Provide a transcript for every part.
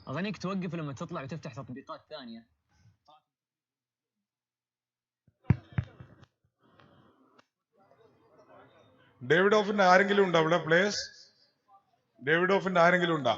اظنك توقف لما تطلع وتفتح تطبيقات ثانيه. David ഓഫിന്റെ ആരെങ്കിലും ഉണ്ടോ അവിടെ പ്ലേയേഴ്സ്? ഡേവിഡ് ഓഫിന്റെ ആരെങ്കിലും ഉണ്ടോ?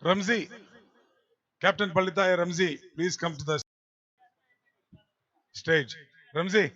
Ramzi, Captain Palitaya Ramzi, please come to the stage. Ramzi.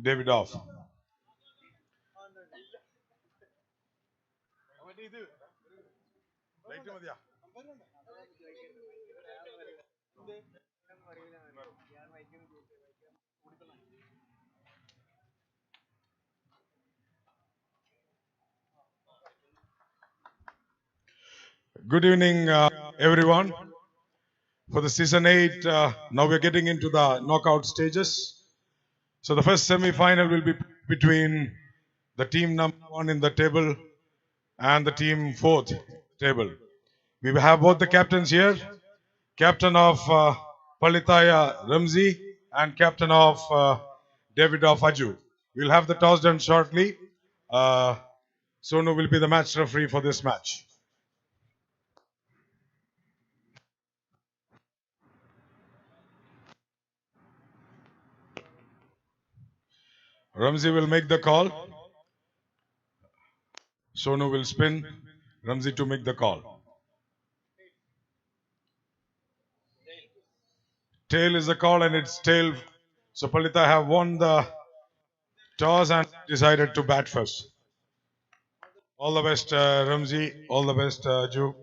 David off. Good evening, everyone. For the season 8, now we're getting into the knockout stages. So the first semi-final will be between the team number 1 in the table and the team 4th table. We will have both the captains here. Captain of Palitaya Ramzi and captain of David of Aju. We'll have the toss done shortly. Sonu will be the match referee for this match. Ramzi will make the call. Sonu will spin. Ramzi to make the call. Tail is the call and it's tail. So Palita have won the toss and decided to bat first. All the best, Ramzi. All the best, Ju.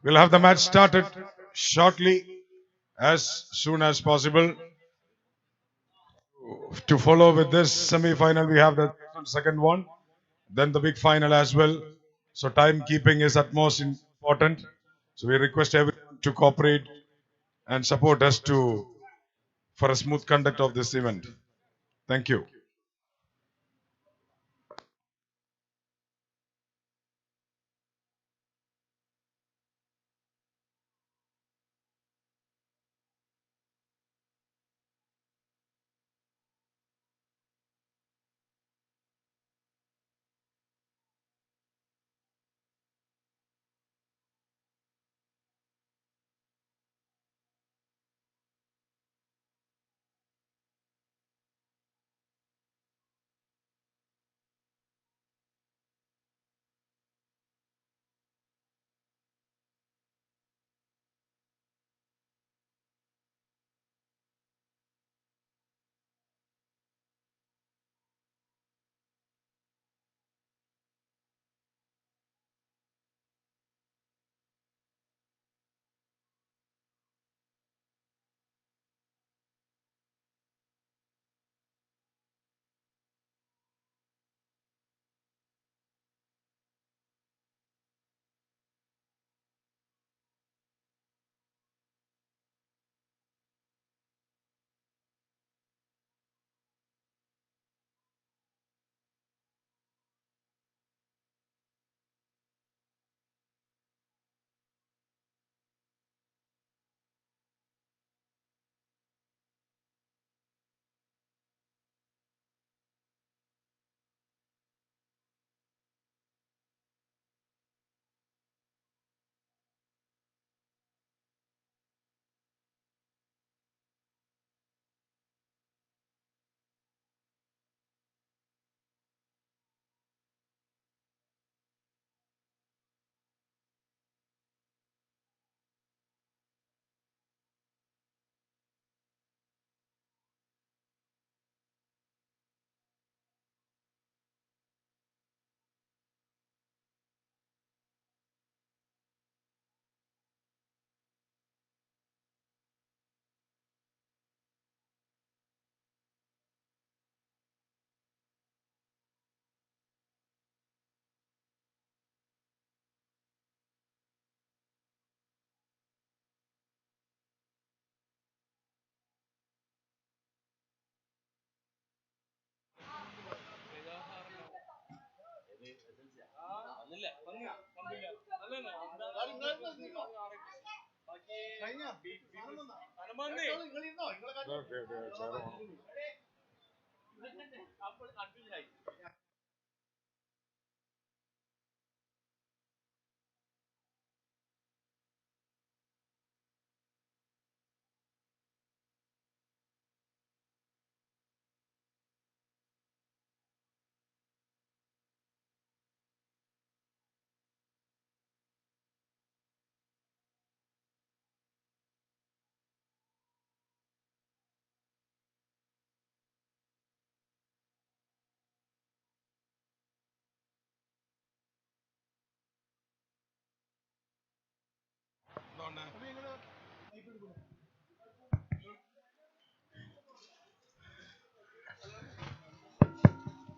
We'll have the match started shortly, as soon as possible. To follow with this semi-final, we have the second one, then the big final as well. So timekeeping is at most important. So we request everyone to cooperate and support us for a smooth conduct of this event. Thank you.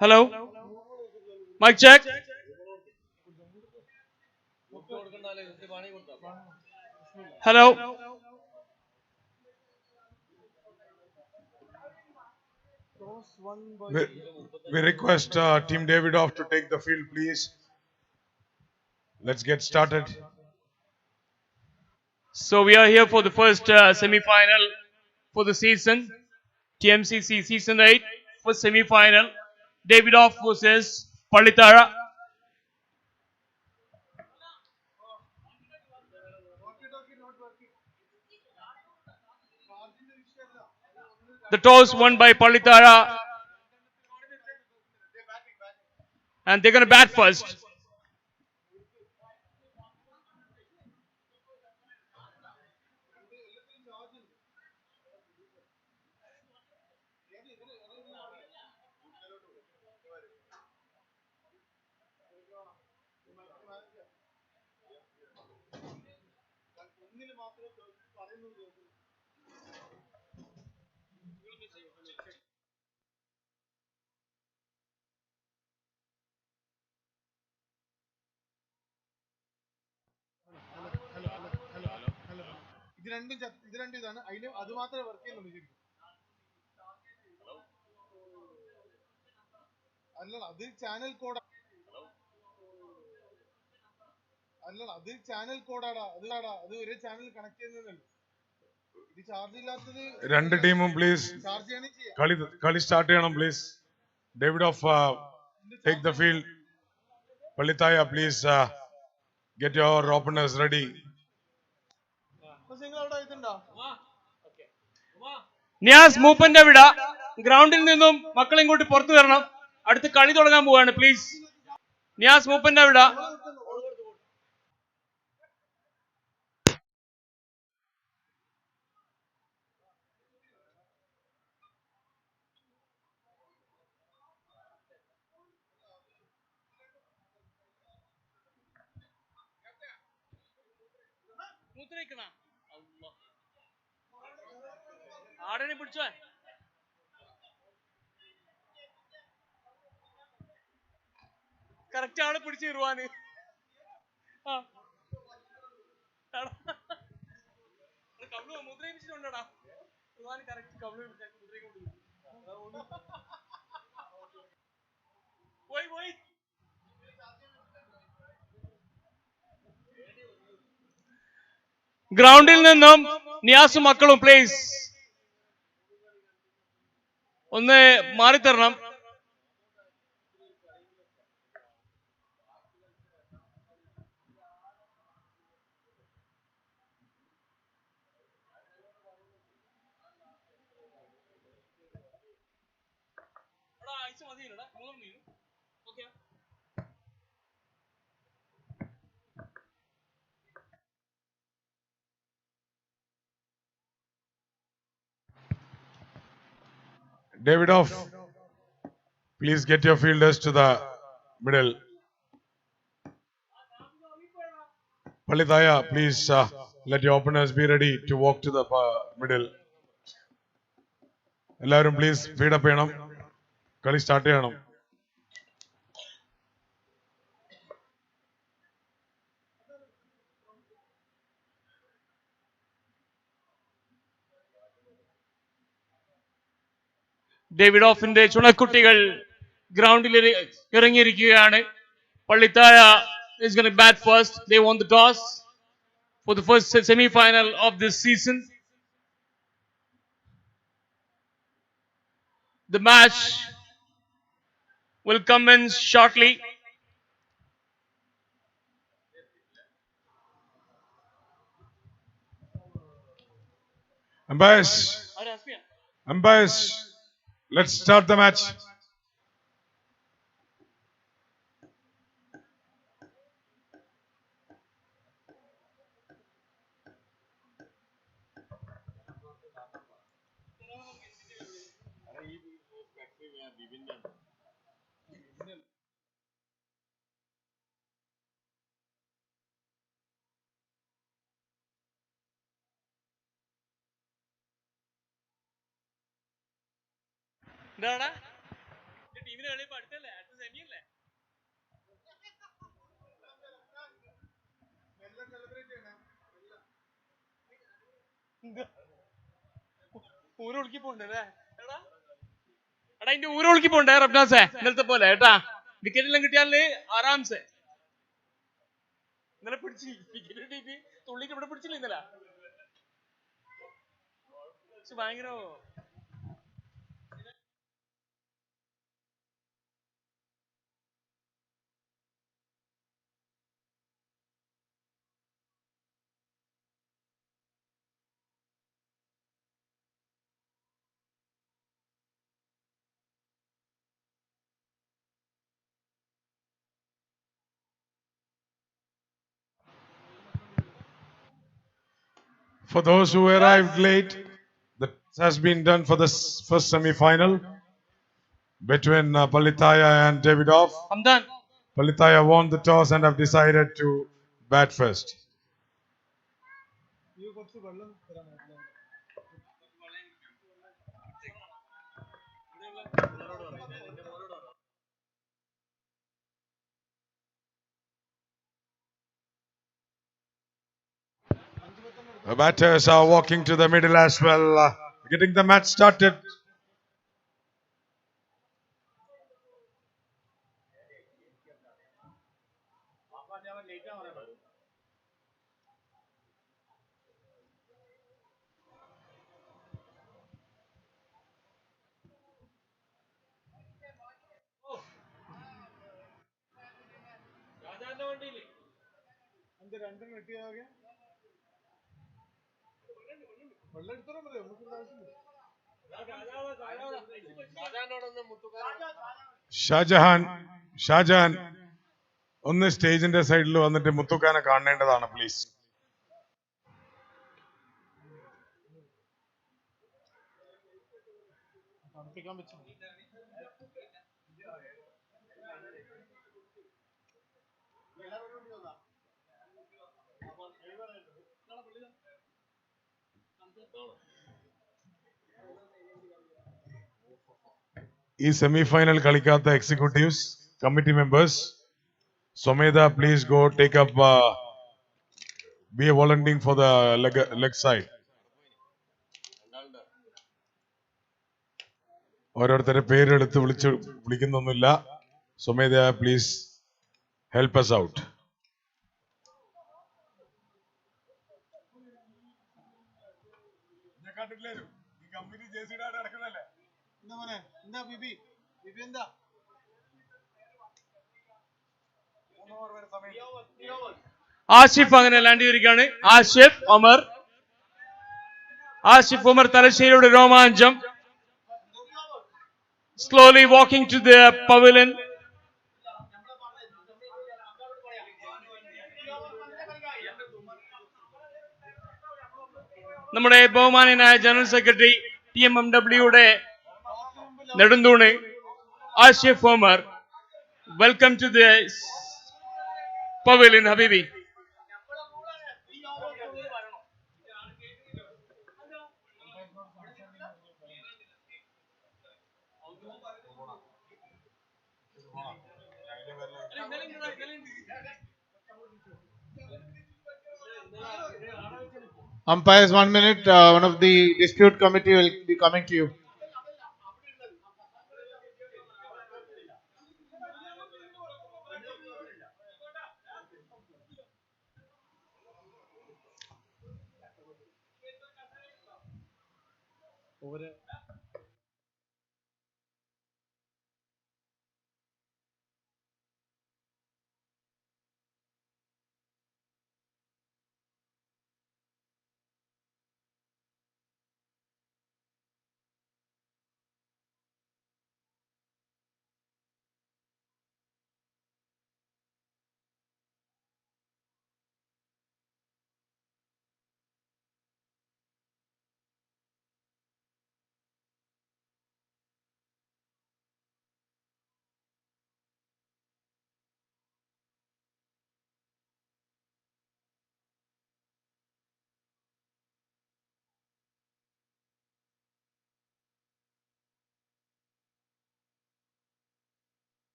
Hello. Mic check. Hello. We request Team Davidoff to take the field, please. Let's get started. So we are here for the first semi-final for the season. Tmcc season 8 first semi-final. Davidoff versus Palitara. The toss won by Palitara, and they're going to bat first. രണ്ട് ടീമും please കളി start ചെയ്യണം please. Davidoff, take the field. Palitaya, please get your openers ready. Niyas മൂപ്പന്റെ വിട ഗ്രൗണ്ടിൽ നിന്നും മക്കൾ ഇങ്ങോട്ട് പുറത്തു തരണം. അടുത്ത് കളി തുടങ്ങാൻ പോവാണ്. പ്ലീസ് നിയാസ് മൂപ്പന്റെ വിട. ആടനെ പിടിച്ചോ. കറക്റ്റ് ആളെ പിടിച്ച് ഇറുവാന്. കവ്ലു മുദ്ര പിടിച്ചിട്ടുണ്ടോടാ. ഇറുവാന് കറക്റ്റ് കവ്ലു പോയി പോയി. ഗ്രൗണ്ടിൽ നിന്നും നിയാസും മക്കളും പ്ലീസ് ഒന്ന് മാറിത്തരണം. Davidoff, please get your fielders to the middle. Palitaya, please let your openers be ready to walk to the middle. എല്ലാവരും please feed up ചെയ്യണം. കളി സ്റ്റാർട്ട് ചെയ്യണം. ഡേവിഡോഫിന്റെ ചുണക്കുട്ടികൾ ഗ്രൗണ്ടിൽ ഇറങ്ങിയിരിക്കുകയാണ്. പള്ളിത്തായ is going to bat first. They won the toss for the first semi-final of this season. The match will commence shortly. Umpires, let's start the match. അതിന്റെ ഊരൊഴുക്കി പോണ്ടേ റബ്നാസേ ഇന്നലത്തെ പോലെ കേട്ടാ വിക്കറ്റ് എല്ലാം കിട്ടിയാല് ആറാംസെ ഇന്നലെ പിടിച്ചു വിക്കറ്റ് കിട്ടിയിട്ട് തുള്ളിട്ട് ഇവിടെ പിടിച്ചില്ല ഇന്നലെ ഭയങ്കര For those who arrived late, this has been done for the first semi-final between Palitaya and Davidoff. Hamdan. Palitaya won the toss and have decided to bat first. The batters are walking to the middle as well, getting the match started. Shah Jahan ഒന്ന് സ്റ്റേജിന്റെ സൈഡിൽ വന്നിട്ട് മുത്തുക്കാനെ കാണേണ്ടതാണ് please. ഈ semifinal കളിക്കാത്ത executives committee members Someda, please go take up be a volunteering for the leg side. ഓരോരുത്തരെ പേരെടുത്ത് വിളിക്കുന്നൊന്നുമില്ല. Someda, please help us out. Ashif അങ്ങനെ land ചെയ്തിരിക്കുകയാണ്. ആഷിഫ് ഒമർ തലശ്ശേരിയുടെ രോമാഞ്ചം. Slowly walking to the pavilion. നമ്മുടെ ബഹുമാനനായ ജനറൽ സെക്രട്ടറി TMMWയുടെ നെടുന്തൂണ് Ashif Omar. Welcome to the pavilion, Habibi. Umpires, 1 minute. One of the dispute committee will be coming to you.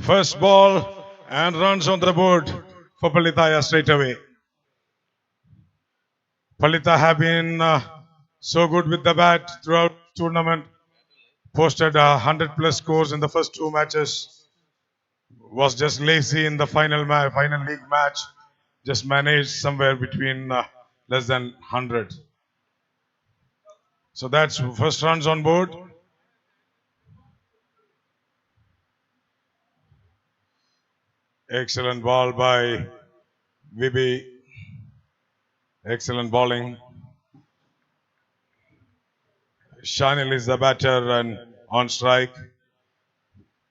First ball and runs on the board for Palitaya straight away. Palita have been so good with the bat throughout the tournament. Posted 100 plus scores in the first two matches. Was just lazy in the final league match. Just managed somewhere between less than 100. So that's first runs on board. Excellent ball by Vibi. Excellent bowling. Shanil is the batter and on strike.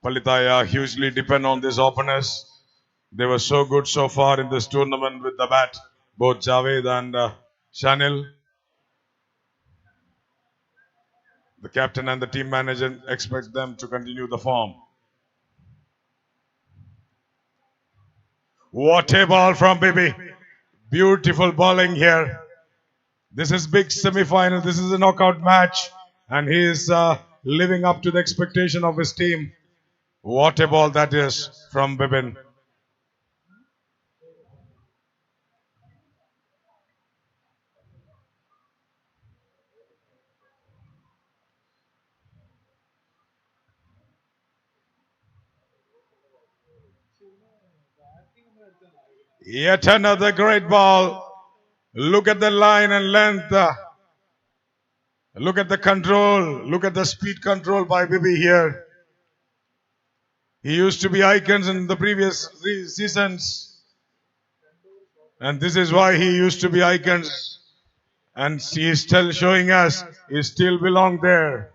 Palitaya hugely depend on these openers. They were so good so far in this tournament with the bat, both Javed and Shanil. The captain and the team manager expect them to continue the form. What a ball from Bibi. Beautiful bowling here. This is big semi-final. This is a knockout match. And he is living up to the expectation of his team. What a ball that is from Bibin. Yet another great ball. Look at the line and length. Look at the control. Look at the speed control by Bibi here. He used to be icons in the previous seasons. And this is why he used to be icons. And he is still showing us he still belongs there.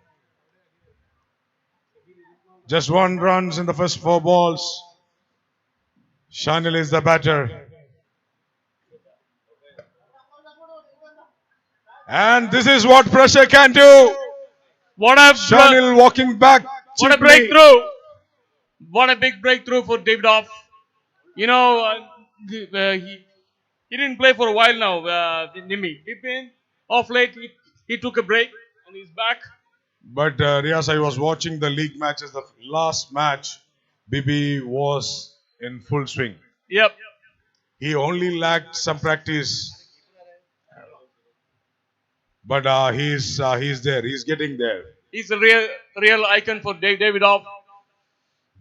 Just 1 runs in the first 4 balls. Shanil is the batter. And this is what pressure can do. What a Shanil walking back. what a cheaply. breakthrough! What a big breakthrough for David Off. You know, he didn't play for a while now. Nimi. Off late, he took a break and he's back. But Riaz, I was watching the league matches. The last match, Bibi was in full swing. Yep. He only lacked some practice. But he's there. He's getting there. He's a real icon for David Off.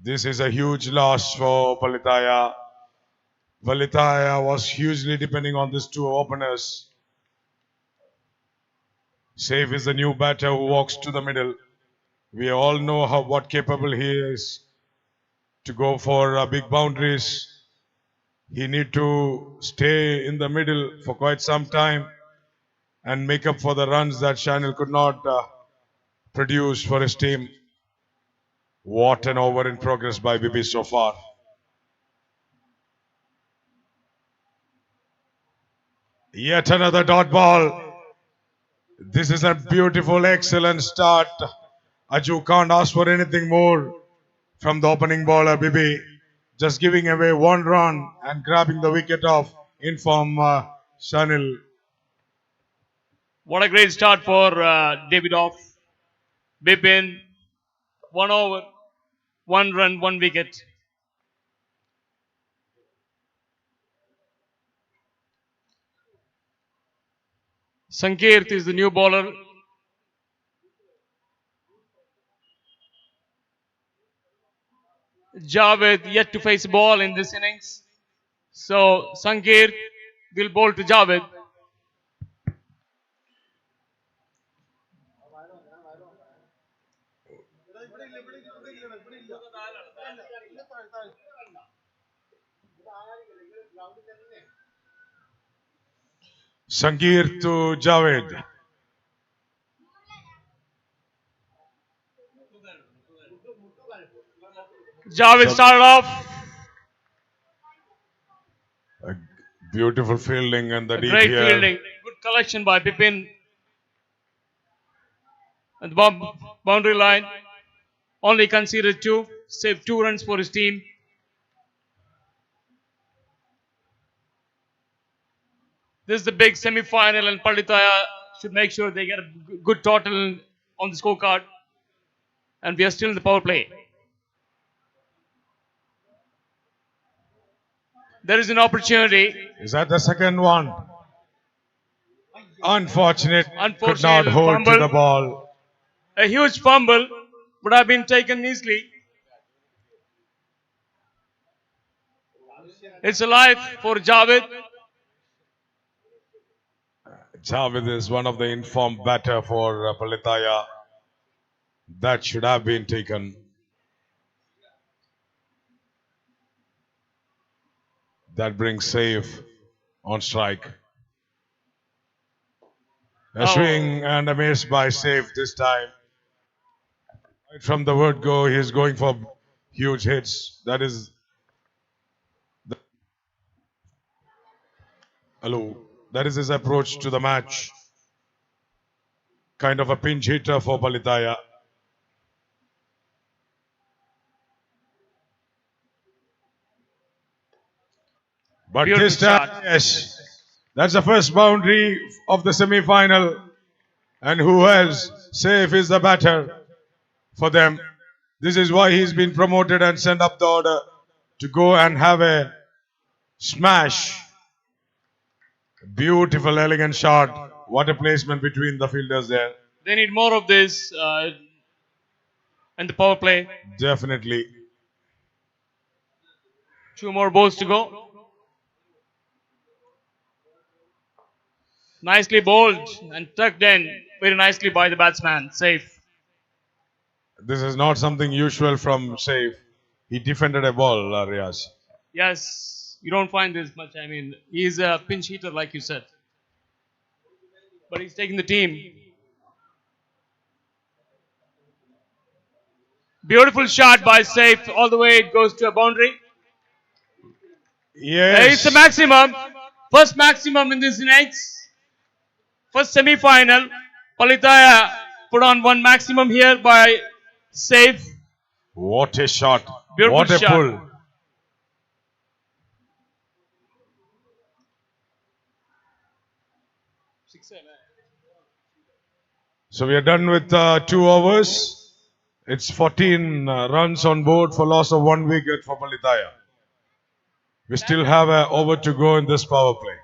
This is a huge loss for Palitaya. Palitaya was hugely depending on these 2 openers. Safe is the new batter who walks to the middle. We all know what capable he is to go for big boundaries. He need to stay in the middle for quite some time and make up for the runs that Shanil could not produce for his team. What an over in progress by Bibi so far. Yet another dot ball. This is a beautiful, excellent start. Aju can't ask for anything more from the opening bowler, Bibi. Just giving away 1 run and grabbing the wicket off in from Shanil. What a great start for David Off. Bipin, 1 over, 1 run, 1 wicket. Sankirt is the new bowler. Javed yet to face a ball in this innings. So Sankirt will bowl to Javed. Sangeer to Javed. Javed started off. A beautiful fielding and the deep Great here. fielding. Good collection by Bipin. At the boundary line. Only conceded 2. Saved 2 runs for his team. This is the big semi-final and Palitaya should make sure they get a good total on the scorecard. And we are still in the power play. There is an opportunity. Is that the second one? Unfortunate. Could not Unfortunate hold fumble. to the ball. A huge fumble would have been taken easily. It's a life for Javed. Javed is one of the informed batter for Palitaya. That should have been taken. That brings Safe on strike. A swing and a miss by Safe this time. Right from the word go, he's going for huge hits. That is that is his approach to the match. Kind of a pinch hitter for Palitaya. But Beautiful this time, shot. yes, that's the first boundary of the semi-final. And who else? Safe is the batter for them. This is why he's been promoted and sent up the order to go and have a smash. Beautiful, elegant shot. What a placement between the fielders there. They need more of this in the power play. Definitely. 2 more balls to go. Nicely bowled and tucked in very nicely by the batsman. Safe. This is not something usual from Safe. He defended a ball, Riaz. Yes, you don't find this much. I mean, he's a pinch hitter, like you said. But he's taking the team. Beautiful shot by Safe. All the way it goes to a boundary. Yes. It's a maximum. First maximum in this innings. First semi-final. Palitaya put on one maximum here by Safe. What a shot. Beautiful what a shot. pull. So we are done with 2 overs. It's 14 runs on board for loss of 1 wicket for Palitaya. We still have an over to go in this power play.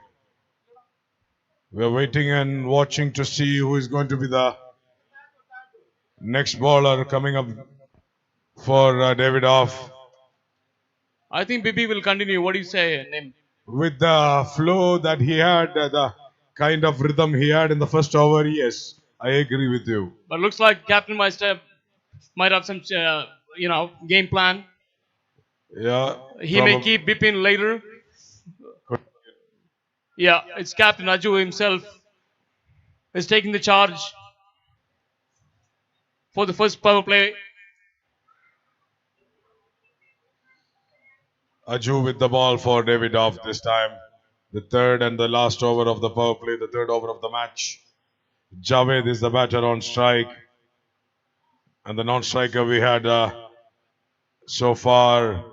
We are waiting and watching to see who is going to be the next bowler coming up for David Off. I think Bibi will continue. What do you say, Nim? With the flow that he had, the kind of rhythm he had in the first over, yes, I agree with you. But looks like Captain Meister might have some, game plan. Yeah. He may keep Bipin later. Yeah, it's Captain Aju himself is taking the charge for the first power play. Aju with the ball for David Off this time. The third and the last over of the power play, the third over of the match. Javed is the batter on strike. And the non-striker we had so far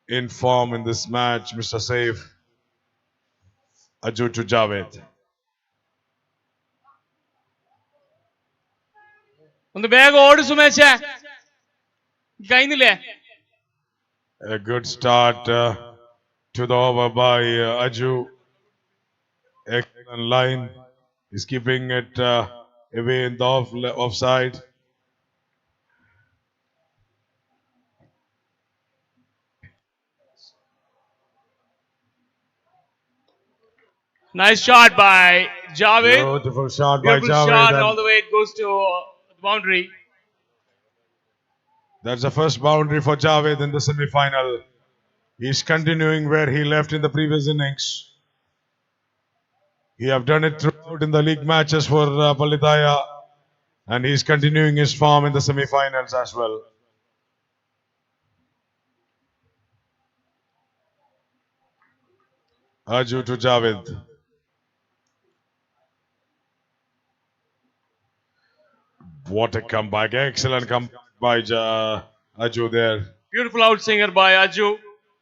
in form in this match, Mr. Saif. Aju to Javed. On the bag order Sumesh. Kainile. A good start to the over by Aju. Excellent line. He's keeping it away in the offside. Nice shot by Javed. Beautiful shot Beautiful by Javed. shot, and all the way it goes to the boundary. That's the first boundary for Javed in the semi-final. He's continuing where he left in the previous innings. He have done it throughout in the league matches for Palitaya, and he's continuing his form in the semi-finals as well. Aju to Javed. What a comeback. Excellent comeback by Aju there. Beautiful outsinger by Aju.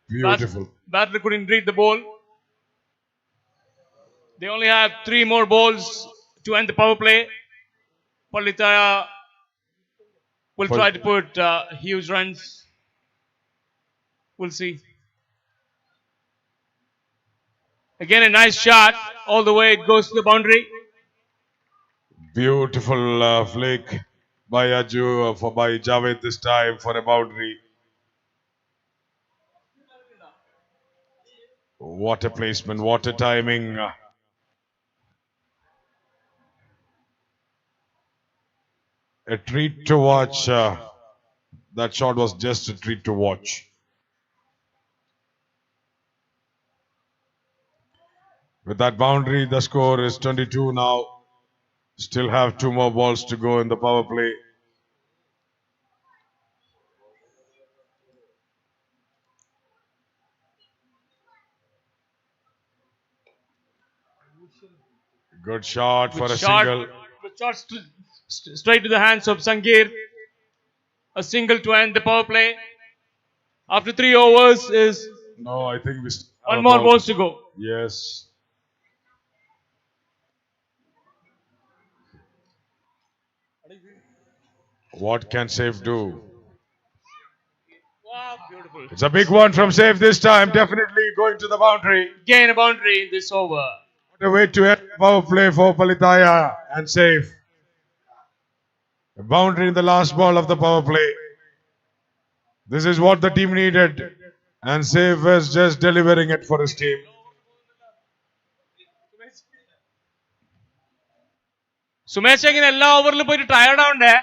Beautiful. Batter couldn't read the ball. They only have 3 more balls to end the power play. Palitaya will try to put huge runs. We'll see. Again, a nice shot. All the way it goes to the boundary. Beautiful flick by Aju by Javed this time for a boundary. What a placement, what a timing. A treat to watch. That shot was just a treat to watch. With that boundary, the score is 22 now. Still have 2 more balls to go in the power play. Good shot for a single. Good shot straight to the hands of Sangir. A single to end the power play. After 3 overs is No, I think we still have 1 more balls to go. Yes. What can Safe do? Wow, beautiful. It's a big one from Safe this time. Definitely going to the boundary. Gain a boundary in this over. What a way to end the power play for Palitaya and Safe. A boundary in the last ball of the power play. This is what the team needed. And Safe was just delivering it for his team. Sumesh എങ്ങനെ എല്ലാ ഓവറിലും പോയിട്ട് tired ആവണ്ടേ?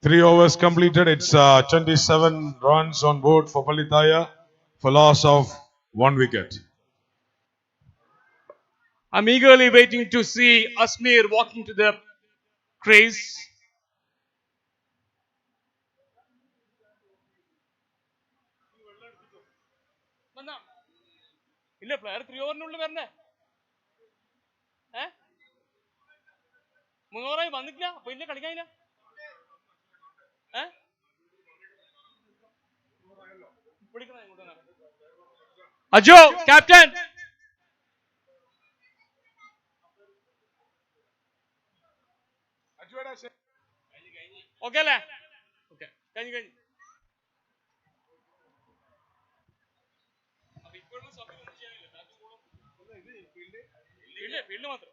3 overs completed. It's 27 runs on board for Palitaya for loss of 1 wicket. I'm eagerly waiting to see Asmir walking to the crease. ഇല്ല player 3 ഓവറിനുള്ളിൽ വരണേ മൂന്നോറായി വന്നിട്ടില്ല അപ്പൊ ഇല്ല കളിക്കാനില്ല Ajo captain okay അല്ലേ ഓക്കെ കഴിഞ്ഞു കഴിഞ്ഞു ഫീൽഡ് മാത്രം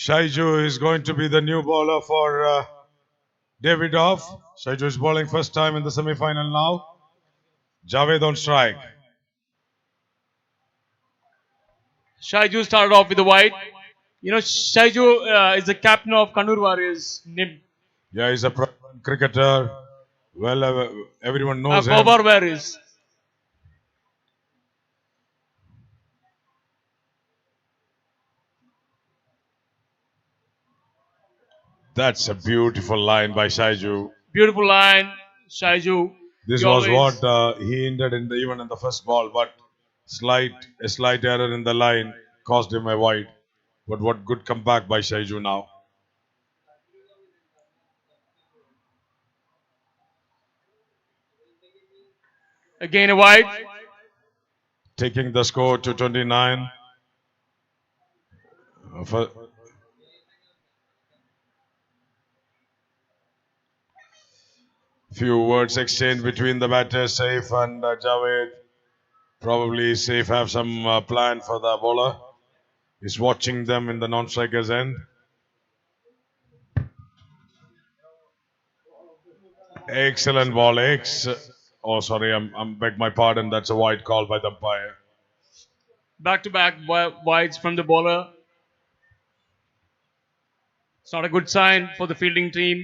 Shaiju is going to be the new bowler for David Off. Shaiju is bowling first time in the semi-final now. Javed on strike. Shaiju started off with the wide. You know, Shaiju is the captain of Kannur Warriors. NIM. Yeah, he's a pro cricketer. Well, everyone knows him. Kobar Warriors. That's a beautiful line by Shaiju. Beautiful line, Shaiju. This was what he ended even in the first ball, but a slight error in the line cost him a wide. But what good comeback by Shaiju now. Again a wide. Taking the score to 29. Few words exchanged between the batters, Saif and Javed. Probably Saif have some plan for the bowler. He's watching them in the non-striker's end. Excellent ball, Oh, sorry, I'm beg my pardon. That's a wide call by the umpire. Back-to-back wides from the bowler. It's not a good sign for the fielding team.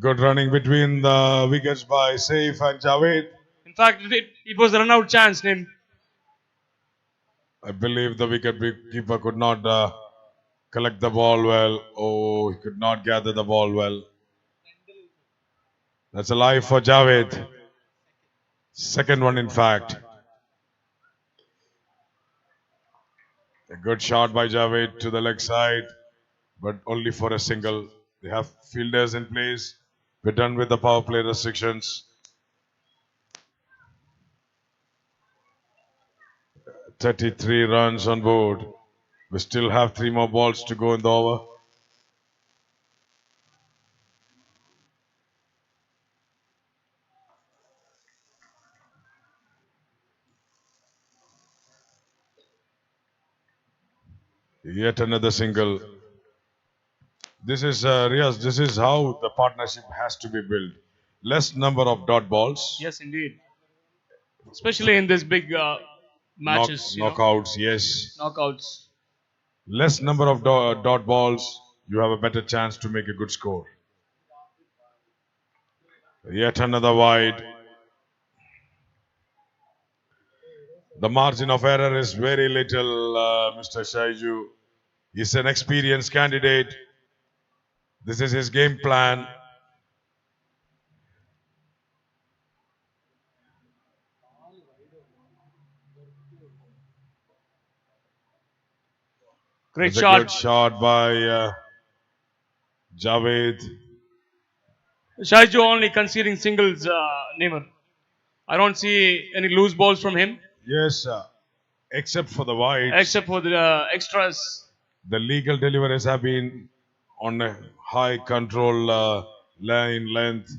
Good running between the wickets by Saif and Javed. In fact, it was a run-out chance, Nim. I believe the wicket keeper could not collect the ball well. Oh, he could not gather the ball well. That's a live for Javed. Second one, in fact. A good shot by Javed to the leg side, but only for a single. They have fielders in place. We're done with the power play restrictions. 33 runs on board. We still have 3 more balls to go in the over. Yet another single. This is Riaz. This is how the partnership has to be built. Less number of dot balls. Yes, indeed. Especially in this big matches. Knockouts, yes. Knockouts. Less number of dot balls, you have a better chance to make a good score. Yet another wide. The margin of error is very little, Mr. Shaiju. He's an experienced candidate. This is his game plan. Great That's shot. A good shot by Javed. Shaiju only conceding singles, Neymar. I don't see any loose balls from him. Yes, except for the wides. Except for the extras. The legal deliveries have been on a high control line length.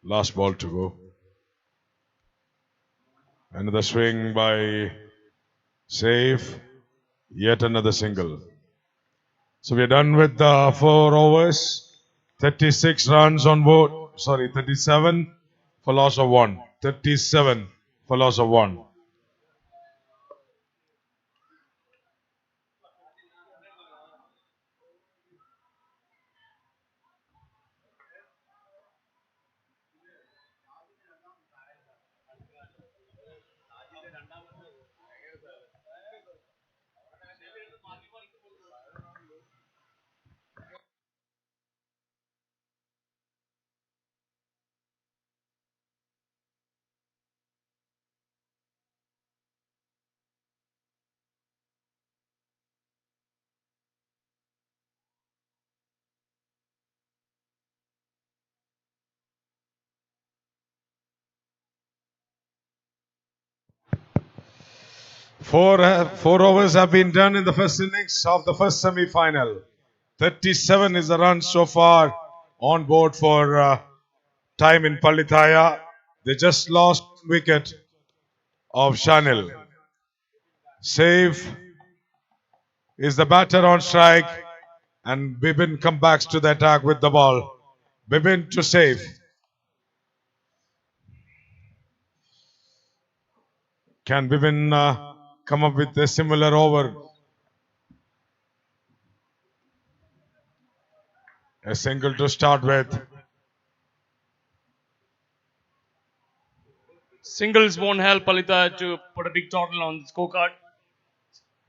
Last ball to go. Another swing by Safe. Yet another single. So we're done with the 4 overs. 36 runs on board. Sorry, 37 for loss of 1. 37 for loss of 1. Four overs have been done in the first innings of the first semi-final. 37 is the run so far on board for time in Palitaya. They just lost wicket of Shanil. Save is the batter on strike, and Bibin comes back to the attack with the ball. Bibin to save. Can Bibin come up with a similar over? A single to start with. Singles won't help Palita to put a big total on the scorecard.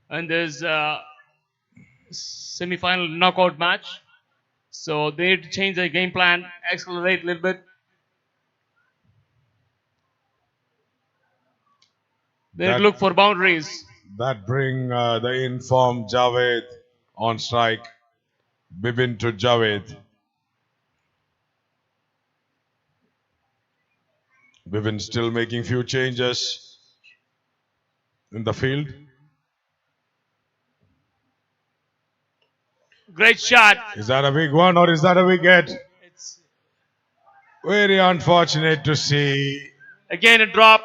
And there's a semi-final knockout match. So they need to change their game plan, accelerate a little bit. They need to look for boundaries. That bring the informed Javed on strike. Bibin to Javed. Bibin still making few changes in the field. Great shot. Is that a big one or is that a wicket? It's Very unfortunate to see. again a drop.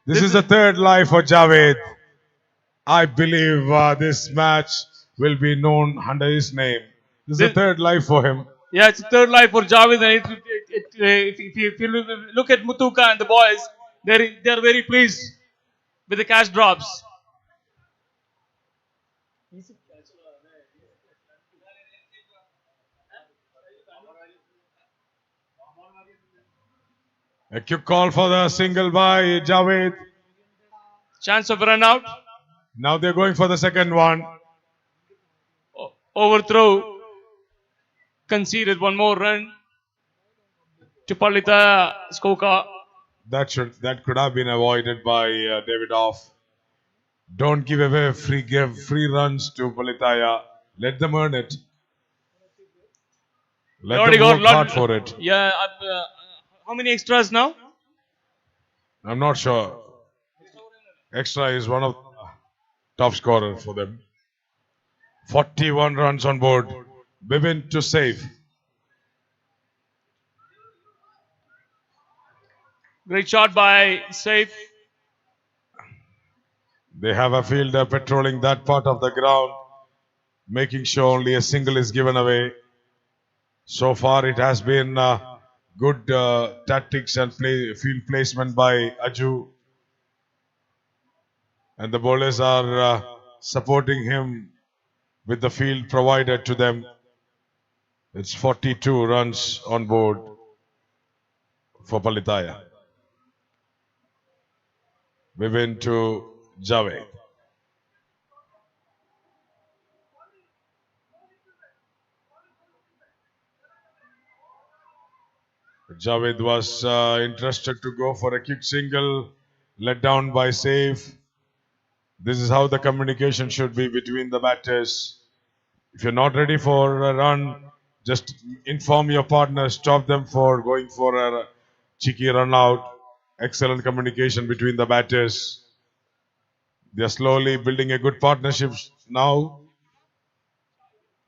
This is the third life for Javed. I believe this match will be known under his name. This is the third life for him. Yeah, it's a third life for Javed. And if you look at Mutuka and the boys, they're very pleased with the cash drops. A quick call for the single by Javed. Chance of a run out. Now they're going for the second one. Overthrow. Conceded one more run to Palita Skoka. That could have been avoided by David Off. Don't give away free runs to Palitaya. Let them earn it. Let them work hard for it. Yeah. How many extras now? I'm not sure. Extra is one of the top scorers for them. 41 runs on board. Bibin to save. Great shot by Safe. They have a fielder patrolling that part of the ground, making sure only a single is given away. So far, it has been good tactics and field placement by Aju. And the bowlers are supporting him with the field provided to them. It's 42 runs on board for Palitaya. Bibin to Javed. Javed was interested to go for a quick single, let down by Safe. This is how the communication should be between the batters. If you're not ready for a run, just inform your partner, stop them for going for a cheeky run out. Excellent communication between the batters. They are slowly building a good partnership now.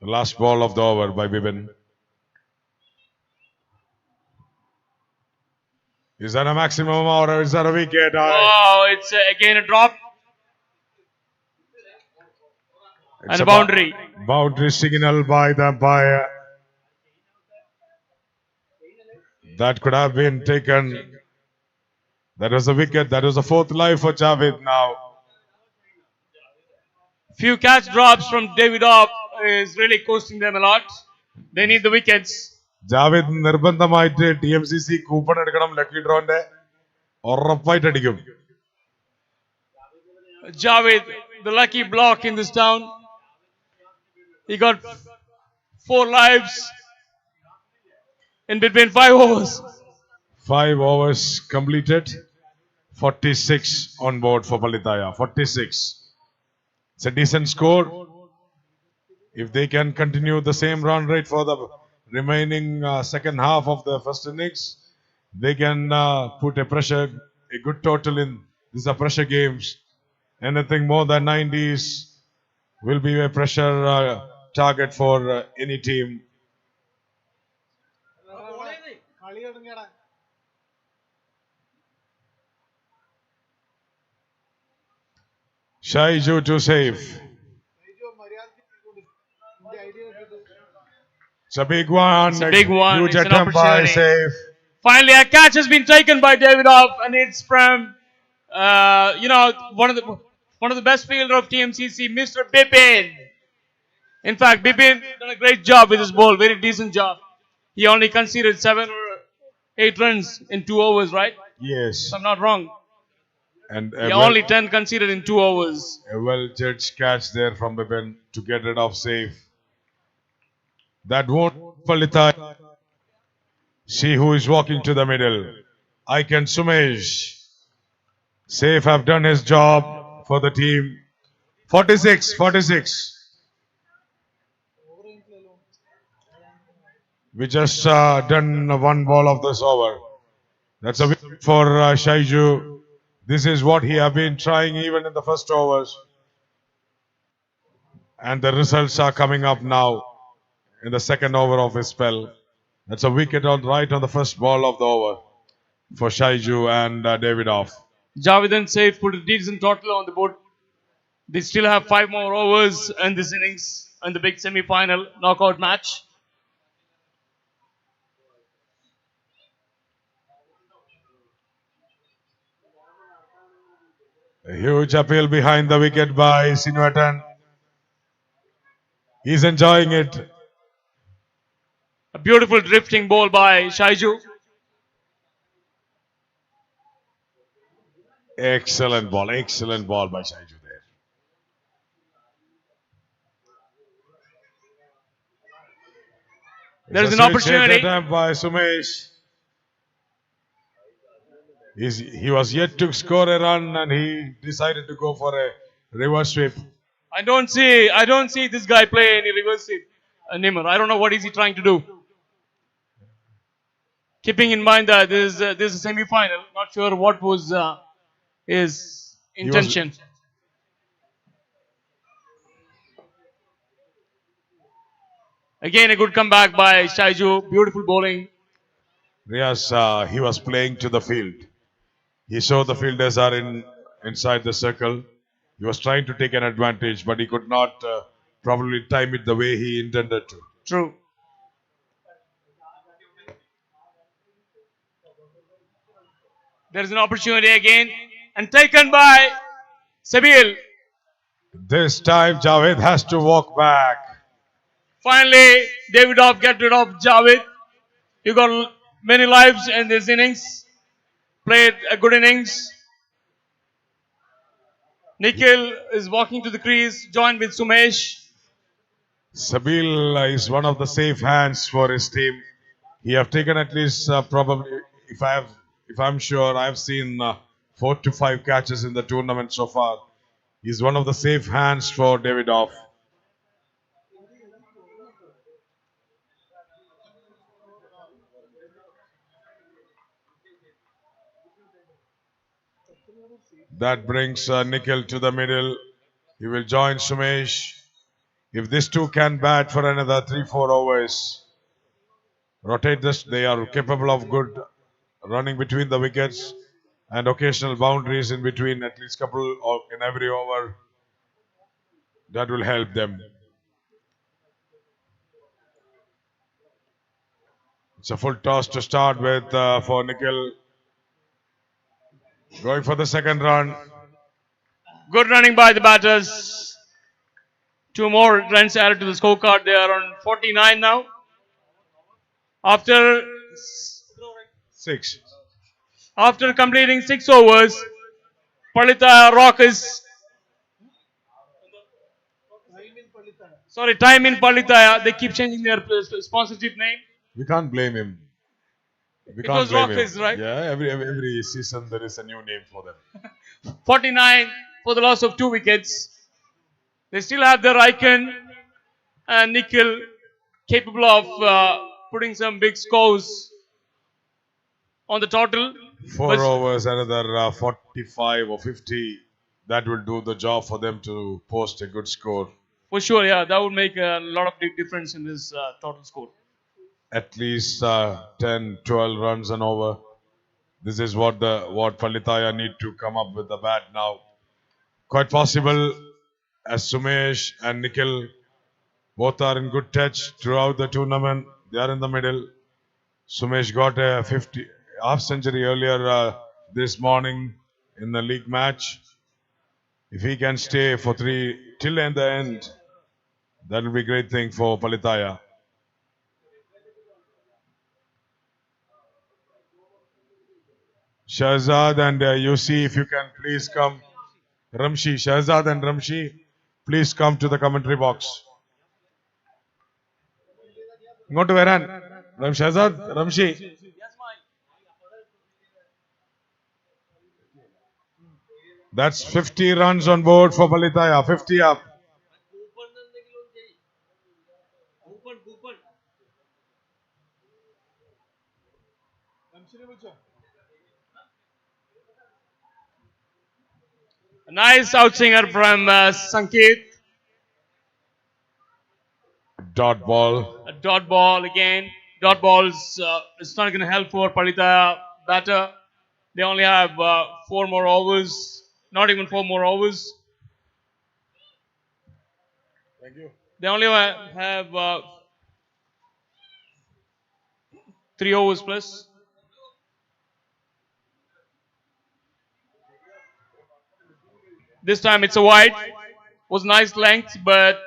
The last ball of the over by Bibin. Is that a maximum or is that a wicket? Oh, it's again a drop It's and a boundary. Boundary signal by the umpire. That could have been taken. That was a wicket. That was the fourth life for Javed now. Few catch drops from Davidoff is really costing them a lot. They need the wickets. Javed നിർബന്ധമായിട്ട് TMCC coupon എടുക്കണം lucky ഡ്രോന്റെ ഉറപ്പായിട്ട് അടിക്കും. Javed, the lucky block in this town. He got 4 lives in between 5 overs. 5 overs completed. 46 on board for Palitaya. 46. It's a decent score. If they can continue the same run rate for the remaining second half of the first innings, they can put a good total in. These are pressure games. Anything more than 90s will be a pressure target for any team. Shaiju to save. It's a big one. It's a big one. Huge It's an attempt by opportunity. save. Finally, a catch has been taken by Davidoff, and it's from one of the best fielder of TMCC, Mr. Bipin. In fact, Bipin done a great job with his ball, very decent job. He only conceded 7 or 8 runs in 2 overs, right? Yes. If I'm not wrong. And Only 10 conceded in 2 overs. a well-judged catch there from Bipin to get rid of save. That won't Palita. See who is walking to the middle. Icon Sumesh. Safe have done his job for the team. 46, 46. We just done one ball of this over. That's a win for Shaiju. This is what he have been trying even in the first overs. And the results are coming up now in the second over of his spell. That's a wicket right on the first ball of the over for Shaiju and Davidoff. Javed and Saif put a decent total on the board. They still have 5 more overs in this innings and the big semi-final knockout match. A huge appeal behind the wicket by Sinuatan. He's enjoying it. A beautiful drifting ball by Shaiju. Excellent ball by Shaiju there. There's It's an a switch hit opportunity. attempt by Sumesh. He was yet to score a run and he decided to go for a reverse sweep. I don't see this guy play any reverse sweep. Nimar, I don't know what is he trying to do. Keeping in mind that this is a semi-final, not sure what was his intention. Again, a good comeback by Shaiju. Beautiful bowling. Riaz, he was playing to the field. He saw the fielders are inside the circle. He was trying to take an advantage, but he could not probably time it the way he intended to. True. There's an opportunity again and taken by Sabil. This time Javed has to walk back. Finally, Davidoff get rid of Javed. He got many lives in this innings. Played a good innings. Nikhil is walking to the crease, joined with Sumesh. Sabil is one of the safe hands for his team. He have taken at least probably, if I'm sure, I've seen 4 to 5 catches in the tournament so far. He's one of the safe hands for Davidoff. That brings Nikhil to the middle. He will join Sumesh. If these two can bat for another 3-4 overs, rotate this, they are capable of good running between the wickets and occasional boundaries in between, at least couple of, in every over. That will help them. It's a full toss to start with for Nikhil. Going for the second run. Good running by the batters. 2 more runs added to the scorecard. They are on 49 now. After 6. completing 6 overs, Palitaya Rockers. Time in Palitaya. They keep changing their sponsorship name. We can't blame him. It was Rockers, right? Yeah, every season there is a new name for them. 49 for the loss of 2 wickets. They still have their icon and Nikhil capable of putting some big scores on the total. 4 overs, another 45 or 50. That will do the job for them to post a good score. For sure, yeah, that would make a lot of difference in this total score. At least 10, 12 runs and over. This is what Palitaya need to come up with the bat now. Quite possible, as Sumesh and Nikhil both are in good touch throughout the tournament. They are in the middle. Sumesh got a half century earlier this morning in the league match. If he can stay for 3 till the end, that will be a great thing for Palitaya. Shahzad and you see if you can please come. Ramshi, Shahzad and Ramshi, please come to the commentary box. Go to Varan. Shahzad, Ramshi. That's 50 runs on board for Palitaya. 50 up. A nice outsinger from Sanket. Dot ball. A dot ball again. Dot balls, it's not going to help for Palitaya batter. They only have 4 more overs. Not even 4 more overs. Thank you. They only have 3 overs plus. This time it's a wide. Was nice length, but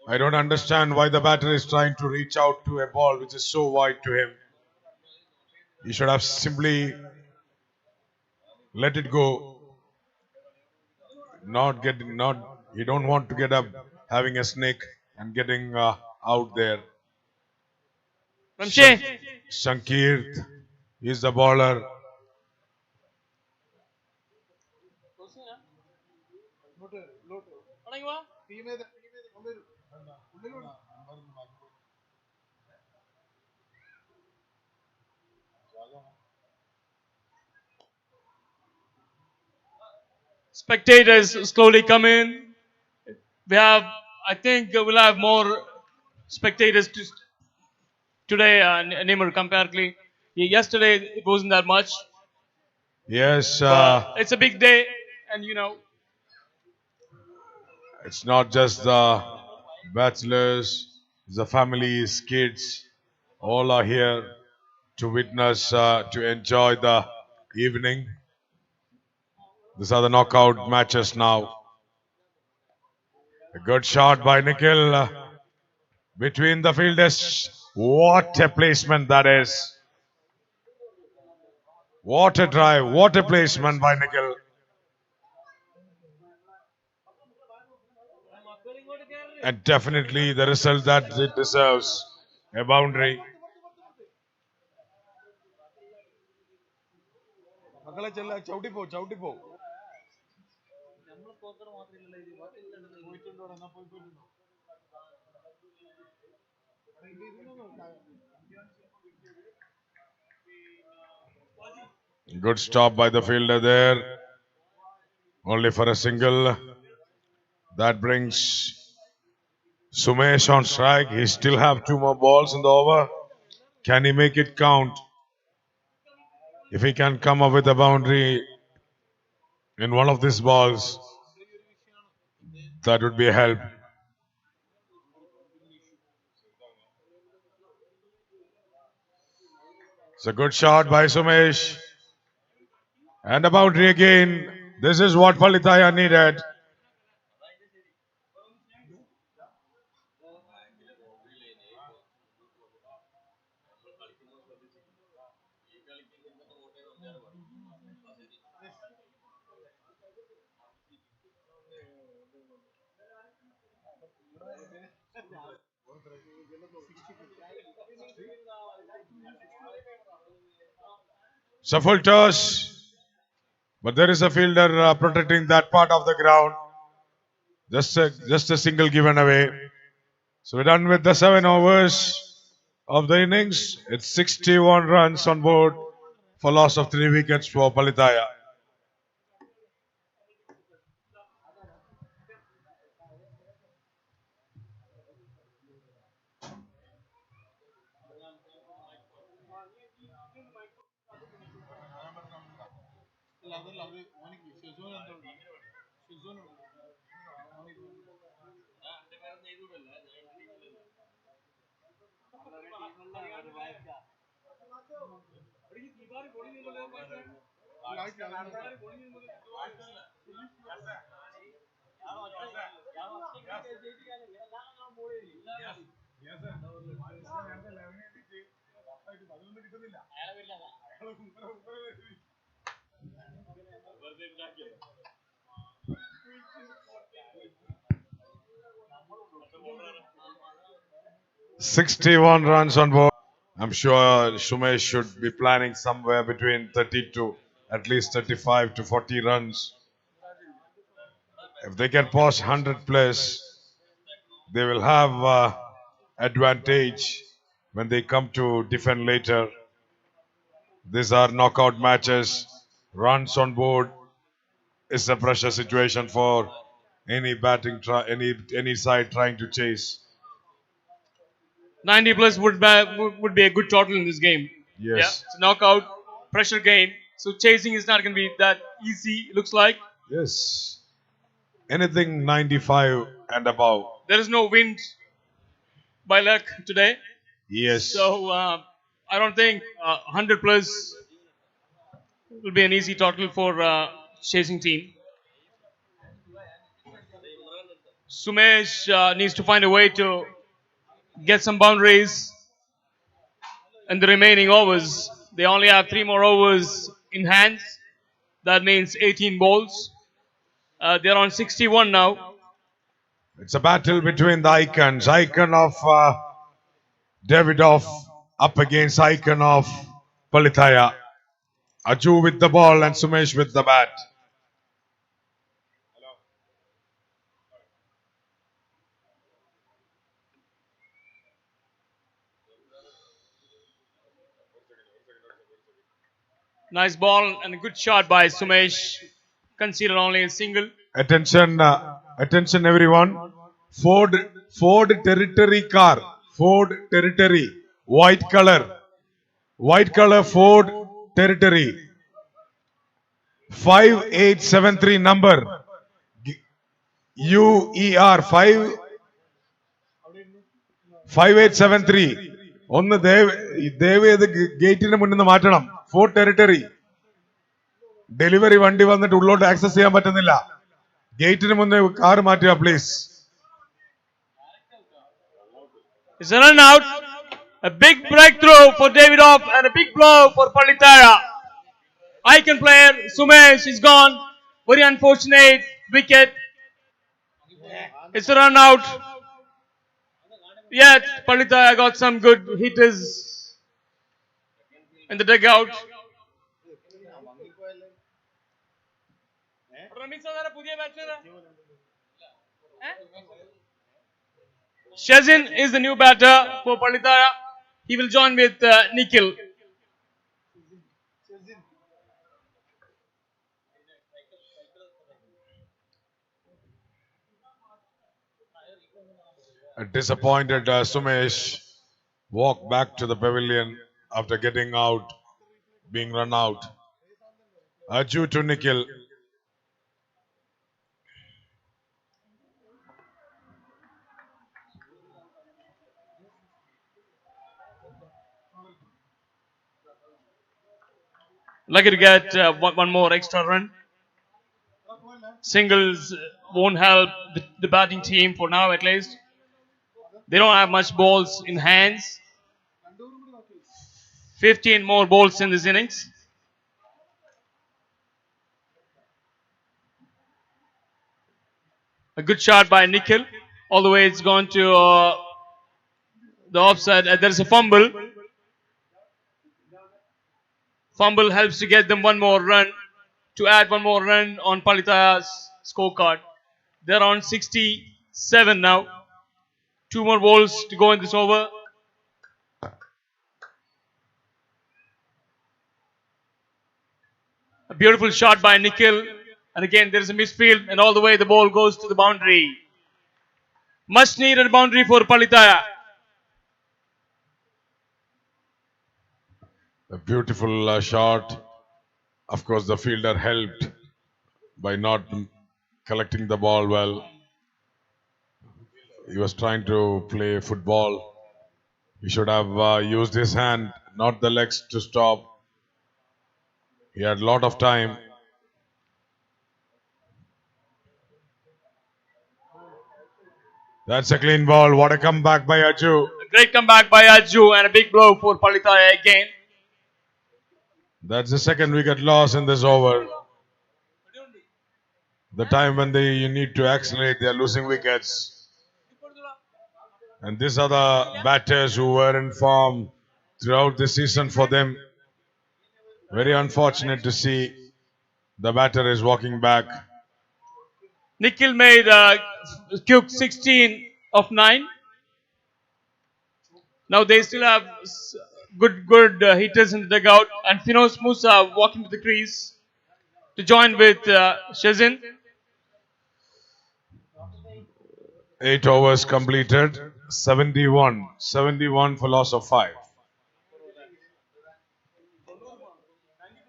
I don't understand why the batter is trying to reach out to a ball which is so wide to him. He should have simply let it go. You don't want to get up having a snake and getting out there. Ramshay. Sankirt is the bowler. Spectators slowly come in. I think we'll have more spectators today, Nimar, comparatively. Yesterday it wasn't that much. Yes, It's a big day, and it's not just the bachelors, the families, kids, all are here to witness, to enjoy the evening. These are the knockout matches now. A good shot by Nikhil between the fielders. What a placement that is. What a drive, what a placement by Nikhil. And definitely the result that it deserves. A boundary. Good stop by the fielder there. Only for a single. That brings Sumesh on strike. He still have 2 more balls in the over. Can he make it count? If he can come up with a boundary in one of these balls, that would be a help. It's a good shot by Sumesh. And a boundary again. This is what Palitaya needed. It's a full toss. But there is a fielder protecting that part of the ground. Just a single given away. So we're done with the 7 overs of the innings. It's 61 runs on board for loss of 3 wickets for Palitaya. "61 runs on board. I'm sure Sumesh should be planning somewhere between 30 to at least 35 to 40 runs. If they can pass 100 plus, they will have advantage when they come to defend later. These are knockout matches. Runs on board is a pressure situation for any any side trying to chase. 90 plus would be a good total in this game. Yes. Yeah, it's a knockout pressure game. So chasing is not going to be that easy. Looks like Yes. Anything 95 and above. there is no wind by luck today. Yes. So I don't think 100 plus will be an easy total for chasing team. Sumesh needs to find a way to get some boundaries in the remaining overs. They only have 3 more overs in hand. That means 18 balls. They're on 61 now. It's a battle between the icons. Icon of Davidoff up against icon of Palitaya. Aju with the ball and Sumesh with the bat. Nice ball and a good shot by Sumesh. Conceded only a single. Attention, attention everyone. Ford territory car. Ford territory. White color. White color Ford territory. 5873 number. UER 5873. ഒന്ന് ദയവേത് ഗേറ്റിന് മുന്നിൽ നിന്ന് മാറ്റണം. Fort territory. Delivery വണ്ടി വന്നിട്ട് ഉള്ളോട്ട് access ചെയ്യാൻ പറ്റുന്നില്ല. ഗേറ്റിന് മുന്നേ കാർ മാറ്റുക please. It's a run out. A big breakthrough for Davidoff and a big blow for Palitara. Icon player Sumesh is gone. Very unfortunate wicket. It's a run out. Yet Palitara got some good hitters in the dugout. Shazin is the new batter for Palitara. He will join with Nikhil. A disappointed Sumesh walked back to the pavilion after getting out being run out. Aju to Nikhil. Lucky to get one more extra run. Singles won't help the batting team for now at least. They don't have much balls in hands. 15 more balls in this innings. A good shot by Nikhil. All the way it's gone to the offside. There's a fumble. Fumble helps to get them one more run, to add one more run on Palitaya's scorecard. They're on 67 now. 2 more balls to go in this over. A beautiful shot by Nikhil. And again, there is a misfield, and all the way the ball goes to the boundary. Much needed boundary for Palitaya. A beautiful shot. Of course, the fielder helped by not collecting the ball well. He was trying to play football. He should have used his hand, not the legs, to stop. He had a lot of time. That's a clean ball. What a comeback by Aju. A great comeback by Aju and a big blow for Palitaya again. That's the second wicket loss in this over. The time when you need to accelerate, they are losing wickets. And these are the batters who were in form throughout the season for them. Very unfortunate to see the batter is walking back. Nikhil made quick 16 of 9. Now they still have good hitters in the dugout. And Finos Musa walking to the crease to join with Shazin. 8 overs completed. 71. 71 for loss of 5.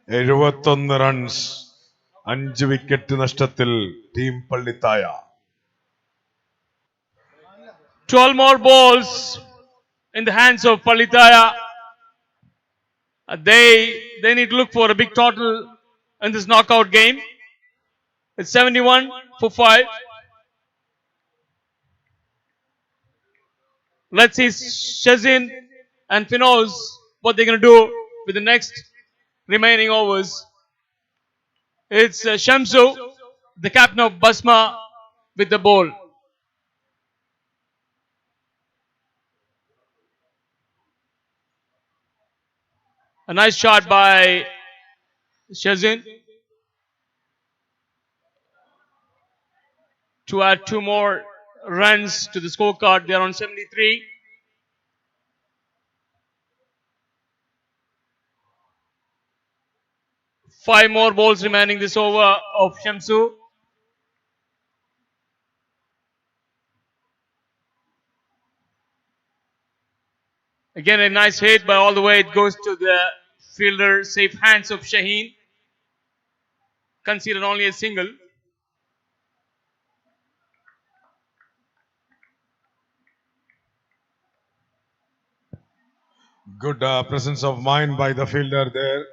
71 runs. 5 wicket നഷ്ടത്തിൽ team പള്ളിത്തായ. 12 more balls in the hands of Palitaya. They need to look for a big total in this knockout game. It's 71 for 5. Let's see Shazin and Finos what they're going to do with the next remaining overs. It's Shamsu, the captain of Basma, with the ball. A nice shot by Shazin to add 2 more runs to the scorecard. They are on 73. Five more balls remaining this over of Shamsu. Again, a nice hit, but all the way it goes to the fielder. Safe hands of Shaheen. Conceded only a single. Good presence of mind by the fielder there.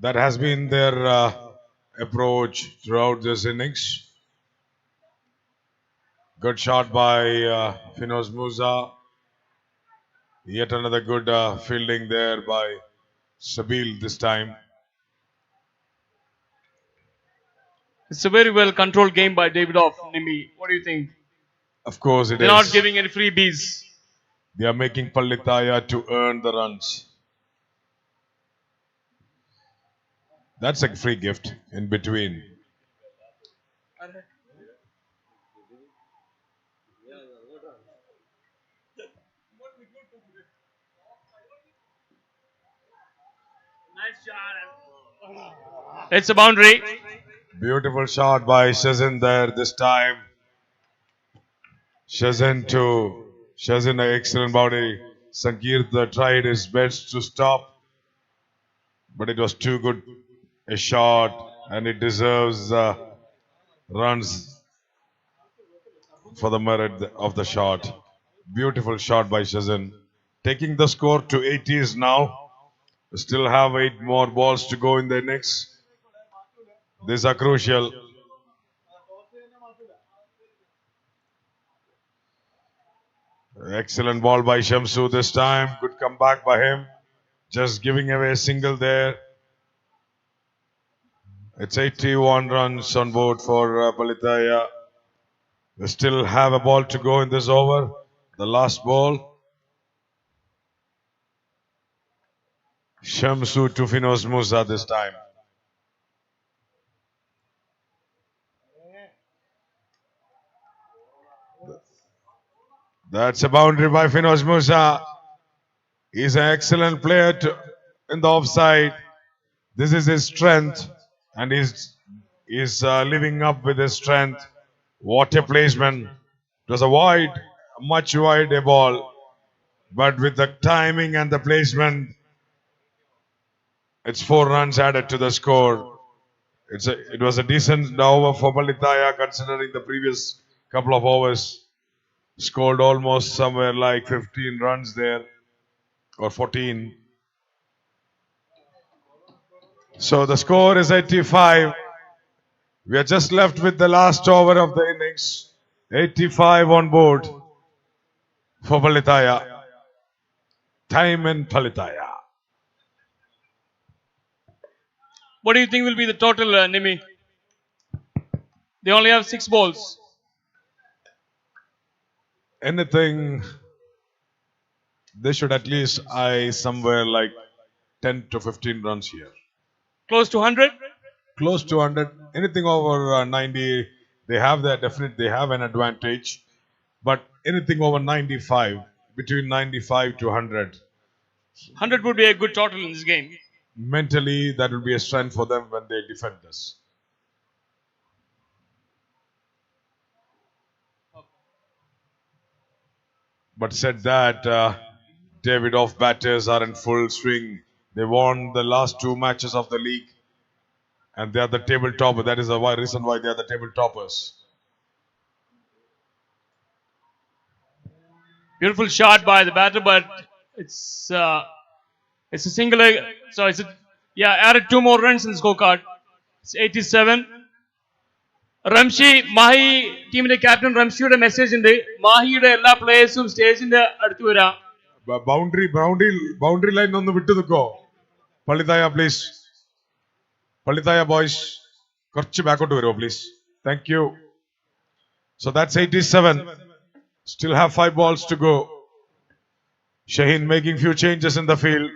That has been their approach throughout this innings. Good shot by Finos Musa. Yet another good fielding there by Sabil this time. It's a very well controlled game by David Off, Nimi. What do you think? Of course it is. They're not giving any freebies. They are making Pallitaya to earn the runs. That's a free gift in between. It's a boundary. Beautiful shot by Shazin there this time. Shazin, an excellent boundary. Sankirth tried his best to stop, but it was too good a shot, and it deserves runs for the merit of the shot. Beautiful shot by Shazin. Taking the score to 80s now. Still have 8 more balls to go in the innings. These are crucial. Excellent ball by Shamsu this time. Good comeback by him. Just giving away a single there. It's 81 runs on board for Palitaya. We still have a ball to go in this over. The last ball. Shamsu to Finos Musa this time. That's a boundary by Finos Musa. He's an excellent player in the offside. This is his strength, and he's living up with his strength. What a placement! It was a wide, much wider ball, but with the timing and the placement, it's 4 runs added to the score. It was a decent over for Palitaya considering the previous couple of overs. Scored almost somewhere like 15 runs there, or 14. So the score is 85. We are just left with the last over of the innings. 85 on board for Palitaya. Time in Palitaya. What do you think will be the total, Nimi? They only have 6 balls. Anything, they should at least eye somewhere like 10 to 15 runs here. Close to 100? Close to 100. Anything over 90, they have an advantage. But anything over 95, between 95 to 100. 100 would be a good total in this game. Mentally, that will be a strength for them when they defend us. But said that, David off batters are in full swing. They won the last 2 matches of the league, and they are the table topper. That is the reason why they are the table toppers. Beautiful shot by the batter, but it's a single. So added 2 more runs in the scorecard. It's 87. Ramshi Mahe ടീമിന്റെ captain റംഷിയുടെ message ഉണ്ട്. മാഹിയുടെ എല്ലാ പ്ലേയേഴ്സും സ്റ്റേജിന്റെ അടുത്ത് വരാം. Boundary line ഒന്ന് വിട്ടു നിൽക്കോ പള്ളിത്തായ please. പള്ളിത്തായ boys കുറച്ച് ബാക്കോട്ട് വരുമോ please. Thank you. So that's 87. Still have 5 balls to go. Shaheen making few changes in the field.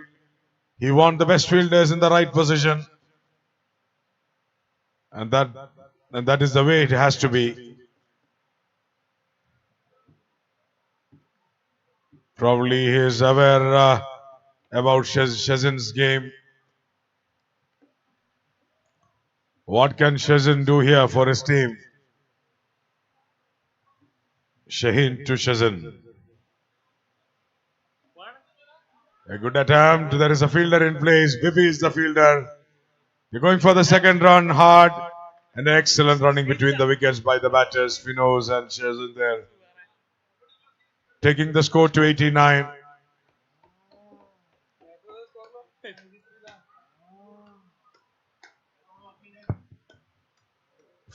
He want the best fielders in the right position. And that is the way it has to be. Probably he is aware about Shazin's game. What can Shazin do here for his team? Shaheen to Shazin. A good attempt. There is a fielder in place. Bibi is the fielder. You're going for the second run hard. And excellent running between the wickets by the batters, Finos and Shazin there. Taking the score to 89.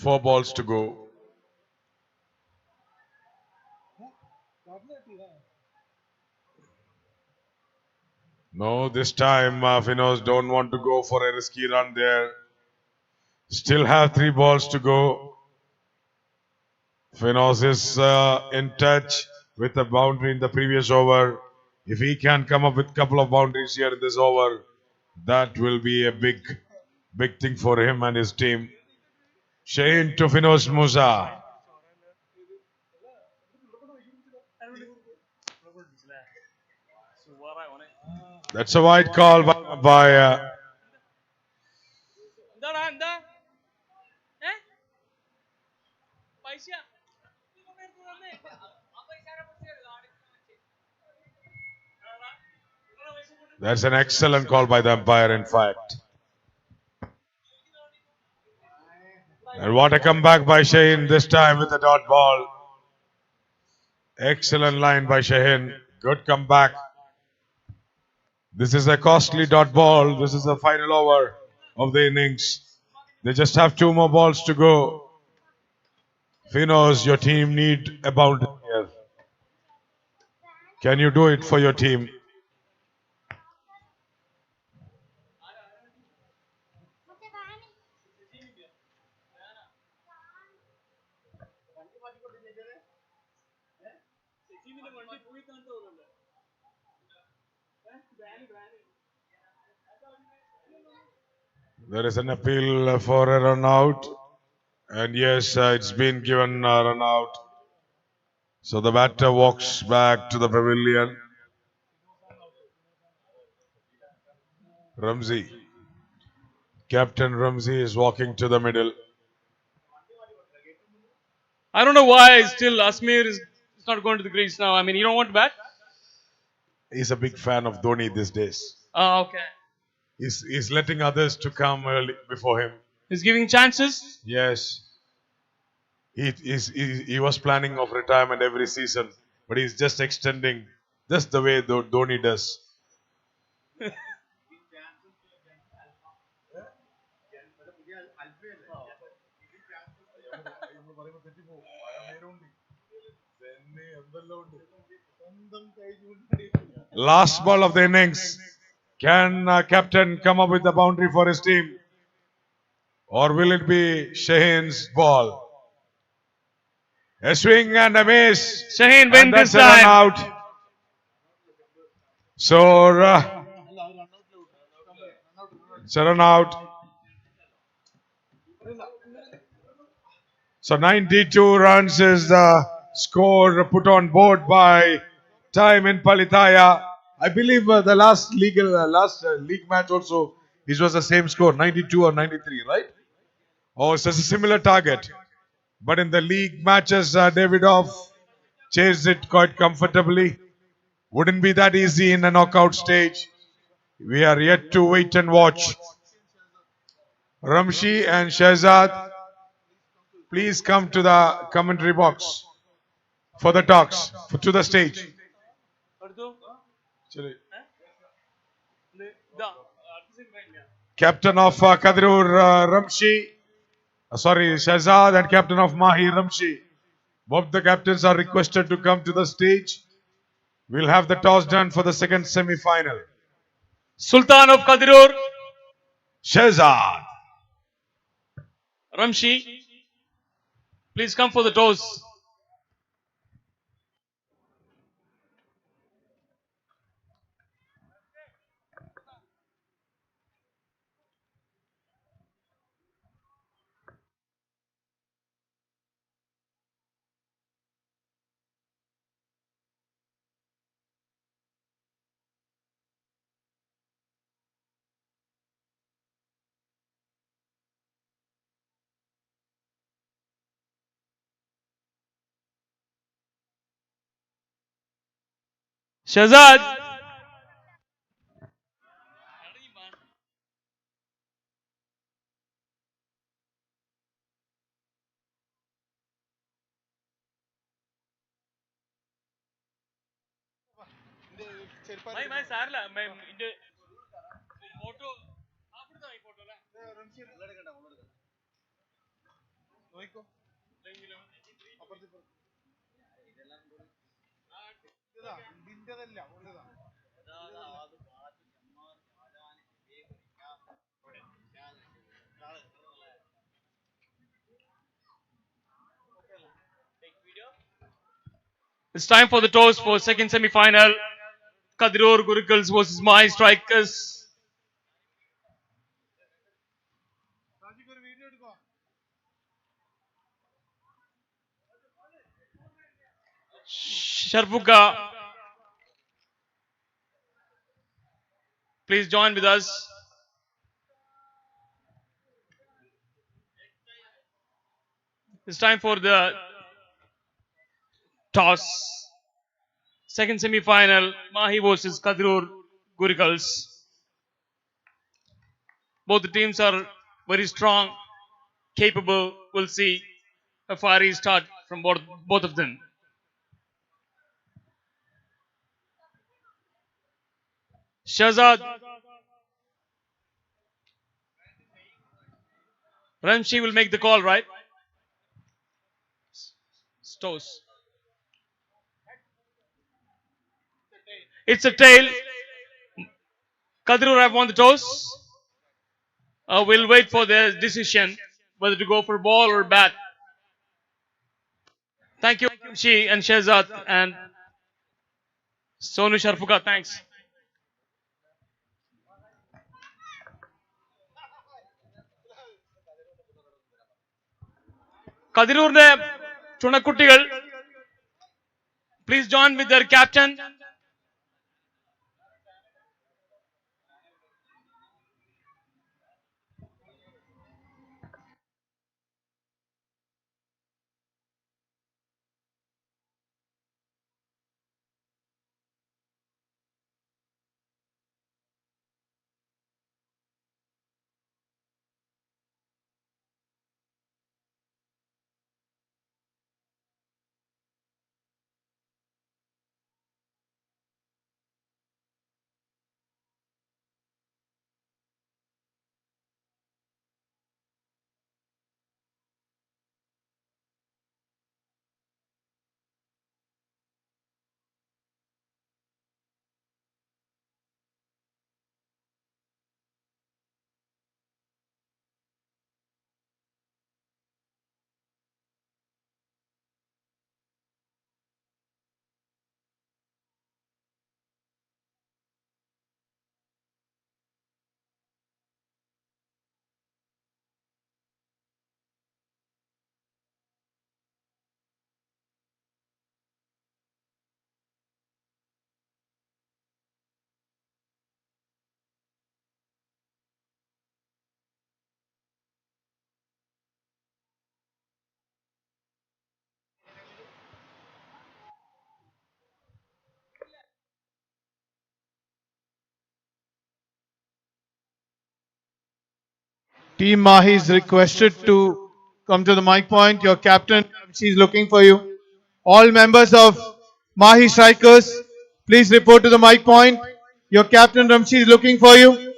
Four balls to go. No, this time Finos don't want to go for a risky run there. Still have 3 balls to go. Finos is in touch with a boundary in the previous over. If he can come up with a couple of boundaries here in this over, that will be a big thing for him and his team. Shaheen to Finos Musa. That's a wide call by That's an excellent call by the umpire, in fact. And what a comeback by Shaheen this time with the dot ball. Excellent line by Shaheen. Good comeback. This is a costly dot ball. This is the final over of the innings. They just have 2 more balls to go. Finos, your team need a boundary here. Can you do it for your team? There is an appeal for a run out. And yes, it's been given a run out. So the batter walks back to the pavilion. Ramsey. Captain Ramsey is walking to the middle. I don't know why still Asmir is not going to the crease now. I mean, you don't want to bat? He's a big fan of Dhoni these days. Oh, okay. He's letting others to come early before him. He's giving chances. Yes. He was planning of retirement every season, but he's just extending just the way Dhoni does. Last ball of the innings. Can captain come up with a boundary for his team? Or will it be Shaheen's ball? A swing and a miss. Shaheen win And this that's a run time. out. So, it's a run out. So 92 runs is the score put on board by Time in Palitaya. I believe the last league match also, it was the same score, 92 or 93, right? Oh, so it's a similar target. But in the league matches, Davidoff chased it quite comfortably. Wouldn't be that easy in a knockout stage. We are yet to wait and watch. Ramshi and Shahzad, please come to the commentary box for the talks, to the stage. Captain of Kadirur Ramshi, Shahzad, and captain of Mahi Ramshi. Both the captains are requested to come to the stage. We'll have the toss done for the second semi-final. Sultan of Kadirur, Shahzad. Ramshi, please come for the toss. Shahzad. It's time for the toss for second semi-final. Kadirur Gurukuls versus Mahi Strikers. Sharfuka, please join with us. It's time for the toss. Second semi-final, Mahi versus Kadirur. Gurikals. Both the teams are very strong, capable. We'll see a fiery start from both of them. Shahzad. Ramshi will make the call, right? Stows. It's a tail. Kadirur have won the toss. We'll wait for their decision whether to go for ball or bat. Thank you, Ramshi and Shahzad and Sonu Sharfuka. Thanks. Kadirurne Chunakuttigal, please join with their captain. Team Mahi is requested to come to the mic point. Your captain, she is looking for you. All members of Mahi Strikers, please report to the mic point. Your captain Ramshi is looking for you.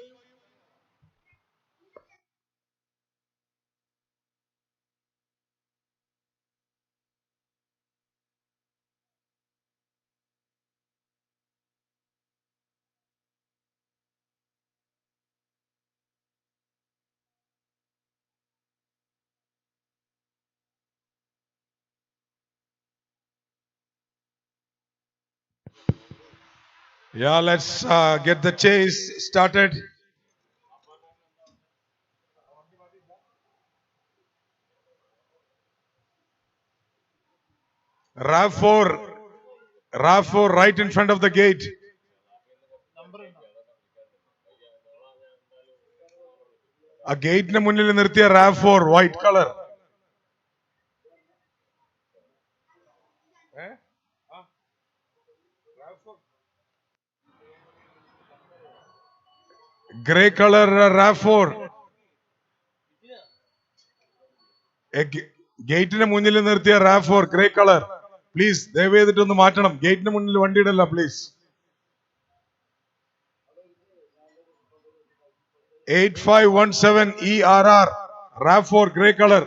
Yeah, let's get the chase started. RAV4 right in front of the gate. A gate ne munnil nirtiya RAV4 white color. Grey color RAV4. ഗേറ്റിന് മുന്നിൽ നിർത്തിയ RAV4 grey colour please ദയവ് ചെയ്തിട്ടൊന്ന് മാറ്റണം. ഗേറ്റിന് മുന്നിൽ വണ്ടി ഇടല്ല please. 8517 ERR RAV4 grey colour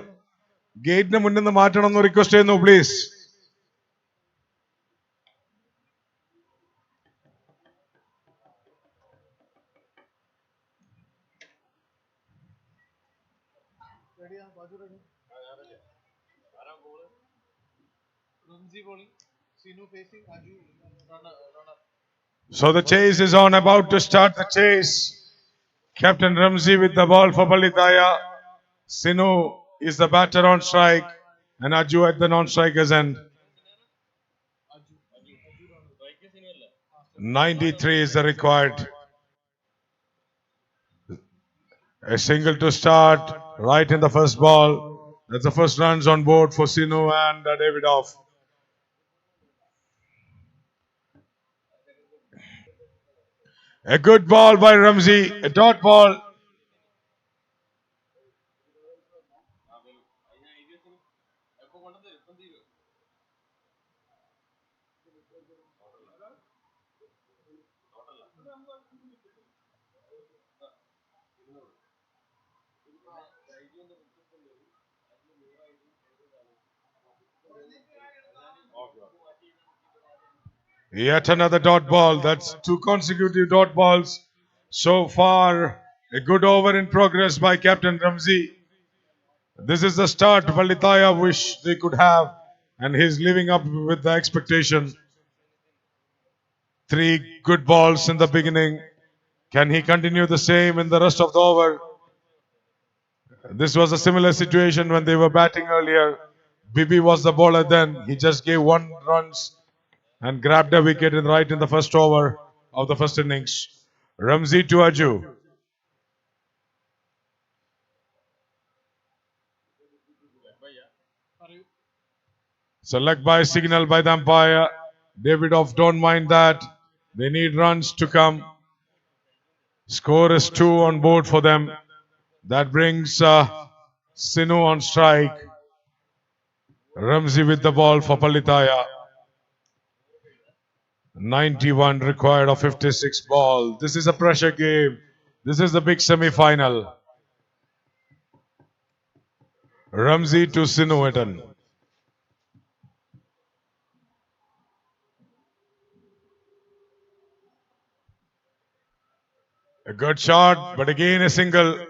ഗേറ്റിന് മുന്നിൽ നിന്ന് മാറ്റണം എന്ന് റിക്വസ്റ്റ് ചെയ്യുന്നു please. So the chase is on, about to start the chase. Captain Ramzi with the ball for Palitaya. Sinu is the batter on strike and Aju at the non-strikers end. 93 is the required. A single to start right in the first ball. That's the first runs on board for Sinu and David Off. A good ball by Ramsey, a dot ball. Yet another dot ball. That's two consecutive dot balls. So far, a good over in progress by Captain Ramsey. This is the start Valitaya wish they could have, and he's living up with the expectation. Three good balls in the beginning. Can he continue the same in the rest of the over? This was a similar situation when they were batting earlier. Bibi was the bowler then. He just gave 1 runs and grabbed a wicket right in the first over of the first innings. Ramsey to Aju. Select by signal by the umpire. Davidoff don't mind that. They need runs to come. Score is 2 on board for them. That brings Sinu on strike. Ramsey with the ball for Palitaya. 91 required of 56 ball. This is a pressure game. This is the big semi-final. Ramsey to Sinuetan. A good shot, but again a single.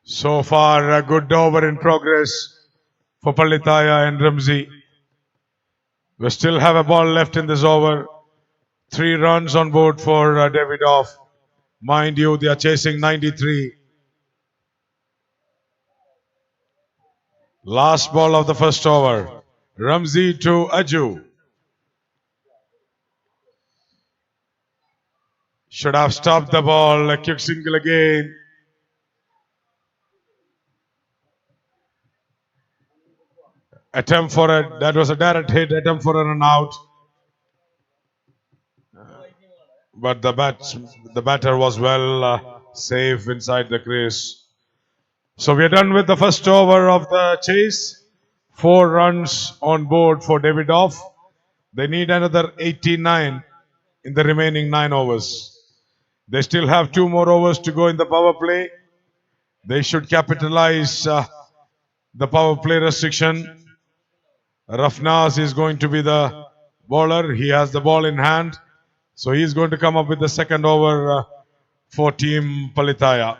So far, a good over in progress for Palitaya and Ramsey. We still have a ball left in this over. 3 runs on board for Davidoff. Mind you, they are chasing 93. Last ball of the first over. Ramsey to Aju. Should have stopped the ball. A quick single again. Attempt for that was a direct hit. Attempt for a run out. But the batter was well safe inside the crease. So we are done with the first over of the chase. 4 runs on board for Davidoff. They need another 89 in the remaining 9 overs. They still have 2 more overs to go in the power play. They should capitalize the power play restriction. Rafnaz is going to be the bowler. He has the ball in hand. So he's going to come up with the second over for Team Palitaya.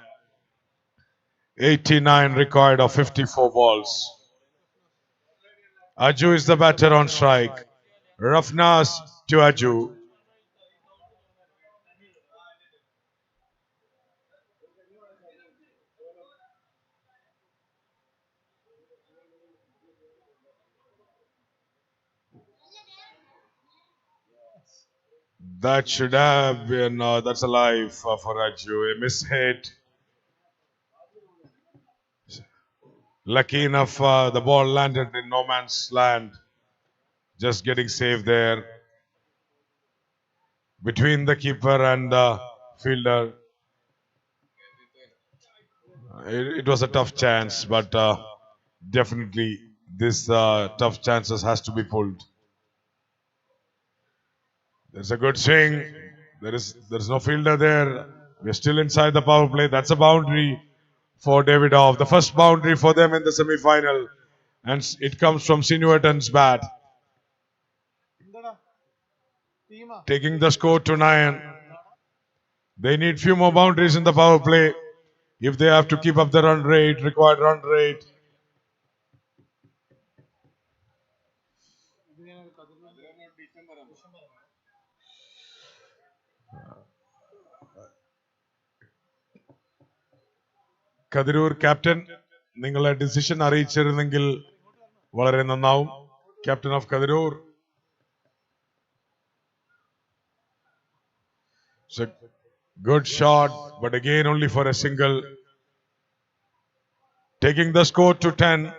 89 required of 54 balls. Aju is the batter on strike. Rafnaz to Aju. That should have been, that's a life for Aju. A mishit. Lucky enough, the ball landed in no man's land. Just getting saved there. Between the keeper and the fielder. It was a tough chance, but definitely this tough chances has to be pulled. There's a good swing. There's no fielder there. We're still inside the power play. That's a boundary for Davidoff. The first boundary for them in the semi-final. And it comes from Sinuetan's bat. Taking the score to 9. They need few more boundaries in the power play if they have to keep up the required run rate. Kadirur captain, നിങ്ങളെ decision അറിയിച്ചിരുന്നെങ്കിൽ വളരെ നന്നാവും. Captain of Kadirur. It's a good shot, but again only for a single. Taking the score to 10.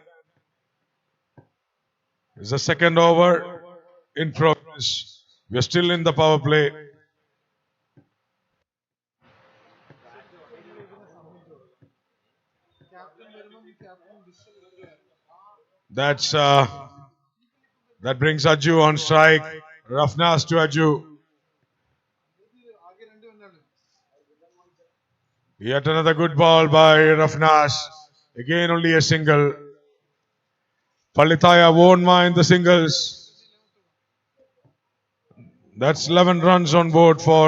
It's the second over in progress. We're still in the power play. That's that brings Aju on strike. Rafnas to Aju. Yet another good ball by Rafnas. Again only a single. Palitaya won't mind the singles. That's 11 runs on board for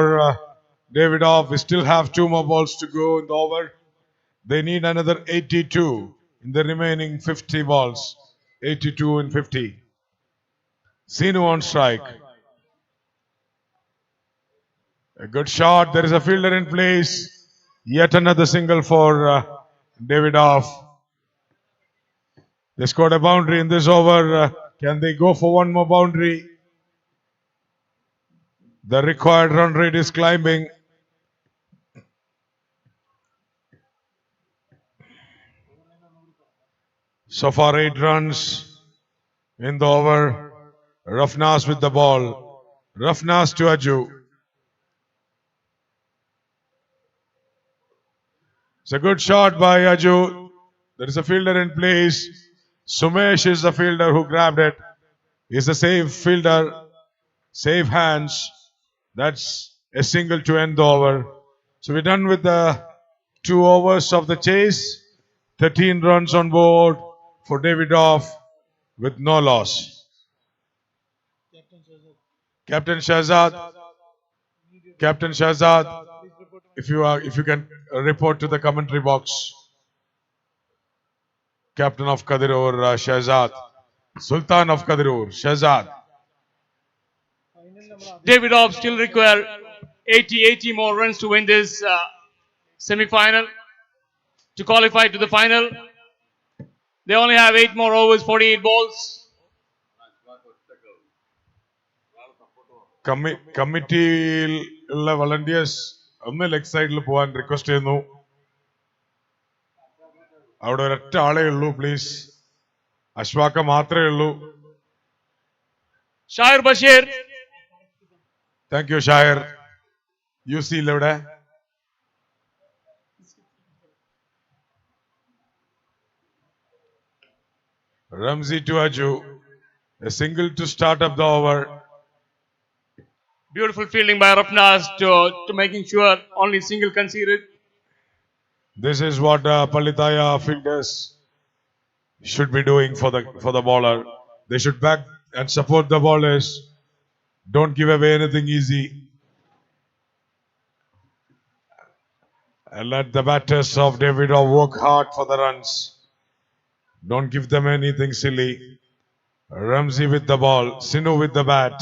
Davidoff. We still have 2 more balls to go in the over. They need another 82 in the remaining 50 balls. 82 and 50. Sinu on strike. A good shot. There is a fielder in place. Yet another single for Davidoff. They scored a boundary in this over. Can they go for one more boundary? The required run rate is climbing. So far 8 runs in the over. Rafnas with the ball. Rafnas to Aju. It's a good shot by Aju. There is a fielder in place. Sumesh is the fielder who grabbed it. He's a safe fielder. Safe hands. That's a single to end the over. So we're done with the 2 overs of the chase. 13 runs on board for Davidoff with no loss. Captain Shahzad. Captain Shahzad, if you can report to the commentary box. Captain of Kadirur, Shahzad. Sultan of Kadirur, Shahzad. Davidoff still require 80 more runs to win this semi-final. To qualify to the final, they only have 8 more overs, 48 balls. കമ്മിറ്റിയിലുള്ള volunteers ഒന്ന് leg സൈഡിൽ പോകാൻ request ചെയ്യുന്നു. അവിടെ ഒരൊറ്റ ആളേ ഉള്ളൂ please. അശ്വാക്ക മാത്രമേ ഉള്ളൂ. ഷായർ ബഷീർ. Thank you Shayar. യു സി ഇല്ല ഇവിടെ. Ramzi to Aju. A single to start up the over. Beautiful fielding by Rafnas to making sure only single conceded. This is what Palitaya fielders should be doing for the bowler. They should back and support the bowlers. Don't give away anything easy. And let the batters of Davidoff work hard for the runs. Don't give them anything silly. Ramzi with the ball. Sinu with the bat.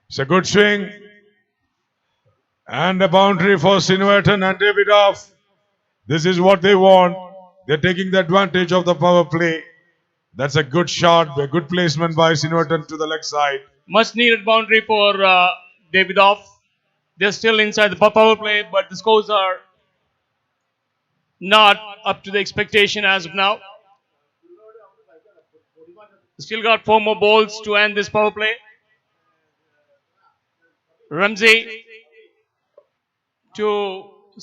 It's a good swing. And a boundary for Sinuetan and Davidoff. This is what they want. They're taking the advantage of the power play. That's a good shot. A good placement by Sinuetan to the leg side. Much needed boundary for Davidoff. They're still inside the power play, but the scores are not up to the expectation as of now. Still got 4 more balls to end this power play. Ramzi to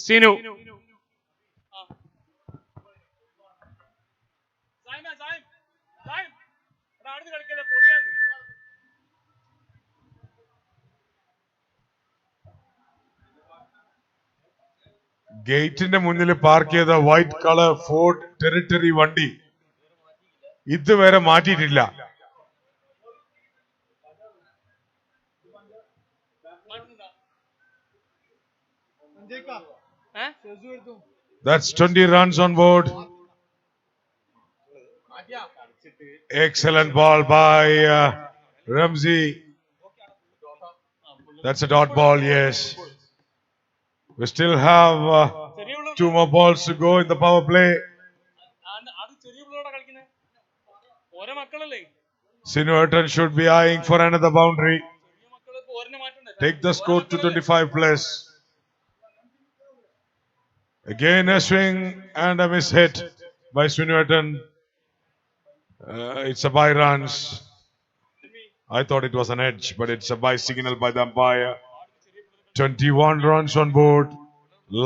Sinu. ഗേറ്റിന്റെ മുന്നിൽ park ചെയ്ത white colour Ford territory വണ്ടി ഇതുവരെ മാറ്റിയിട്ടില്ല. That's 20 runs on board. Excellent ball by Ramzi. That's a dot ball, yes. We still have 2 more balls to go in the power play. Sinuetan should be eyeing for another boundary. Take the score to 25 plus. Again a swing and a miss hit by Sinuetan. It's a bye runs. I thought it was an edge, but it's a bye signal by the umpire. 21 runs on board.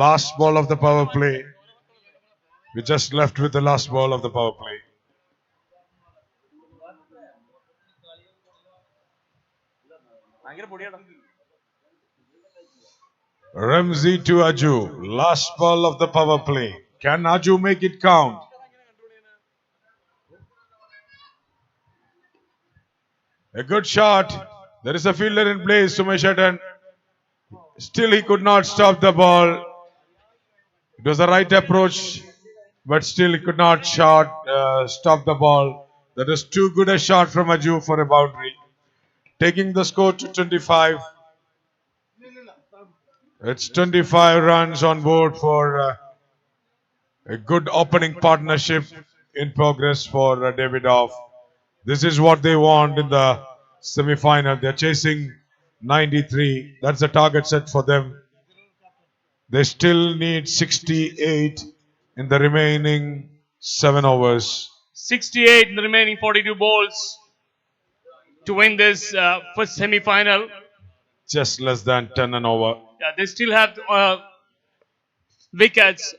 Last ball of the power play. We just left with the last ball of the power play. Ramsey to Aju. Last ball of the power play. Can Aju make it count? A good shot. There is a fielder in place, Sumesh Hatton. Still he could not stop the ball. It was the right approach, but still he could not stop the ball. That is too good a shot from Aju for a boundary. Taking the score to 25. It's 25 runs on board for a good opening partnership in progress for Davidoff. This is what they want in the semi-final. They're chasing 93. That's the target set for them. They still need 68 in the remaining 7 overs. 68 in the remaining 42 balls to win this first semi-final. Just less than 10 an over. Yeah, they still have wickets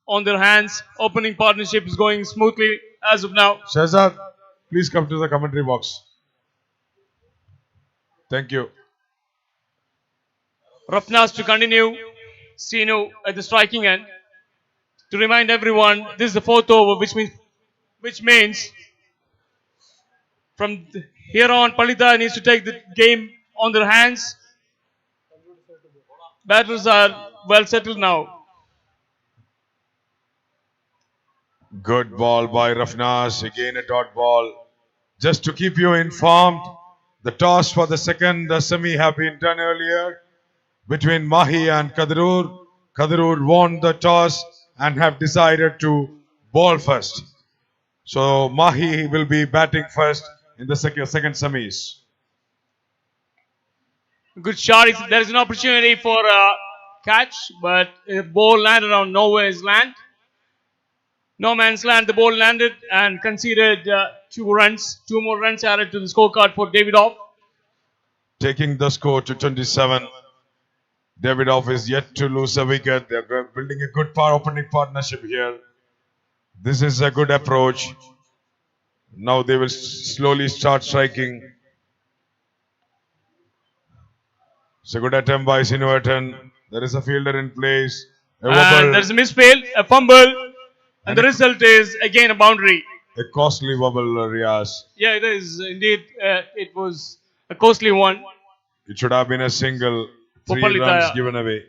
on their hands. Opening partnership is going smoothly as of now. Shahzad, please come to the commentary box. Thank you. Rafnas to continue. Sinu at the striking end. To remind everyone, this is the fourth over, which means from here on, Palita needs to take the game on their hands. Batters are well settled now. Good ball by Rafnas. Again a dot ball. Just to keep you informed, the toss for the second semi have been done earlier between Mahi and Kadrur. Kadrur won the toss and have decided to ball first. So Mahi will be batting first in the second semis. Good shot. There is an opportunity for a catch, but the ball landed on nowhere's land. No man's land. The ball landed and conceded 2 runs. 2 more runs added to the scorecard for Davidoff. Taking the score to 27. Davidoff is yet to lose a wicket. They are building a good opening partnership here. This is a good approach. Now they will slowly start striking. It's a good attempt by Sinuatan. There is a fielder in place. And there's a misfield, a fumble, and the result is again a boundary. A costly wobble, Riaz. Yeah, it is indeed. It was a costly one. It should have been a single. 3 Palitaya. runs given away.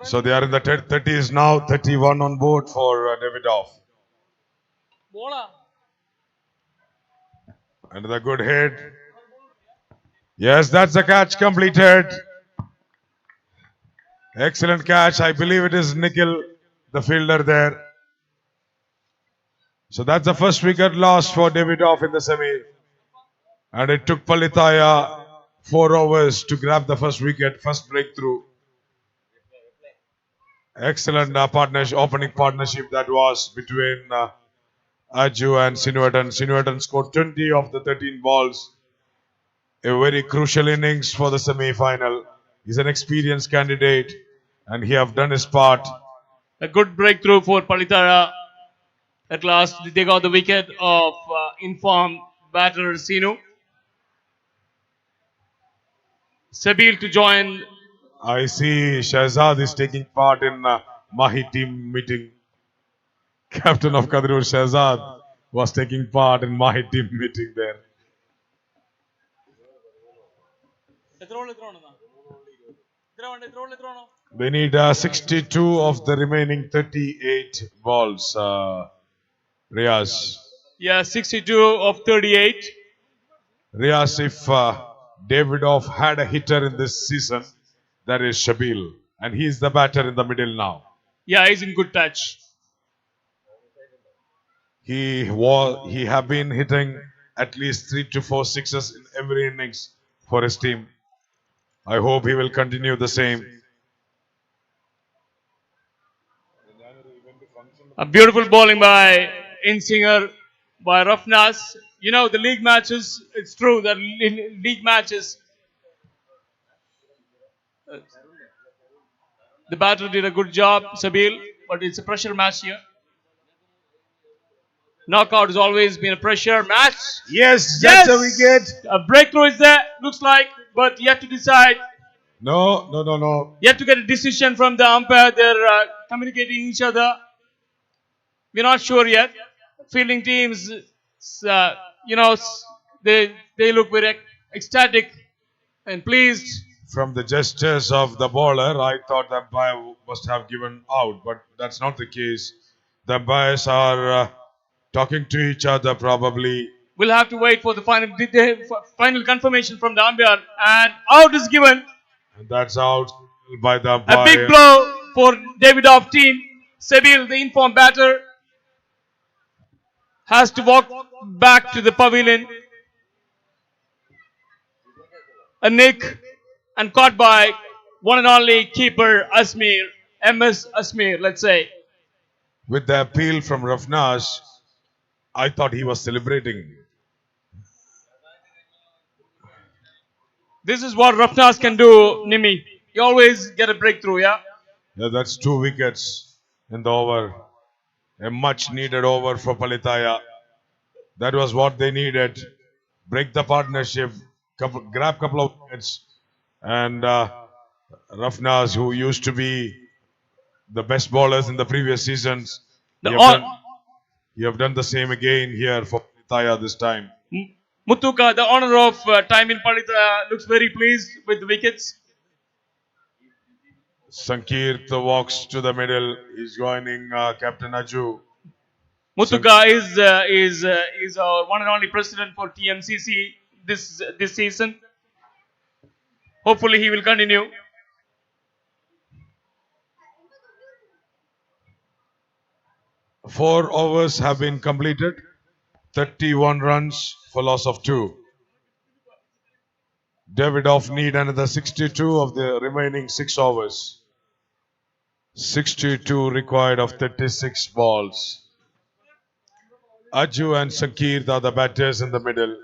So they are in the 30s now. 31 on board for Davidoff. And the good hit. Yes, that's the catch completed. Excellent catch. I believe it is Nikhil, the fielder there. So that's the first wicket lost for Davidoff in the semi. And it took Palitaya 4 overs to grab the first wicket, first breakthrough. Excellent opening partnership that was between Aju and Sinuatan. Sinuatan scored 20 of the 13 balls. A very crucial innings for the semi-final. He's an experienced candidate and he have done his part. A good breakthrough for Palitara. At last, they got the wicket of informed batter Sinu. Sabil to join. I see Shahzad is taking part in Mahi team meeting. Captain of Kadrur Shahzad was taking part in Mahi team meeting there. They need 62 of the remaining 38 balls. Riaz. Yeah, 62 of 38. Riaz, if Davidoff had a hitter in this season, that is Shabil. And he is the batter in the middle now. Yeah, he's in good touch. He have been hitting at least 3 to 4 sixes in every innings for his team. I hope he will continue the same. A beautiful bowling by Insinger, by Rafnas. You know, the league matches, it's true that in league matches, The batter did a good job, Sabil, but it's a pressure match here. Knockout has always been a pressure match. Yes, that's a wicket. A breakthrough is there, looks like, but you have to decide. No. You have to get a decision from the umpire. They're communicating each other. We're not sure yet. Fielding teams, you know, they look very ecstatic and pleased. From the gestures of the bowler, I thought the umpire must have given out, but that's not the case. The umpires are talking to each other probably. We'll have to wait for the final confirmation from the umpire, and out is given. And that's out by the A big umpire. blow for David Off team. Sebil, the informed batter, has to walk back to the pavilion. A nick and caught by one and only keeper Asmir, MS Asmir, let's say. With the appeal from Rafnaz, I thought he was celebrating. This is what Rafnaz can do, Nimi. You always get a breakthrough, yeah? Yeah, that's 2 wickets in the over. A much needed over for Palitaya. That was what they needed. Break the partnership, grab couple of wickets, and Rafnaz, who used to be the best bowlers in the previous seasons, you have done the same again here for Palitaya this time. Muthuka, the owner of time in Palitaya, looks very pleased with the wickets. Sankirt walks to the middle. He's joining Captain Aju. Muthuka is our one and only president for Tmcc this season. Hopefully he will continue. Four overs have been completed. 31 runs for loss of 2. Davidoff need another 62 of the remaining 6 overs. 62 required of 36 balls. Aju and Sankirt are the batters in the middle.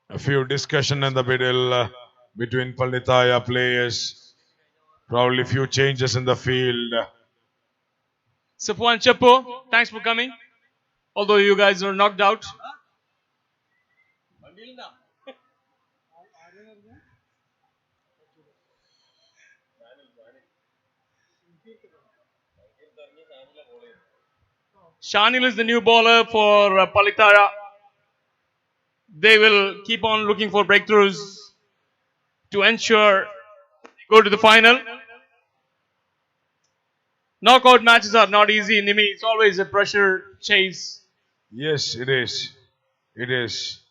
A few discussion in the middle between Palitaya players. Probably few changes in the field. Safwan Chapo, thanks for coming. Although you guys are knocked out. Shanil is the new bowler for Palitara. They will keep on looking for breakthroughs to ensure they go to the final. Knockout matches are not easy, Nimi. It's always a pressure chase. Yes, it is. It is.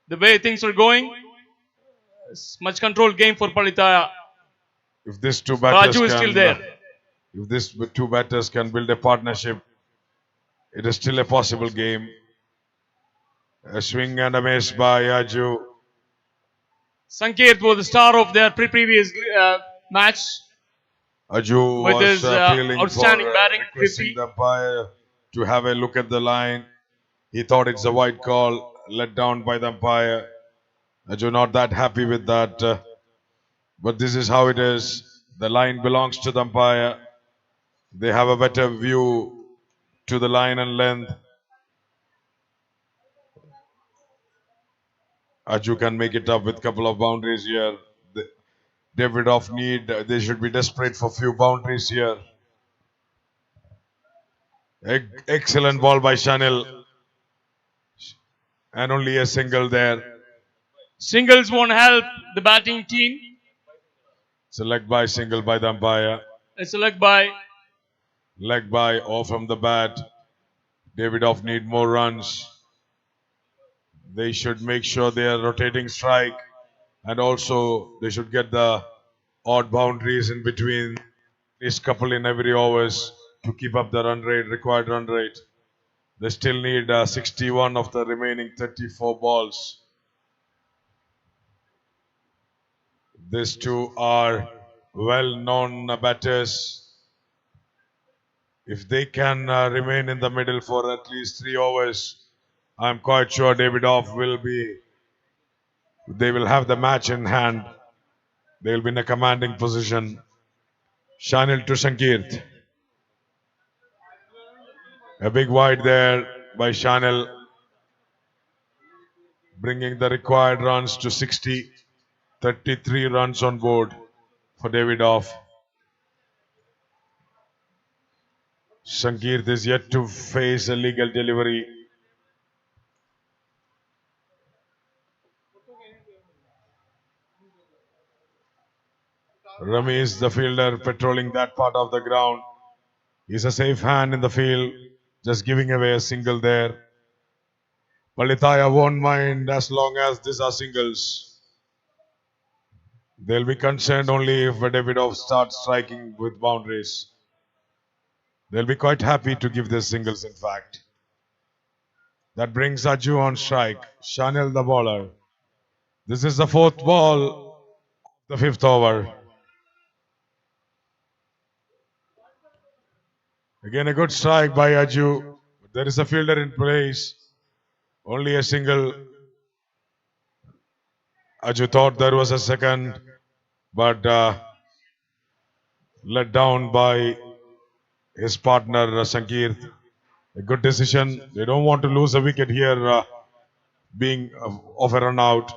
The way things are going, it's much controlled game for Palitara. If these two batters Raju is still there. If these two batters can build a partnership, it is still a possible game. A swing and a miss by Aju. Sanket was the star of their previous match. Aju with was his appealing outstanding for batting, requesting 50. the umpire to have a look at the line. He thought it's a white call, let down by the umpire. Aju not that happy with that. But this is how it is. The line belongs to the umpire. They have a better view to the line and length. Aju can make it up with a couple of boundaries here. Davidoff need, they should be desperate for few boundaries here. Excellent ball by Shanil. And only a single there. Singles won't help the batting team. It's a leg by single by the umpire. It's a leg by. Leg by or from the bat. Davidoff need more runs. They should make sure they are rotating strike. And also they should get the odd boundaries in between this couple in every overs to keep up the run rate, required run rate. They still need 61 of the remaining 34 balls. These two are well-known batters. If they can remain in the middle for at least 3 overs, I'm quite sure Davidoff will be They will have the match in hand. They will be in a commanding position. Shanil to Sankirt. A big wide there by Shanil, bringing the required runs to 60. 33 runs on board for Davidoff. Sankirt is yet to face a legal delivery. Ramesh, the fielder, patrolling that part of the ground. He's a safe hand in the field, just giving away a single there. Palitaya won't mind as long as these are singles. They'll be concerned only if Davidoff starts striking with boundaries. They'll be quite happy to give their singles, in fact. That brings Aju on strike. Shanil the bowler. This is the fourth ball, the fifth over. Again, a good strike by Aju. There is a fielder in place. Only a single. Aju thought there was a second, but let down by his partner Sankirt. A good decision. They don't want to lose a wicket here, being of a run out.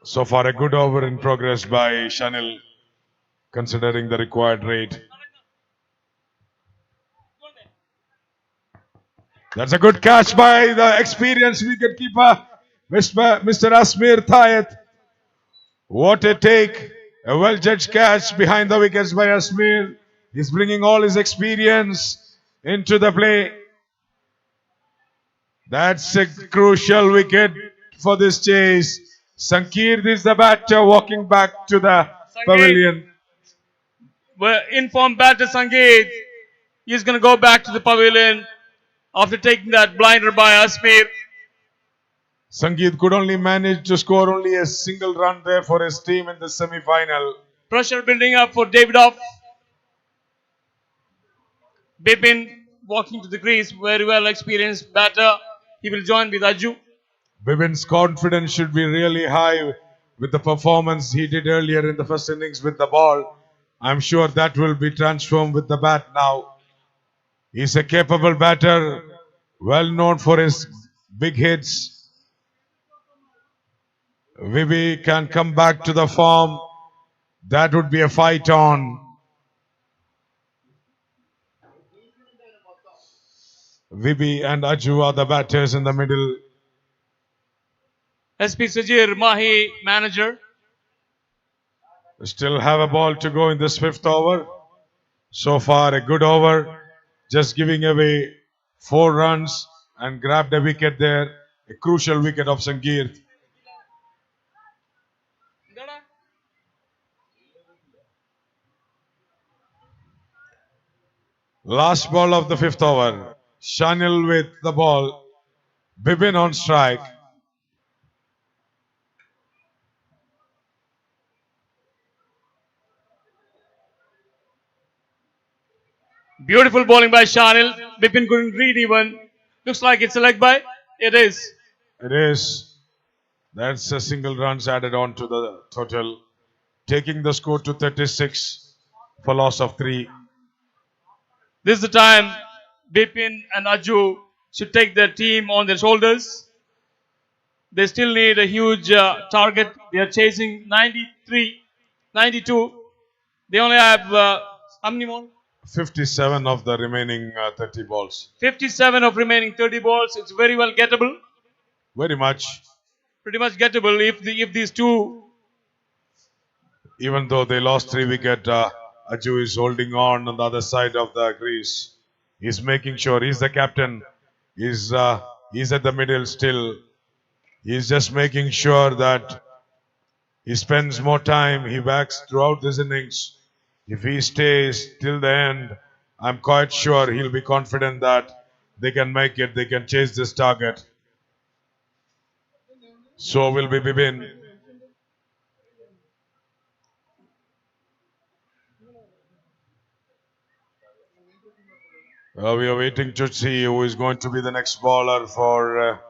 So far, a good over in progress by Shanil, considering the required rate. That's a good catch by the experienced wicketkeeper, Mr. Asmir Thayet. What a take. A well-judged catch behind the wickets by Asmir. He's bringing all his experience into the play. That's a crucial wicket for this chase. Sankirt is the batter walking back to the pavilion. Well, informed batter Sangeet. He's going to go back to the pavilion after taking that blinder by Asmir. Sangeet could only manage to score only a single run there for his team in the semi-final. Pressure building up for Davidoff. Bipin walking to the crease. Very well experienced batter. He will join with Aju. Bipin's confidence should be really high with the performance he did earlier in the first innings with the ball. I'm sure that will be transformed with the bat now. He's a capable batter, well known for his big hits. Vivi can come back to the form. That would be a fight on. Vibi and Aju are the batters in the middle. SP Sajir Mahi, manager. Still have a ball to go in this fifth over. So far, a good over. Just giving away 4 runs and grabbed a wicket there. A crucial wicket of Sankirt. Last ball of the fifth over. Shanil with the ball. Bipin on strike. Beautiful bowling by Shanil. Bipin couldn't read even. Looks like it's a leg by. It is. It is. That's a single runs added on to the total. Taking the score to 36 for loss of 3. This is the time Bipin and Aju should take their team on their shoulders. They still need a huge target. They are chasing 93, 92. They only have how many more? 57 of the remaining 30 balls. 57 of remaining 30 balls. It's very well gettable. Very much. Pretty much gettable if these two. Even though they lost 3 wickets, Aju is holding on the other side of the crease. He's making sure he's the captain. He's at the middle still. He's just making sure that he spends more time. He backs throughout this innings. If he stays till the end, I'm quite sure he'll be confident that they can make it. They can chase this target. So will be Bipin. We are waiting to see who is going to be the next bowler for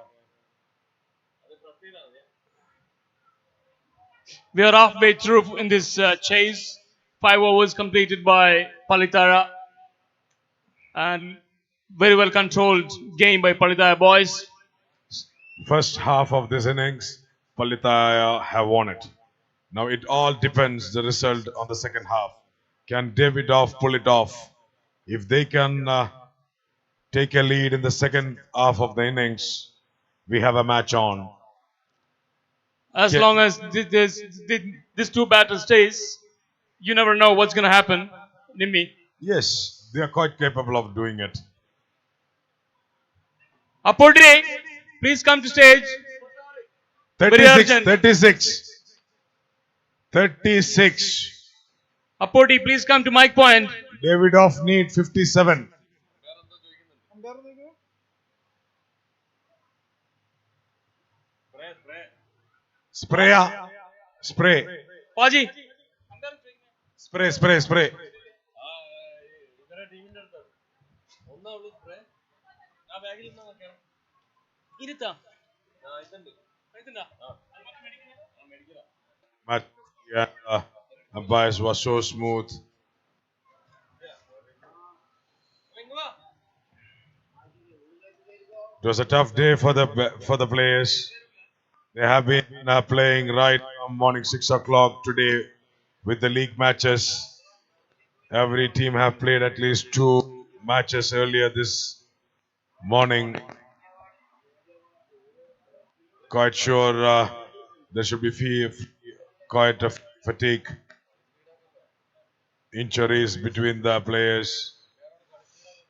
We are halfway through in this chase. 5 overs completed by Palitara, and very well controlled game by Palitara boys. First half of this innings, Palitaya have won it. Now it all depends the result on the second half. Can Davidoff pull it off? If they can take a lead in the second half of the innings, we have a match on. As long as this two batters stays, you never know what's going to happen. Nimmi. Yes, they are quite capable of doing it. Apodre, please come to stage. Very 36, urgent. 36, 36. Apodi, please come to mic point. Davidoff need 57. Spray. Paji. Spray. But yeah, umpires was so smooth. It was a tough day for the players. They have been playing right from morning 6 o'clock today with the league matches. Every team have played at least 2 matches earlier this morning. Quite sure there should be quite a fatigue, injuries between the players.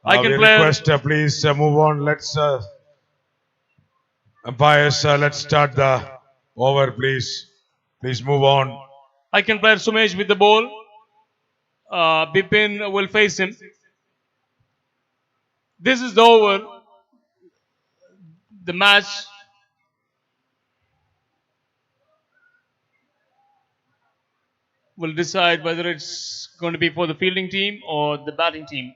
I can we play. request please move on. Let's umpires. Let's start the over, please. Please move on. I can play Sumesh with the ball. Bipin will face him. This is the over. The match will decide whether it's going to be for the fielding team or the batting team.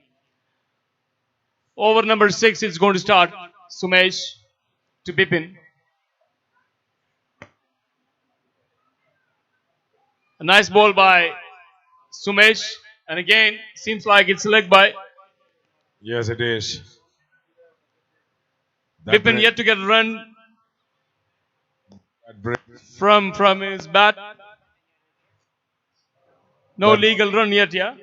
Over number 6 is going to start. Sumesh to Bipin. A nice ball by Sumesh. And again, seems like it's a leg by. Yes, it is. Bipin yet to get a run from his bat. No legal run yet, yeah?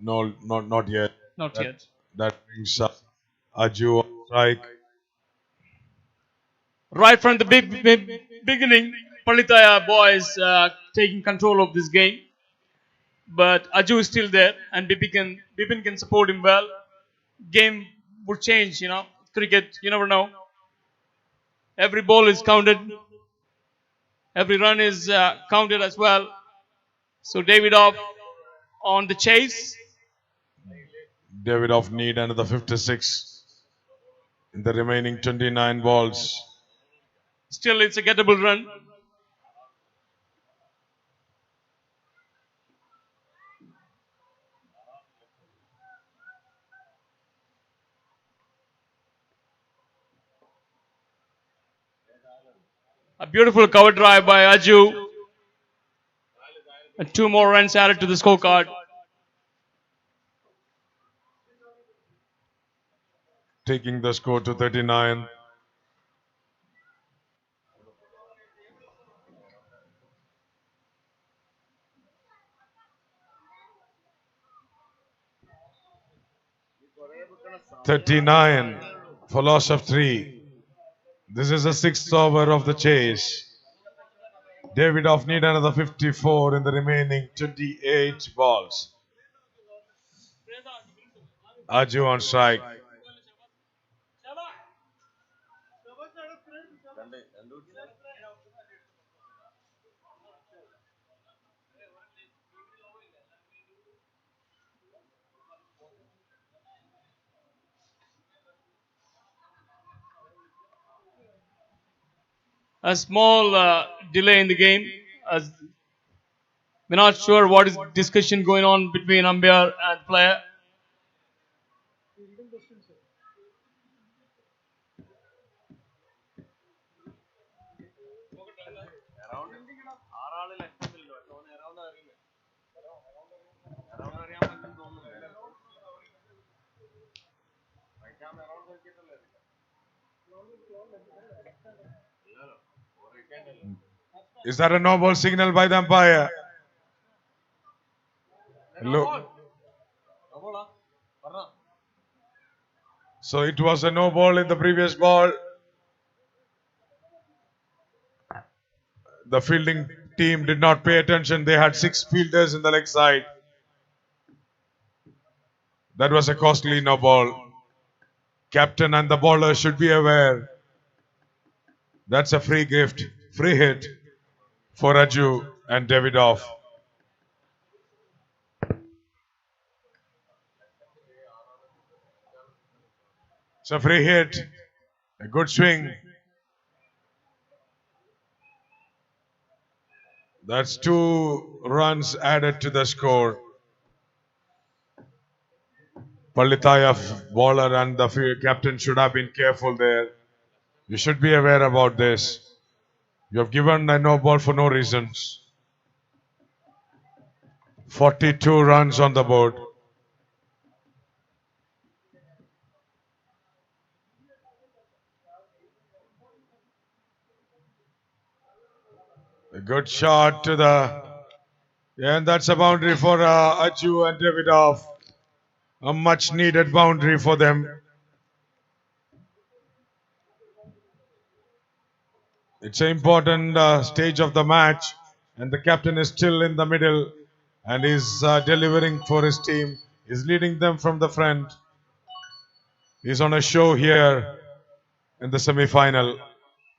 No, not yet. Not yet. That brings Aju on strike. Right from the beginning, Palitaya boys taking control of this game. But Aju is still there, and Bipin can support him well. Game would change, Cricket, you never know. Every ball is counted. Every run is counted as well. So Davidoff on the chase. Davidoff need another 56 in the remaining 29 balls. Still, it's a gettable run. A beautiful cover drive by Aju. And 2 more runs added to the scorecard. Taking the score to 39. "39 for loss of 3. This is the 6th over of the chase. Davidoff need another 54 in the remaining 28 balls. Aju on strike. A small delay in the game. As we're not sure what is discussion going on between umpire and player. Is that a no ball signal by the umpire? Look. So it was a no ball in the previous ball. The fielding team did not pay attention. They had 6 fielders in the leg side. That was a costly no ball. Captain and the bowler should be aware. That's a free gift, free hit for Raju and Davidoff. It's a free hit, a good swing. That's 2 runs added to the score. Pallithaya bowler and the captain should have been careful there. You should be aware about this. You have given a no ball for no reasons. 42 runs on the board. A good shot to the... Yeah, and that's a boundary for Aju and Davidoff. A much needed boundary for them. It's an important stage of the match, and the captain is still in the middle and is delivering for his team. He's leading them from the front. He's on a show here in the semi-final,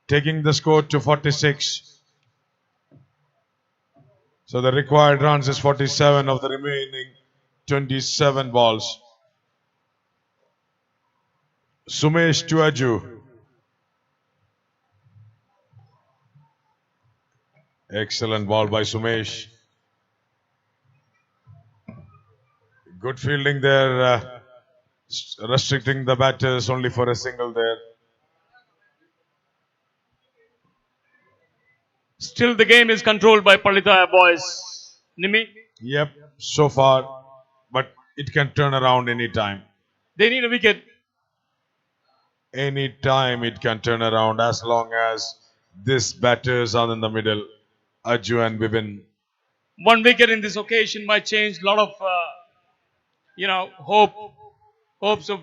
taking the score to 46. So the required runs is 47 of the remaining 27 balls. Sumesh to Aju. Excellent ball by Sumesh. Good fielding there, restricting the batters only for a single there. Still the game is controlled by Pallithaya boys. Nimi? Yep, so far, but it can turn around anytime. They need a wicket. Anytime it can turn around as long as these batters are in the middle. Aju and Bibin. One wicket in this occasion might change a lot of, hopes of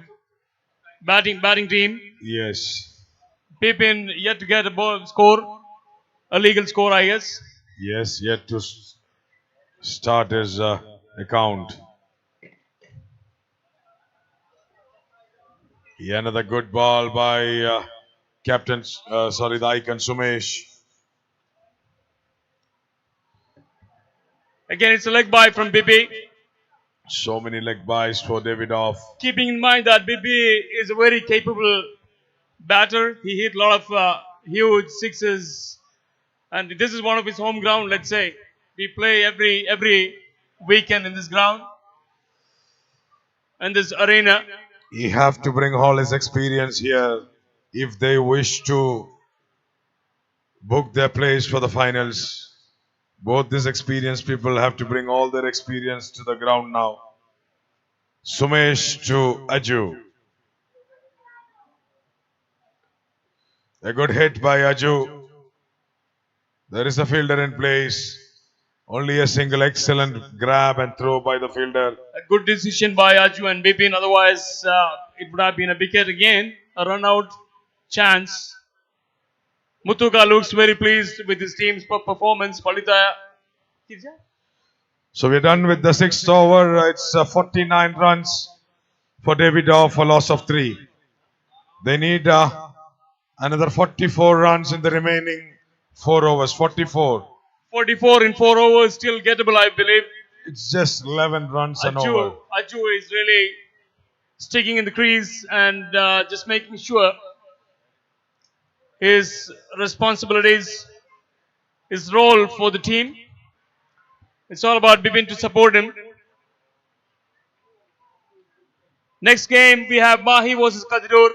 batting team. Yes. Bipin yet to get a score, a legal score, I guess. Yes, yet to start his account. Yeah, another good ball by the icon Sumesh. Again, it's a leg bye from Bibi. So many leg byes for Davidoff. Keeping in mind that Bibi is a very capable batter. He hit a lot of huge sixes. And this is one of his home ground, let's say. We play every weekend in this ground. And this arena. You have to bring all his experience here if they wish to book their place for the finals. Both these experienced people have to bring all their experience to the ground now. Sumesh to Aju. A good hit by Aju. There is a fielder in place. Only a single excellent grab and throw by the fielder. A good decision by Aju and Bipin. Otherwise, it would have been a wicket again. A run-out chance. Muthuka looks very pleased with his team's performance. Pallithaya. So we're done with the 6th over. It's 49 runs for Davidoff for loss of 3. They need another 44 runs in the remaining 4 overs. 44. 44 in 4 overs, still gettable, I believe. It's just 11 runs and over. Aju is really sticking in the crease and just making sure his responsibilities, his role for the team. It's all about Bipin to support him. Next game, we have Mahi versus Kadirur.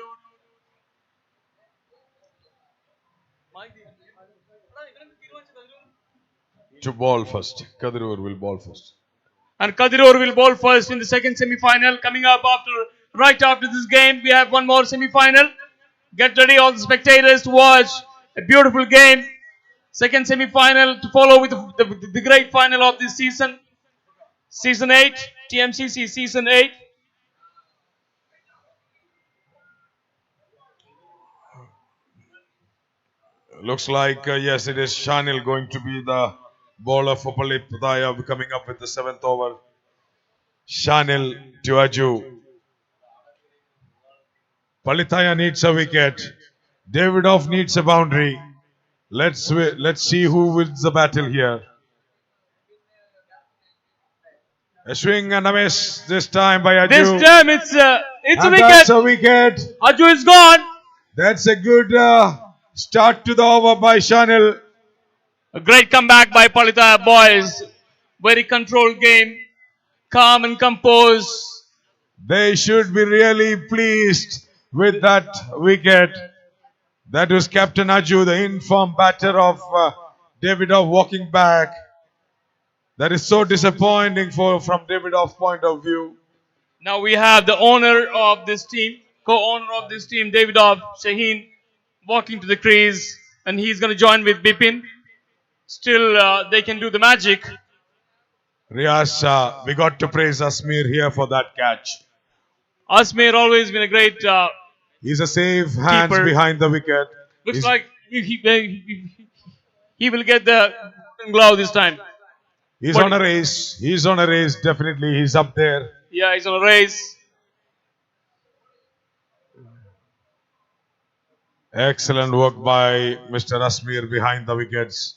To ball first. Kadirur will ball first. And Kadirur will bowl first in the second semi-final. Coming up right after this game, we have one more semi-final. Get ready, all the spectators, to watch a beautiful game. Second semi-final to follow with the great final of this season. Season 8, TMCC Season 8. Looks like, yes, it is Shanil going to be the bowler for Palit Padaya coming up with the 7th over. Shanil to Aju. Palitaya needs a wicket. Davidoff needs a boundary. Let's see who wins the battle here. A swing and a miss this time by Aju. This time it's a wicket. That's a wicket. Aju is gone. That's a good start to the over by Shanil. A great comeback by Palitaya boys. Very controlled game. Calm and composed. They should be really pleased with that wicket. That was Captain Aju, the informed batter of Davidoff, walking back. That is so disappointing from Davidoff's point of view. Now we have the owner of this team, co-owner of this team, Davidoff, Shaheen, walking to the crease, and he's going to join with Bipin. Still, they can do the magic. Riaz, we got to praise Asmir here for that catch. Asmir always been a great He's a safe hands keeper. behind the wicket. Looks like he will get the glove this time. He's on a race. He's on a race. Definitely, he's up there. Yeah, he's on a race. Excellent work by Mr. Asmir behind the wickets.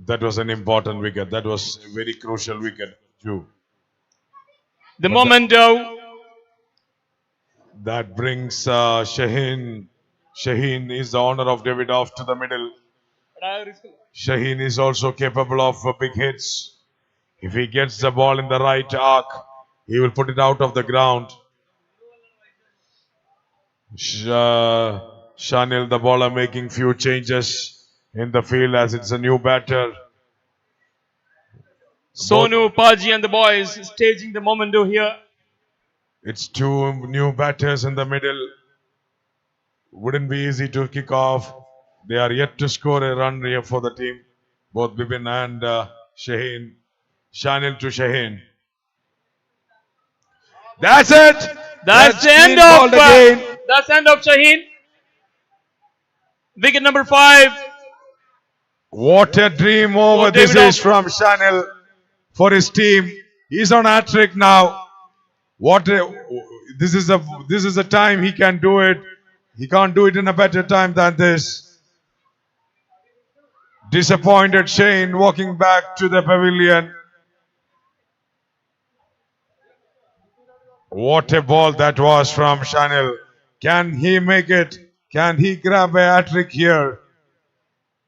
That was an important wicket. That was a very crucial wicket too. The momento. That brings Shaheen. Shaheen is the owner of Davidoff to the middle. Shaheen is also capable of big hits. If he gets the ball in the right arc, he will put it out of the ground. Shanil, the bowler, making few changes in the field as it's a new batter. Sonu, Paji and the boys staging the momento here. It's two new batters in the middle. Wouldn't be easy to kick off. They are yet to score a run here for the team. Both Bipin and Shaheen. Shanil to Shaheen. That's it! That's the end of that's the end of Shaheen. Wicket number 5. What a dream over this is from Shanil for his team. He's on hat-trick now. This is a time he can do it. He can't do it in a better time than this. Disappointed Shane walking back to the pavilion. What a ball that was from Shanil. Can he make it? Can he grab a hat-trick here?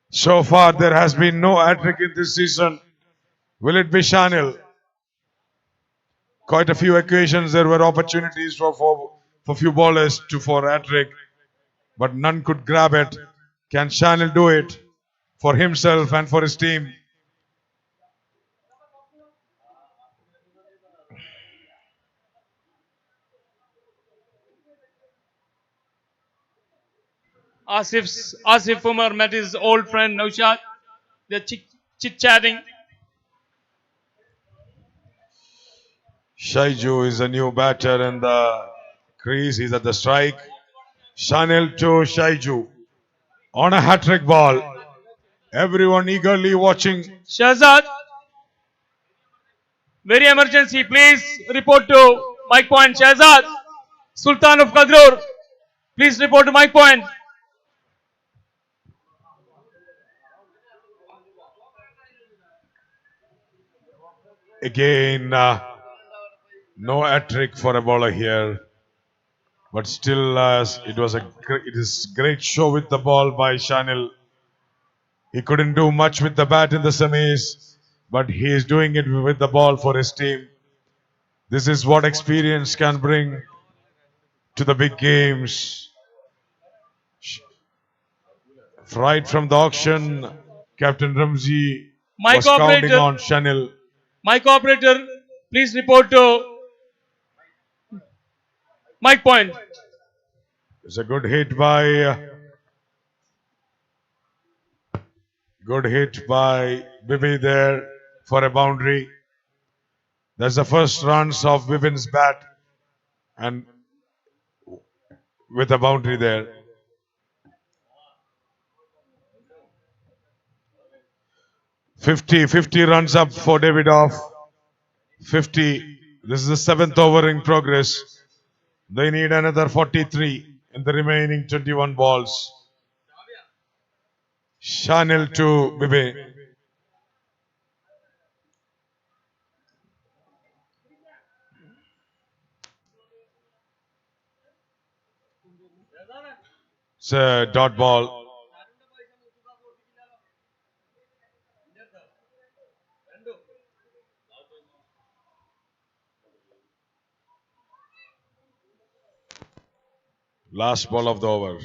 So far there has been no hat-trick in this season. Will it be Shanil? Quite a few occasions there were opportunities for few bowlers for hat-trick, but none could grab it. Can Shanil do it for himself and for his team? Asif Umar met his old friend Naushad. They're chit-chatting. Shaiju is a new batter in the crease. He's at the strike. Shanil to Shaiju on a hat-trick ball. Everyone eagerly watching. Shahzad, very emergency. Please report to Mike Point. Shahzad, Sultan of Kadrur, please report to Mike Point. Again, no hat-trick for a bowler here. But still, it is great show with the ball by Shanil. He couldn't do much with the bat in the semis, but he is doing it with the ball for his team. This is what experience can bring to the big games. Right from the auction, Captain Ramsey Mic was counting operator. on Chanel. Mic operator, please report to mic point. It's a good hit by Bibi there for a boundary. That's the first runs of Bibin's bat and with a boundary there. 50 runs up for Davidoff. 50. This is the 7th over in progress. They need another 43 in the remaining 21 balls. Chanel to Bibi. It's a dot ball. Last ball of the over.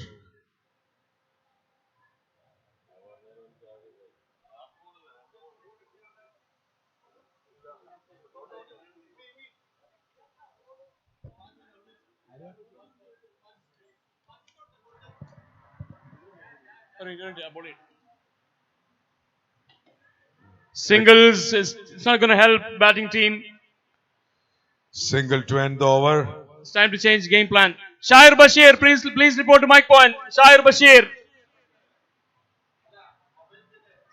Singles, it's not going to help batting team. Single to end the over. It's time to change game plan. Shahir Bashir, please report to mic point. Shahir Bashir.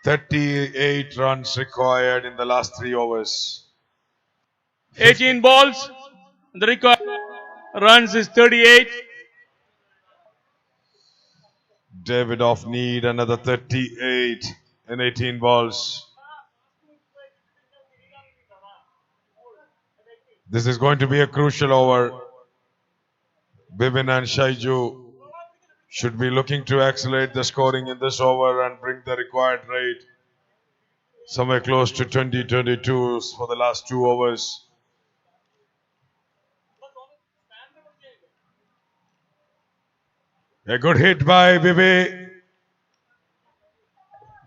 38 runs required in the last 3 overs. 18 balls. The required runs is 38. Davidoff need another 38 in 18 balls. This is going to be a crucial over. Bibin and Shaiju should be looking to accelerate the scoring in this over and bring the required rate somewhere close to 20-22 for the last 2 overs. A good hit by Bibi.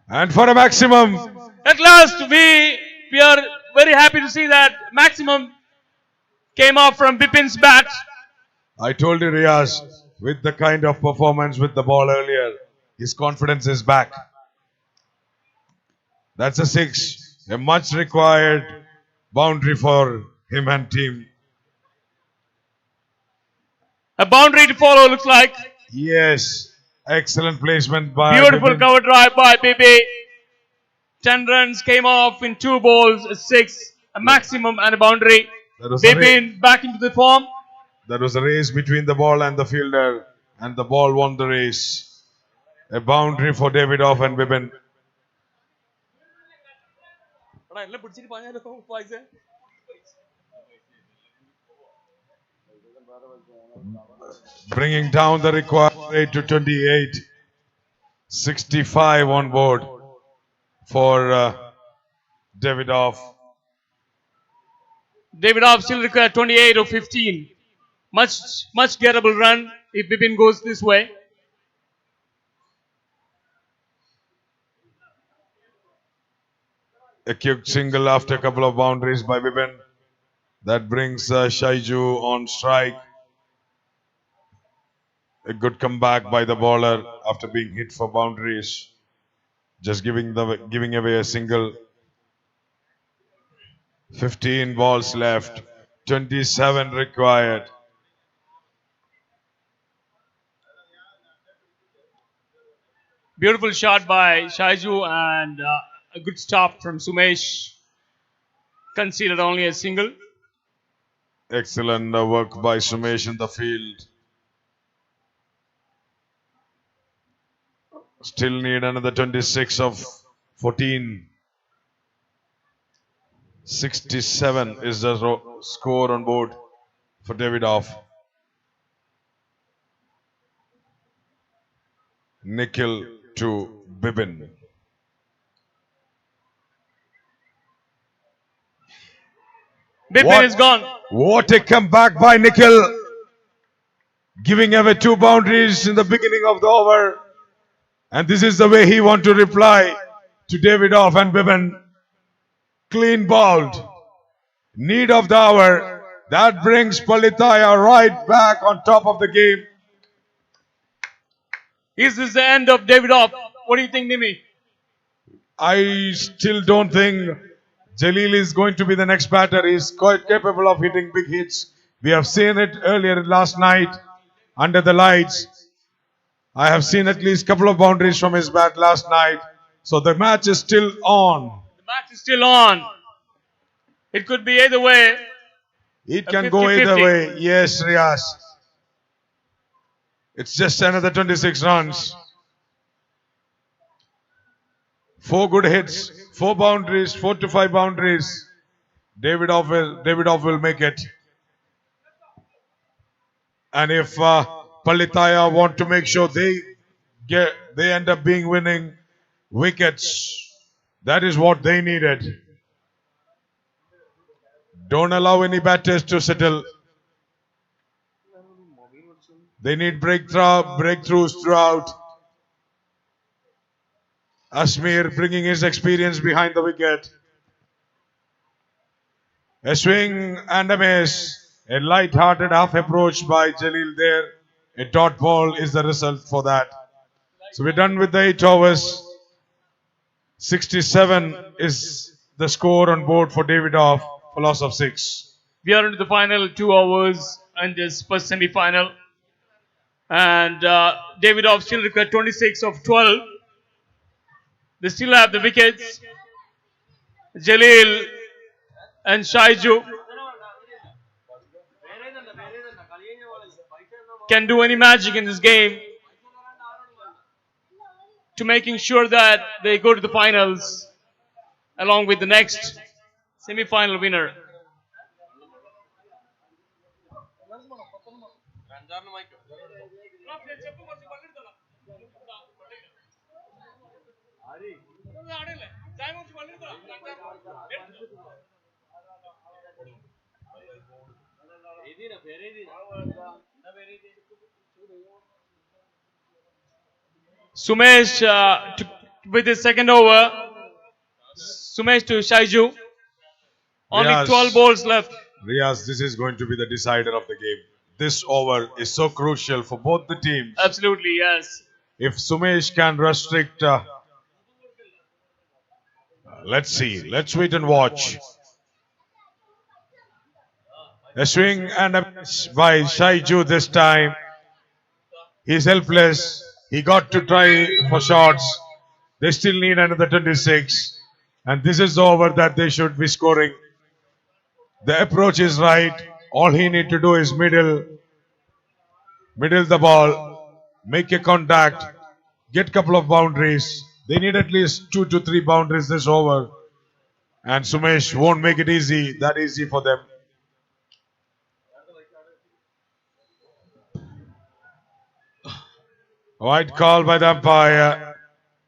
And for a maximum. At last, we are very happy to see that maximum came off from Bipin's bat. I told you, Riaz, with the kind of performance with the ball earlier, his confidence is back. That's a 6. A much required boundary for him and team. A boundary to follow, looks like. Yes. Excellent placement by Beautiful Bipin. cover drive by Bibi. 10 runs came off in 2 balls, a 6, a maximum and a boundary. Bipin back into the form. There was a race between the ball and the fielder, and the ball won the race. A boundary for Davidoff and Bipin. Bringing down the required rate to 28. 65 on board for Davidoff. Davidoff still required 28 or 15. Much gettable run if Bipin goes this way. A quick single after a couple of boundaries by Bipin. That brings Shaiju on strike. A good comeback by the bowler after being hit for boundaries. Just giving away a single. 15 balls left. 27 required. Beautiful shot by Shaiju and a good stop from Sumesh. Conceded only a single. Excellent work by Sumesh in the field. Still need another 26 of 14. 67 is the score on board for Davidoff. Nikhil to Bipin. Bipin is gone. What a comeback by Nikhil. Giving away 2 boundaries in the beginning of the over. And this is the way he want to reply to Davidoff and Biban. Clean bowled. Need of the hour. That brings Palitaya right back on top of the game. Is this the end of Davidoff? What do you think, Nimi? I still don't think Jalil is going to be the next batter. He's quite capable of hitting big hits. We have seen it earlier last night under the lights. I have seen at least a couple of boundaries from his bat last night. So the match is still on. The match is still on. It could be either way. It can go either way. Yes, Riaz. It's just another 26 runs. 4 good hits, 4 boundaries, 4 to 5 boundaries. Davidoff will make it. And if Palitaya want to make sure they end up being winning wickets, that is what they needed. Don't allow any batters to settle. They need breakthroughs throughout. Asmir bringing his experience behind the wicket. A swing and a miss. A light-hearted half approach by Jalil there. A dot ball is the result for that. So we're done with the 8 overs. 67 is the score on board for Davidoff for loss of 6. We are into the final 2 hours and this first semi-final. And Davidoff still required 26 of 12. They still have the wickets. Jalil and Shaiju can do any magic in this game to making sure that they go to the finals along with the next semi-final winner. Sumesh with his second over. Sumesh to Shaiju. Only 12 balls left. Riaz, this is going to be the decider of the game. This over is so crucial for both the teams. Absolutely, yes. If Sumesh can restrict, let's see. Let's wait and watch. A swing and a miss by Shaiju this time. He's helpless. He got to try for shots. They still need another 26. And this is the over that they should be scoring. The approach is right. All he need to do is middle the ball, make a contact, get a couple of boundaries. They need at least 2 to 3 boundaries this over. And Sumesh won't make it that easy for them. White call by the umpire.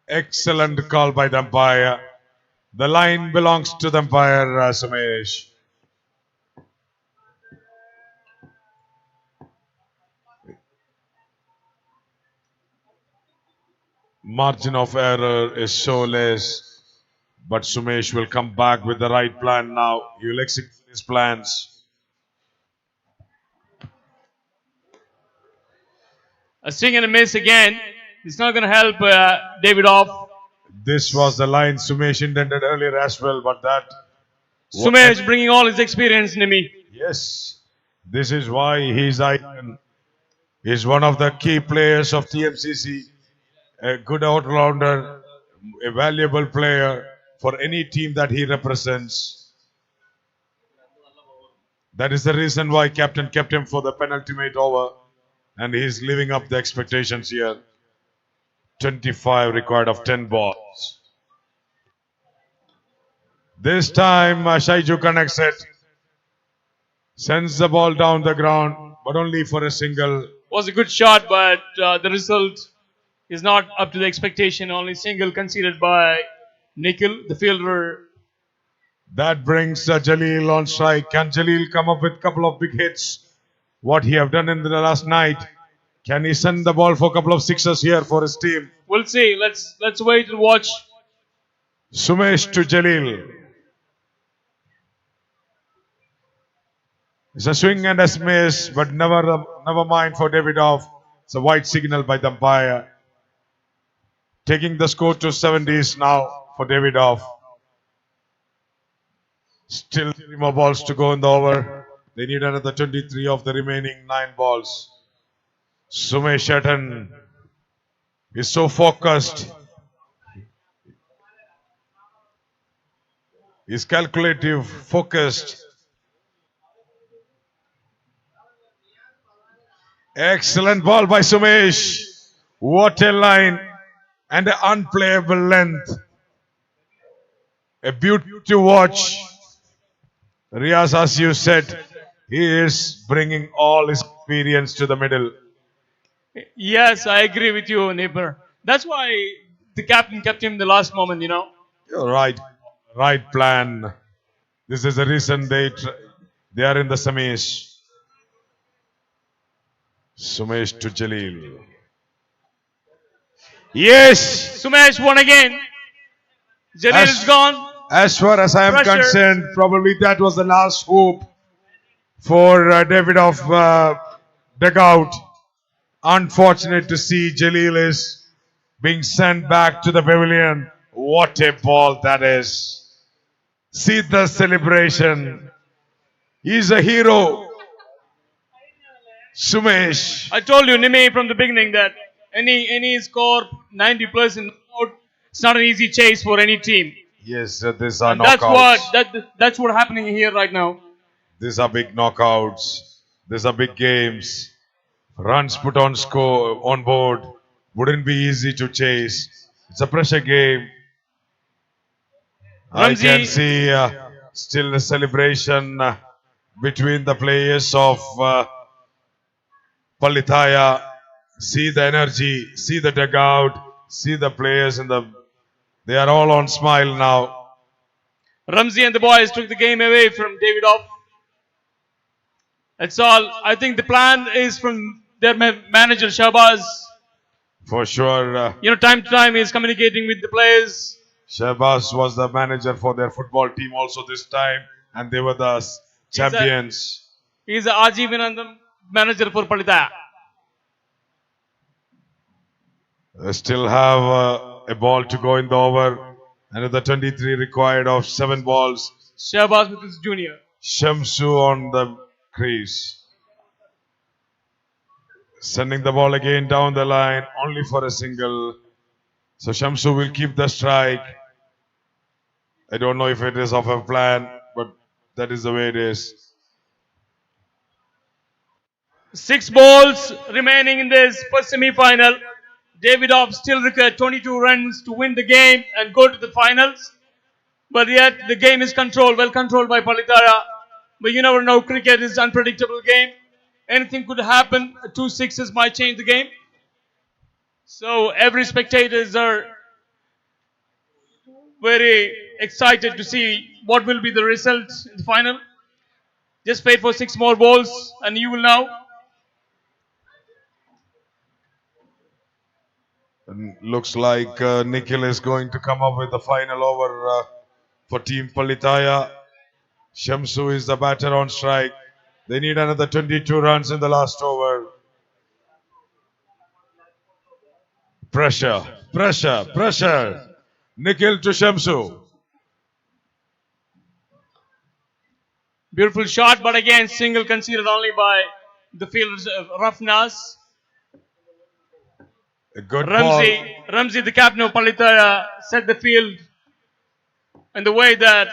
Excellent call by the umpire. The line belongs to the umpire, Sumesh. Margin of error is so less, but Sumesh will come back with the right plan now. He will execute his plans. A swing and a miss again. It's not going to help Davidoff. This was the line Sumesh intended earlier as well, but that... Sumesh bringing all his experience, Nimi. Yes, this is why he's icon. He's one of the key players of TMCC. A good all-rounder, a valuable player for any team that he represents. That is the reason why captain kept him for the penultimate over. And he's living up the expectations here. 25 required of 10 balls. This time Shaiju connects it. Sends the ball down the ground, but only for a single. Was a good shot, but the result is not up to the expectation. Only single conceded by Nikhil, the fielder. That brings Jalil on strike. Can Jalil come up with a couple of big hits? What he have done in the last night? Can he send the ball for a couple of sixes here for his team? We'll see. Let's wait and watch. Sumesh to Jalil. It's a swing and a miss, but never mind for Davidoff. It's a white signal by the umpire. Taking the score to 70s now for Davidoff. Still 3 more balls to go in the over. They need another 23 of the remaining 9 balls. Sumesh Shetton is so focused. He's calculative, focused. Excellent ball by Sumesh. What a line and an unplayable length. A beauty to watch. Riaz, as you said, he is bringing all his experience to the middle. Yes, I agree with you, neighbor. That's why the captain kept him the last moment, You're right. Right plan. This is the reason they are in the semis. Sumesh to Jalil. Yes! Sumesh won again. Jalil is gone. As far as I am Pressure. concerned, probably that was the last hope for Davidoff dugout. Unfortunate to see Jalil is being sent back to the pavilion. What a ball that is. See the celebration. He's a hero. Sumesh. I told you, Nime, from the beginning that any score 90 plus in knockout, it's not an easy chase for any team. Yes, these are And knockouts. that's what happening here right now. These are big knockouts. These are big games. Runs put on board wouldn't be easy to chase. It's a pressure game. I can see still a celebration between the players of Palitaya. See the energy, see the dugout, see the players they are all on smile now. Ramsey and the boys took the game away from Davidoff. That's all. I think the plan is from their manager Shahbaz. For sure. Time to time he's communicating with the players. Shahbaz was the manager for their football team also this time, and they were the champions. He's the Ajivanandam manager for Palitaya. They still have a ball to go in the over. Another 23 required of 7 balls. Shahbaz with his junior. Shamsu on the crease. Sending the ball again down the line, only for a single. So Shamsu will keep the strike. I don't know if it is off a plan, but that is the way it is. 6 balls remaining in this first semi-final. Davidoff still required 22 runs to win the game and go to the finals. But yet the game is well controlled by Palitaya. But you never know, cricket is an unpredictable game. Anything could happen. 2 sixes might change the game. So every spectators are very excited to see what will be the result in the final. Just wait for 6 more balls and you will know. And looks like Nikhil is going to come up with the final over for Team Palitaya. Shamsu is the batter on strike. They need another 22 runs in the last over. Pressure, pressure, pressure. Nikhil to Shamsu. Beautiful shot, but again, single conceded only by the fielders of Rafnas. A good ball. Ramsey, the captain of Palitaya, set the field in the way that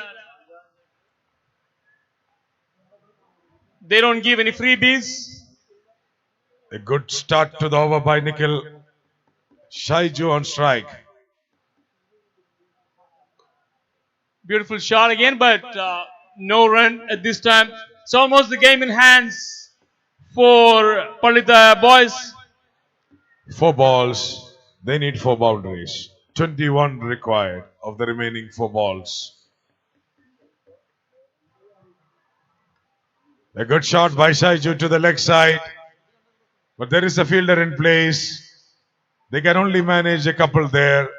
they don't give any freebies. A good start to the over by Nikhil. Shaiju on strike. Beautiful shot again, but no run at this time. It's almost the game in hands for Palitaya boys. 4 balls. They need 4 boundaries. 21 required of the remaining 4 balls. A good shot by Shaiju to the leg side. but there is a fielder in place. They can only manage a couple there.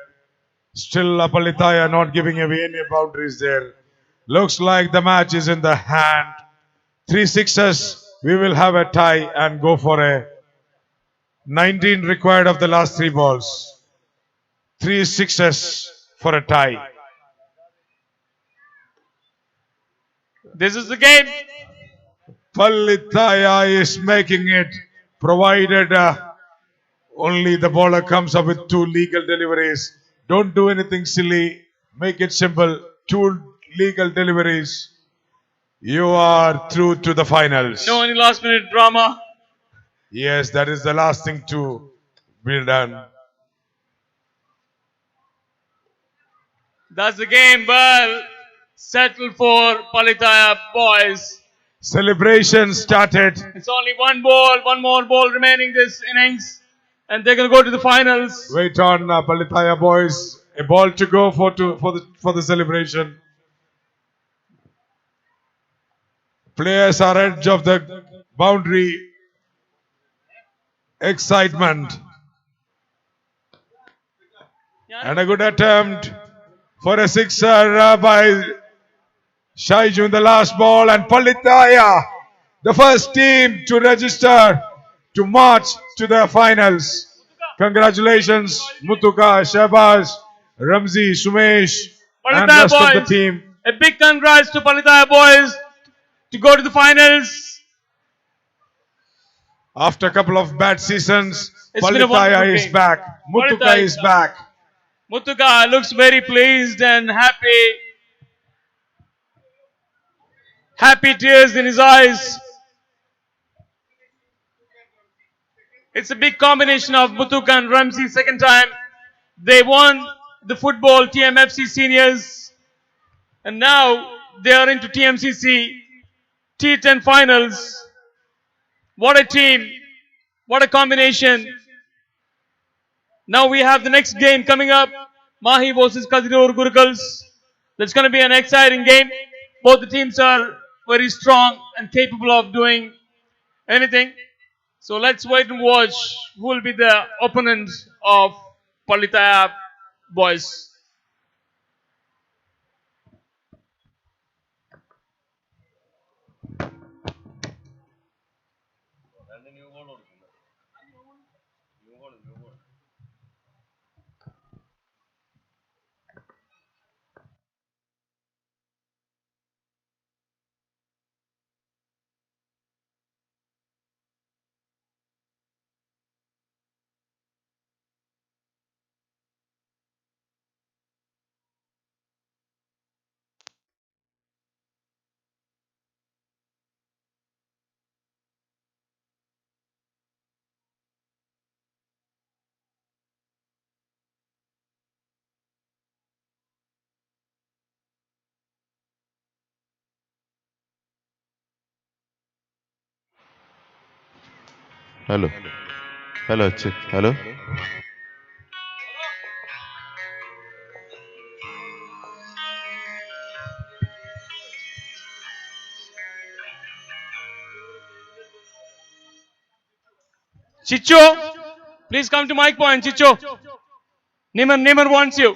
Still, Palitaya not giving away any boundaries there. Looks like the match is in the hand. 3 sixes. We will have a tie and go for a 19 required of the last 3 balls. 3 sixes for a tie. This is the game. Palitaya is making it, provided only the bowler comes up with 2 legal deliveries. Don't do anything silly. Make it simple. 2 legal deliveries. You are through to the finals. No any last minute drama. Yes, that is the last thing to be done. That's the game. Well, settled for Palitaya boys. Celebration started. It's only one more ball remaining this innings, and they're gonna go to the finals. Wait on, Palitaya boys. A ball to go for the celebration. Players are edge of the boundary. Excitement. And a good attempt for a sixer by Shaiju in the last ball, and Palitaya, the first team to register to march to the finals. Congratulations, Mutuka, Shahbaz, Ramzi, Sumesh, and Palitaya rest of the boys, team. a big congrats to Palitaya boys to go to the finals. After a couple of bad seasons, It's been a wonderful Palitaya is game. back. Mutuka Palitaya is is back. Mutuka looks very pleased and happy. Happy tears in his eyes. It's a big combination of Mutuka and Ramsey second time. They won the football TMFC seniors, and now they are into TMCC T10 finals. What a team. What a combination. Now we have the next game coming up. Mahi versus Kadirur Gurukuls. That's going to be an exciting game. Both the teams are very strong and capable of doing anything. So let's wait and watch who will be the opponent of Palitaya boys. Hello. Hello, check. Hello. Chicho, please come to mic point. Chicho, Nimar wants you.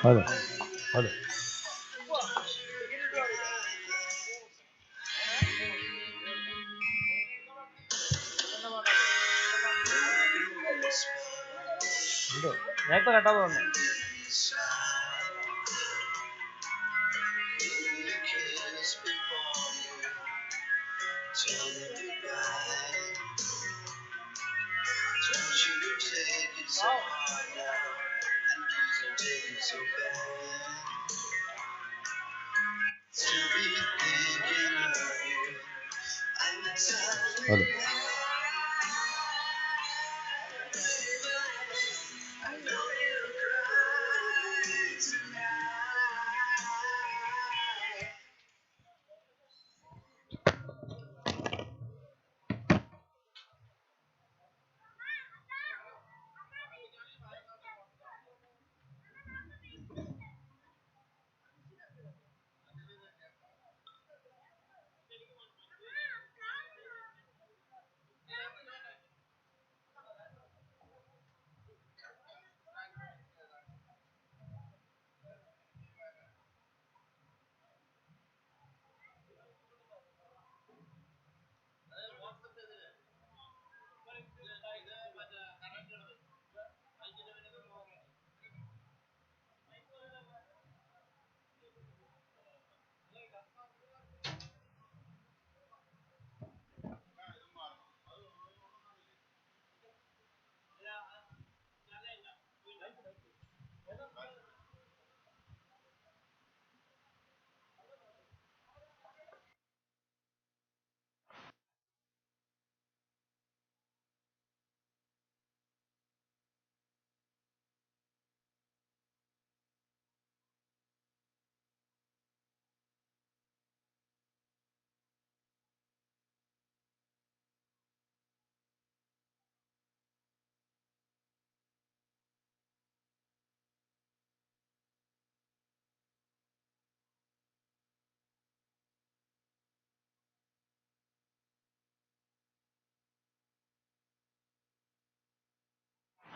Hello. Hello. Hello.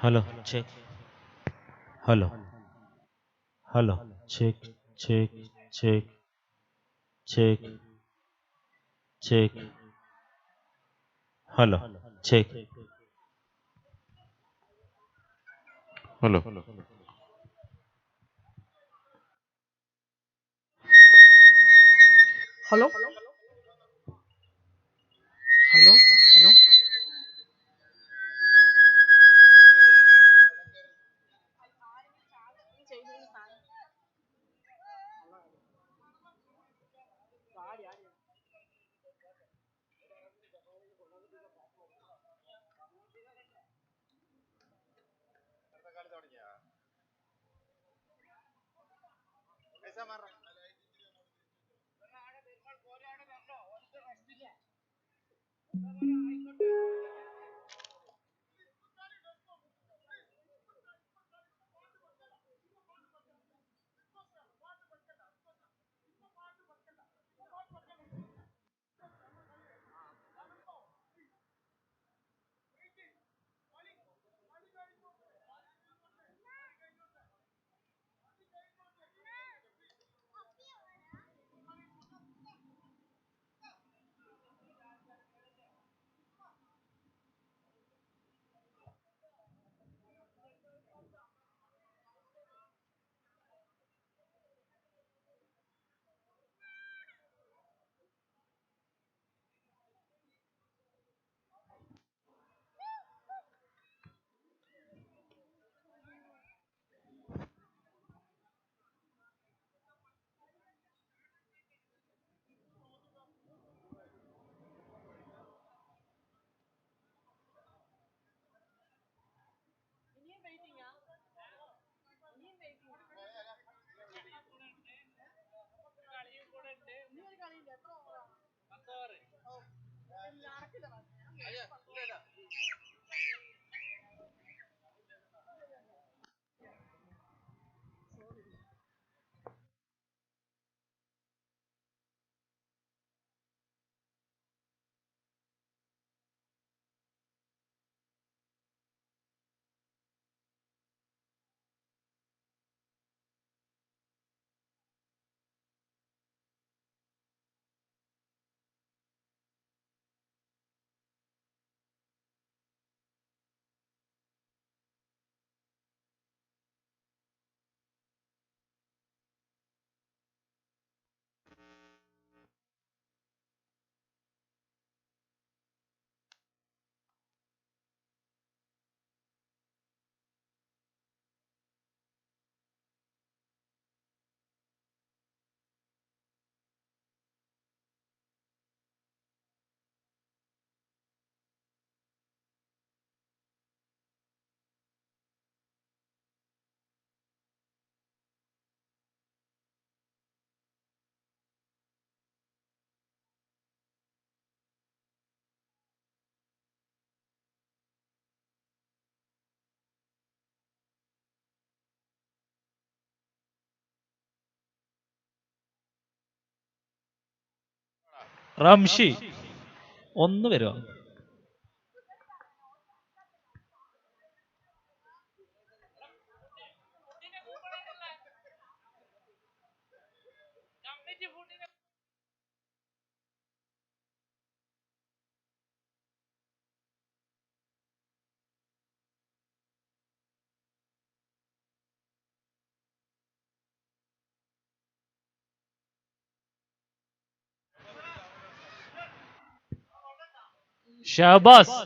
Hello, check. Hello, hello, check, check, check, check, check. Hello, check. Hello. Hello? Hello? Hello? Ramshi ഒന്ന് വരുമോ? Shahbaz.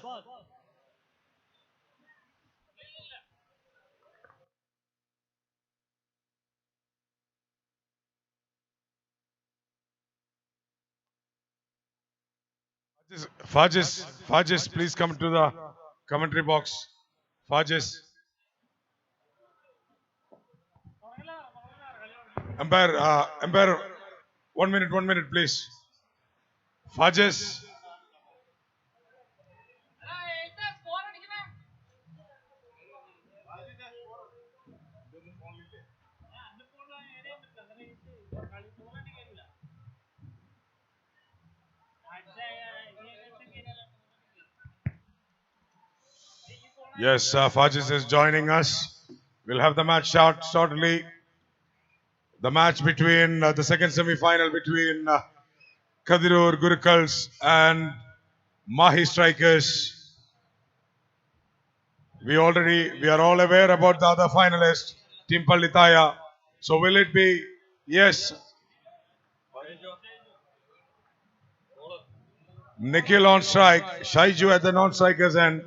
Fajis, please come to the commentary box. Fajis. Umpire, 1 minute, please. Fajis. Yes, Fajis is joining us. We'll have the match start shortly. The match between the second semi-final between Kadirur Gurukals and Mahi Strikers. We are all aware about the other finalist, Team Palitaya. So will it be? Yes. Nikhil on strike, Shaiju at the non-strikers end.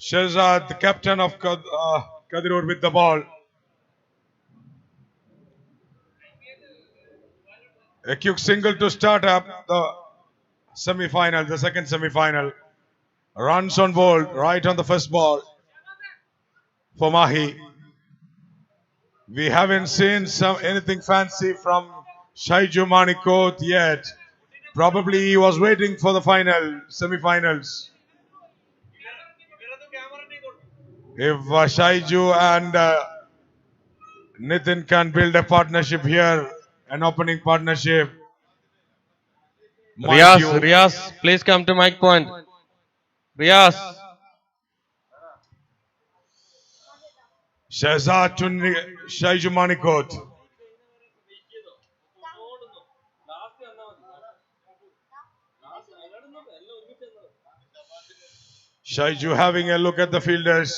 Shehzad, the captain of Kadirur with the ball. A quick single to start up the semi-final, the second semi-final. Runs on board, right on the first ball for Mahi. We haven't seen anything fancy from Shaiju Manikot yet. Probably he was waiting for the semi-finals. If Shaiju and Nitin can build a partnership here, an opening partnership. Riyaz, please come to mic point. Riyaz. Shehzad to Shaiju Manikot. Shaiju having a look at the fielders.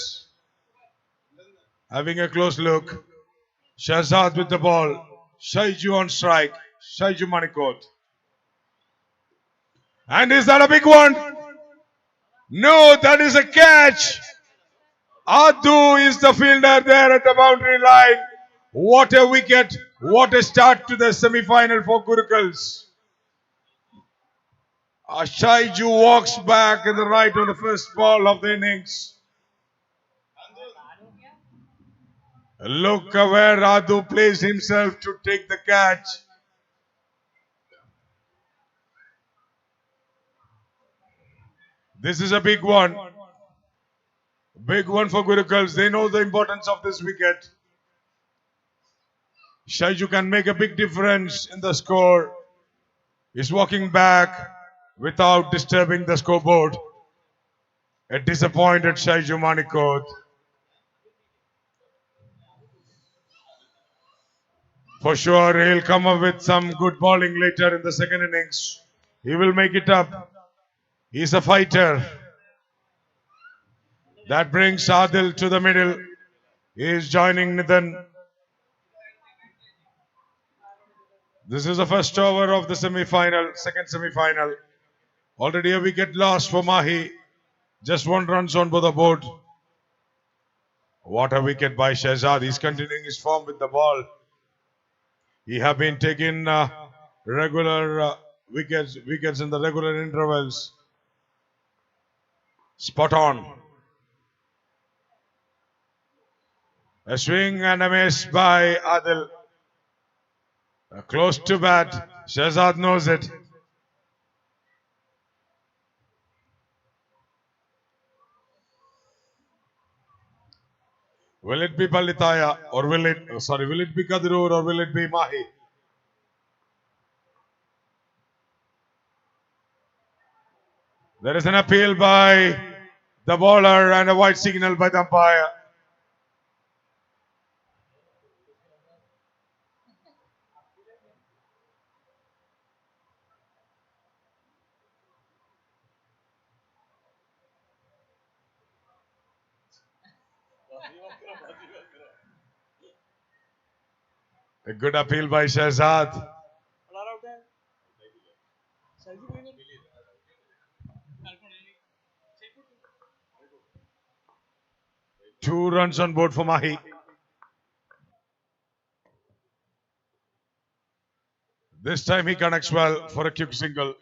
Having a close look. Shehzad with the ball. Shaiju on strike. Shaiju Manikot. And is that a big one? No, that is a catch. Adu is the fielder there at the boundary line. What a wicket. What a start to the semi-final for Gurukals. Shaiju walks back in the right on the first ball of the innings. Look where Adu placed himself to take the catch. This is a big one. Big one for Gurukals. They know the importance of this wicket. Shaiju can make a big difference in the score. He's walking back without disturbing the scoreboard. A disappointed Shaiju Manikot. For sure, he'll come up with some good bowling later in the second innings. He will make it up. He's a fighter. That brings Adil to the middle. He is joining Nitin. This is the first over of the semi-final, second semi-final. Already a wicket lost for Mahi. Just one run on the board. What a wicket by Shehzad. He's continuing his form with the ball. He have been taking regular wickets in the regular intervals. Spot on. A swing and a miss by Adil. Close to bat. Shehzad knows it. Will it be Palitaya or will it be Kadirur or will it be Mahi? There is an appeal by the bowler and a white signal by the umpire. A good appeal by Shahzad. 2 runs on board for Mahi. This time he connects well for a quick single.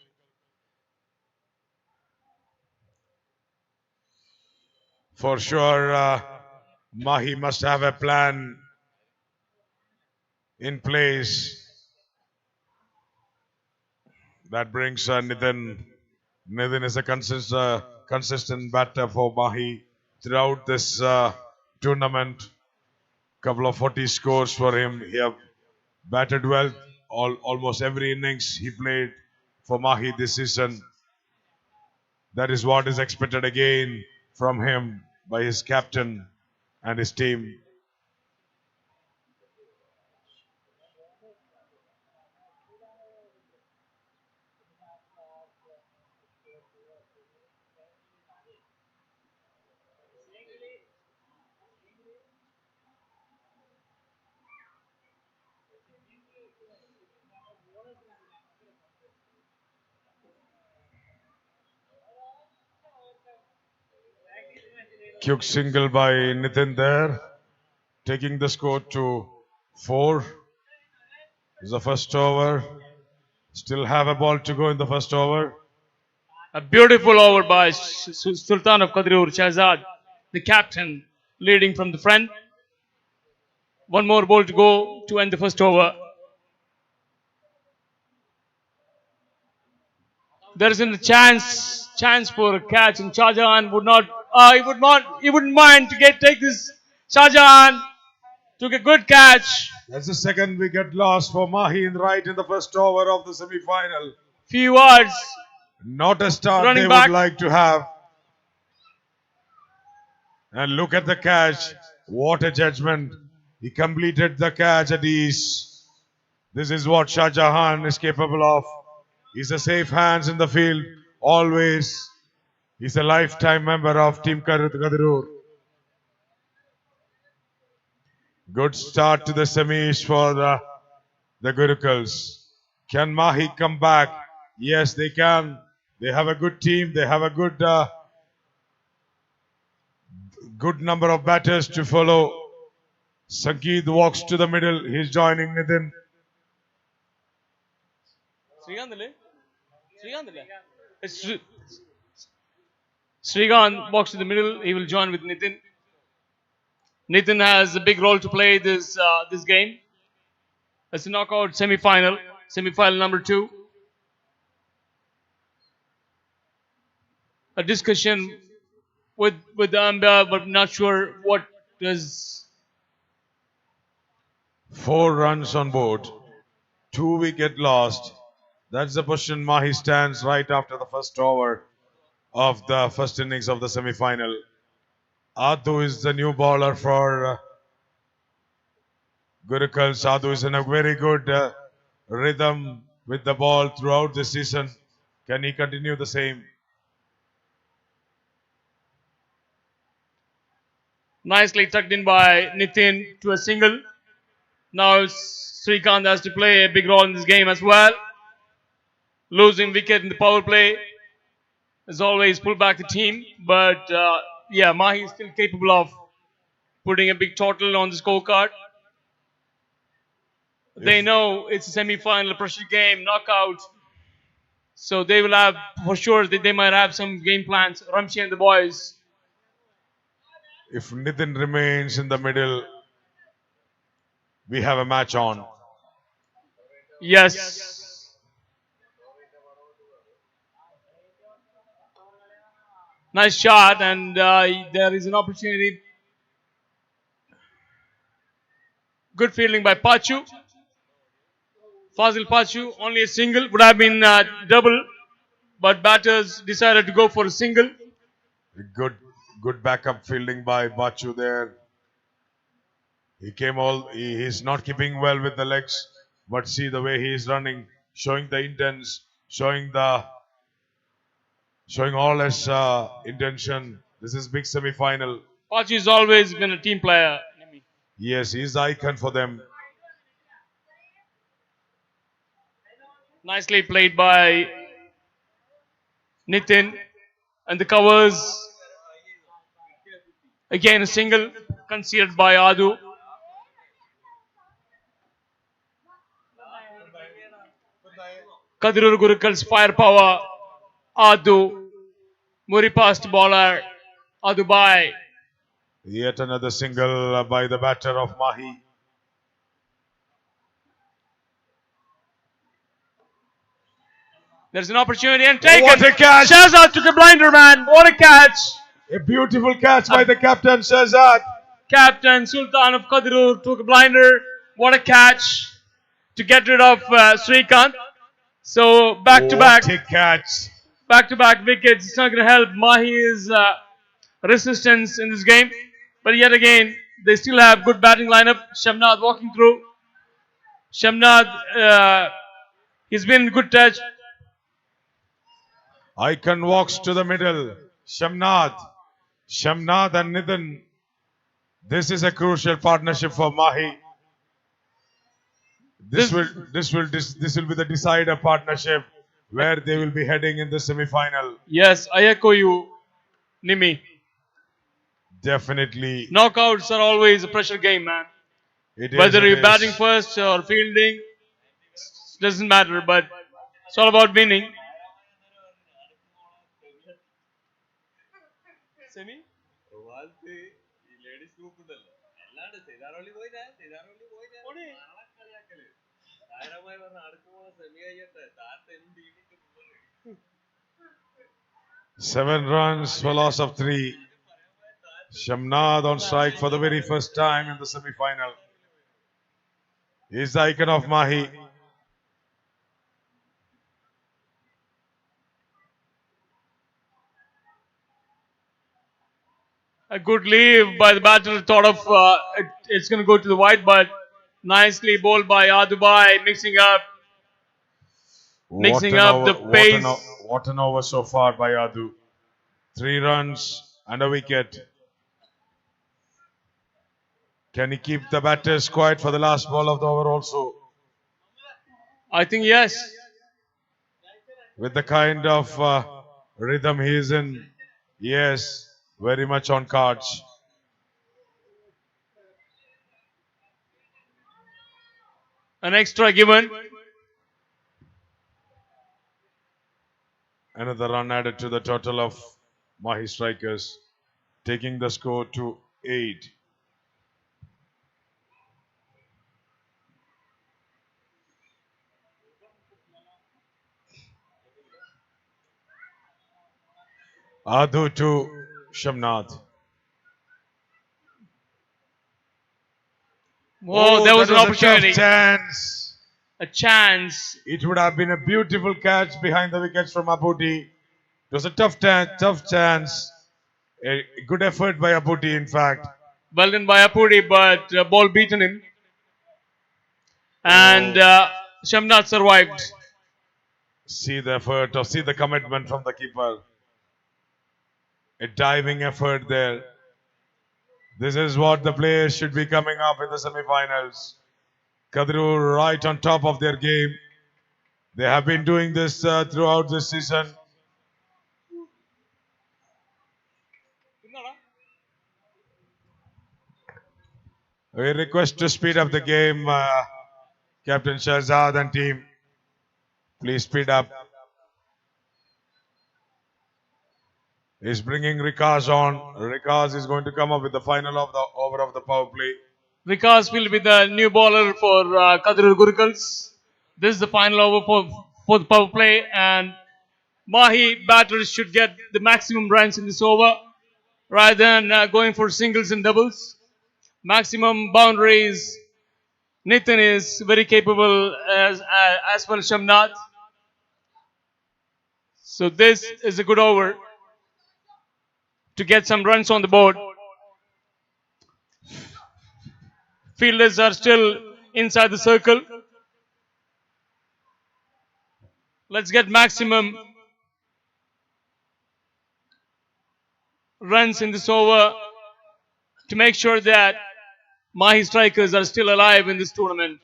For sure, Mahi must have a plan in place that brings Nitin. Nitin is a consistent batter for Mahi throughout this tournament. Couple of 40 scores for him. He have batted well almost every innings he played for Mahi this season. That is what is expected again from him by his captain and his team. Quick single by Nitin there, taking the score to 4. This is the first over. Still have a ball to go in the first over. A beautiful over by Sultan of Qadirur, Shahzad, the captain, leading from the front. One more ball to go to end the first over. There isn't a chance for a catch, and Shah Jahan he wouldn't mind to take this. Shah Jahan took a good catch. That's the second wicket loss for Mahi in the first over of the semi-final. Few yards. Not a start Running they back. would like to have. And look at the catch. What a judgment. He completed the catch at ease. This is what Shah Jahan is capable of. He's a safe hands in the field, always. He's a lifetime member of Team Qadirur. Good start to the semis for the Gurukuls. Can Mahi come back? Yes, they can. They have a good team. They have a good number of batters to follow. Sangeet walks to the middle. He's joining Nitin. Srikanth walks to the middle. He will join with Nitin. Nitin has a big role to play this game. It's a knockout semi-final number 2. A discussion with the umpire, but not sure what does. 4 runs on board. 2 wicket lost. That's the position Mahi stands right after the first over of the first innings of the semi-final. Adu is the new bowler for Gurukul. Adu is in a very good rhythm with the ball throughout the season. Can he continue the same? Nicely tucked in by Nitin to a single. Now Srikanth has to play a big role in this game as well. Losing wicket in the power play as always pull back the team. But Mahi is still capable of putting a big total on the scorecard. They know it's a semi-final pressure game, knockout. So they will have, for sure, they might have some game plans. Ramshi and the boys. If Nitin remains in the middle, we have a match on. Yes. Nice shot, and there is an opportunity. Good fielding by Pachu. Fazil Pachu, only a single, would have been double, but batters decided to go for a single. Good backup fielding by Bachu there. He's not keeping well with the legs, but see the way he is running, showing the intents, showing all his intention. This is big semi-final. Pachi has always been a team player. Yes, he's the icon for them. Nicely played by Nitin, and the covers. Again a single conceded by Adu. Kadirur Gurukal's firepower. Adu. Muri past bowler. Adu by. Yet another single by the batter of Mahi. There's an opportunity and taken. What a catch! Shahzad took a blinder, man. What a catch! A beautiful catch by the captain Shahzad. Captain Sultan of Kadirur took a blinder. What a catch to get rid of Srikanth. So back to back. What a catch! Back to back wickets. It's not going to help Mahi's resistance in this game. But yet again, they still have good batting lineup. Shamnad walking through. Shamnad, he's been in good touch. Icon walks to the middle. Shamnad and Nitin. This is a crucial partnership for Mahi. This will be the decider partnership where they will be heading in the semi-final. Yes, I echo you, Nimi. Definitely. Knockouts are always a pressure game, man. Whether you're batting first or fielding, doesn't matter, but it's all about winning. Semi? Seven runs for loss of 3. Shamnad on strike for the very first time in the semi-final. He's the icon of Mahi. A good leave by the batter. Thought of it's going to go to the wide, but nicely bowled by Adubai, mixing up the pace. What an over so far by Adu. 3 runs and a wicket. Can he keep the batters quiet for the last ball of the over also? I think yes. With the kind of rhythm he is in, yes, very much on cards. An extra given. Another run added to the total of Mahi strikers, taking the score to 8. Adu to Shamnad. Oh, there was an opportunity. A chance. A chance. It would have been a beautiful catch behind the wickets from Abuti. It was a tough chance. A good effort by Abuti, in fact. Well done by Apudi, but ball beaten him. And Shamnad survived. See the effort or see the commitment from the keeper. A diving effort there. This is what the players should be coming up in the semi-finals. Kadirur right on top of their game. They have been doing this throughout this season. We request to speed up the game, Captain Shahzad and team. Please speed up. He's bringing Rikaz on. Rikaz is going to come up with the final of the over of the power play. Vikas will be the new bowler for Kadirur Gurukals. This is the final over for the power play, and Mahi batters should get the maximum runs in this over rather than going for singles and doubles. Maximum boundaries. Nitin is very capable as well as Shamnad. So this is a good over to get some runs on the board. Fielders are still inside the circle. Let's get maximum runs in this over to make sure that Mahi strikers are still alive in this tournament.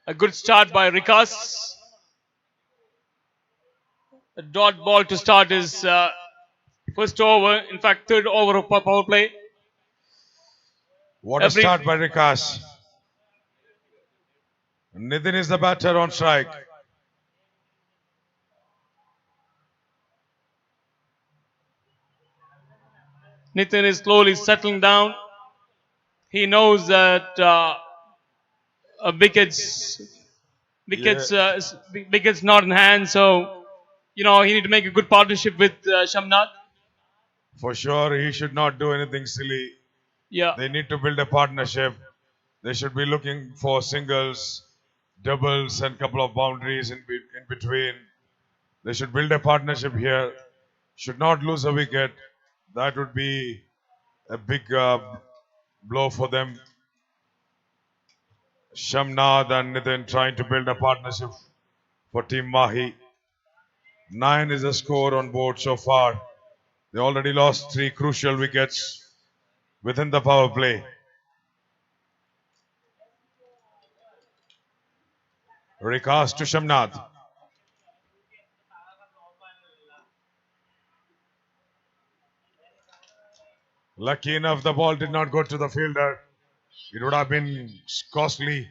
A good start by Rikas. A dot ball to start his first over, in fact, third over of power play. What a start by Rikas. Nitin is the batter on strike. Nitin is slowly settling down. He knows that wickets not in hand, so he need to make a good partnership with Shamnath. For sure, he should not do anything silly. Yeah. They need to build a partnership. They should be looking for singles, doubles, and couple of boundaries in between. They should build a partnership here. Should not lose a wicket. That would be a big blow for them. Shamnath and Nitin trying to build a partnership for Team Mahi. 9 is the score on board so far. They already lost 3 crucial wickets within the power play. Rikas to Shamnath. Lucky enough, the ball did not go to the fielder. It would have been costly.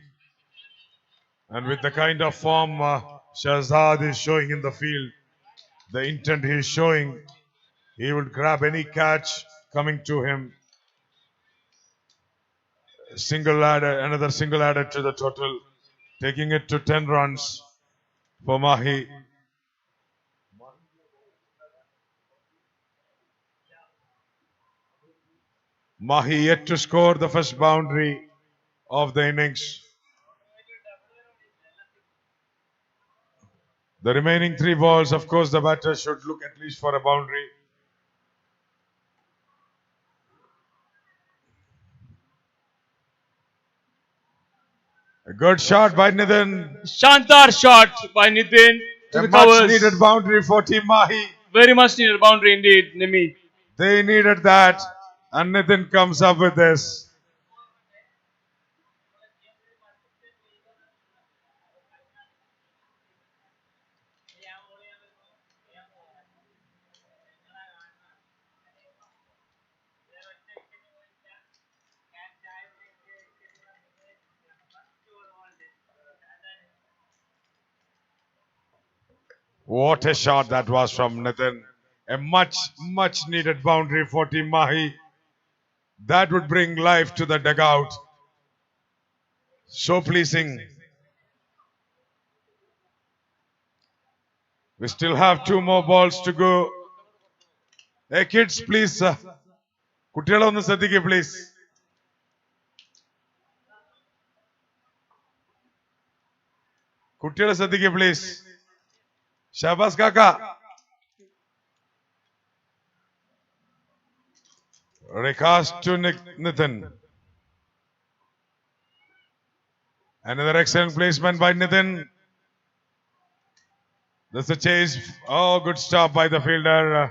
And with the kind of form Shahzad is showing in the field, the intent he is showing, he would grab any catch coming to him. Another single added to the total, taking it to 10 runs for Mahi. Mahi yet to score the first boundary of the innings. The remaining 3 balls, of course, the batter should look at least for a boundary. A good shot by Nitin. Shantar shot by Nitin to A the much covers. needed boundary for Team Mahi. Very much needed boundary indeed, Nimi. They needed that, and Nitin comes up with this. What a shot that was from Nitin. A much needed boundary for Team Mahi. That would bring life to the dugout. So pleasing. We still have 2 more balls to go. Hey kids, please. Kuttiyala onnu sadhike, please. Kuttiyala sadhike, please. Shabas Kaka. Rikas to Nitin. Another excellent placement by Nitin. That's a chase. Oh, good stop by the fielder.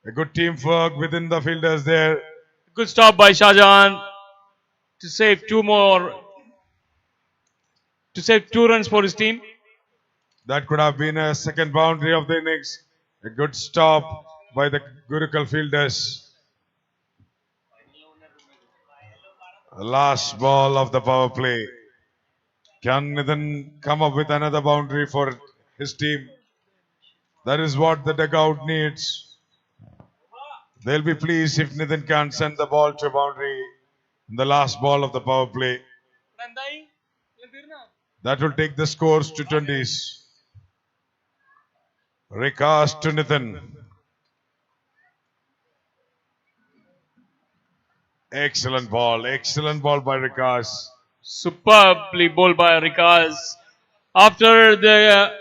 A good teamwork within the fielders there. Good stop by Shahjahan to save 2 runs for his team. That could have been a second boundary of the innings. A good stop by the Gurukul fielders. Last ball of the power play. Can Nitin come up with another boundary for his team? That is what the dugout needs. They'll be pleased if Nitin can send the ball to a boundary in the last ball of the power play. That will take the scores to 20s. Rikas to Nitin. Excellent ball by Rikas. Superbly bowled by Rikas. After the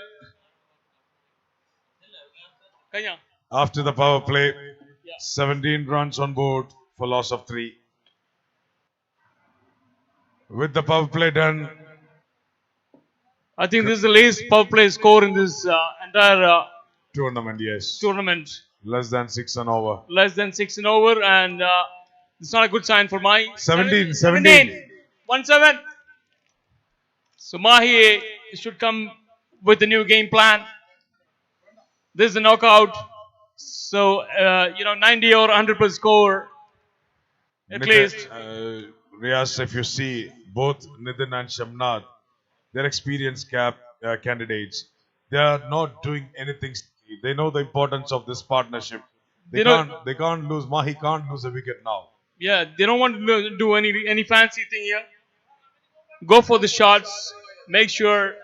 After the power play, 17 runs on board for loss of 3. With the power play done, I think this is the least power play score in this entire tournament, yes. tournament. Less than 6 an over. Less than 6 and over, and it's not a good sign for Mahi. 17. 1-7. So Mahi should come with a new game plan. This is a knockout. So, 90 or 100 per score at least. Riaz, if you see both Nitin and Shamnath, they're experienced candidates. They are not doing anything. They know the importance of this partnership. They can't lose. Mahi can't lose a wicket now. Yeah, they don't want to do any fancy thing here. Go for the shots. Make sure.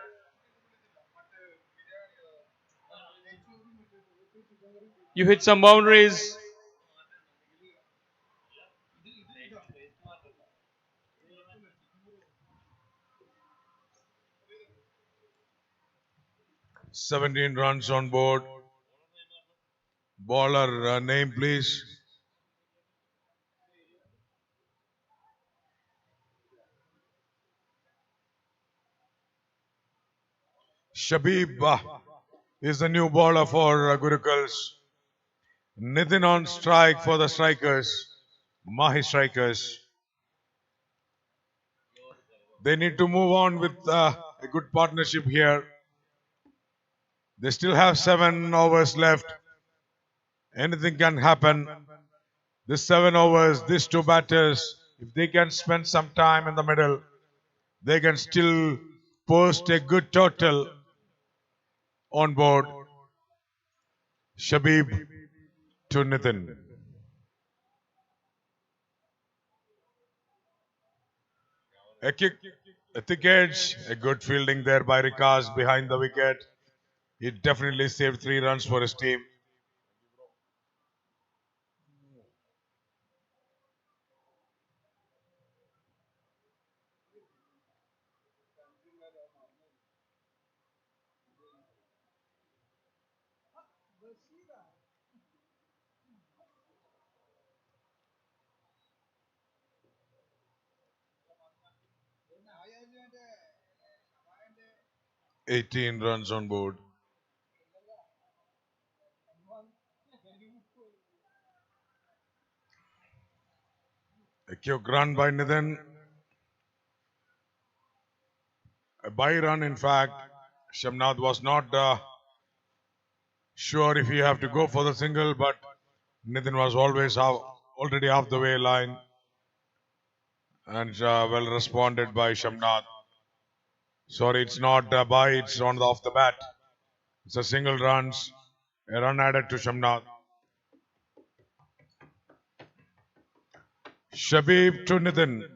You hit some boundaries. "17 runs on board. Bowler name, please." Shabib is the new bowler for Gurukuls. Nitin on strike for the strikers. Mahi strikers. They need to move on with a good partnership here. They still have 7 overs left. Anything can happen. This 7 overs, these 2 batters, if they can spend some time in the middle, they can still post a good total on board. Shabib to Nitin. A kick, a thick edge, a good fielding there by Rikas behind the wicket. He definitely saved 3 runs for his team. "18 runs on board." A quick run by Nitin. A by run, in fact. Shamnath was not sure if he have to go for the single, but Nitin was always already half the way line. And well responded by Shamnath. Sorry, it's not by, it's on off the bat. It's a single runs, a run added to Shamnath. Shabib to Nitin.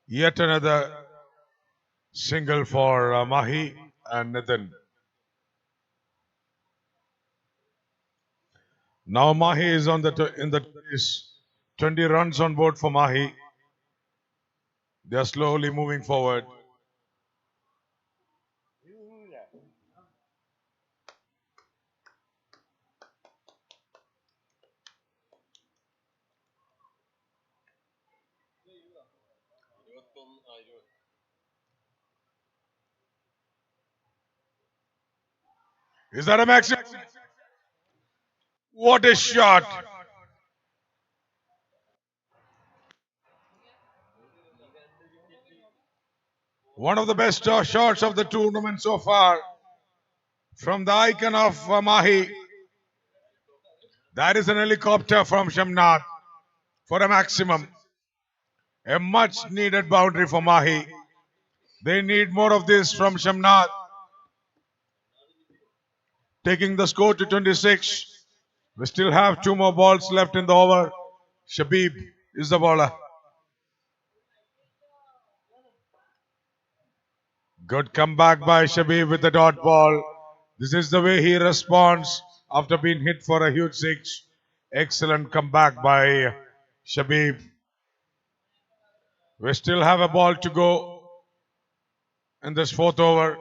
Yet another single for Mahi and Nitin. Now Mahi is on is 20 runs on board for Mahi. They are slowly moving forward. Is that a maximum? What a shot! One of the best shots of the tournament so far from the icon of Mahi. That is an helicopter from Shamnath for a maximum. A much needed boundary for Mahi. They need more of this from Shamnath. Taking the score to 26. We still have 2 more balls left in the over. Shabib is the bowler. Good comeback by Shabib with the dot ball. This is the way he responds after being hit for a huge six. Excellent comeback by Shabib. We still have a ball to go in this 4th over.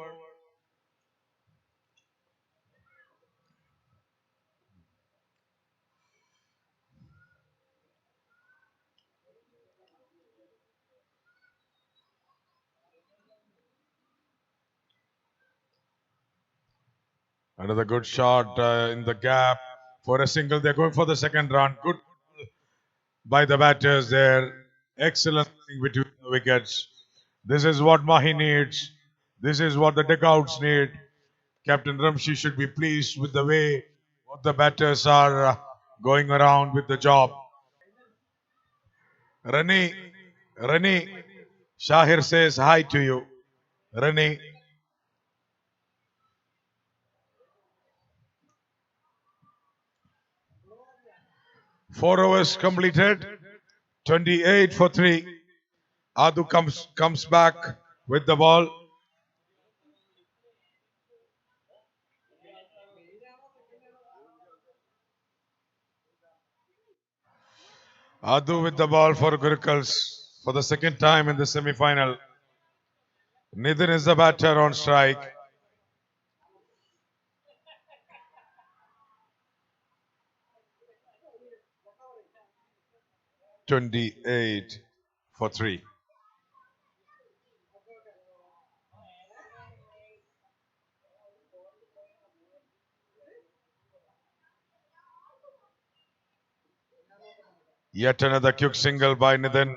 Another good shot in the gap for a single. They're going for the second run. Good by the batters there. Excellent thing between the wickets. This is what Mahi needs. This is what the dugouts need. Captain Ramshi should be pleased with the way what the batters are going around with the job. Rani, Shahir says hi to you. Rani. Four overs completed. 28 for 3. Adu comes back with the ball. Adu with the ball for Gurukals for the second time in the semi-final. Nidhin is the batter on strike. "28 for 3. Yet another quick single by Nidhin.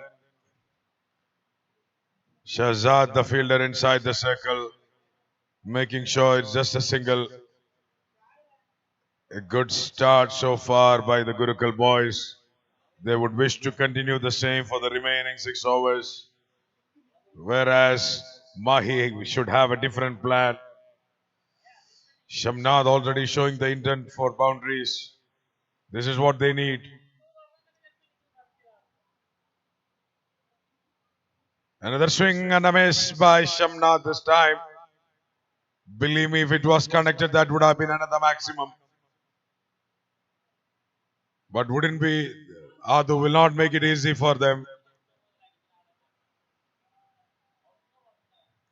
Shahzad, the fielder inside the circle, making sure it's just a single. A good start so far by the Gurukul boys. They would wish to continue the same for the remaining 6 overs. Whereas Mahi should have a different plan. Shamnad already showing the intent for boundaries. This is what they need. Another swing and a miss by Shamnad this time. Believe me, if it was connected, that would have been another maximum. But wouldn't be. Adu will not make it easy for them.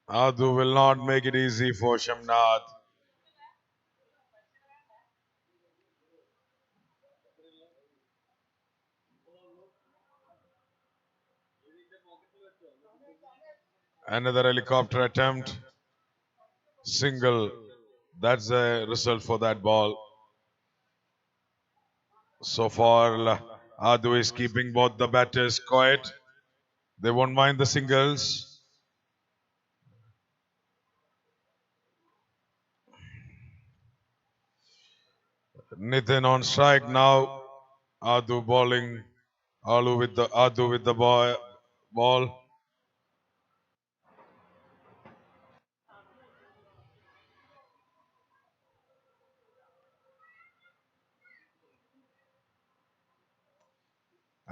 Adu will not make it easy for Shamnad. Another helicopter attempt. Single. That's the result for that ball. So far, Adu is keeping both the batters quiet. They won't mind the singles. Nithin on strike now. Adu bowling. Adu with the ball.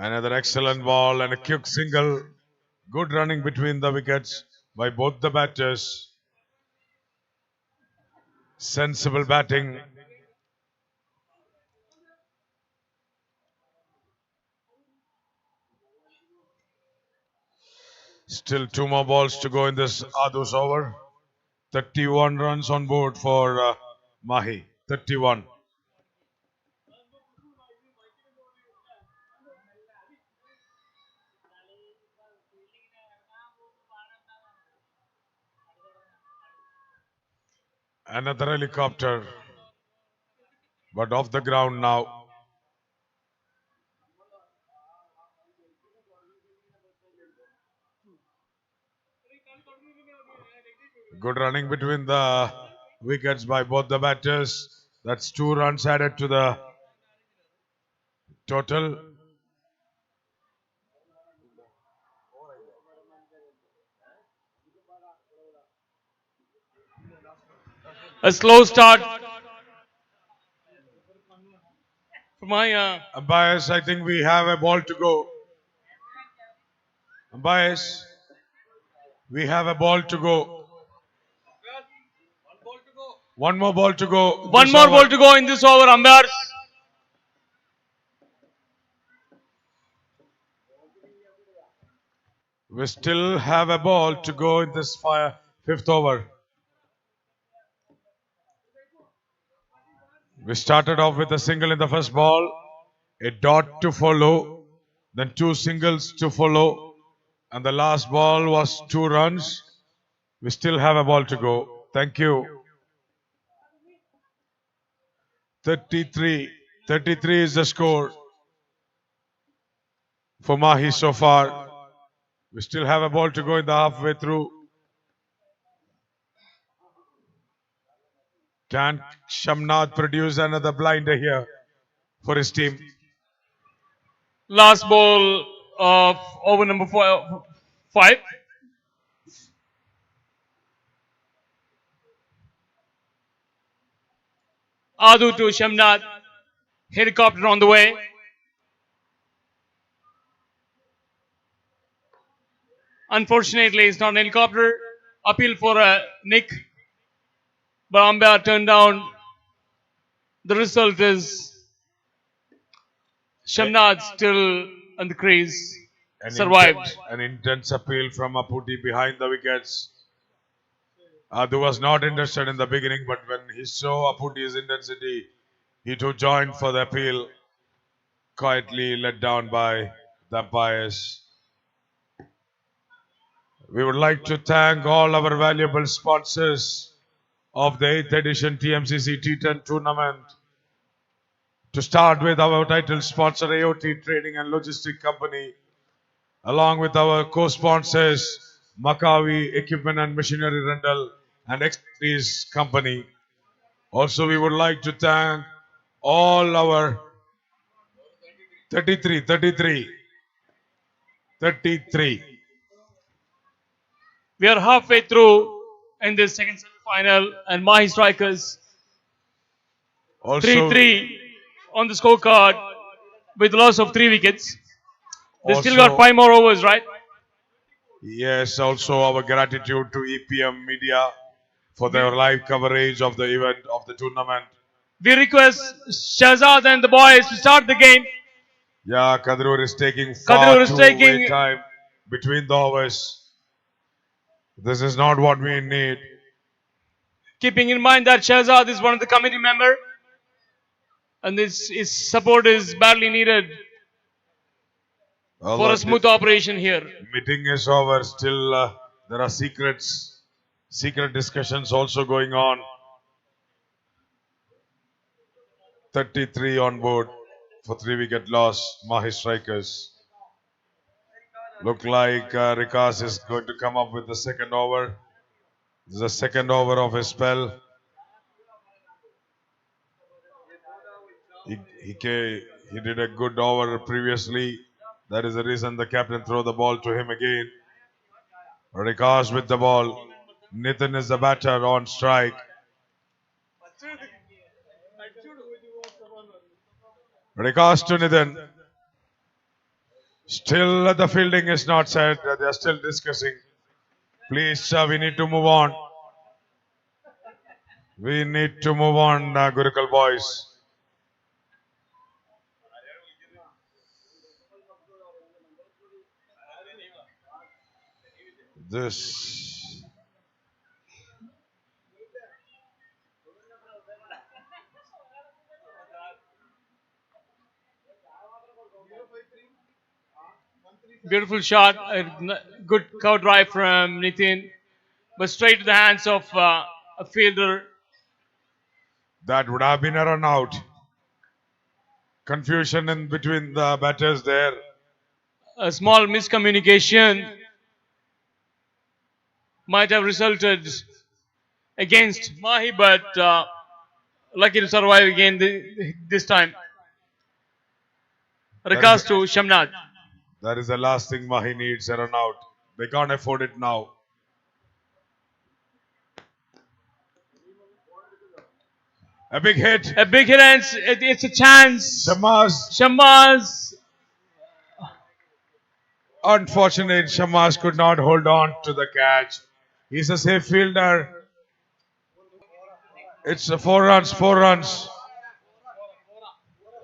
Another excellent ball and a quick single. Good running between the wickets by both the batters. Sensible batting. Still 2 more balls to go in this Adu's over. 31 runs on board for Mahi. 31. Another helicopter. But off the ground now. Good running between the wickets by both the batters. That's 2 runs added to the total. A slow start. For my Umpires, I think we have a ball to go. Umpires, we have a ball to go. One more ball to go. one more ball to go in this over, umpires. We still have a ball to go in this fifth over. We started off with a single in the first ball, a dot to follow, then two singles to follow, and the last ball was 2 runs. We still have a ball to go. Thank you. 33. 33 is the score for Mahi so far. We still have a ball to go in the halfway through. Can Shamnath produce another blinder here for his team? Last ball of over number 5. Adu to Shamnath. Helicopter on the way. Unfortunately, it's not an helicopter. Appeal for Nick. But umpire turned down. The result is Shamnath still on the crease. Survived. An intense appeal from Aputi behind the wickets. Adu was not interested in the beginning, but when he saw Aputi's intensity, he too joined for the appeal. Quietly let down by the umpires. We would like to thank all our valuable sponsors of the 8th edition TMCC T10 tournament. To start with, our title sponsor AOT Trading and Logistic Company, along with our co-sponsors Makavi Equipment and Machinery Rental and Accessories Company. Also, we would like to thank all our 33. We are halfway through in this second semi-final, and Mahi Strikers Also, 3-3 on the scorecard with loss of 3 wickets. They still got 5 more overs, right? Yes, also our gratitude to EPM Media for their live coverage of the event of the tournament. We request Shahzad and the boys to start the game. Yeah, Kadrur is taking far too much time between the overs. This is not what we need. Keeping in mind that Shahzad is one of the committee member, and his support is badly needed for a smooth operation here. Meeting is over. Still, there are secret discussions also going on. 33 on board for 3-wicket loss. Mahi Strikers. Look like Rikas is going to come up with the second over. This is the second over of his spell. He did a good over previously. That is the reason the captain threw the ball to him again. Rikas with the ball. Nitin is the batter on strike. Rikas to Nitin. Still the fielding is not set. They are still discussing. Please, we need to move on. We need to move on, Gurukul boys. This. Beautiful shot, a good cover drive from Nitin, but straight to the hands of a fielder. That would have been a run out. Confusion in between the batters there. A small miscommunication might have resulted against Mahi, but lucky to survive again this time. Rikas to Shamnath. That is the last thing Mahi needs, a run out. They can't afford it now. A big hit. A big hit and it's a chance. Shamaz. Unfortunate, Shamas could not hold on to the catch. He's a safe fielder. It's a 4 runs, 4 runs.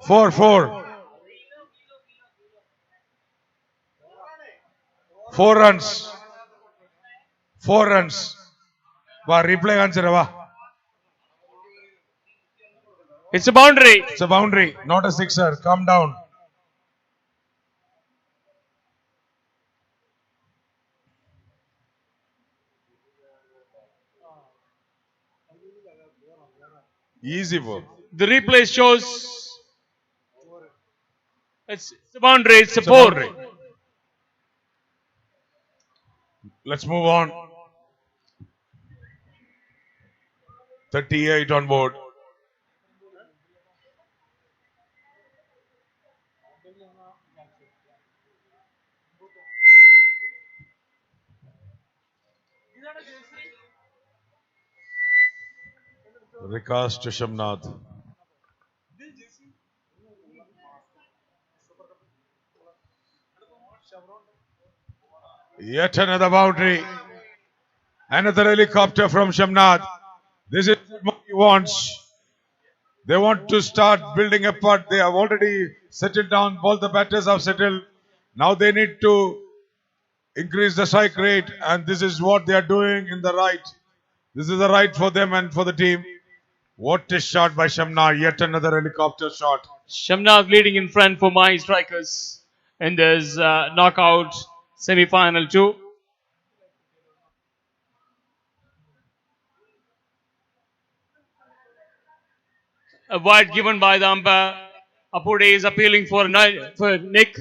4. 4 runs. 4 runs. Va, replay answer, va. It's a boundary. It's a boundary, not a sixer. Calm down. Easy ball. The replay shows it's a boundary. It's a It's a four. boundary. Let's move on. 38 on board. Rikas to Shamnath. Yet another boundary. Another helicopter from Shamnath. This is what he wants. They want to start building a putt. They have already settled down. Both the batters have settled. Now they need to increase the strike rate, and this is what they are doing in the right. This is the right for them and for the team. What a shot by Shamnath. Yet another helicopter shot. Shamnath leading in front for my strikers in this knockout semi-final 2. A wide given by the umpire. Apude is appealing for Nick,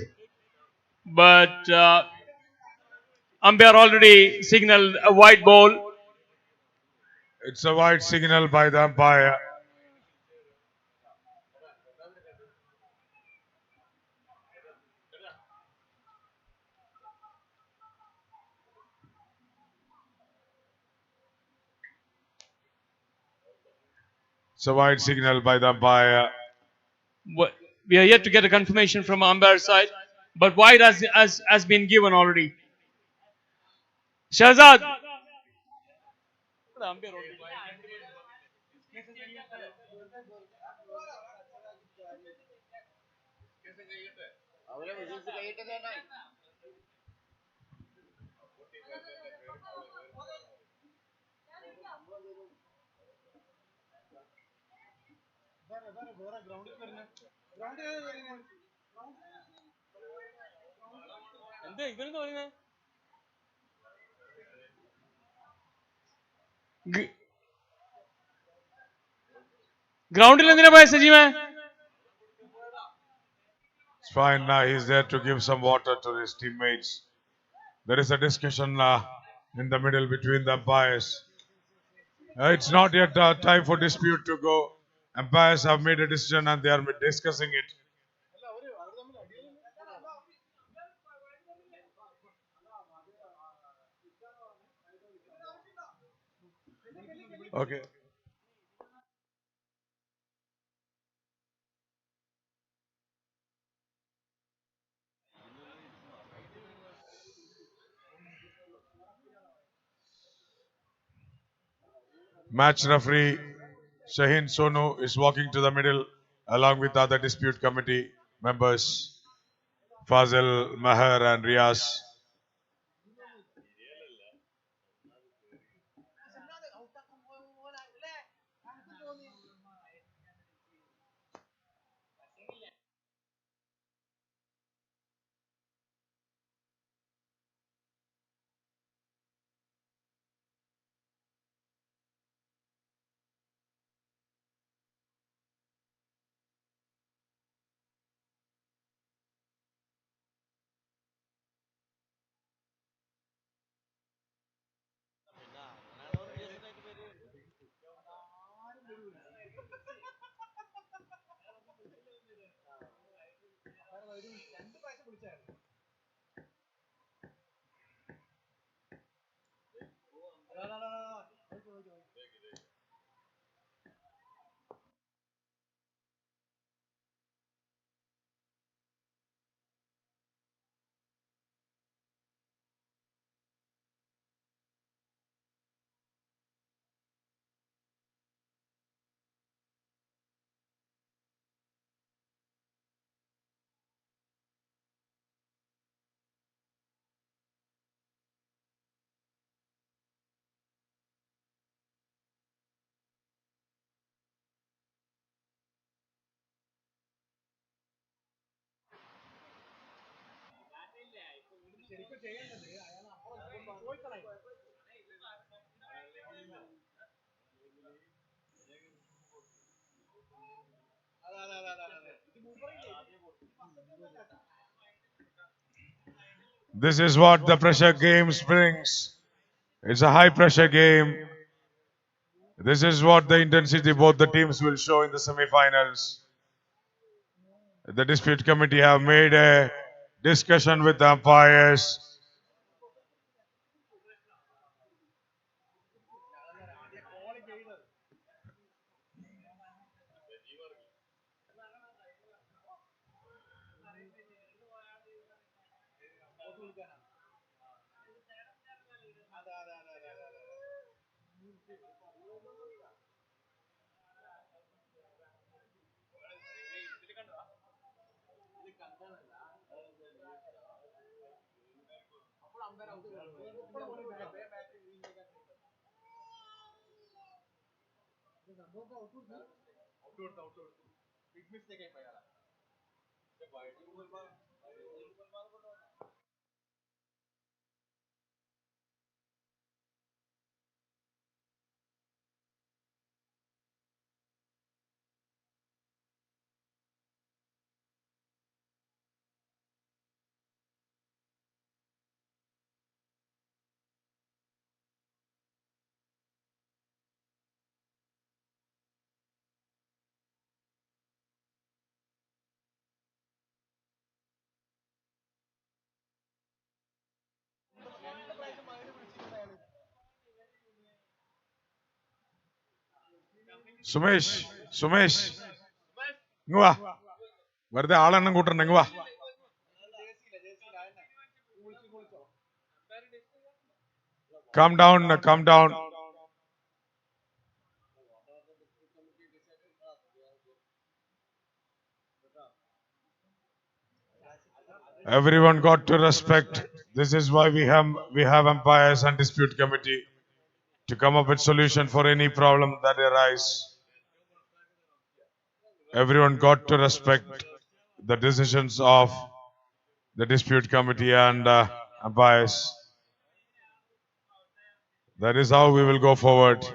but umpire already signaled a wide ball. It's a wide signal by the umpire. It's a wide signal by the umpire. We are yet to get a confirmation from umpire side, but wide has been given already. Shahzad. ഗ്രൗണ്ടിൽ എന്തിനാ പോയ സജീവ? It's fine. He's there to give some water to his teammates. There is a discussion in the middle between the umpires. It's not yet time for dispute to go. Umpires have made a decision and they are discussing it. Okay. Match referee Shaheen Sonu is walking to the middle along with other dispute committee members Fazil, Maher and Riaz. This is what the pressure games brings. It's a high pressure game. This is what the intensity both the teams will show in the semi-finals. The dispute committee have made a discussion with the umpires. Sumesh, ഇങ്ങ് വാ. വെറുതെ ആളെണ്ണം കൂട്ടണ്ട, ഇങ്ങ് വാ. Come down, come down. Everyone got to respect. This is why we have umpires and dispute committee to come up with solution for any problem that arise. Everyone got to respect the decisions of the dispute committee and umpires. That is how we will go forward.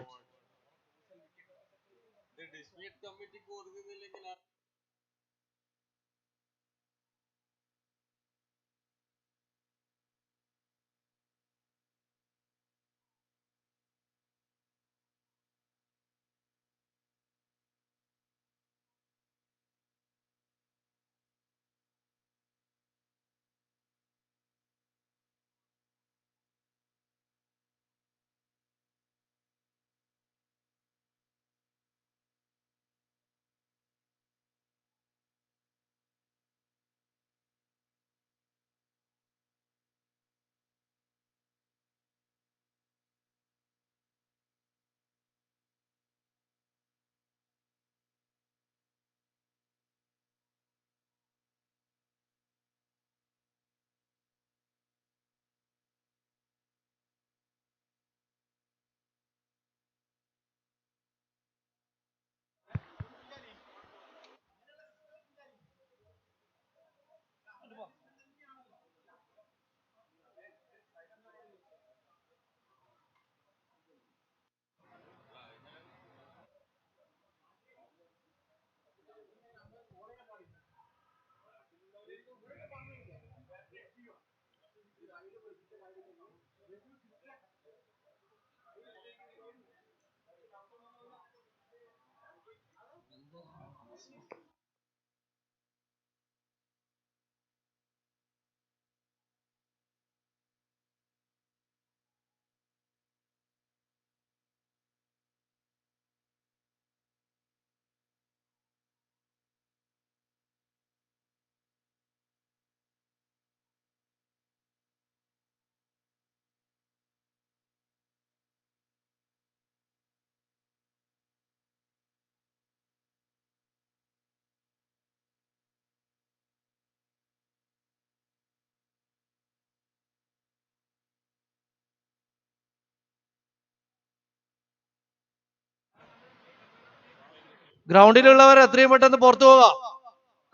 ഗ്രൗണ്ടിലുള്ളവർ എത്രയും പെട്ടെന്ന് പുറത്തു പോകാം.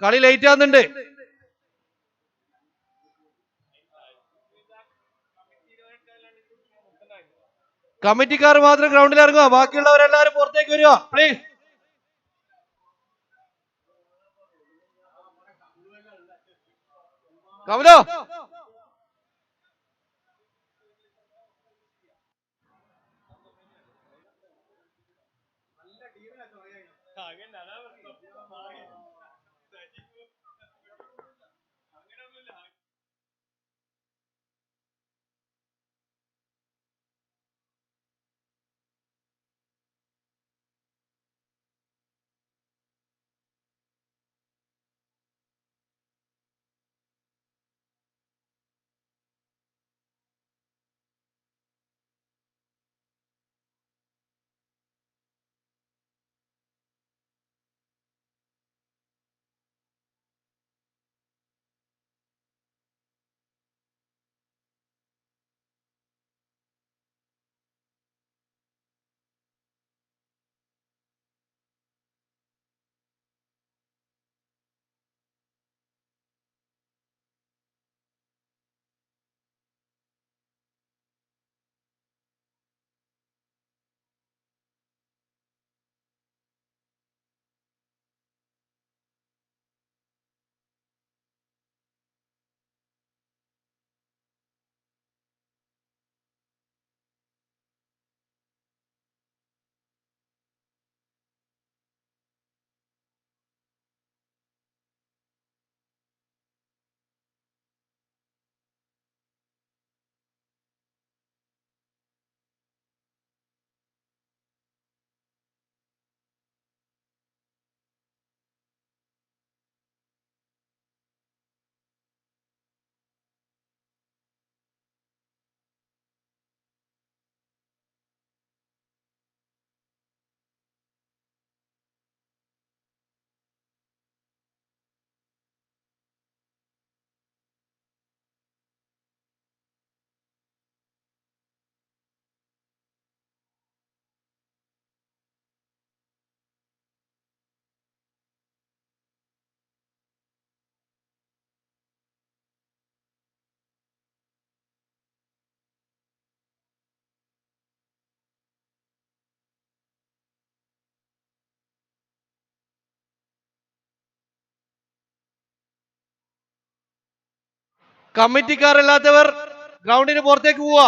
കളി late ആകുന്നുണ്ട്. കമ്മിറ്റിക്കാർ മാത്രം ഗ്രൗണ്ടിൽ ഇറങ്ങുക. ബാക്കിയുള്ളവരെല്ലാവരും പുറത്തേക്ക് വരിക പ്ലീസ്. കമലോ കമ്മിറ്റിക്കാരല്ലാത്തവർ ഗ്രൗണ്ടിന് പുറത്തേക്ക് പോവുക.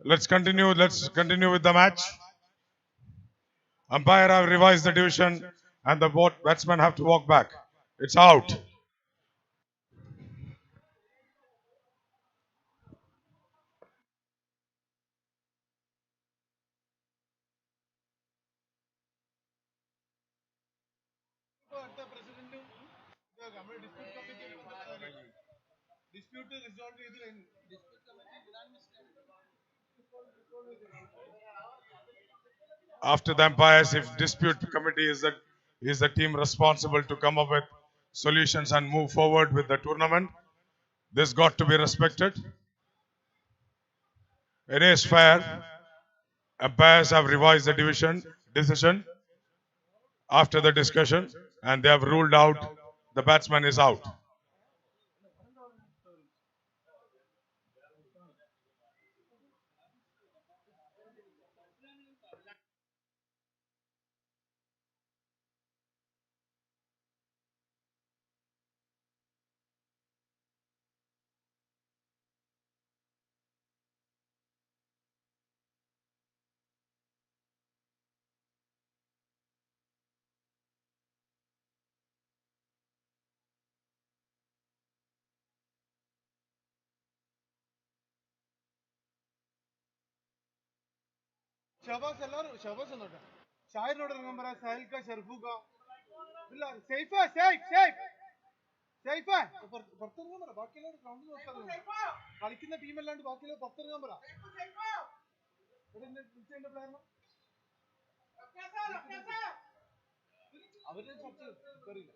Let's continue. Let's continue with the match. Umpire have revised the division, and the batsmen have to walk back. It's out. After the umpires, if dispute committee is the team responsible to come up with solutions and move forward with the tournament, this got to be respected. It is fair. Umpires have revised the decision after the discussion, and they have ruled out the batsman is out. Shabaz എല്ലാവരും ഷബാസ് ഒന്നോട്ടെ ഷാഹിറിനോട് ഇറങ്ങാൻ പറ സഹൽക്ക ഷർഫൂക്ക ഇല്ല safe safe safe safe പുറത്തിറങ്ങാൻ പറ ബാക്കിയുള്ളവർ ഗ്രൗണ്ടിൽ പുറത്തിറങ്ങാൻ കളിക്കുന്ന ടീം അല്ലാണ്ട് ബാക്കിയുള്ളവർ പുറത്തിറങ്ങാൻ പറ അവരുടെ ചർച്ച അറിയില്ല.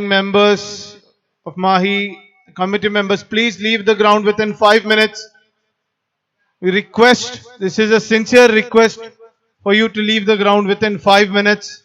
Members of Mahi, committee members, please leave the ground within 5 minutes. We request, this is a sincere request for you to leave the ground within 5 minutes.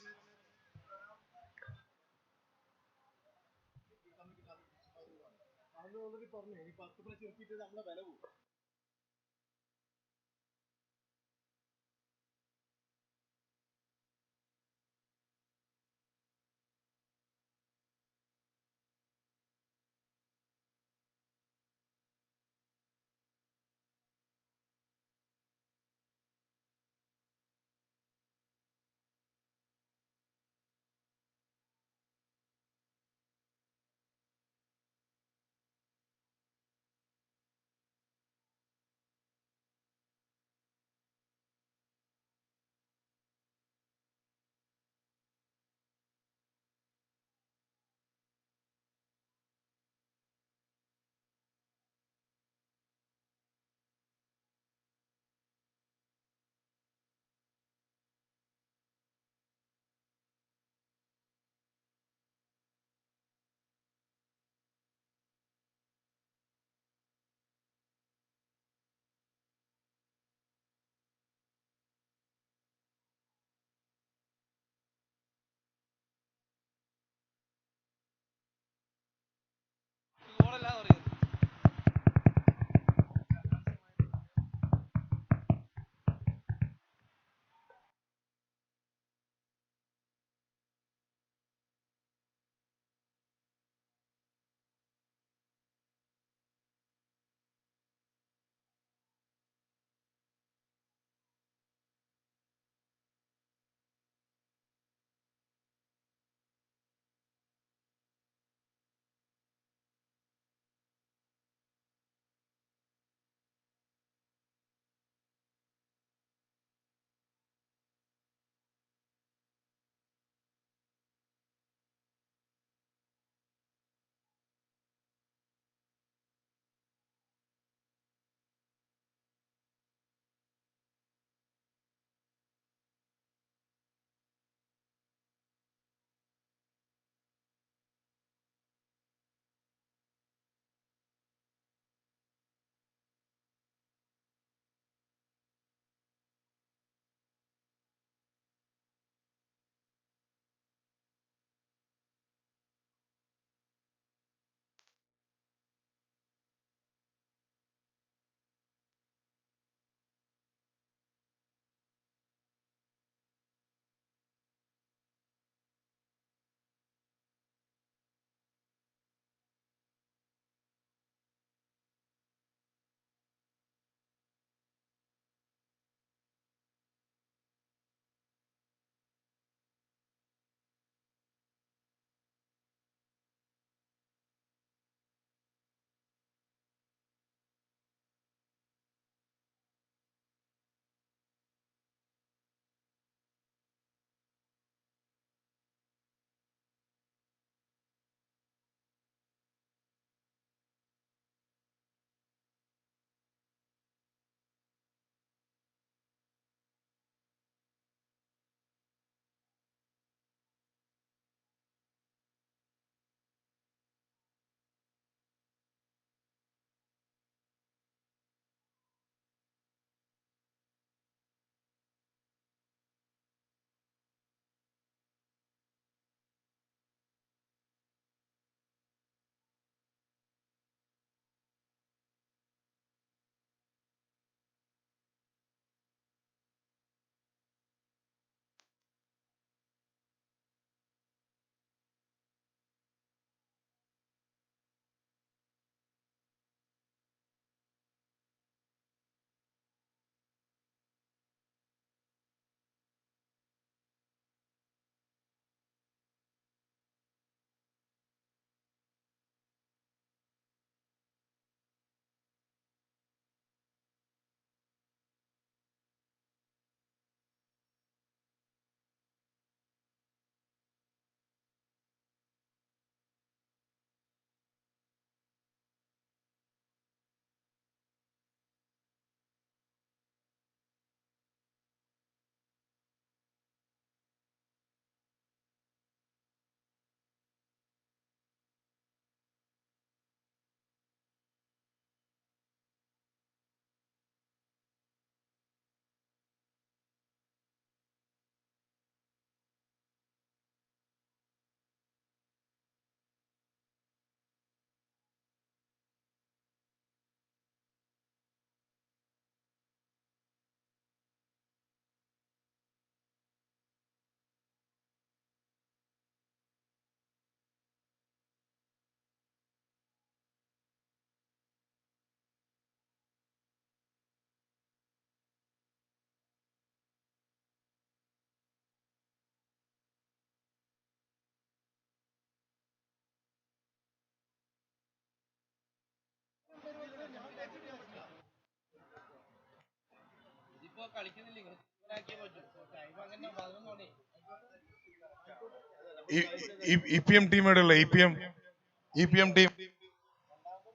EPM team എടുള്ള EPM team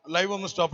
live ഒന്ന് stop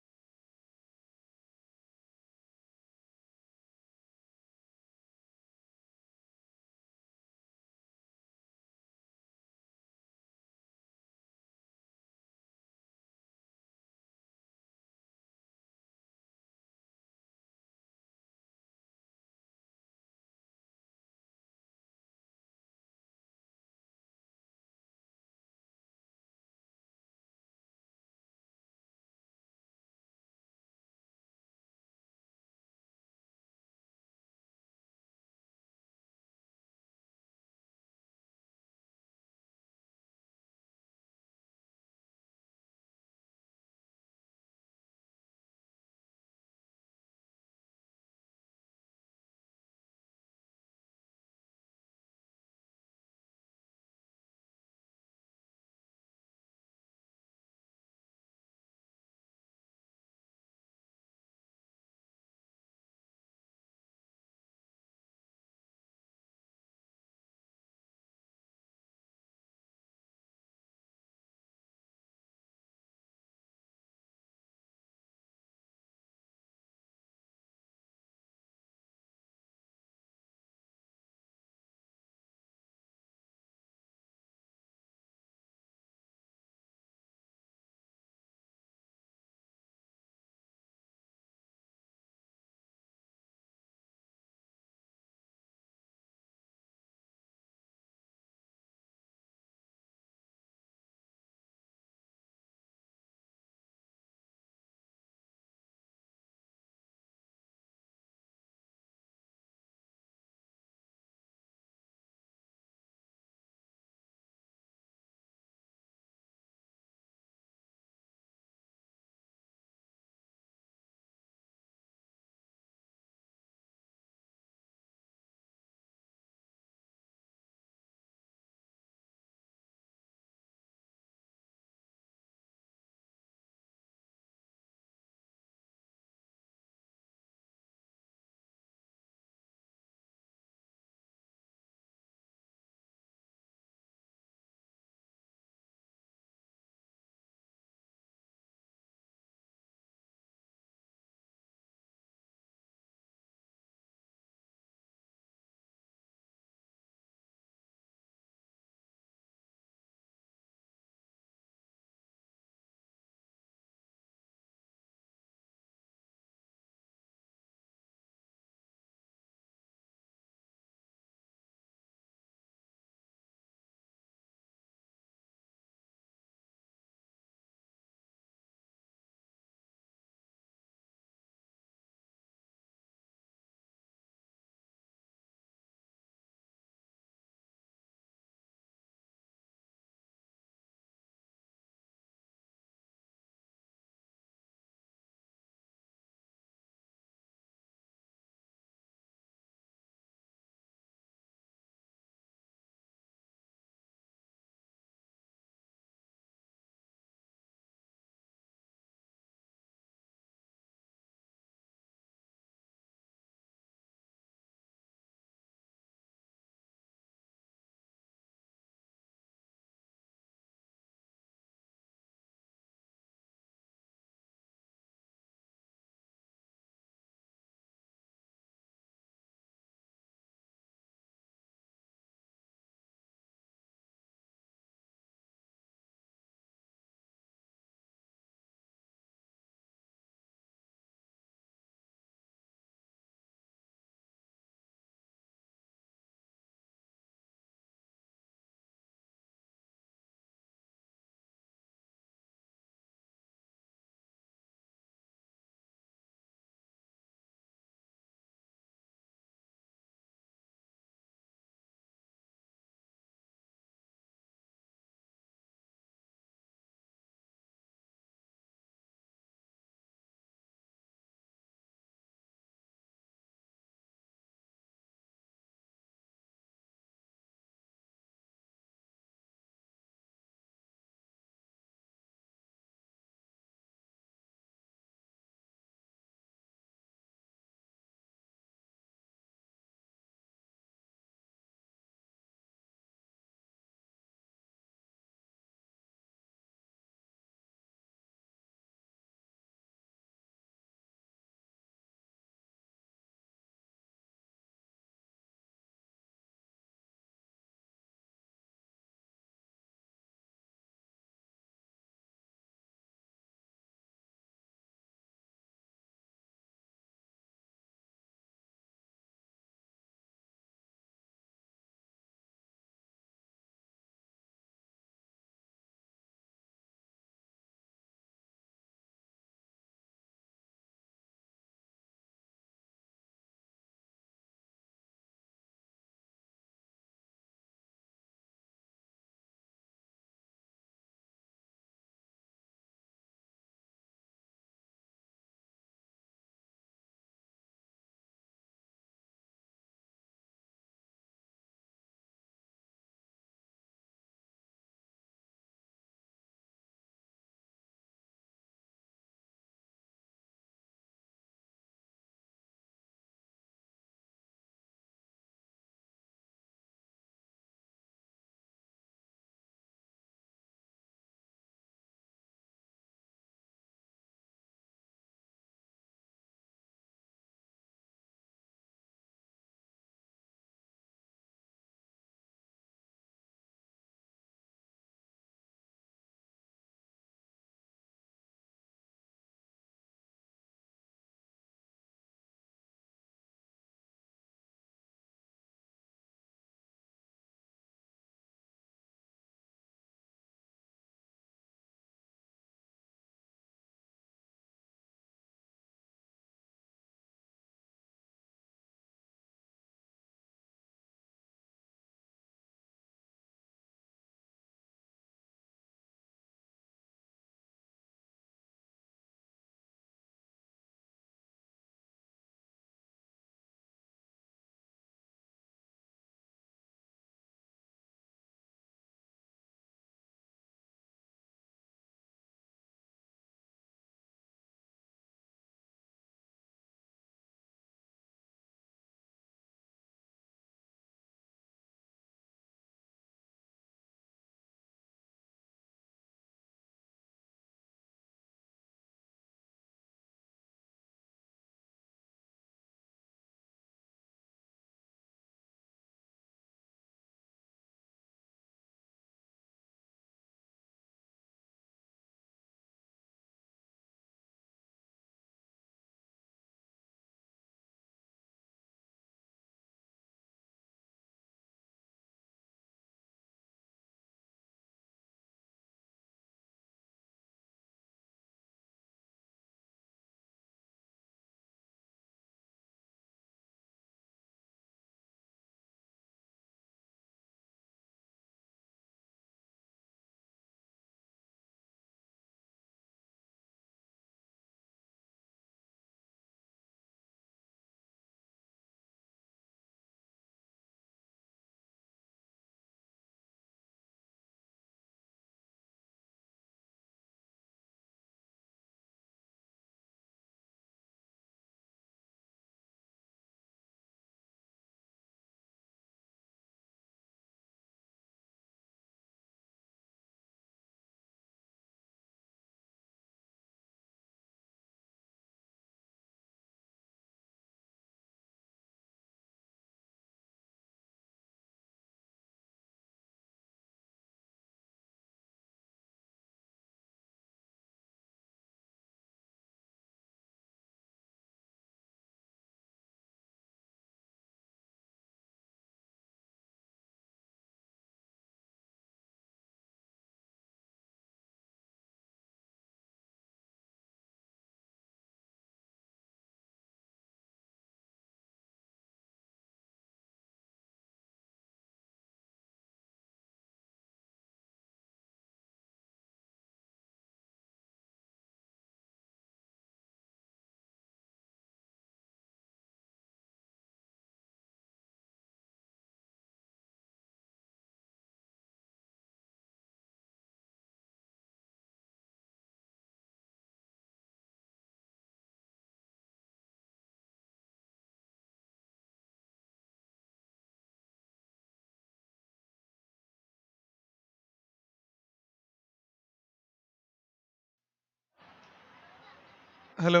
hello,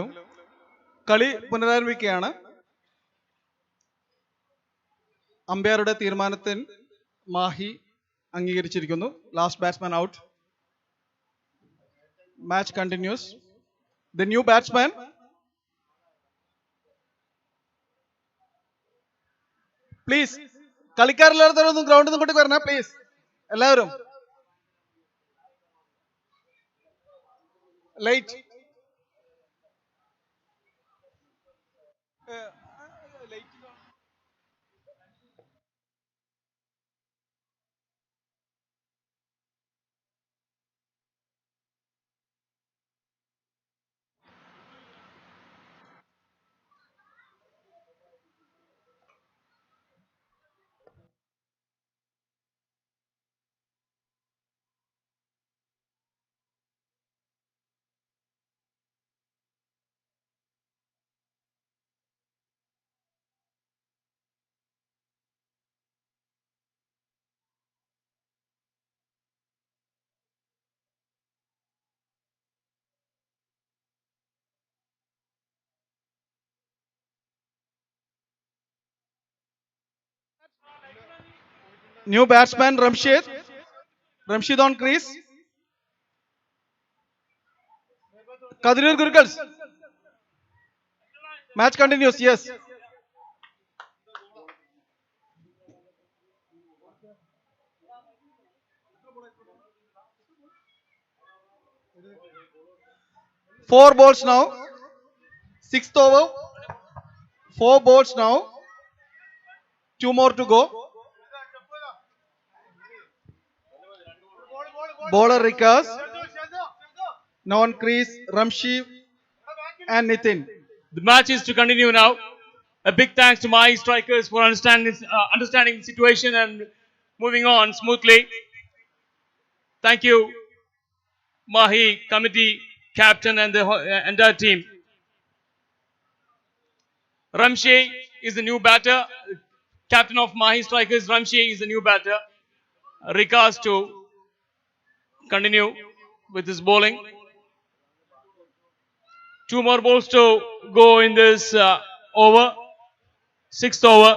കളി പുനരാരംഭിക്കുകയാണ്. അമ്പയറുടെ തീരുമാനത്തിൽ മാഹി അംഗീകരിച്ചിരിക്കുന്നു. Last batsman out. Match continues. The new batsman. Please, കളിക്കാരെല്ലാവരും ഗ്രൗണ്ടിൽ നിന്ന് ഇങ്ങോട്ട് വരണേ പ്ലീസ്. എല്ലാവരും ലൈറ്റ്. New batsman Ramsheed. Ramsheed on crease. Kathirur ഗുരുക്കൾസ്. Match continues. Yes. Four balls now. Sixth over. 4 balls now. 2 more to go. Bowler Rikas. Now on crease Ramshi and Nitin. The match is to continue now. A big thanks to my strikers for understanding the situation and moving on smoothly. Thank you, Mahi committee, captain and the entire team. Ramshi is the new batter. Captain of Mahi Strikers, Ramshi is the new batter. Rikas to continue with his bowling. 2 more balls to go in this over. 6th over.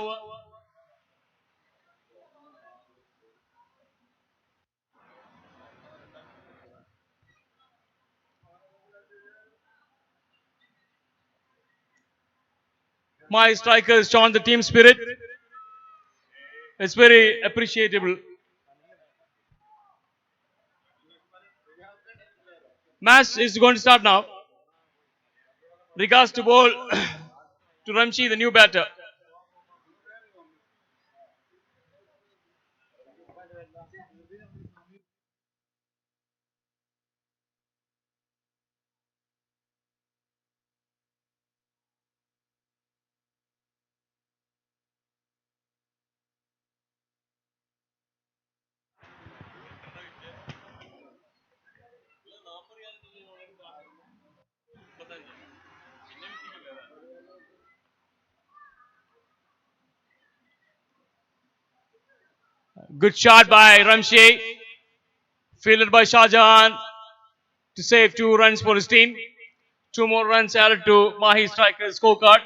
My strikers shown the team spirit. It's very appreciable. Match is going to start now. Rikas to bowl to Ramshi, the new batter. Good shot by Ramshi. Fielded by Shahjahan to save 2 runs for his team. 2 more runs added to Mahi Strikers scorecard.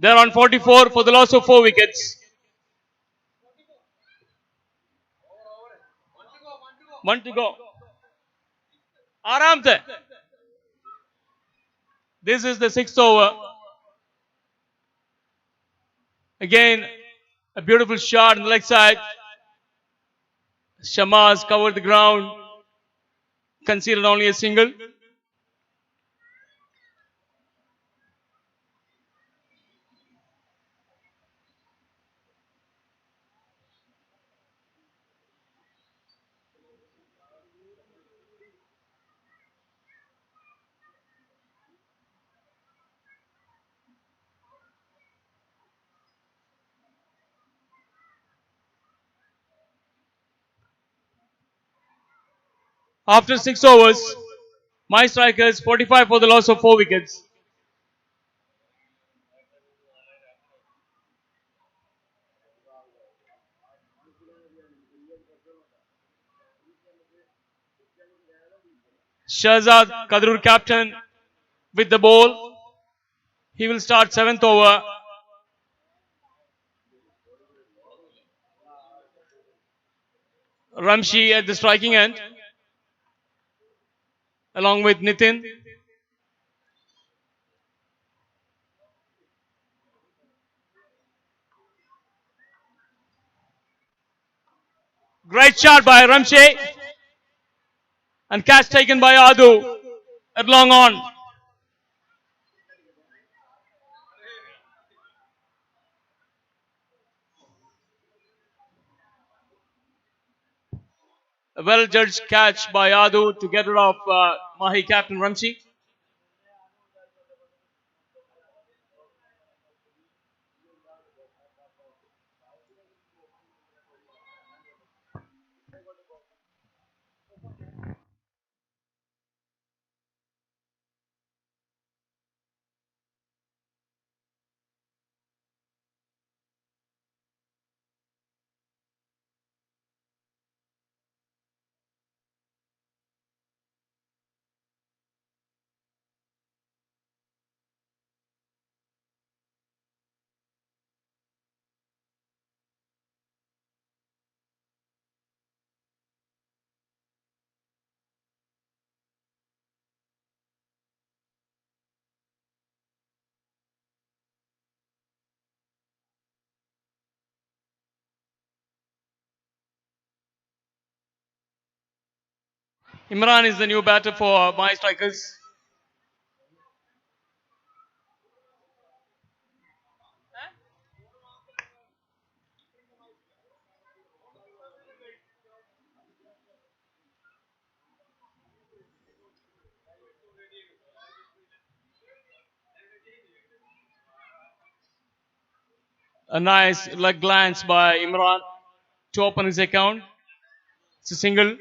They're on 44 for the loss of 4 wickets. 1 to go. Aramte. This is the 6th over. Again, a beautiful shot on the leg side. Shamaz covered the ground, conceded only a single. After 6 overs, my strikers 45 for the loss of 4 wickets. Shahzad Kadrur captain with the ball. He will start 7th over. Ramshi at the striking end, along with Nitin. Great shot by Ramshi. And catch taken by Adu at long on. A well judged catch by Adu to get rid of Mahi captain Ramshi. Imran is the new batter for my strikers. A nice leg glance by Imran to open his account. It's a single.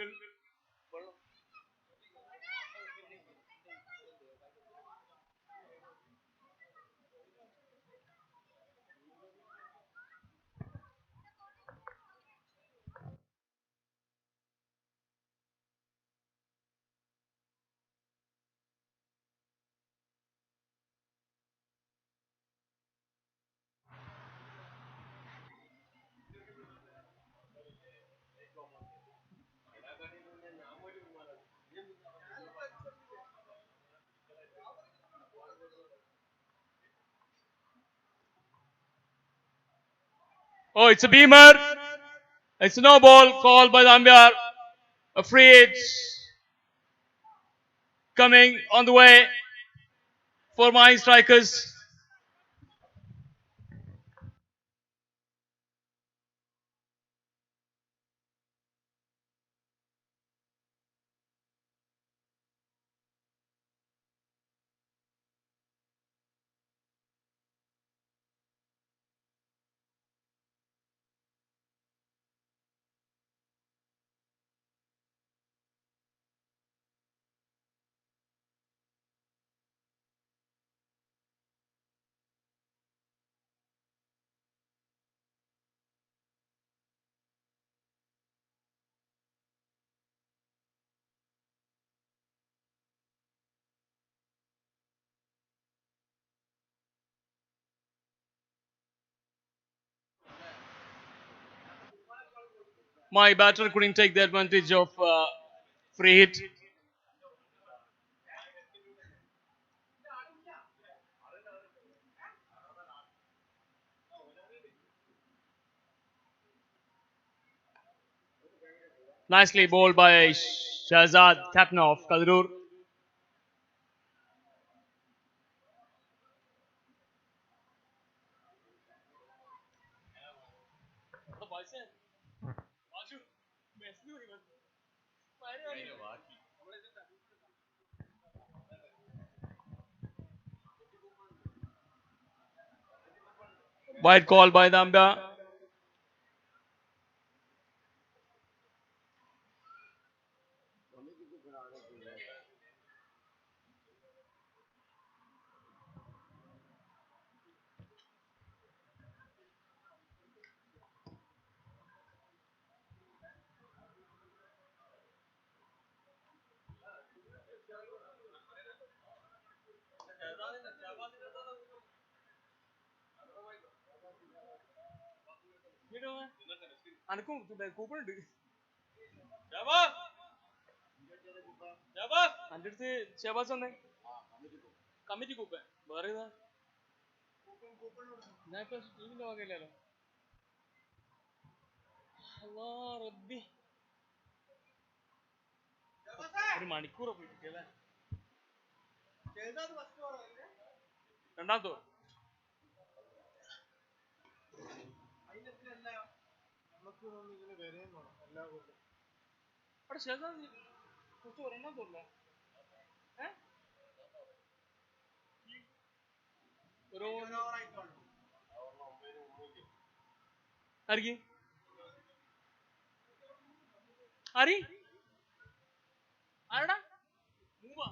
Oh, it's a beamer. It's a no ball called by the umpire. A free hit coming on the way for my strikers. My batter couldn't take the advantage of free hit. Nicely bowled by Shahzad, captain of Kadrur. Wide call by the umpire. അനക്കും coupon ഉണ്ട്. അന്റെ അടുത്ത് ഷബാസ് വന്നേ committee coupon വേറെ ഏതാ ഞാൻ ഇപ്പൊ ടീമിന്റെ വകയില്ലല്ലോ. റബ്ബി ഒരു മണിക്കൂർ പോയില്ലേ രണ്ടാമത്തോ അവിടെ ഷെസാദ് കുറച്ച് രണ്ടാമത്തോല്ലേ ആർക്ക് ആരി ആരടാ മൂവാ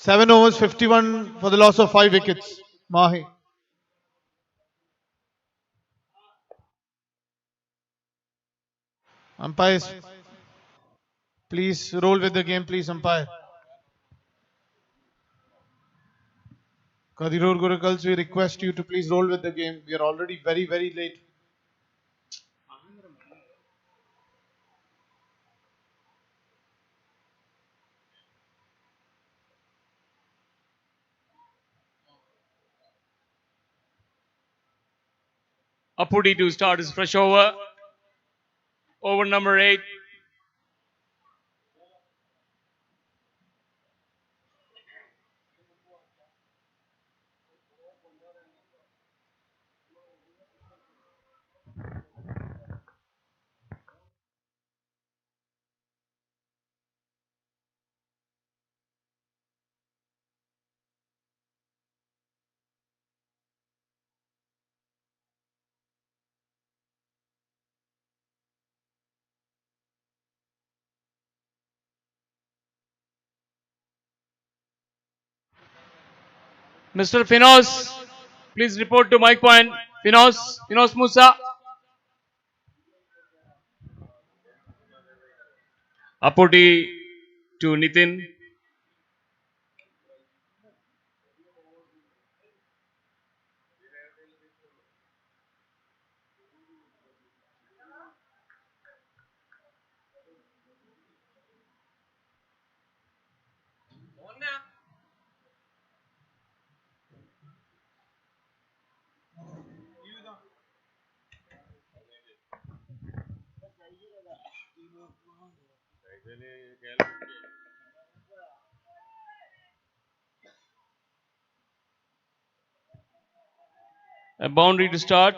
7 overs, 51 for the loss of 5 wickets. Mahi. Umpires, please roll with the game, please, umpire. Kadirur Gurukals, we request you to please roll with the game. We are already very, very late. Apudi to start his fresh over. Over number 8. Mr. Finos, please report to mic point. Finos Musa. Apudi to Nitin. A boundary to start.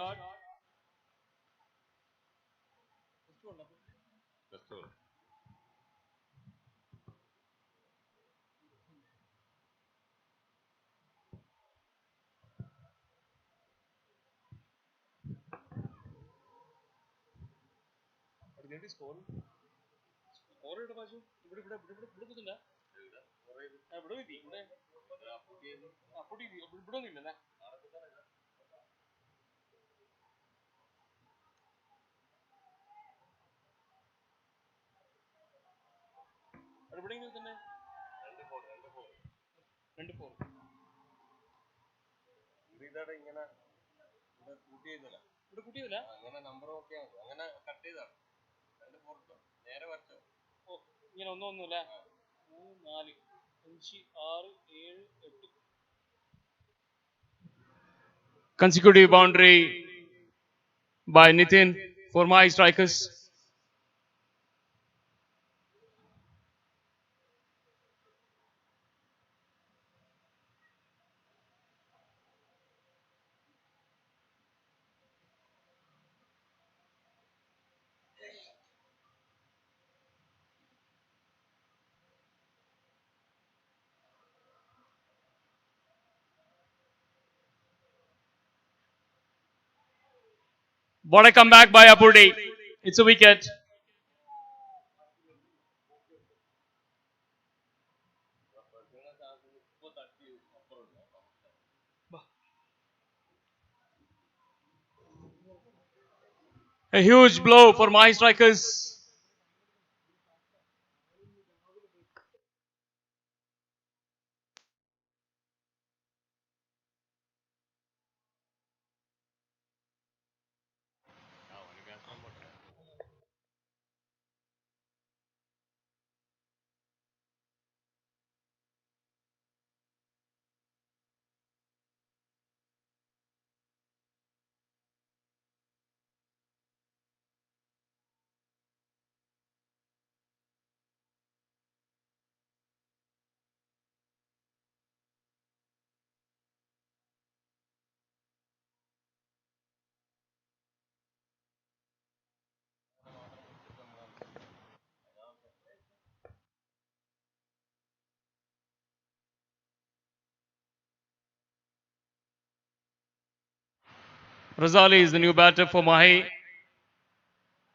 Consecutive boundary by Nitin for my strikers. What a comeback by Apudi. It's a wicket. A huge blow for my strikers. Razali is the new batter for Mahi.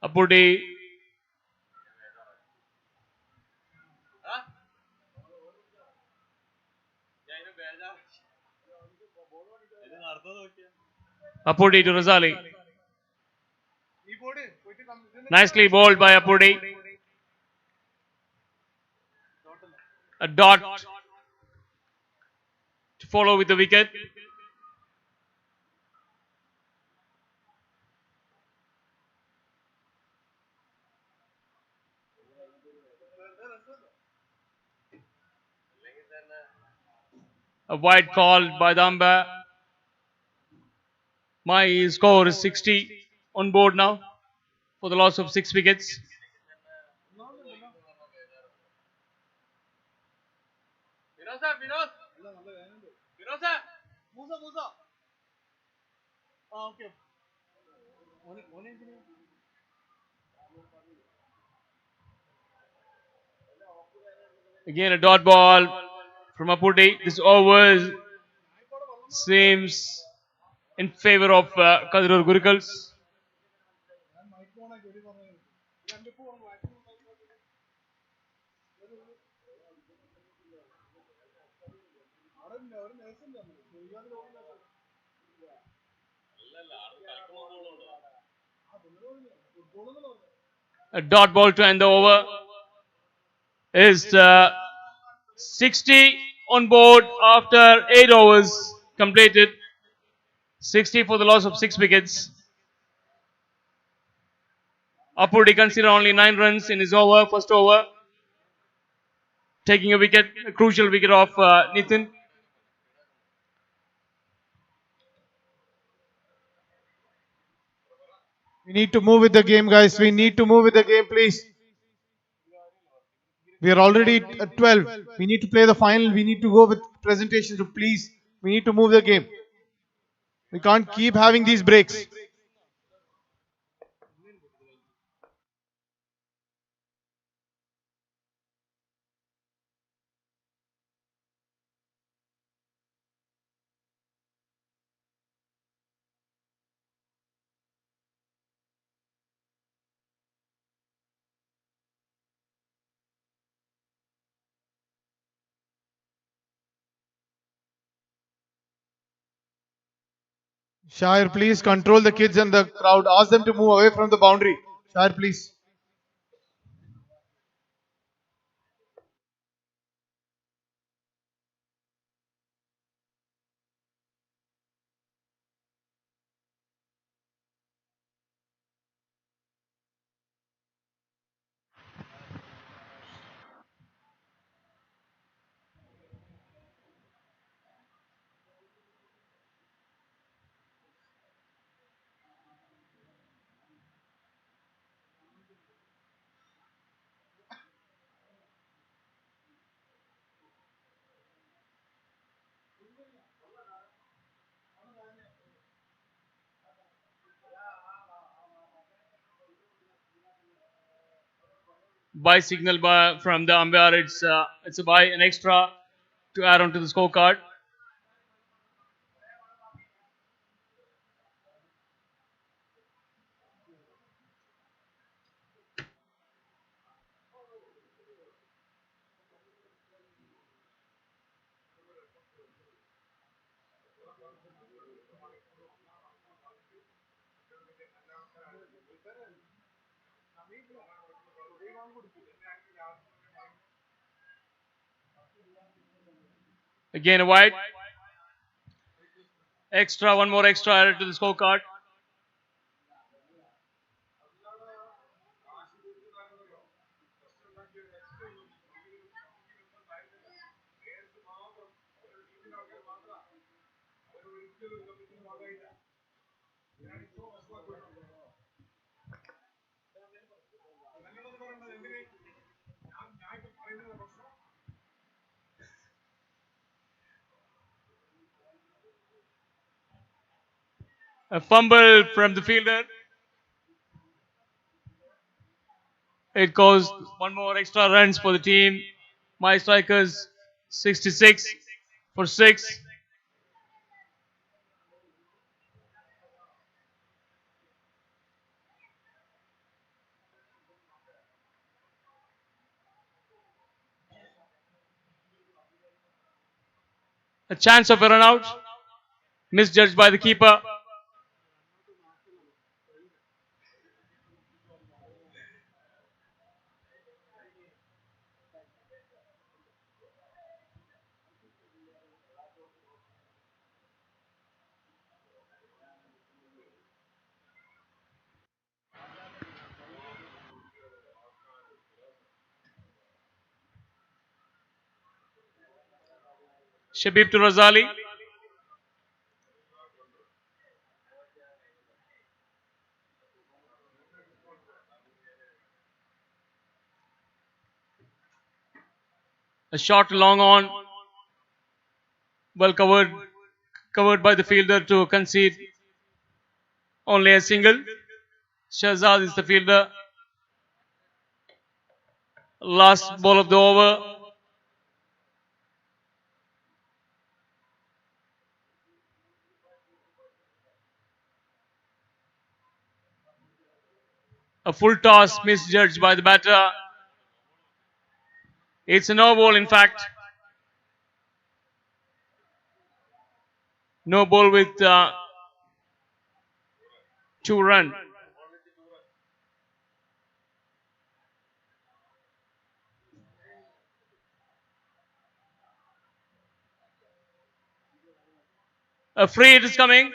Apudi. Apudi to Razali. Nicely bowled by Apudi. A dot to follow with the wicket. A wide called by the umpire. My score is 60 on board now for the loss of 6 wickets. Again a dot ball from Apudi. This over seems in favor of Kadirur Gurukals. A dot ball to end the over is 60 on board after 8 overs completed. 60 for the loss of 6 wickets. Apudi considered only 9 runs in his first over, taking a crucial wicket off Nitin. We need to move with the game, guys. We need to move with the game, please. We are already at 12. We need to play the final. We need to go with presentation. So please, we need to move the game. We can't keep having these breaks. Shire, please control the kids and the crowd. Ask them to move away from the boundary. Shire, please. By signal from the umpire, it's a by an extra to add on to the scorecard. Again a wide. Extra, one more extra added to the scorecard. A fumble from the fielder. It caused one more extra runs for the team. My strikers 66 for 6. A chance of a run out. Misjudged by the keeper. Shabib to Razali. A short long on. Well covered by the fielder to concede only a single. Shahzad is the fielder. Last ball of the over. A full toss misjudged by the batter. It's a no ball in fact. No ball with 2 run. A free hit is coming.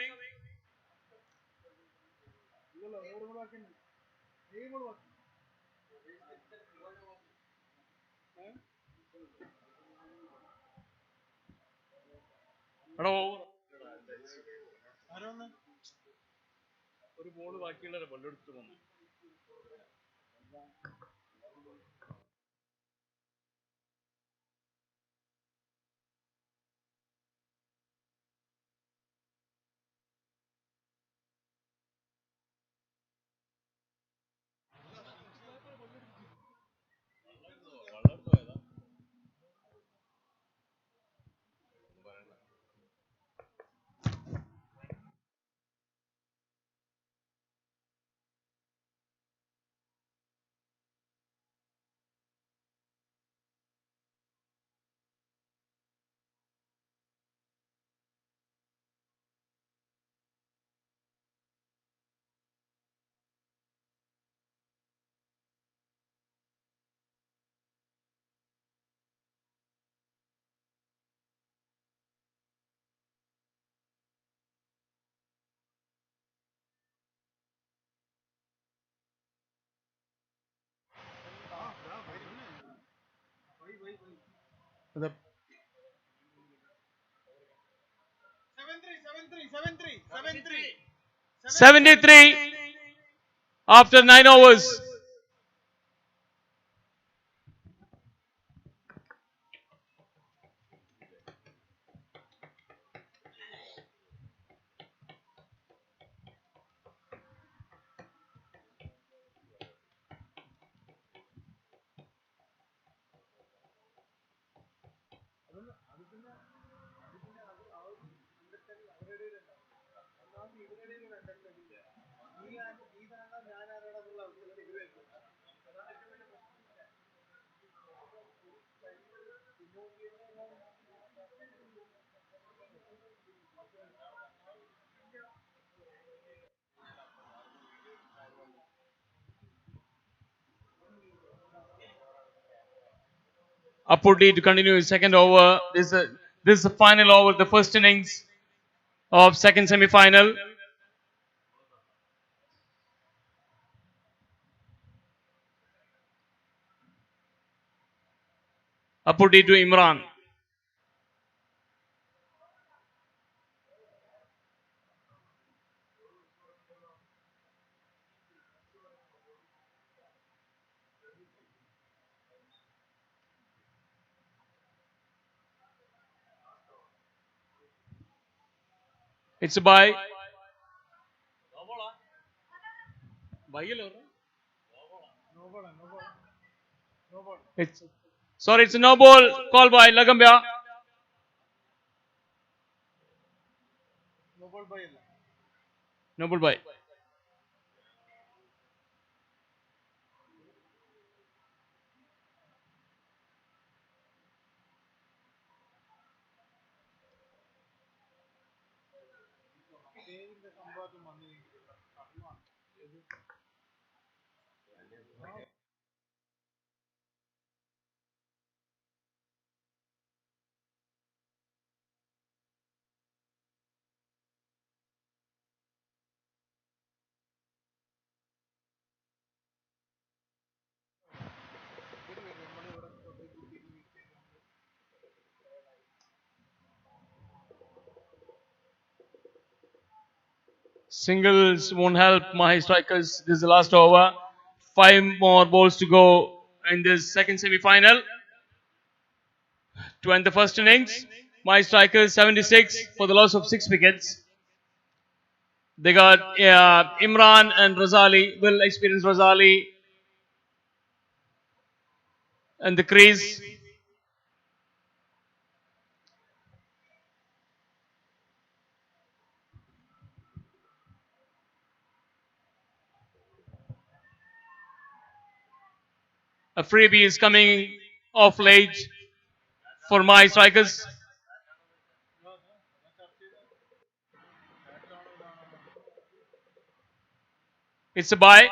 The 73 after 9 overs. Apurdi to continue his second over. This is the final over, the first innings of second semi-final. Apurdi to Imran. It's a bye. It's a no ball called by Lagambia. No ball by. Singles won't help Mahi Strikers. This is the last over. 5 more balls to go in this second semi-final. To end the first innings, Mahi Strikers 76 for the loss of 6 wickets. They got Imran and Razali. Will experience Razali and the crease. A freebie is coming off late for my strikers. It's a bye.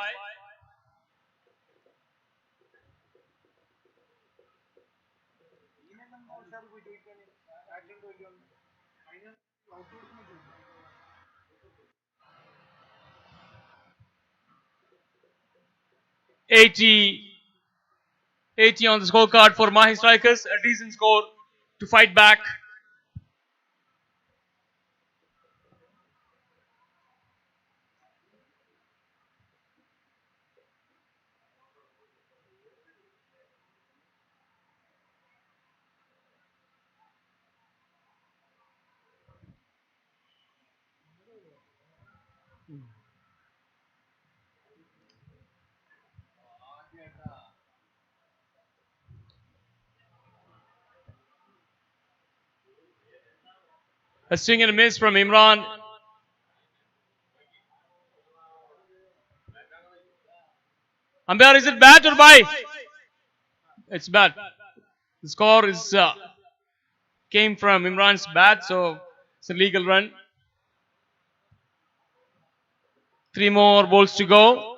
Eighty on the scorecard for Mahi Strikers. A decent score to fight back. A swing and a miss from Imran. Umpire, is it bat or bye? It's bat. The score is came from Imran's bat, so it's a legal run. 3 more balls to go.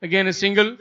Again a single.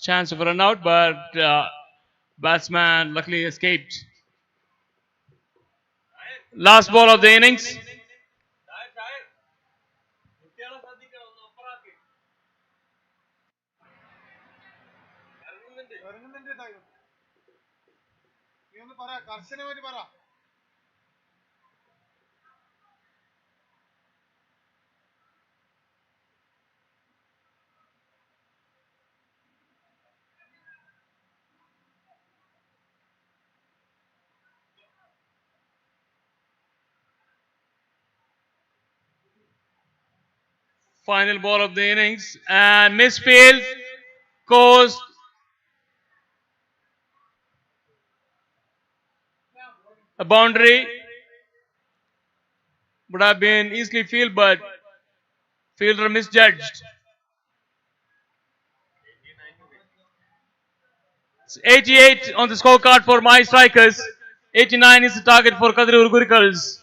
Chance of a run out, but batsman luckily escaped. Last ball of the innings. Final ball of the innings and misfield caused a boundary. Would have been easily fielded, but fielder misjudged. It's 88 on the scorecard for my strikers. 89 is the target for Kadri Urgurikals.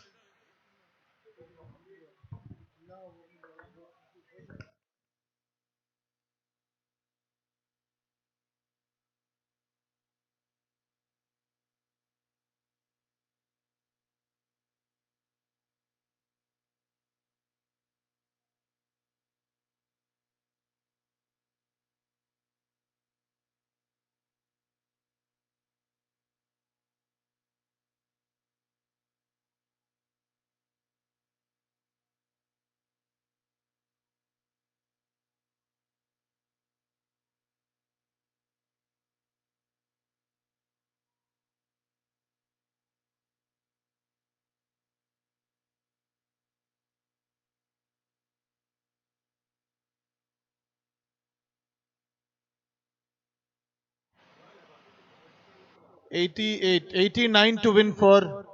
'88, '89 to win for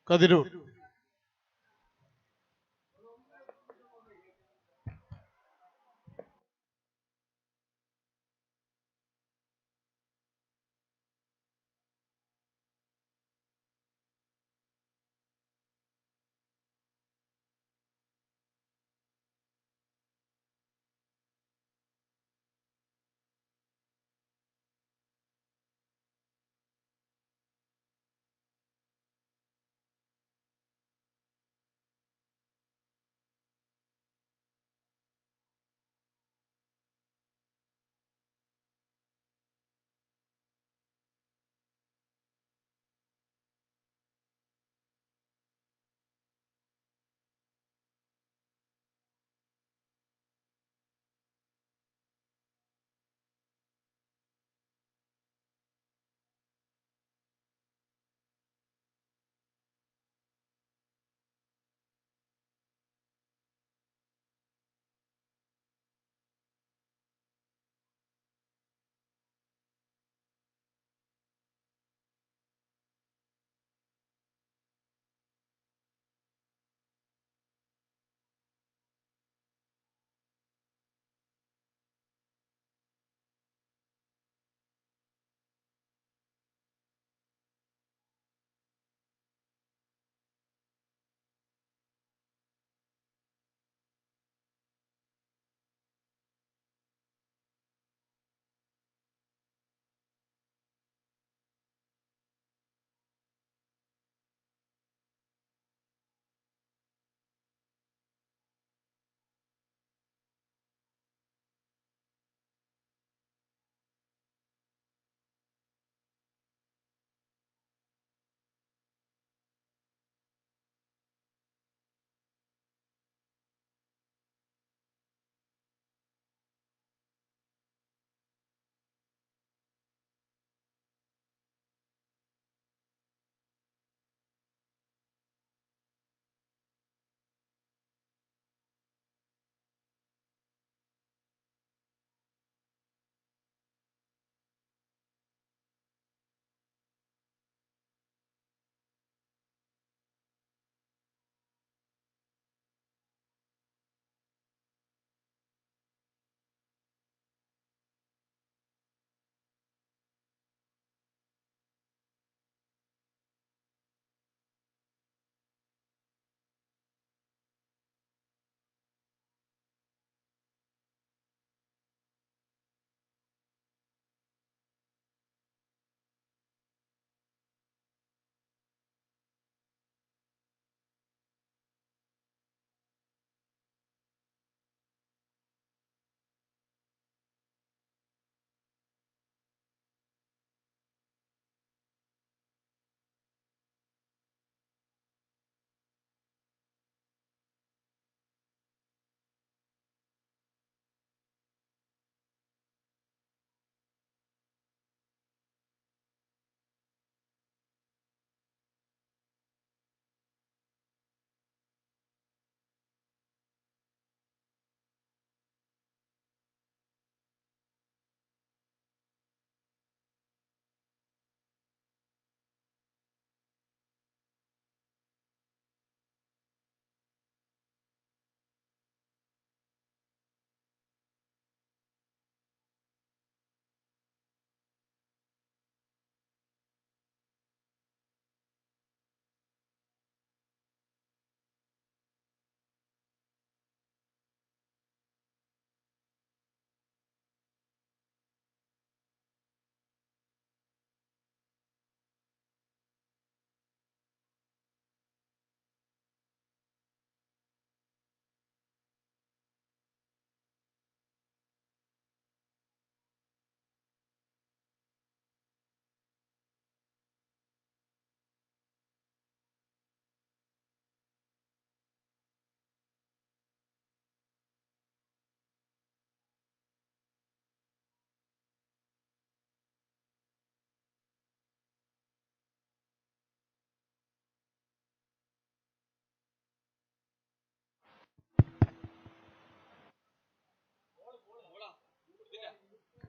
Kadirur.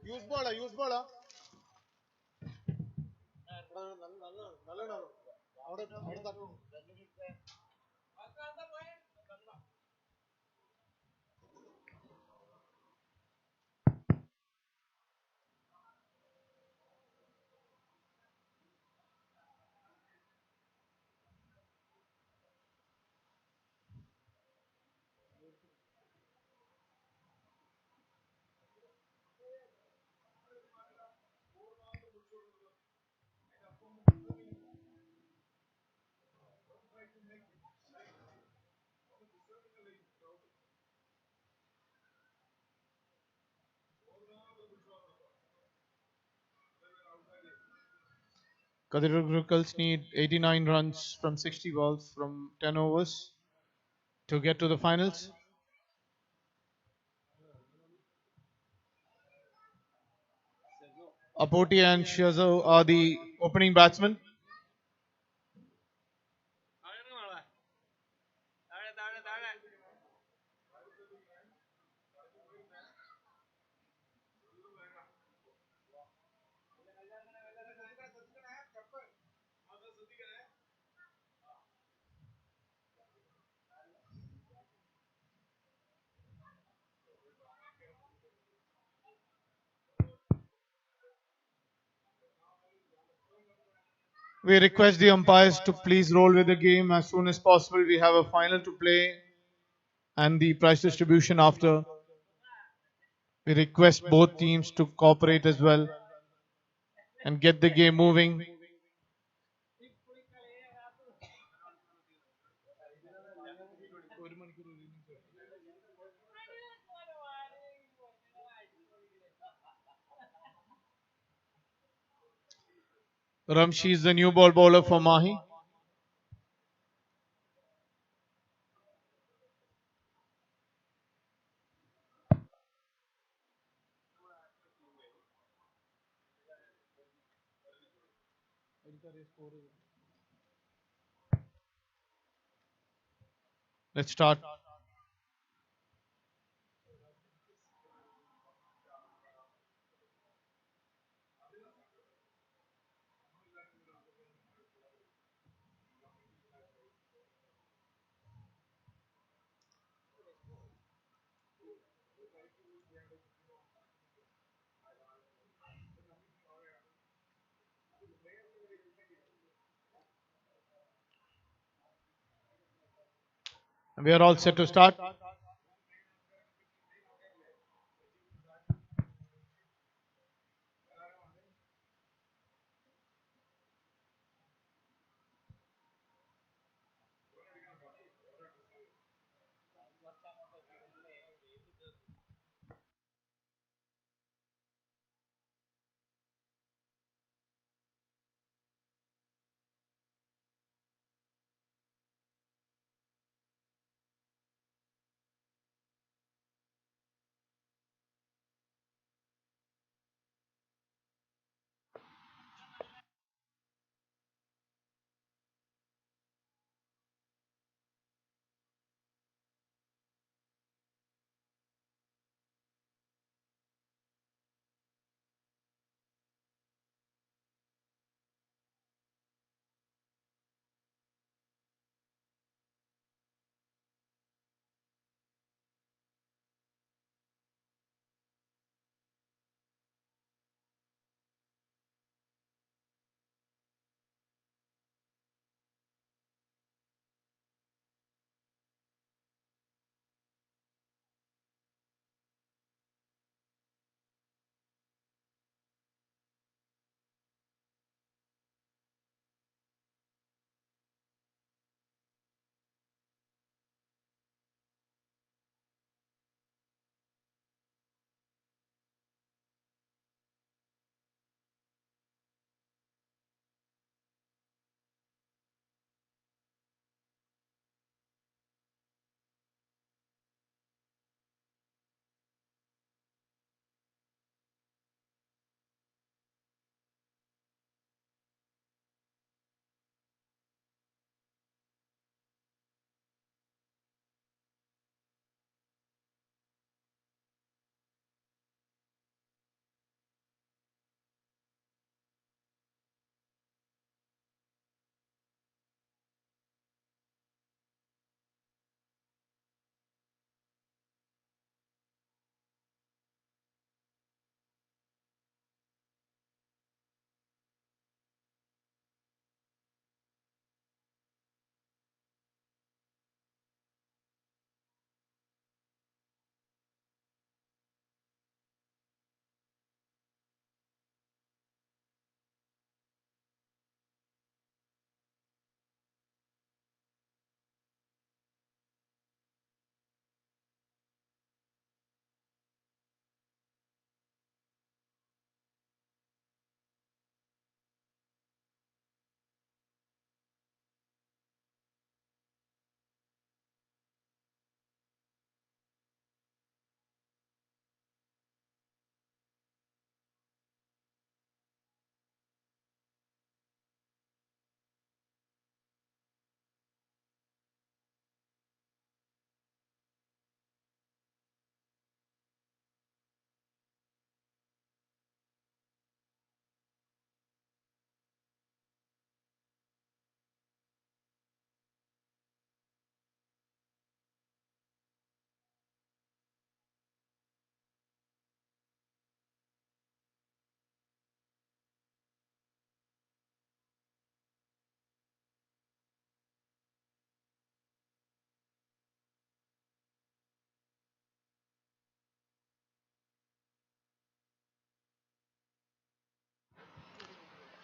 Use ball, use ball. Kadir Gurukals need 89 runs from 60 balls from 10 overs to get to the finals. Apoti and Shiazo are the opening batsmen. We request the umpires to please roll with the game as soon as possible. We have a final to play and the prize distribution after. We request both teams to cooperate as well and get the game moving. Ramshi is the new ball bowler for Mahi. Let's start. We are all set to start.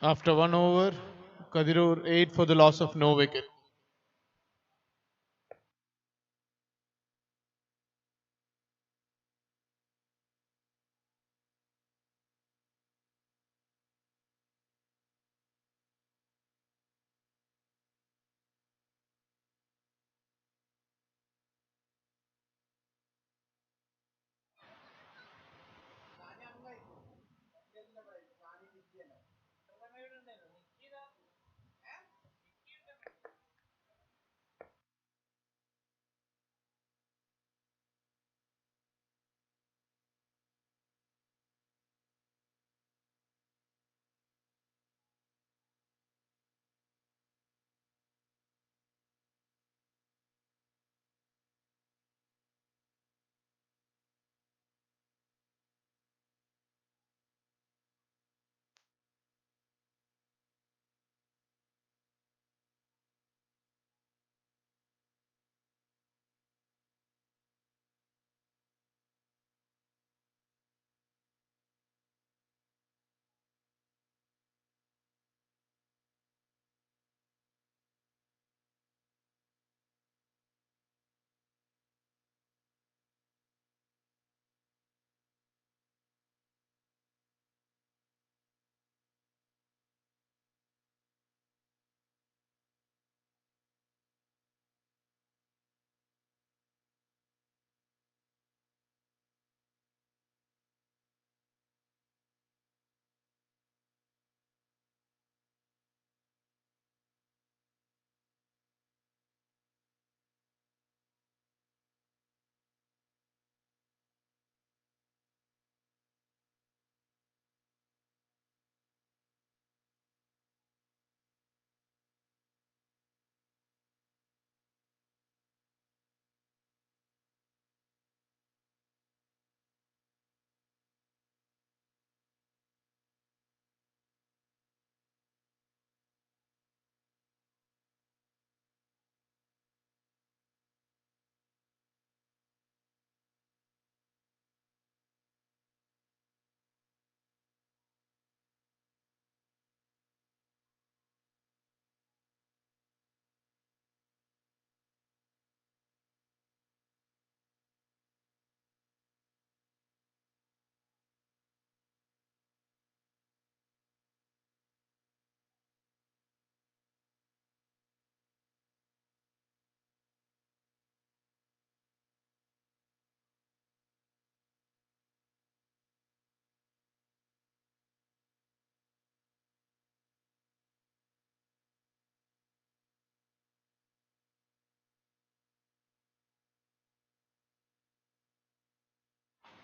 After 1 over, Kadirur 8 for the loss of no wicket.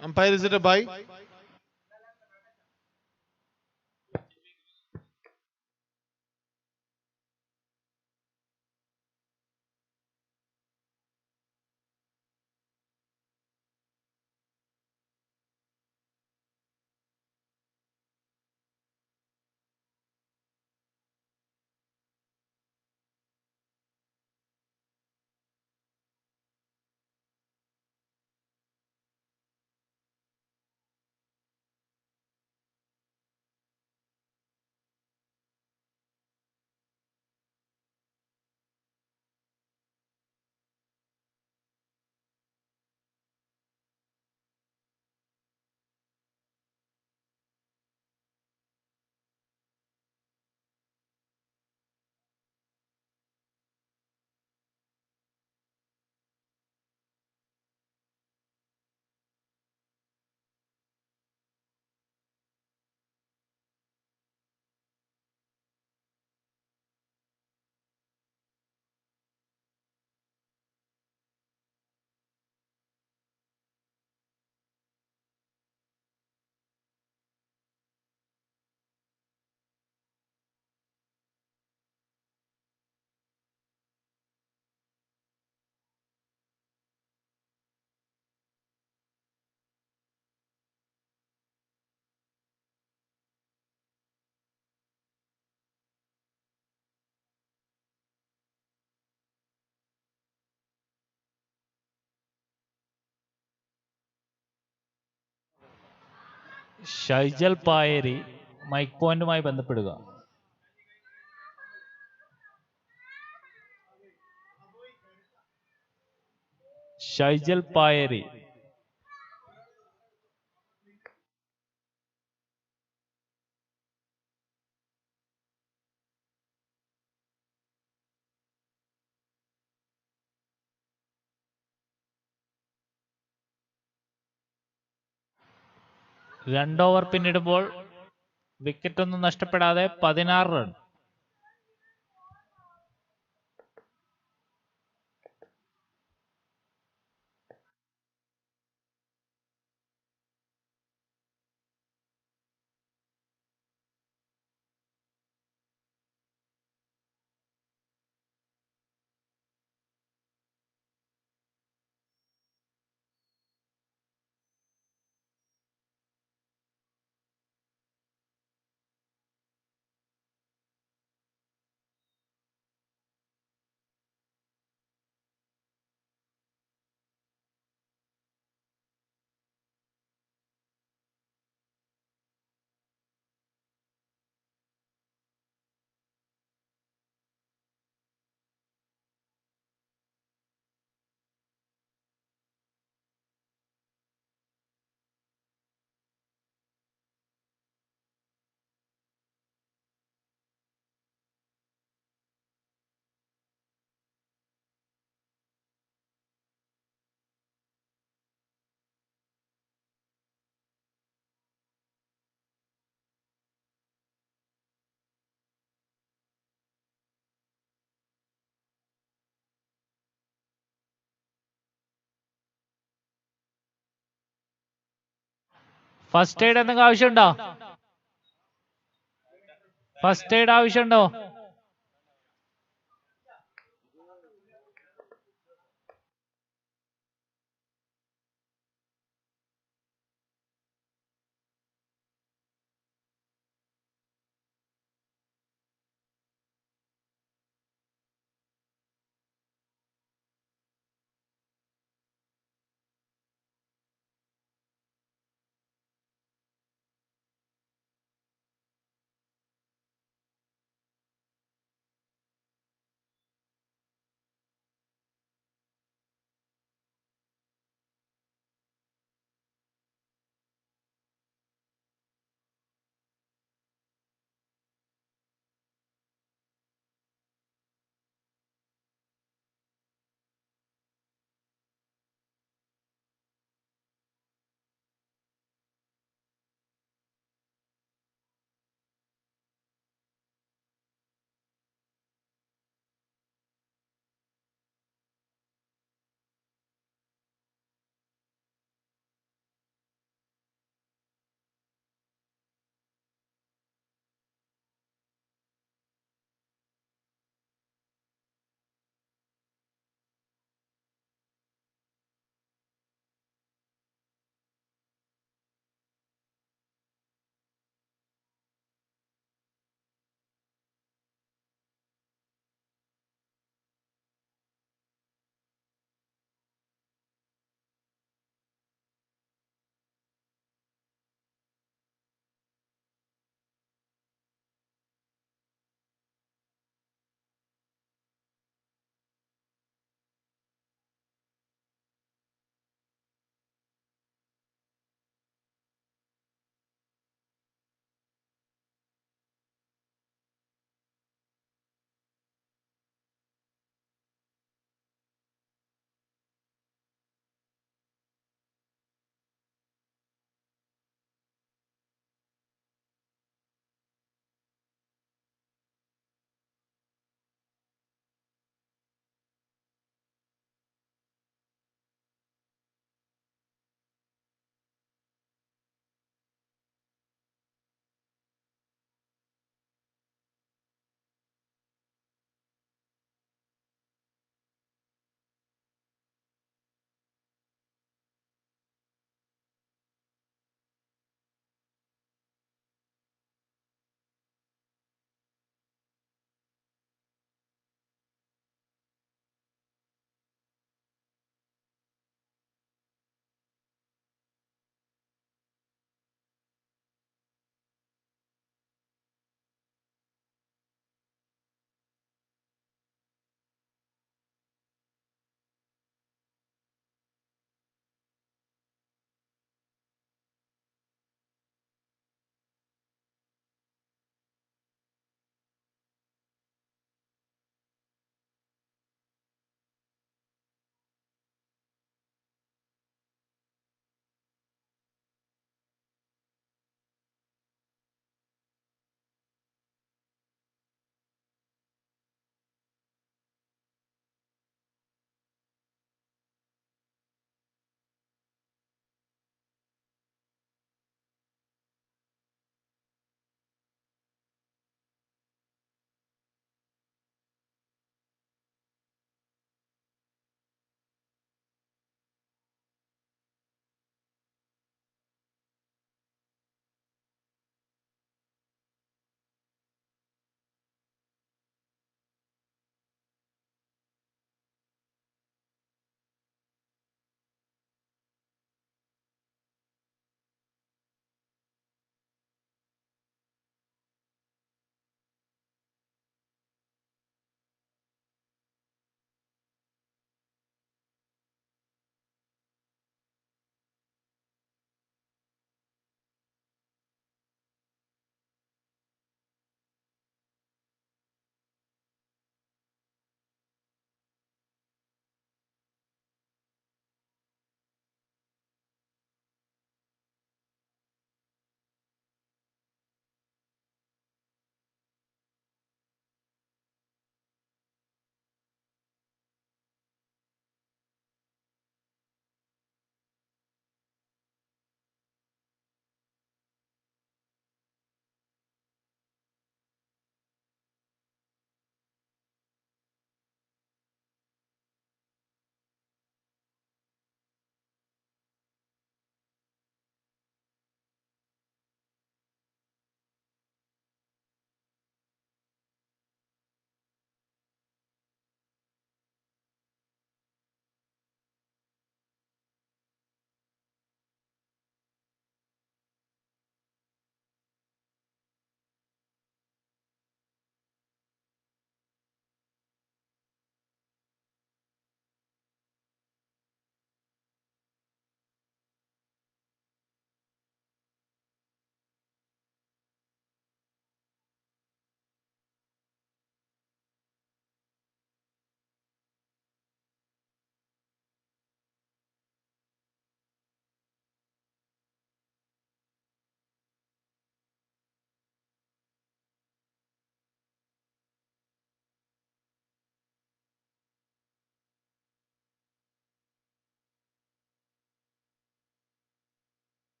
Umpire, is it a bye? Shaijal Payeri mic പോയിന്റുമായി ബന്ധപ്പെടുക. ഷൈജൽ പായരി. രണ്ട് over പിന്നിടുമ്പോൾ wicket ഒന്നും നഷ്ടപ്പെടാതെ 16 run. First aid എന്തെങ്കിലും ആവശ്യമുണ്ടോ? First aid ആവശ്യമുണ്ടോ?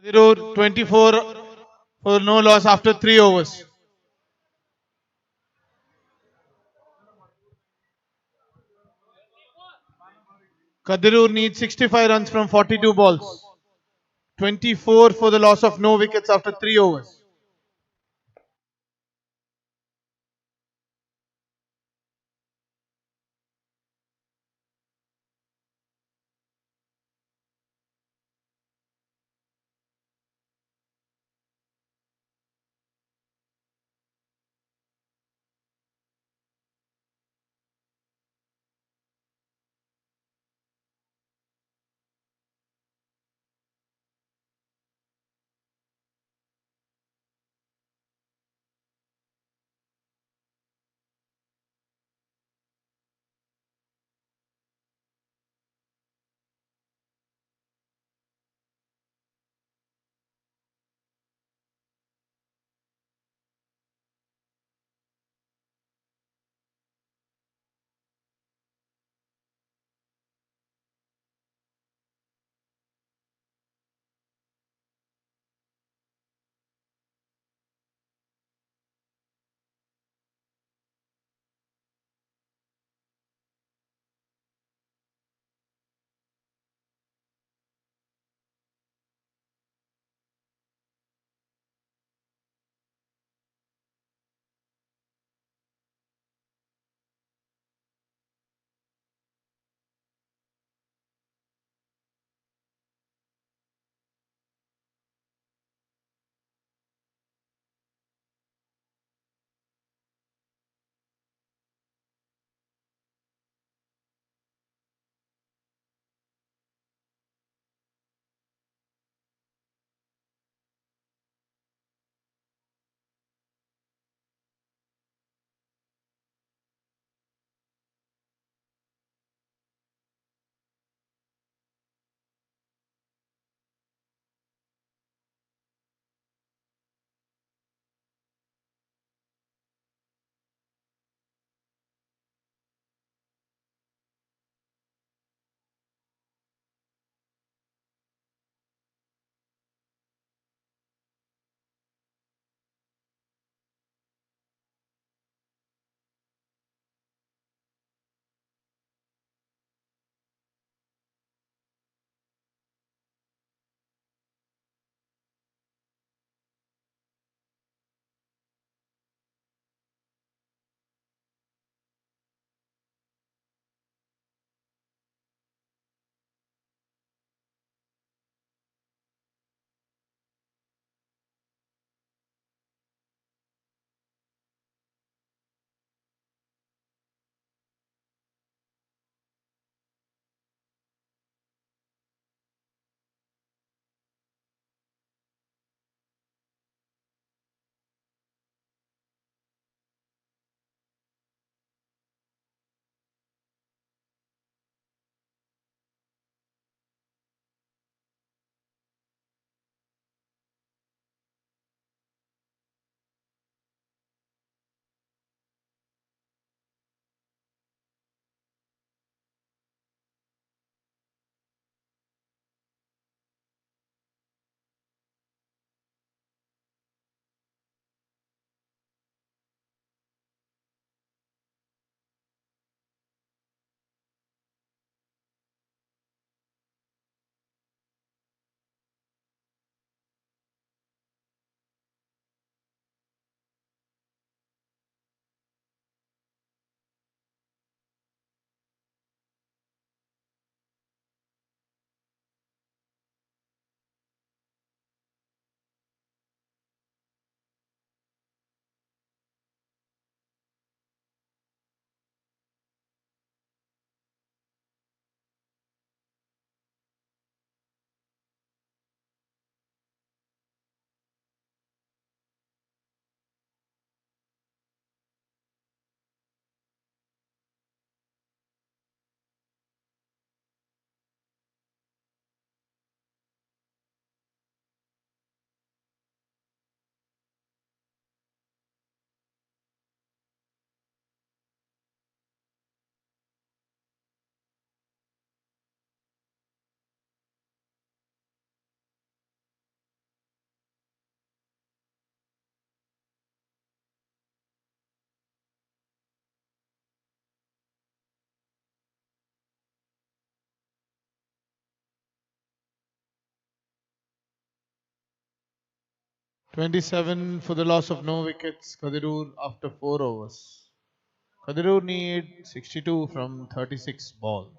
Kadirur 24 for no loss after 3 overs. Kadirur needs 65 runs from 42 balls. 24 for the loss of no wickets after 3 overs. 27 for the loss of no wickets, Kadirur after 4 overs. Kadirur need 62 from 36 balls.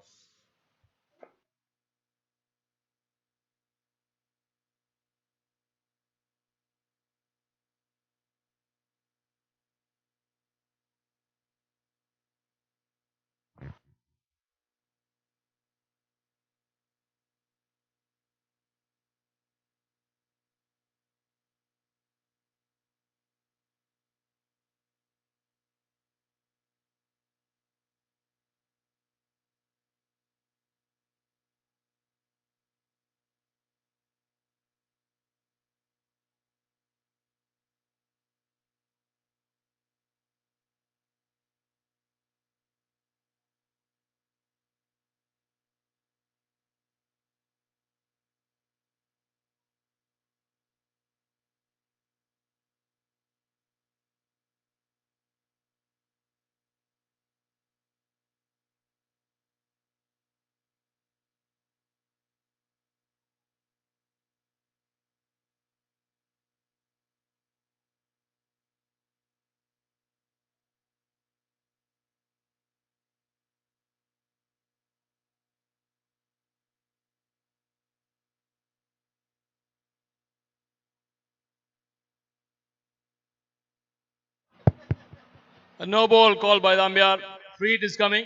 A no ball called by the umpire. Free hit is coming.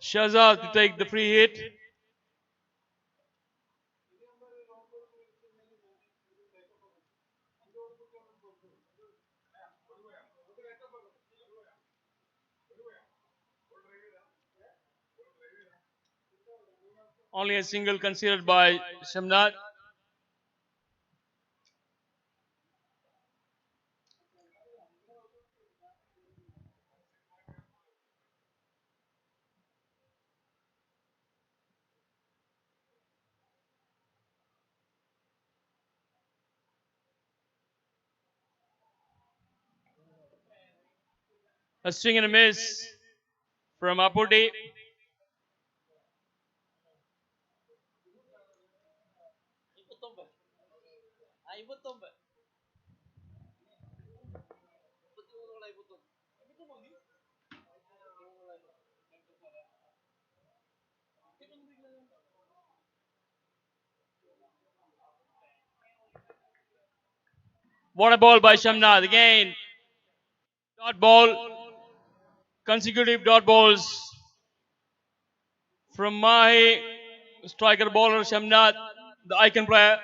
Shahzad to take the free hit. Only a single considered by Shamnad. A swing and a miss from Apurdi. What a ball by Shamnad. Again, dot ball. Consecutive dot balls from Mahi. Striker bowler Shamnad, the icon player.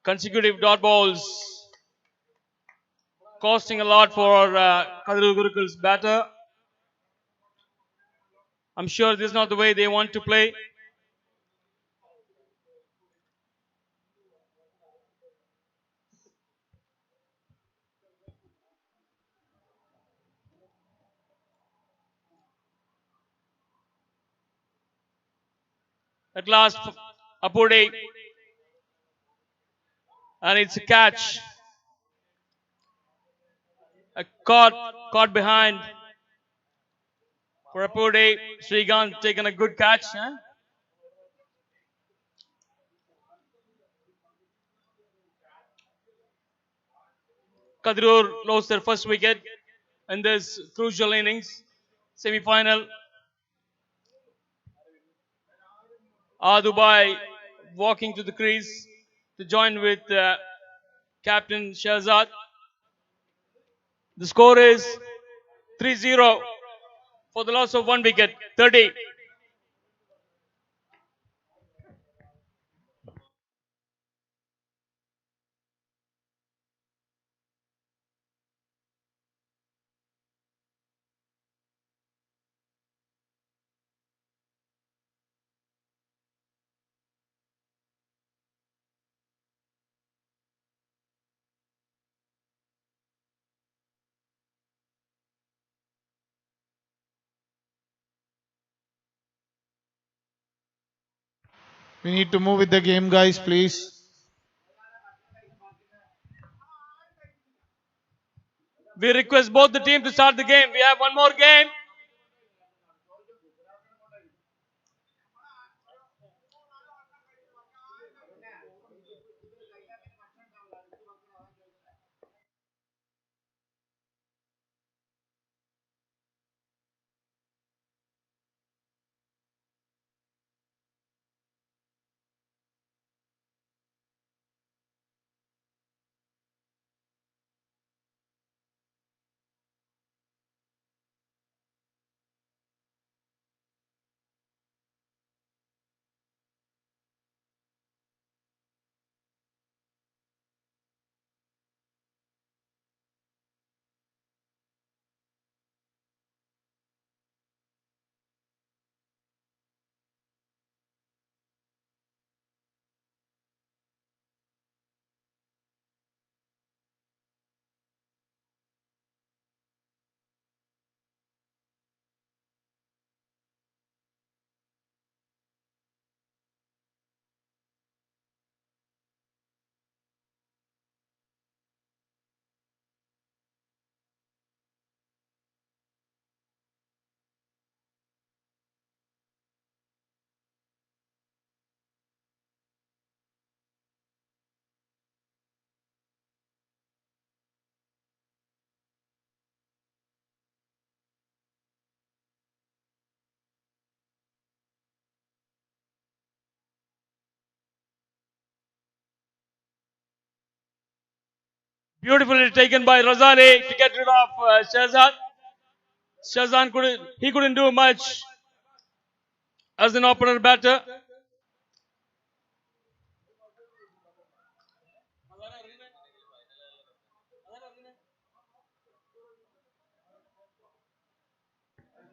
Consecutive dot balls costing a lot for Kadirul Gurukul's batter. I'm sure this is not the way they want to play. At last, Apurdi, and it's a catch. A caught behind for Apurdi. Srikanth taking a good catch. Kadirur lost their first wicket in this crucial innings, semi-final. Dubai walking to the crease to join with Captain Shahzad. The score is 3-0 for the loss of 1 wicket, 30. We need to move with the game, guys, please. We request both the teams to start the game. We have one more game. Beautifully taken by Razali to get rid of Shahzad. Shahzad couldn't do much as an opener batter.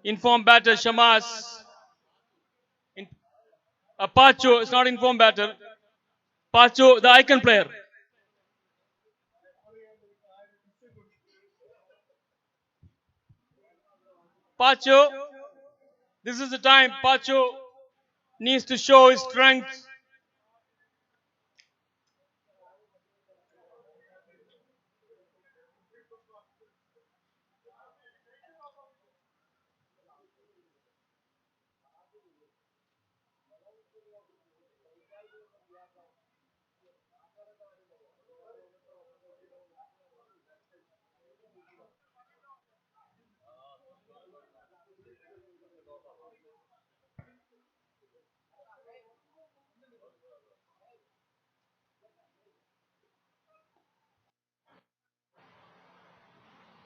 Informed batter Shamas. Pacho is not informed batter. Pacho, the icon player. Pacho, this is the time Pacho needs to show his strength.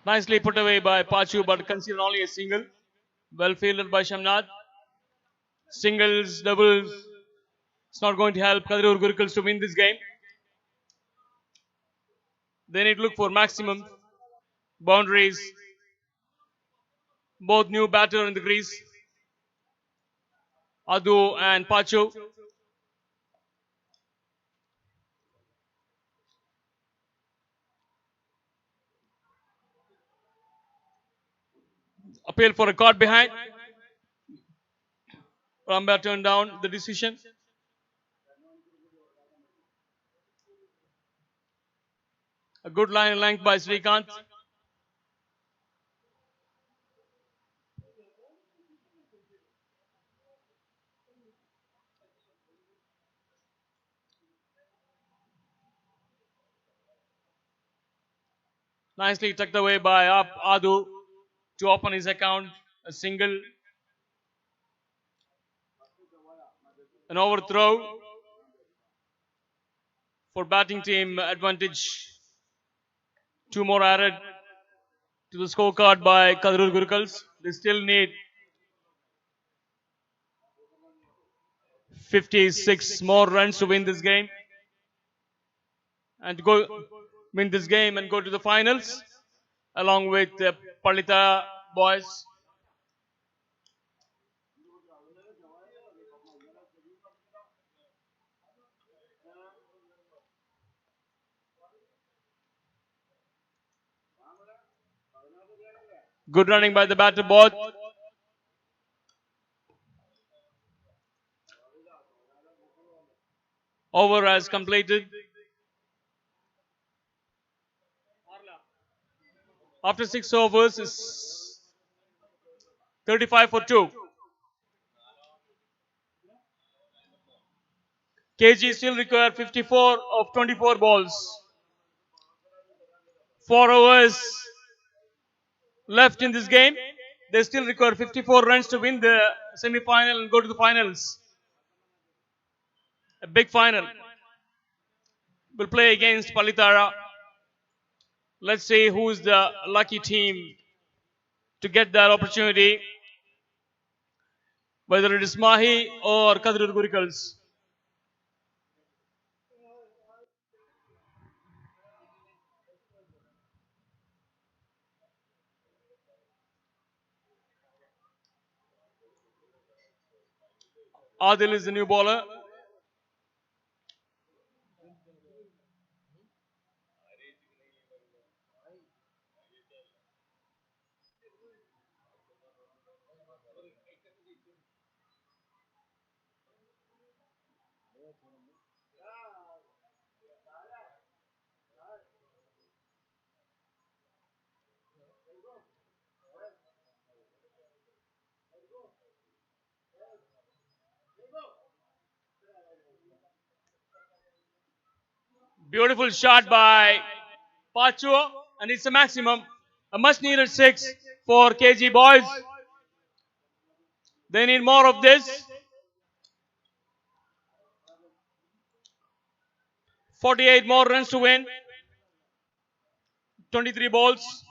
Nicely put away by Pachu, but considered only a single. Well fielded by Shamnad. Singles, doubles. It's not going to help Kadirur Gurukals to win this game. They need to look for maximum boundaries. Both new batter in the crease. Adu and Pachu. Appeal for a caught behind. Umpire turned down the decision. A good line length by Srikanth. Nicely tucked away by Adu to open his account. A single. An overthrow for batting team advantage. Two more added to the scorecard by Kadirur Gurukals. They still need 56 more runs to win this game. And to go win this game and go to the finals along with the Palita boys. Good running by the batter both. over has completed. After 6 overs, is 35 for 2. KG still require 54 of 24 balls. 4 overs left in this game. They still require 54 runs to win the semi-final and go to the finals. A big final. Will play against Palitara. Let's see who is the lucky team to get that opportunity. Whether it is Mahi or Kadir Gurikals. Adil is the new bowler. Beautiful shot by Pacho, and it's a maximum. A much needed 6 for KG boys. They need more of this. 48 more runs to win. 23 balls.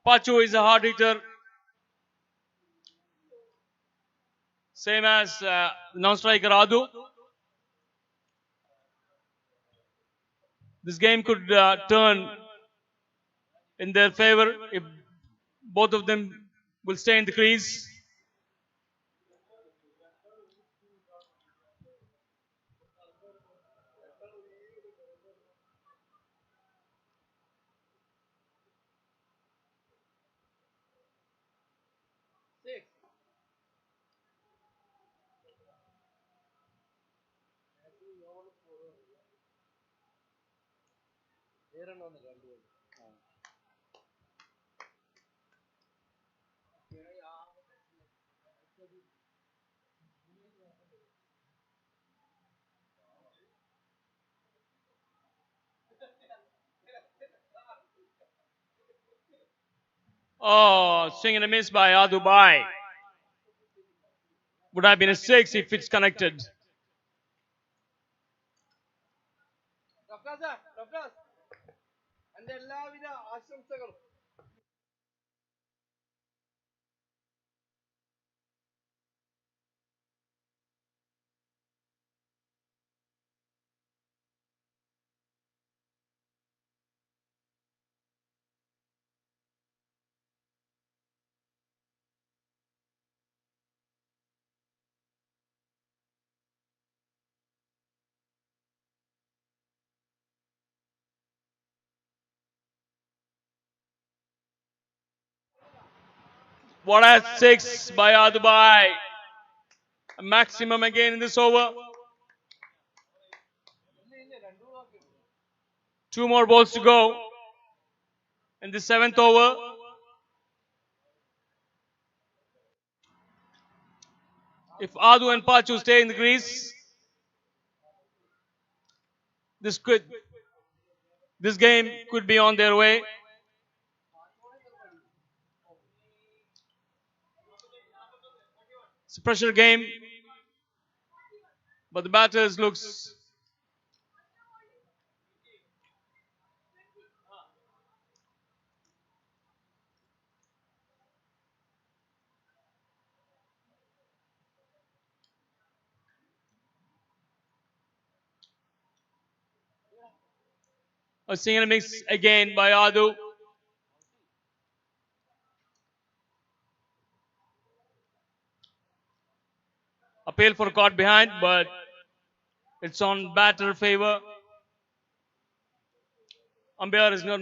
Pacho is a hard hitter. Same as non-striker Adu. This game could turn in their favor if both of them will stay in the crease. Oh, swing and a miss by Adubai. Would have been a 6 if it's connected. What a 6 by Adubai. A maximum again in this over. 2 more balls to go in the 7th over. If Adu and Pachu stay in the crease, this game could be on their way. It's a pressure game, but the batters looks a single mix again by Adu. Appeal for caught behind, but it's on batter favor. Umpire is not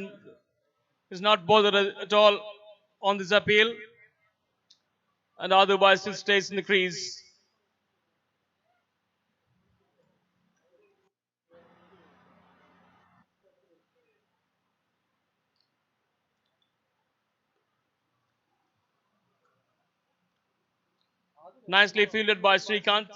is not bothered at all on this appeal, and otherwise still stays in the crease. Nicely fielded by Srikanth.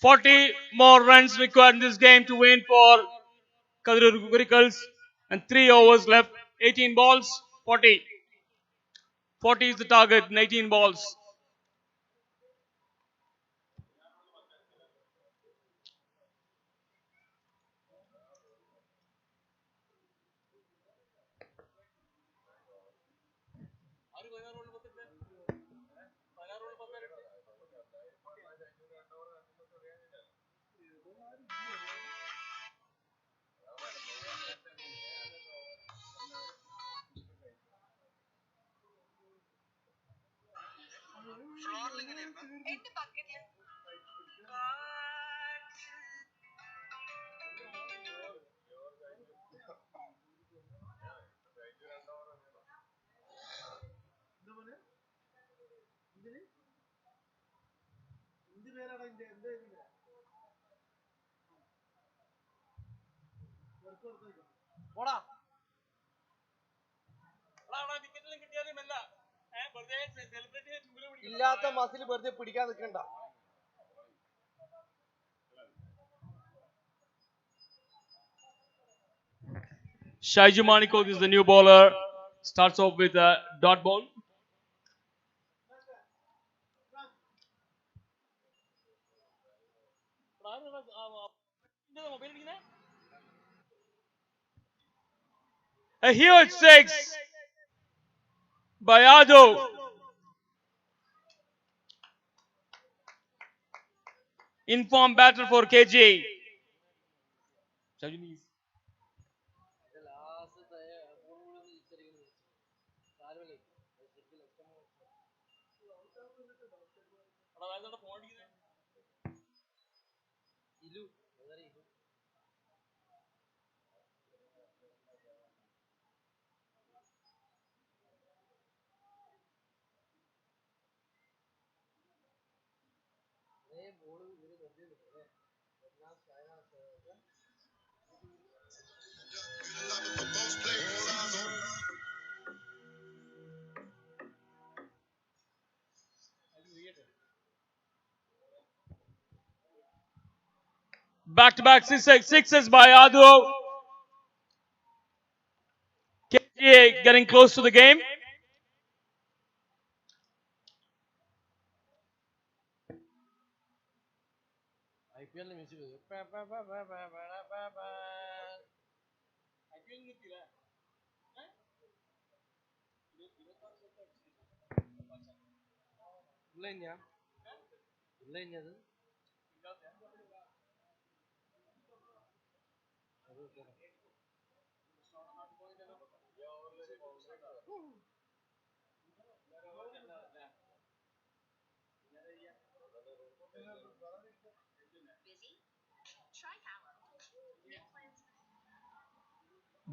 "40 more runs required in this game to win for Kadirur Gurikals, and 3 overs left. 18 balls, 40. 40 is the target in 18 balls. ഇല്ലാത്ത muscle വെറുതെ പിടിക്കാൻ നിൽക്കണ്ട. Shaiju Manikot is the new bowler. Starts off with a dot ball. A huge six by Ado. Informed batter for KG. Back-to-back sixes by Ado. KG getting close to the game. IPL music ഇല്ല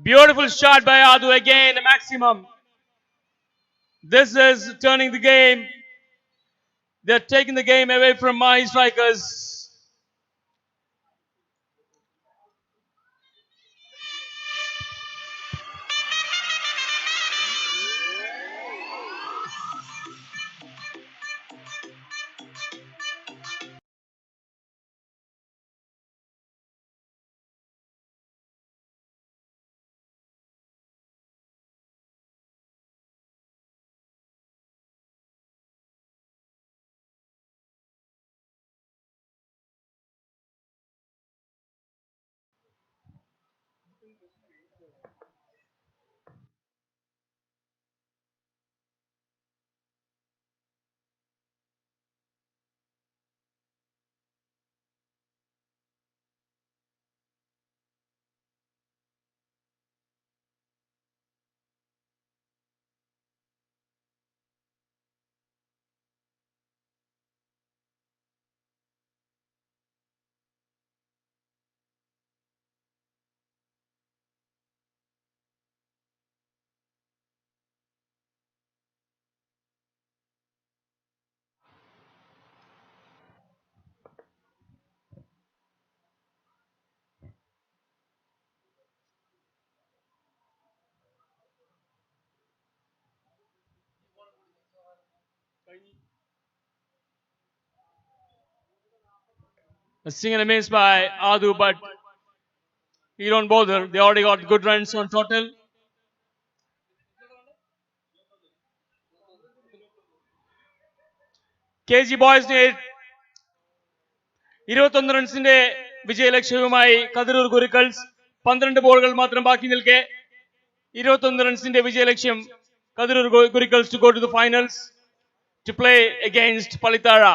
Beautiful shot by Adu again, a maximum. This is turning the game. They're taking the game away from my strikers. A single miss by Adu, but he don't bother. They already got good runs on total. KG Boys need 21 റൺസിന്റെ വിജയലക്ഷ്യവുമായി Kathirur ഗുരുക്കൾസ് 12 ബോളുകൾ മാത്രം ബാക്കി നിൽക്കെ 21 റൺസിന്റെ വിജയലക്ഷ്യം Kathirur ഗുരുക്കൾസ് to go to the finals to play against Palitara.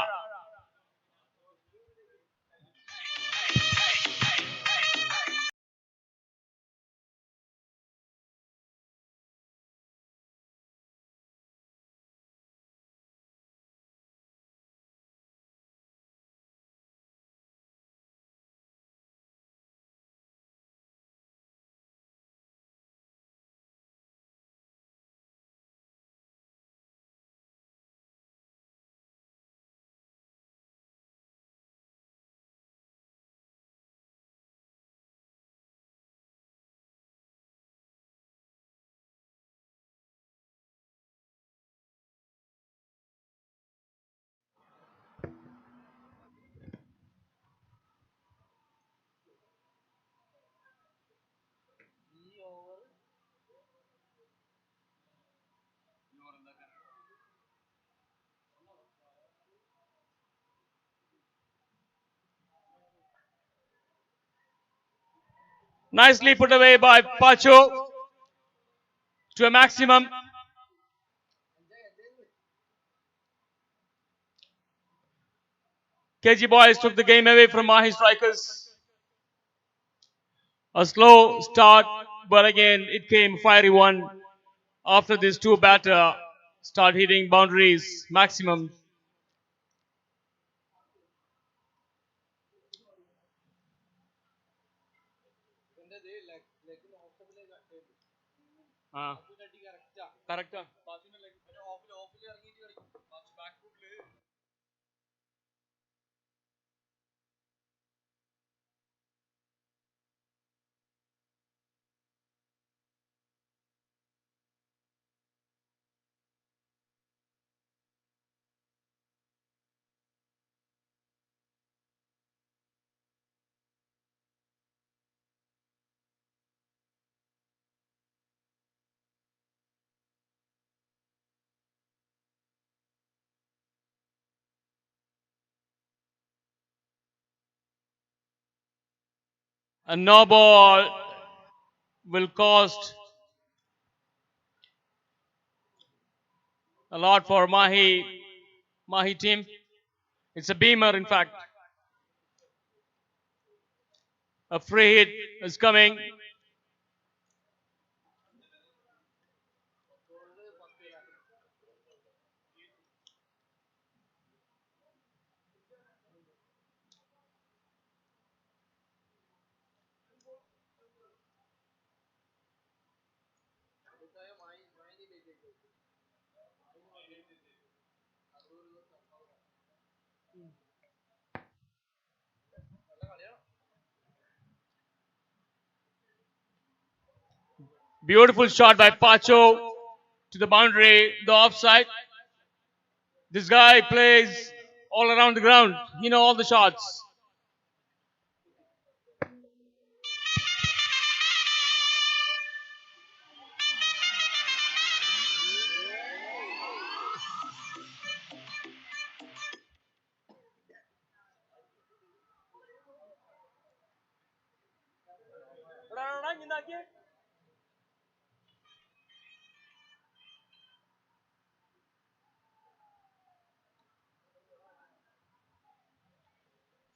Nicely put away by Pacho to a maximum. KG Boys took the game away from Mahi Strikers. A slow start, but again it came fiery one after these two batter start hitting boundaries maximum. Correct. A no ball will cost a lot for Mahi team. It's a beamer, in fact. A free hit is coming. Beautiful shot by Pacho to the boundary, the offside. This guy plays all around the ground. He knows all the shots.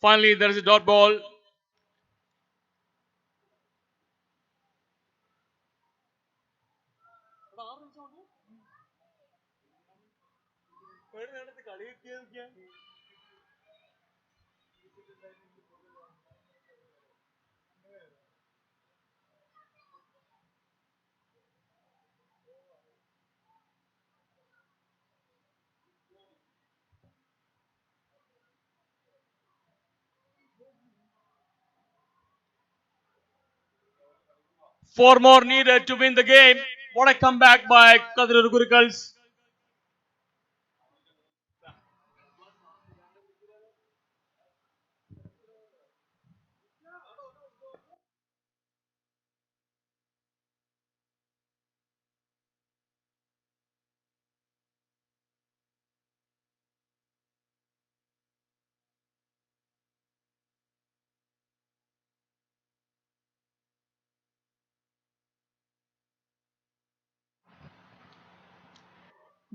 Finally, there is a dot ball. Four more needed to win the game. What a comeback by Kadirur Gurikals.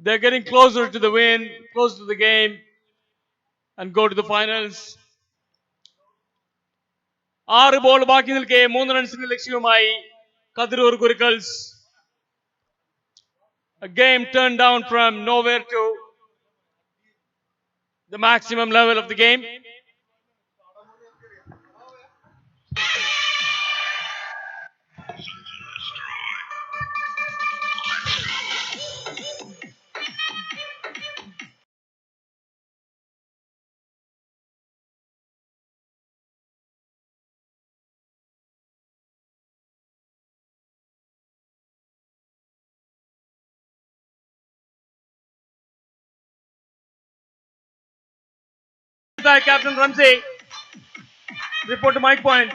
They're getting closer to the win, closer to the game, and go to the finals. 6 ball ബാക്കി നിൽക്കെ 3 റൺസിന്റെ ലക്ഷ്യവുമായി Kathirur ഗുരുക്കൾസ്. A game turned down from nowhere to the maximum level of the game. Captain Ramsey, report to Mike Point.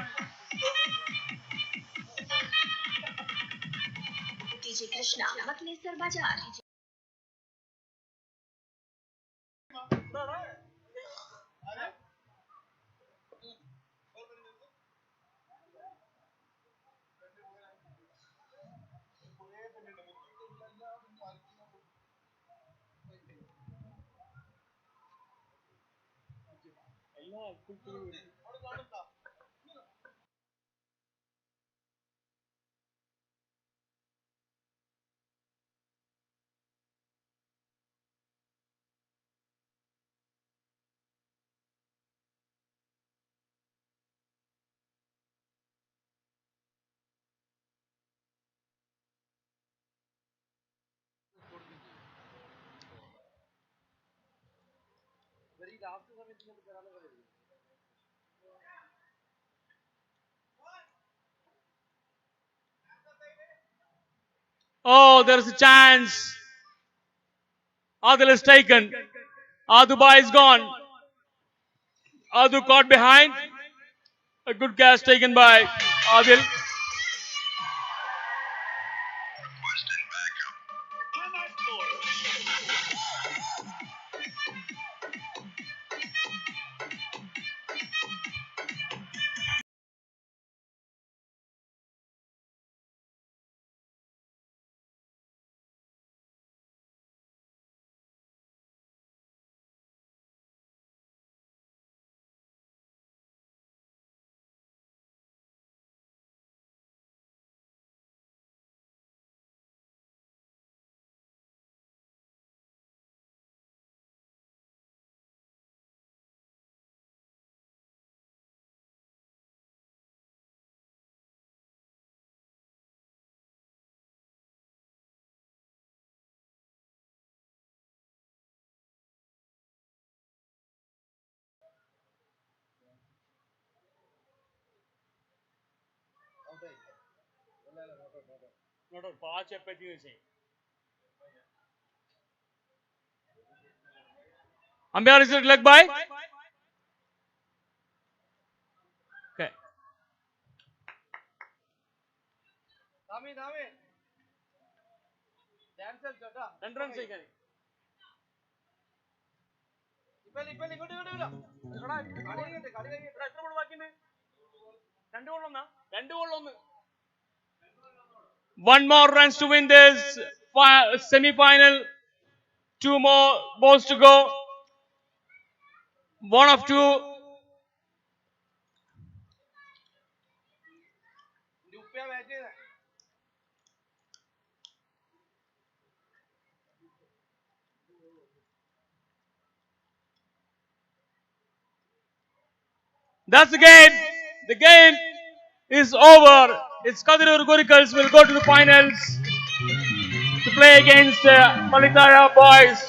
DJ Krishna, Maklesar Bazaar. Oh, there's a chance. Adil is taken. Adubai is gone. Adu caught behind. A good catch taken by Adil. Umpire, is it leg by? Okay. Entrance again. One more runs to win this semi-final. 2 more balls to go. One of two. That's the game. The game is over. It's Kadirur Gurikals will go to the finals to play against Malitaya boys.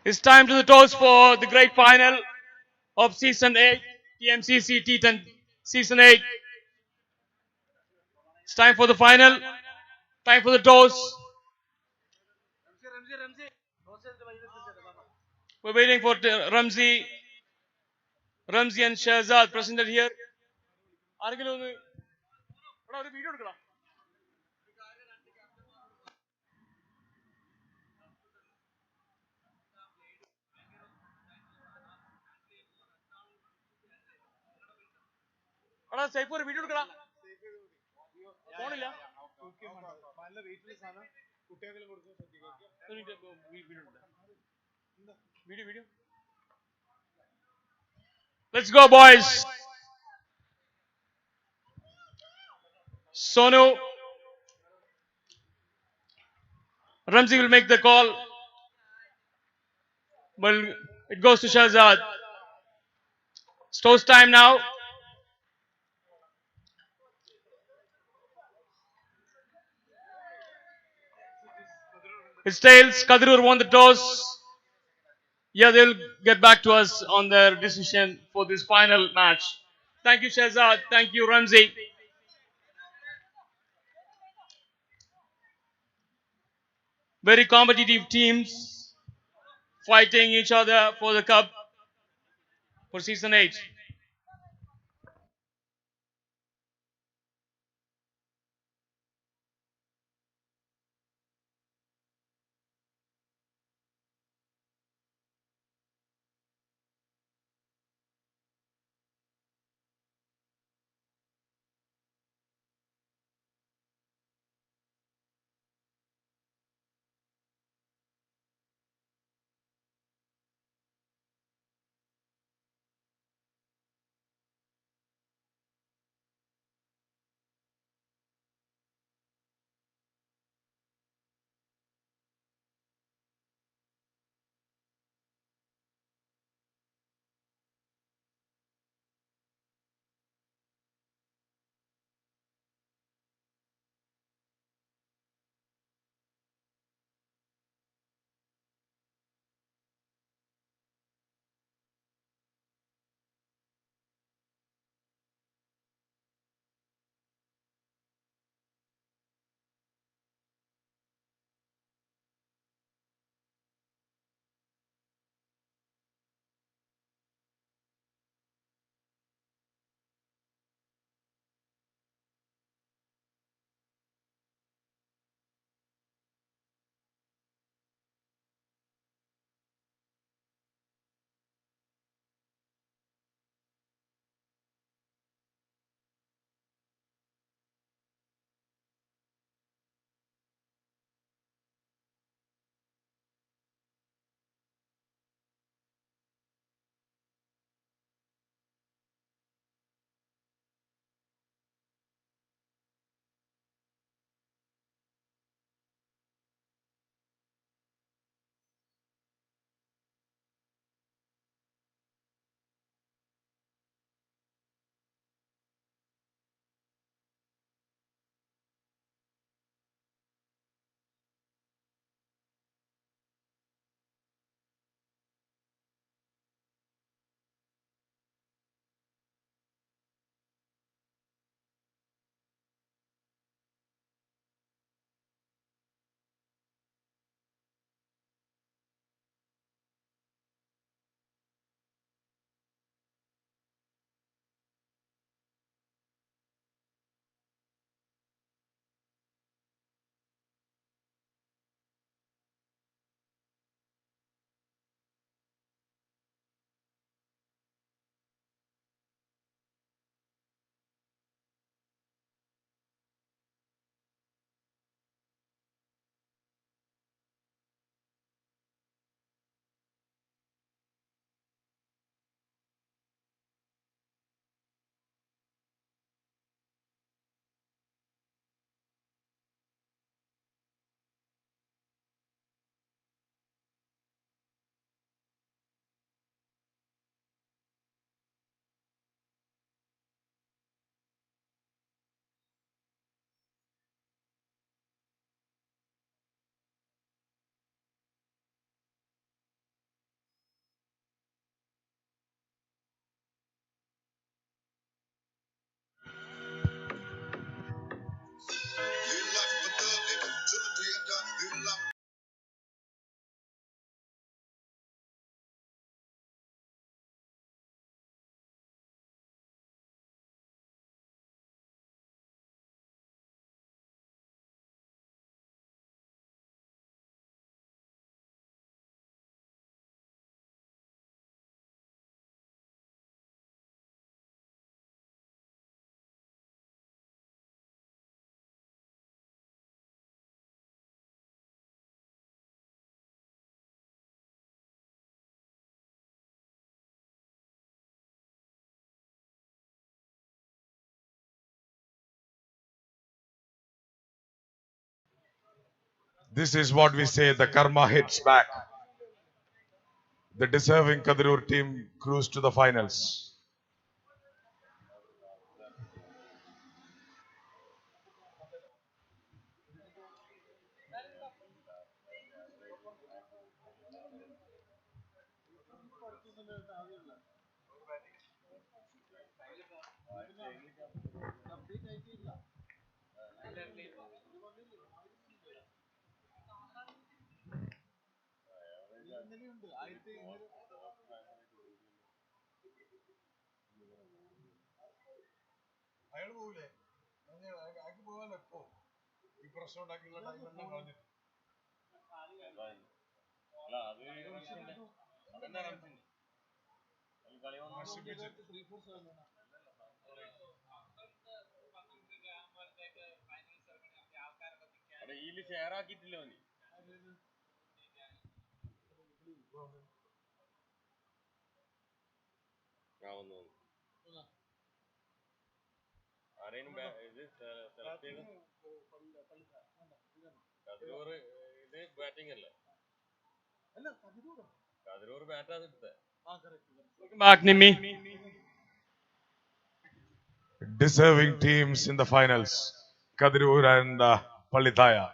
It's time to the toss for the great final of Season 8, TMCC T10 Season 8. It's time for the final. Time for the toss. We're waiting for Ramzi and Shahzad presented here. ആരെങ്കിലും ഒന്ന് എടാ ഒരു video എടുക്കടാ. എടാ Saif ഒരു video എടുക്കടാ. ഫോണില്ല. Video. Let's go, boys. Sonu. Ramzi will make the call. Well, it goes to Shahzad. It's toss time now. It's tails. Kadirur won the toss. Yeah, they'll get back to us on their decision for this final match. Thank you, Shahzad. Thank you, Ramzi. Very competitive teams fighting each other for the cup for Season 8. This is what we say, the karma hits back. The deserving Kadirur team cruise to the finals. Back, Nimi. Deserving teams in the finals, Kadirur and Palitaya.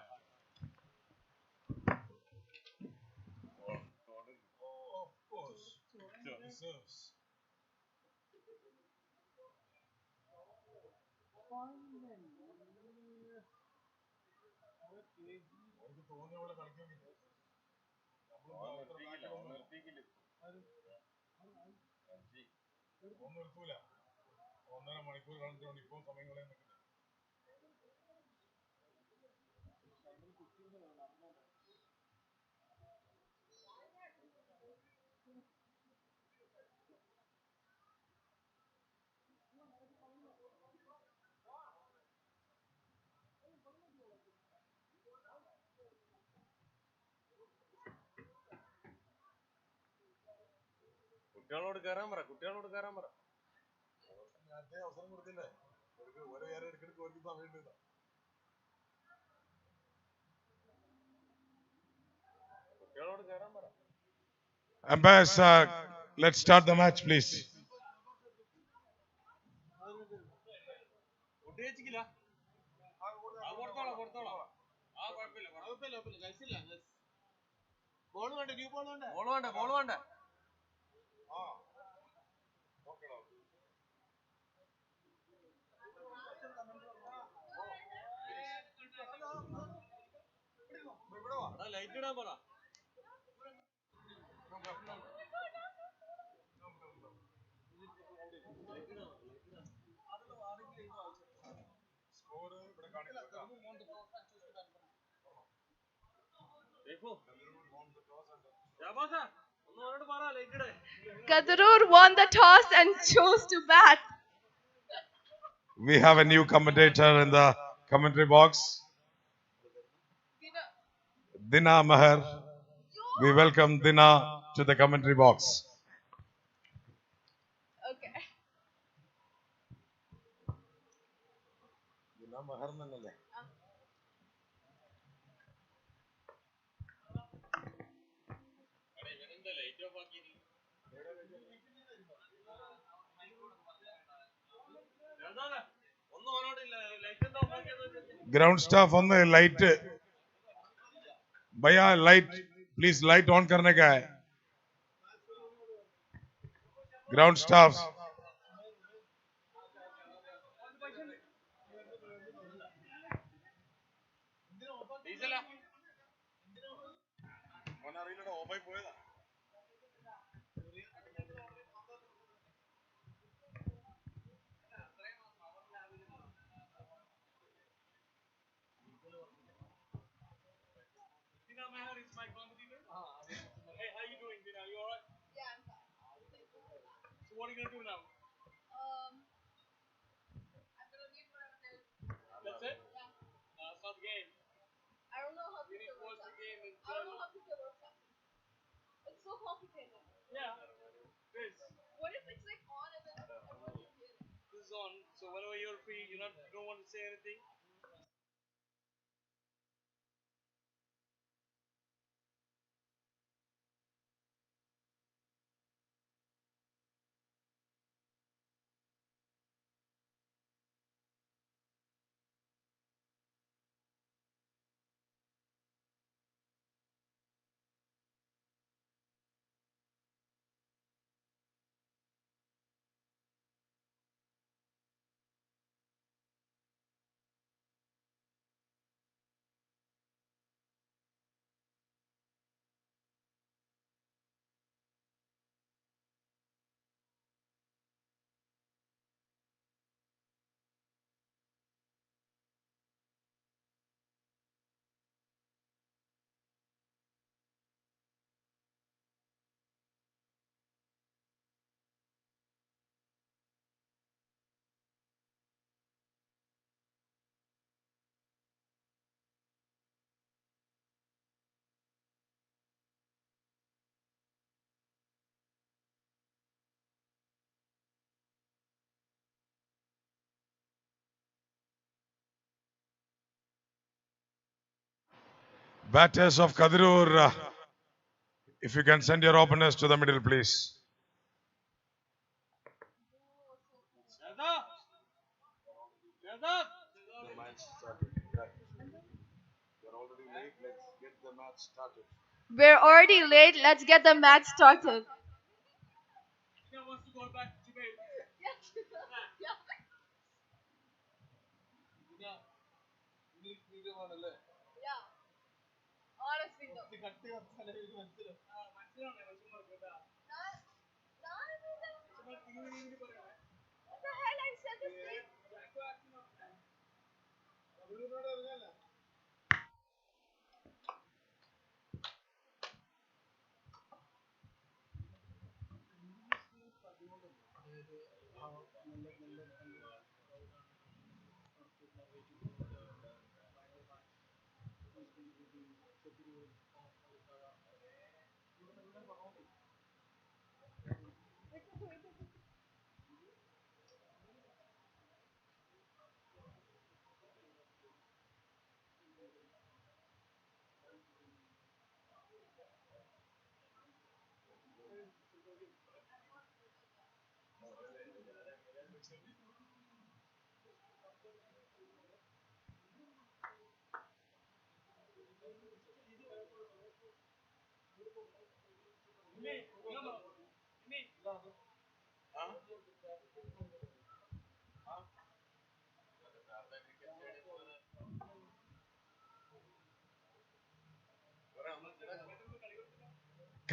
Umpires, let's start the match, please. Kadirur won the toss and chose to bat. We have a new commentator in the commentary box, Dina Maher. We welcome Dina to the commentary box. Okay. Ground staff on the light. Bhaiya, light, please light on karne ka hai. Ground staff. Batters of Kadirur, if you can send your openers to the middle, please. We're already late. Let's get the match started.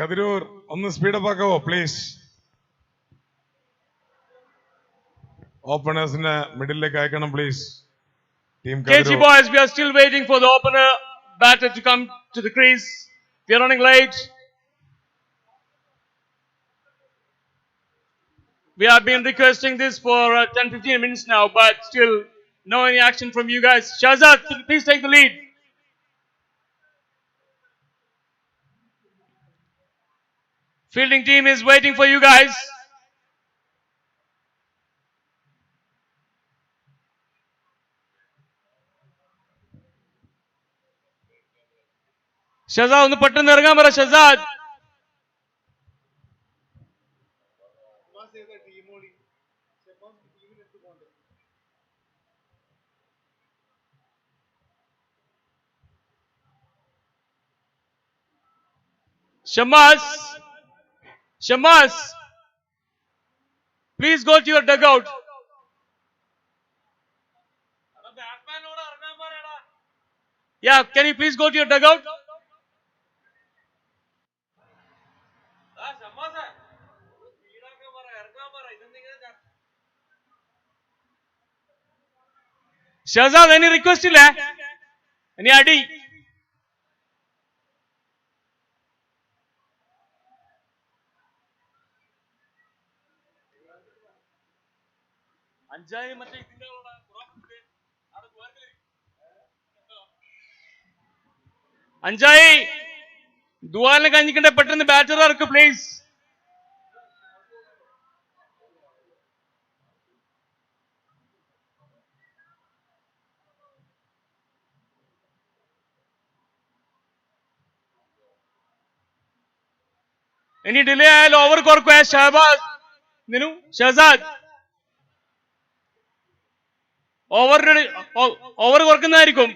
Kadirur, on the speed up, please. Openers in the middle, please. Team KG Kadirur. boys, we are still waiting for the opener batter to come to the crease. We are running late. We have been requesting this for 10-15 minutes now, but still no any action from you guys. Shahzad, please take the lead. Fielding team is waiting for you guys. Shahzad, ഒന്ന് പെട്ടെന്ന് ഇറങ്ങാൻ പറ Shahzad. Shamas, please go to your dugout. Yeah, can you please go to your dugout? Shahzad, any request ഇല്ലേ? Any അടി? അഞ്ചായി മറ്റേ ഇതിന്റെ അഞ്ചായി ദുവാലിനെ കഴിഞ്ഞിക്കണ്ടേ പെട്ടെന്ന് ബാറ്റർ ഇറക്ക് പ്ലീസ്. ഇനി ഡിലേ ആയാലും ഓവർ കുറക്കുക. ഷഹബാസ് നിനു ഷഹസാദ് ഓവർ കുറക്കുന്നതായിരിക്കും.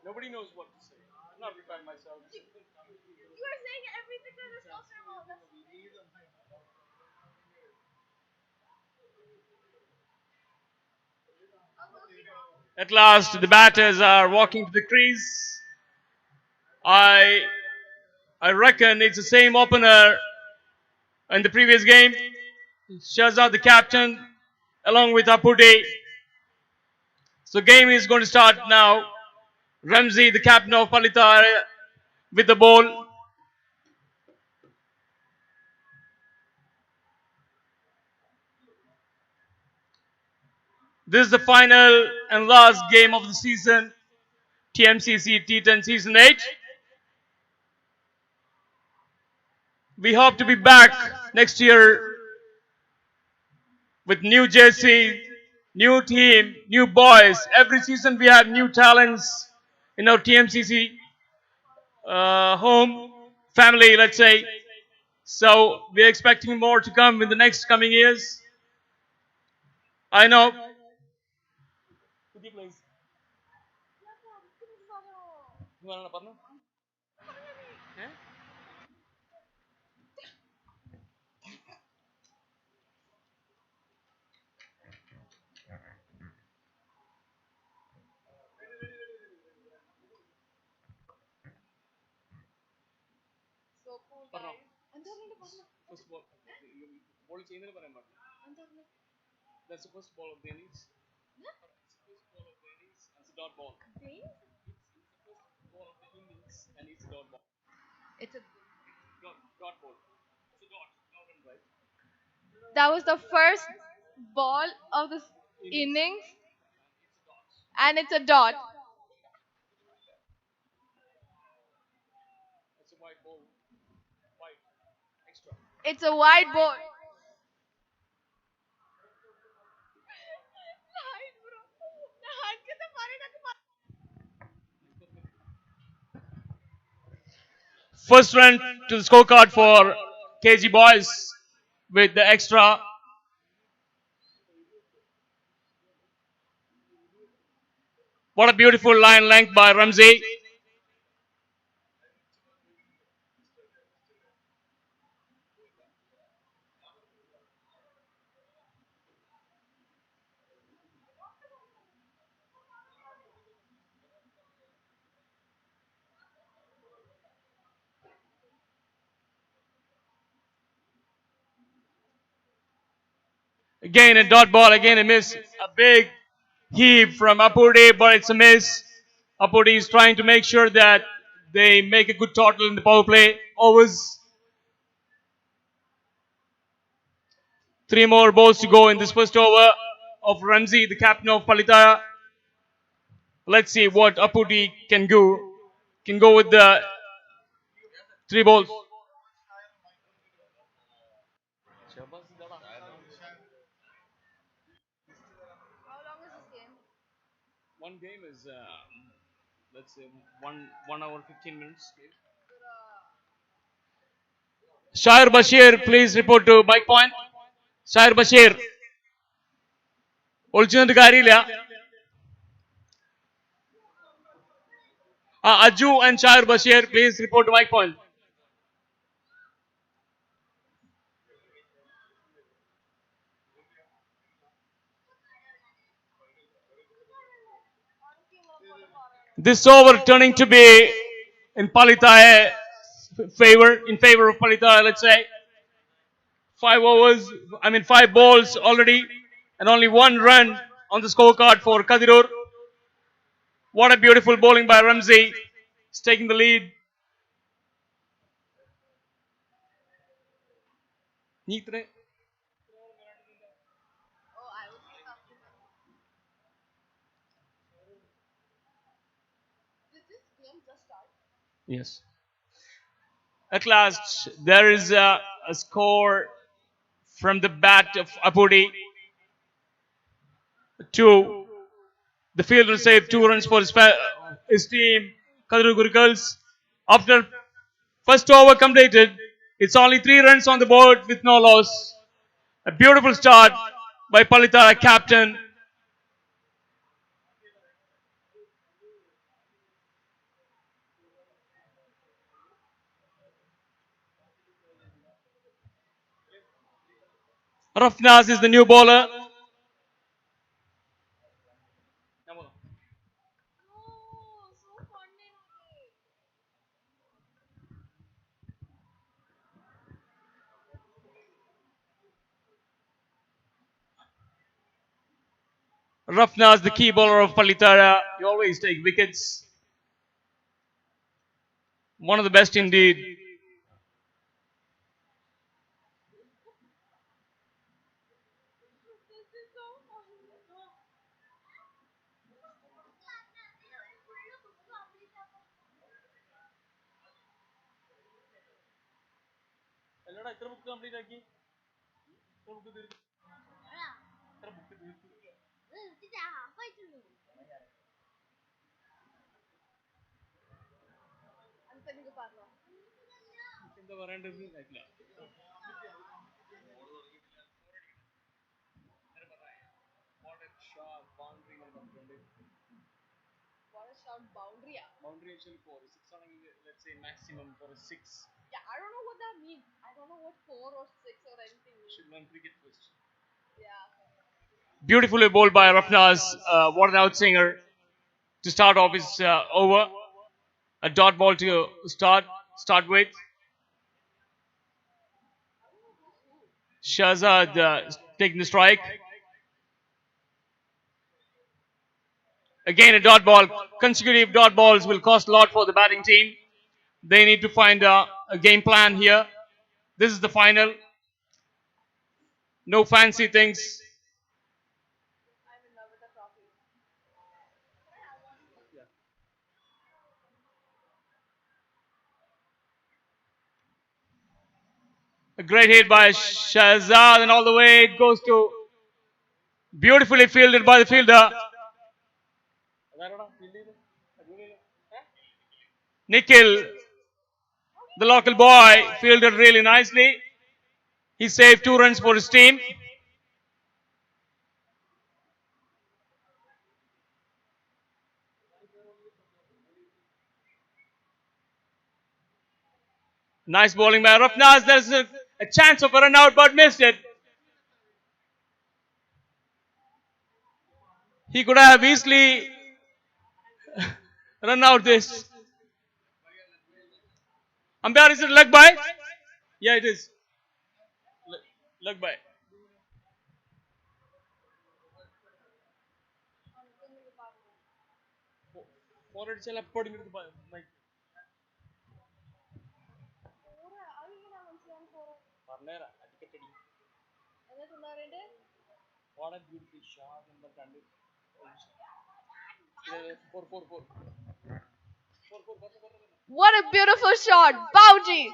Nobody knows what to say. I'm not prepared myself. You are saying everything that is not normal. At last, the batters are walking to the crease. I reckon it's the same opener in the previous game. Shahzad, the captain, along with Apude. So game is going to start now. Ramsey, the captain of Palita, with the ball. This is the final and last game of the season. Tmcc T10 Season 8. We hope to be back next year with new jersey, new team, new boys. Every season we have new talents in our TMCC home family, let's say. So we're expecting more to come in the next coming years. I know. That's the first ball of the innings. It's a dot ball. Ball of the innings and it's a dot ball. It's a. Dot ball. It's a dot. Not run, right? That was the first ball of the innings, and it's a dot. It's a white ball. White. Extra. It's a wide ball. First run to the scorecard for KG boys with the extra. What a beautiful line length by Ramsey. Again a dot ball, again a miss. A big heave from Apurde, but it's a miss. Apurde is trying to make sure that they make a good total in the power play overs. 3 more balls to go in this first over of Ramsey, the captain of Palitaya. Let's see what Apudi can do. Can go with the 3 balls. One game is let's say 1 hour 15 minutes. Shair Bashir, please report to Mike Point. Shair Bashir. ഒളിച്ചിട്ട് കാര്യമില്ല. Aju and Shair Bashir, please report to Mike Point. This over turning to be in Palitaya in favor of Palitaya, let's say. 5 overs, 5 balls already, and only 1 run on the scorecard for Kadirur. What a beautiful bowling by Ramsey. He's taking the lead. Yes. At last, there is a score from the bat of Apudi. 2. The fielder saved 2 runs for his team, Kadirur Gurukals. After first over completed, it's only 3 runs on the board with no loss. A beautiful start by Palitara captain. Rafnaz is the new bowler. Rafnaz, the key bowler of Palitara. You always take wickets. One of the best indeed. What a shot boundary. Boundary actually 4. 6 ആണെങ്കിൽ let's say maximum for a 6. Yeah, I don't know what that means. I don't know what 4 or 6 or anything means. Should learn cricket first. Yeah. Beautifully bowled by Rafnaz. What an outsinger to start off his over. A dot ball to start with. Shahzad taking the strike. Again a dot ball. Consecutive dot balls will cost a lot for the batting team. They need to find a game plan here. This is the final. No fancy things. I'm in love with the trophy. A great hit by Shahzad, and all the way it goes to beautifully fielded by the fielder. Nikhil, the local boy, fielded really nicely. He saved 2 runs for his team. Nice bowling by Rafnaz. There's a chance of a run out, but missed it. He could have easily run out this. Umpire, is it leg by? Yeah, it is. Leg by. What a beautiful shot, number 4. What a beautiful shot. Boundary.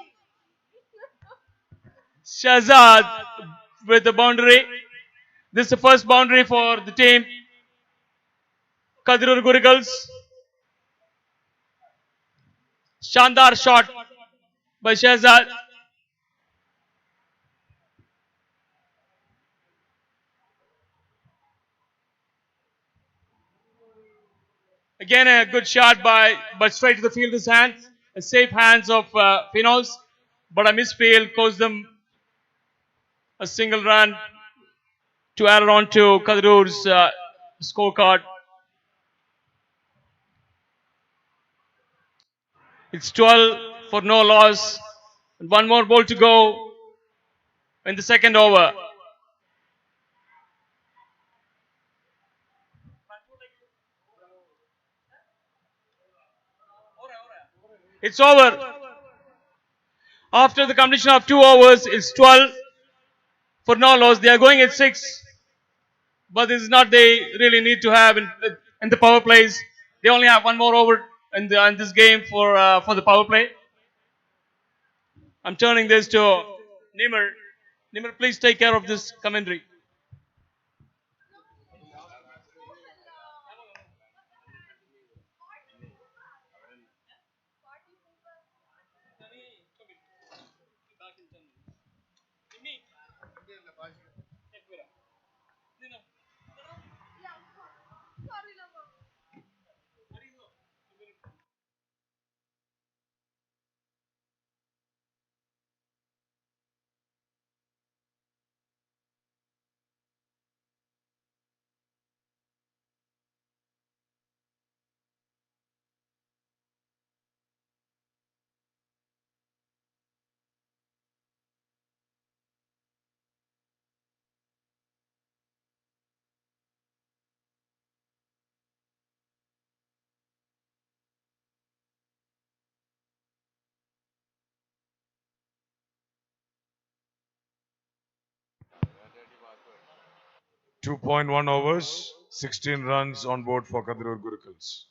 Shahzad with the boundary. This is the first boundary for the team. Kadirur Gurikals. Shandar shot by Shahzad. Again a good shot but straight to the fielder's hands. A safe hands of Finos, but a misfield cost them a single run to add on to Kadrur's scorecard. It's 12 for no loss. And 1 more ball to go in the second over. It's over. After the completion of 2 overs, it's 12 for no loss. They are going at 6. But this is not they really need to have in the power plays. They only have 1 more over in this game for the power play. I'm turning this to Nimmer. Nimmer, please take care of this commentary. Sorry, lover. 2.1 overs, 16 runs on board for Kadirur Gurukals.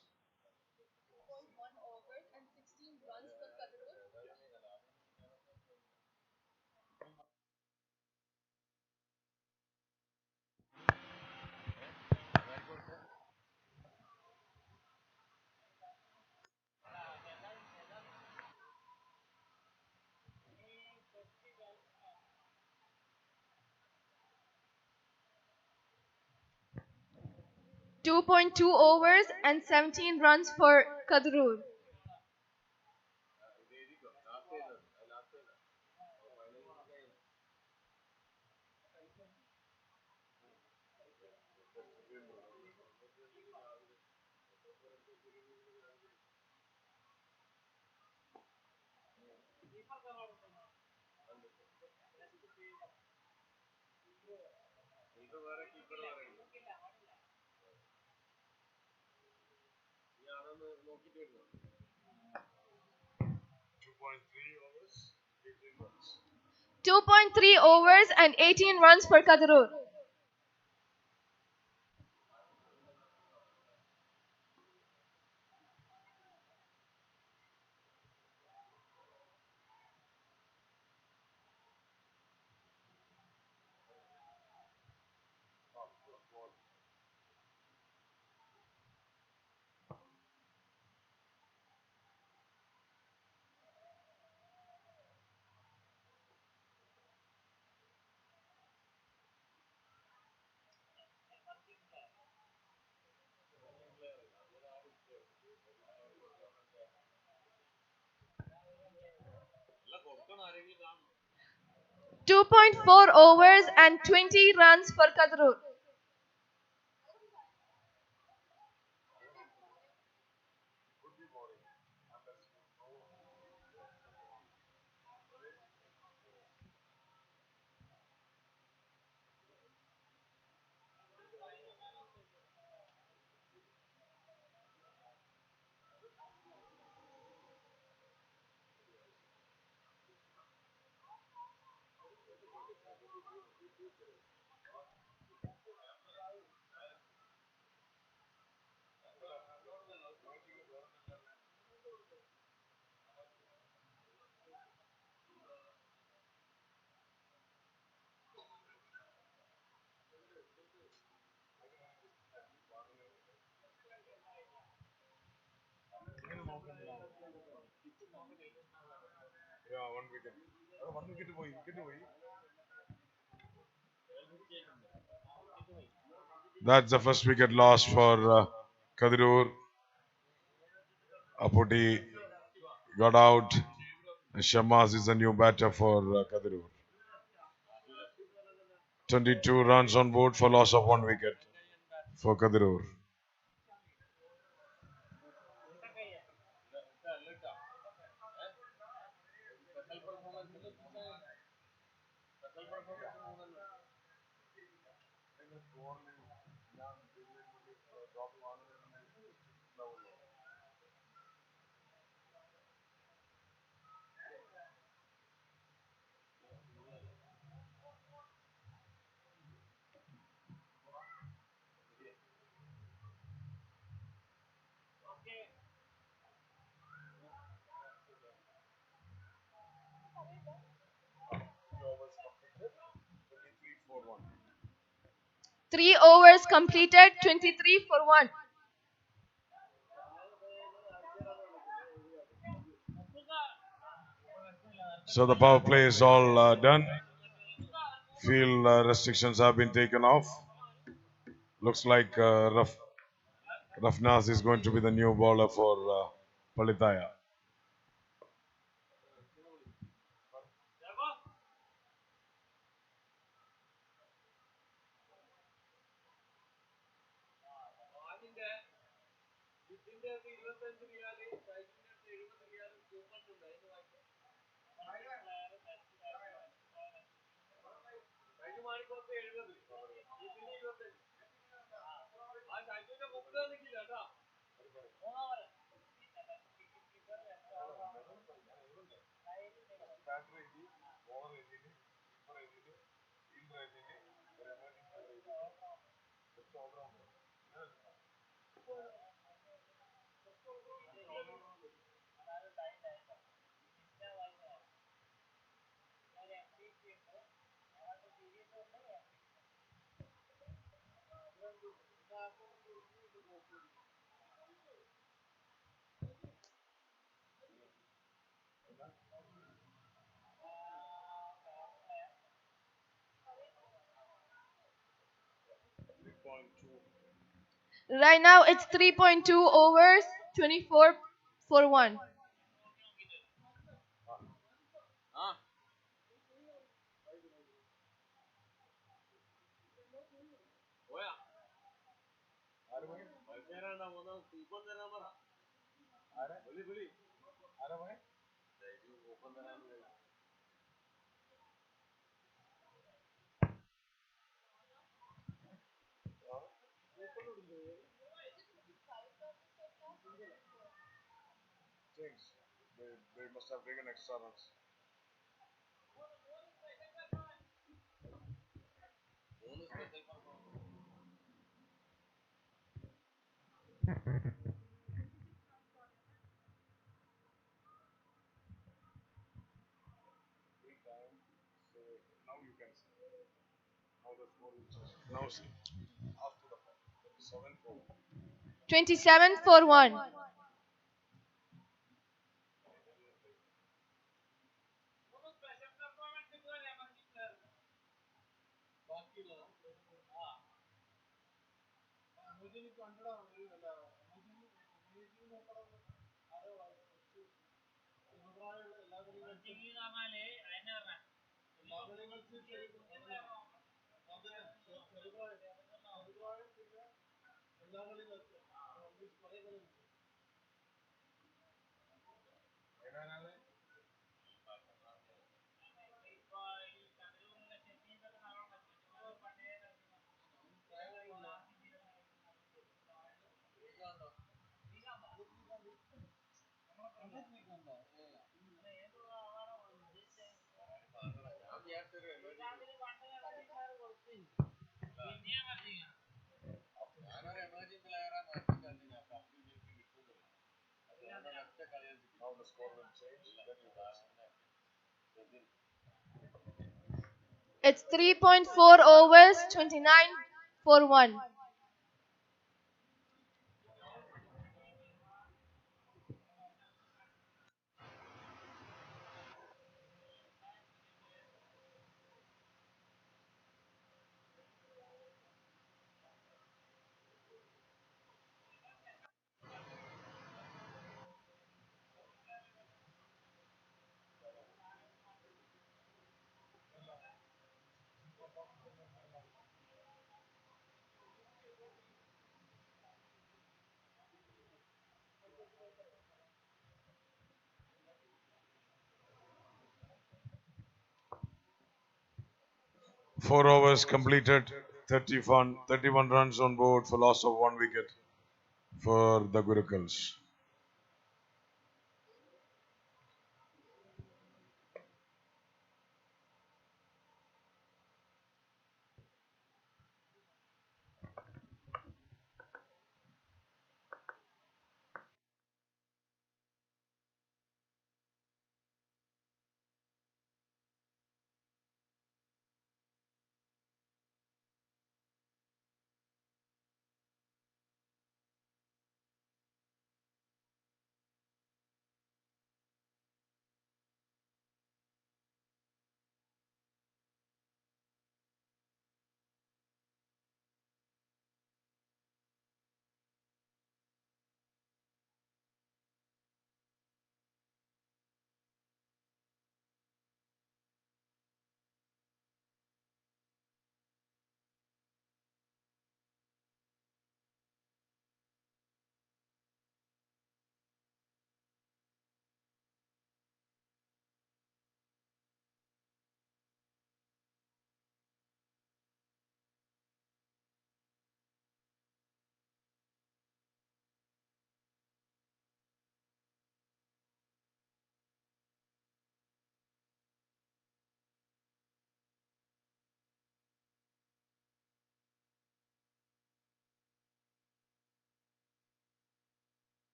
1 overs and 16 runs for Kadirur. 2.2 overs and 17 runs for Kadrur. Two point three overs and 18 runs for Kadrur. Two point four overs and 20 runs for Kadrur. That's the first wicket lost for Kadirur. Apodi got out. And Shamaz is the new batter for Kadirur. 22 runs on board for loss of 1 wicket for Kadirur. Three overs completed, 23 for 1. So the power play is all done. Field restrictions have been taken off. Looks like Rafnaz is going to be the new bowler for Palitaya. Right now it's 3.2 overs, 24 for 1. They must have taken extra runs. Now you can see. Now the score will change. Now see. After the 7-4. 27 for 1. Now the score will change. Then you can see. It's 3.4 overs, 29 for 1. Four overs completed, 31 runs on board for loss of 1 wicket for the Gurukuls.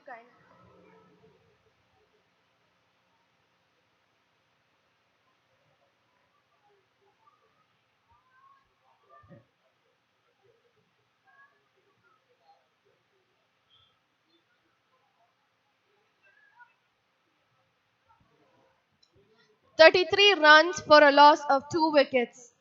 kind. 33 runs for a loss of 2 wickets.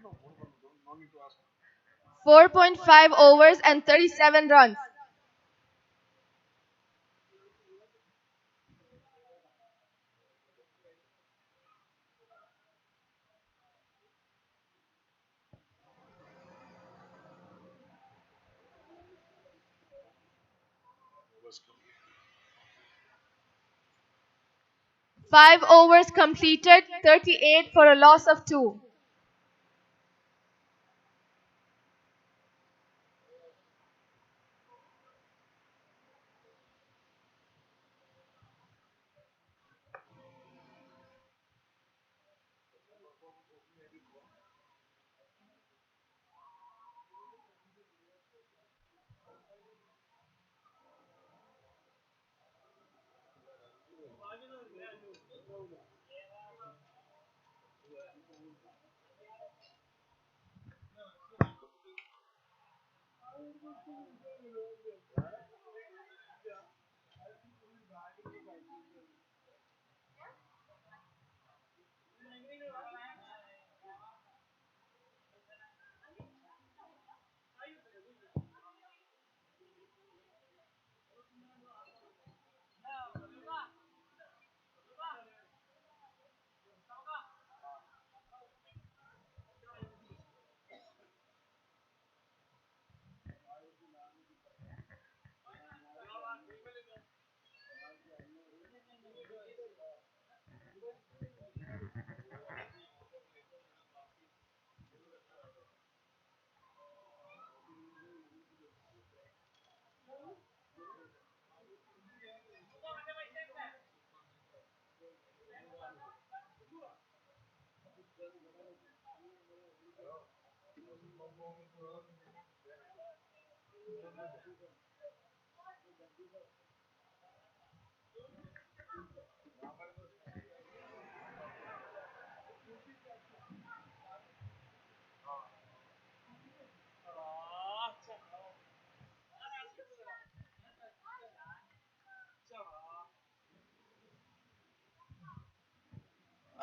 No need to ask. 4.5 overs and 37 runs. Five overs completed, 38 for a loss of 2.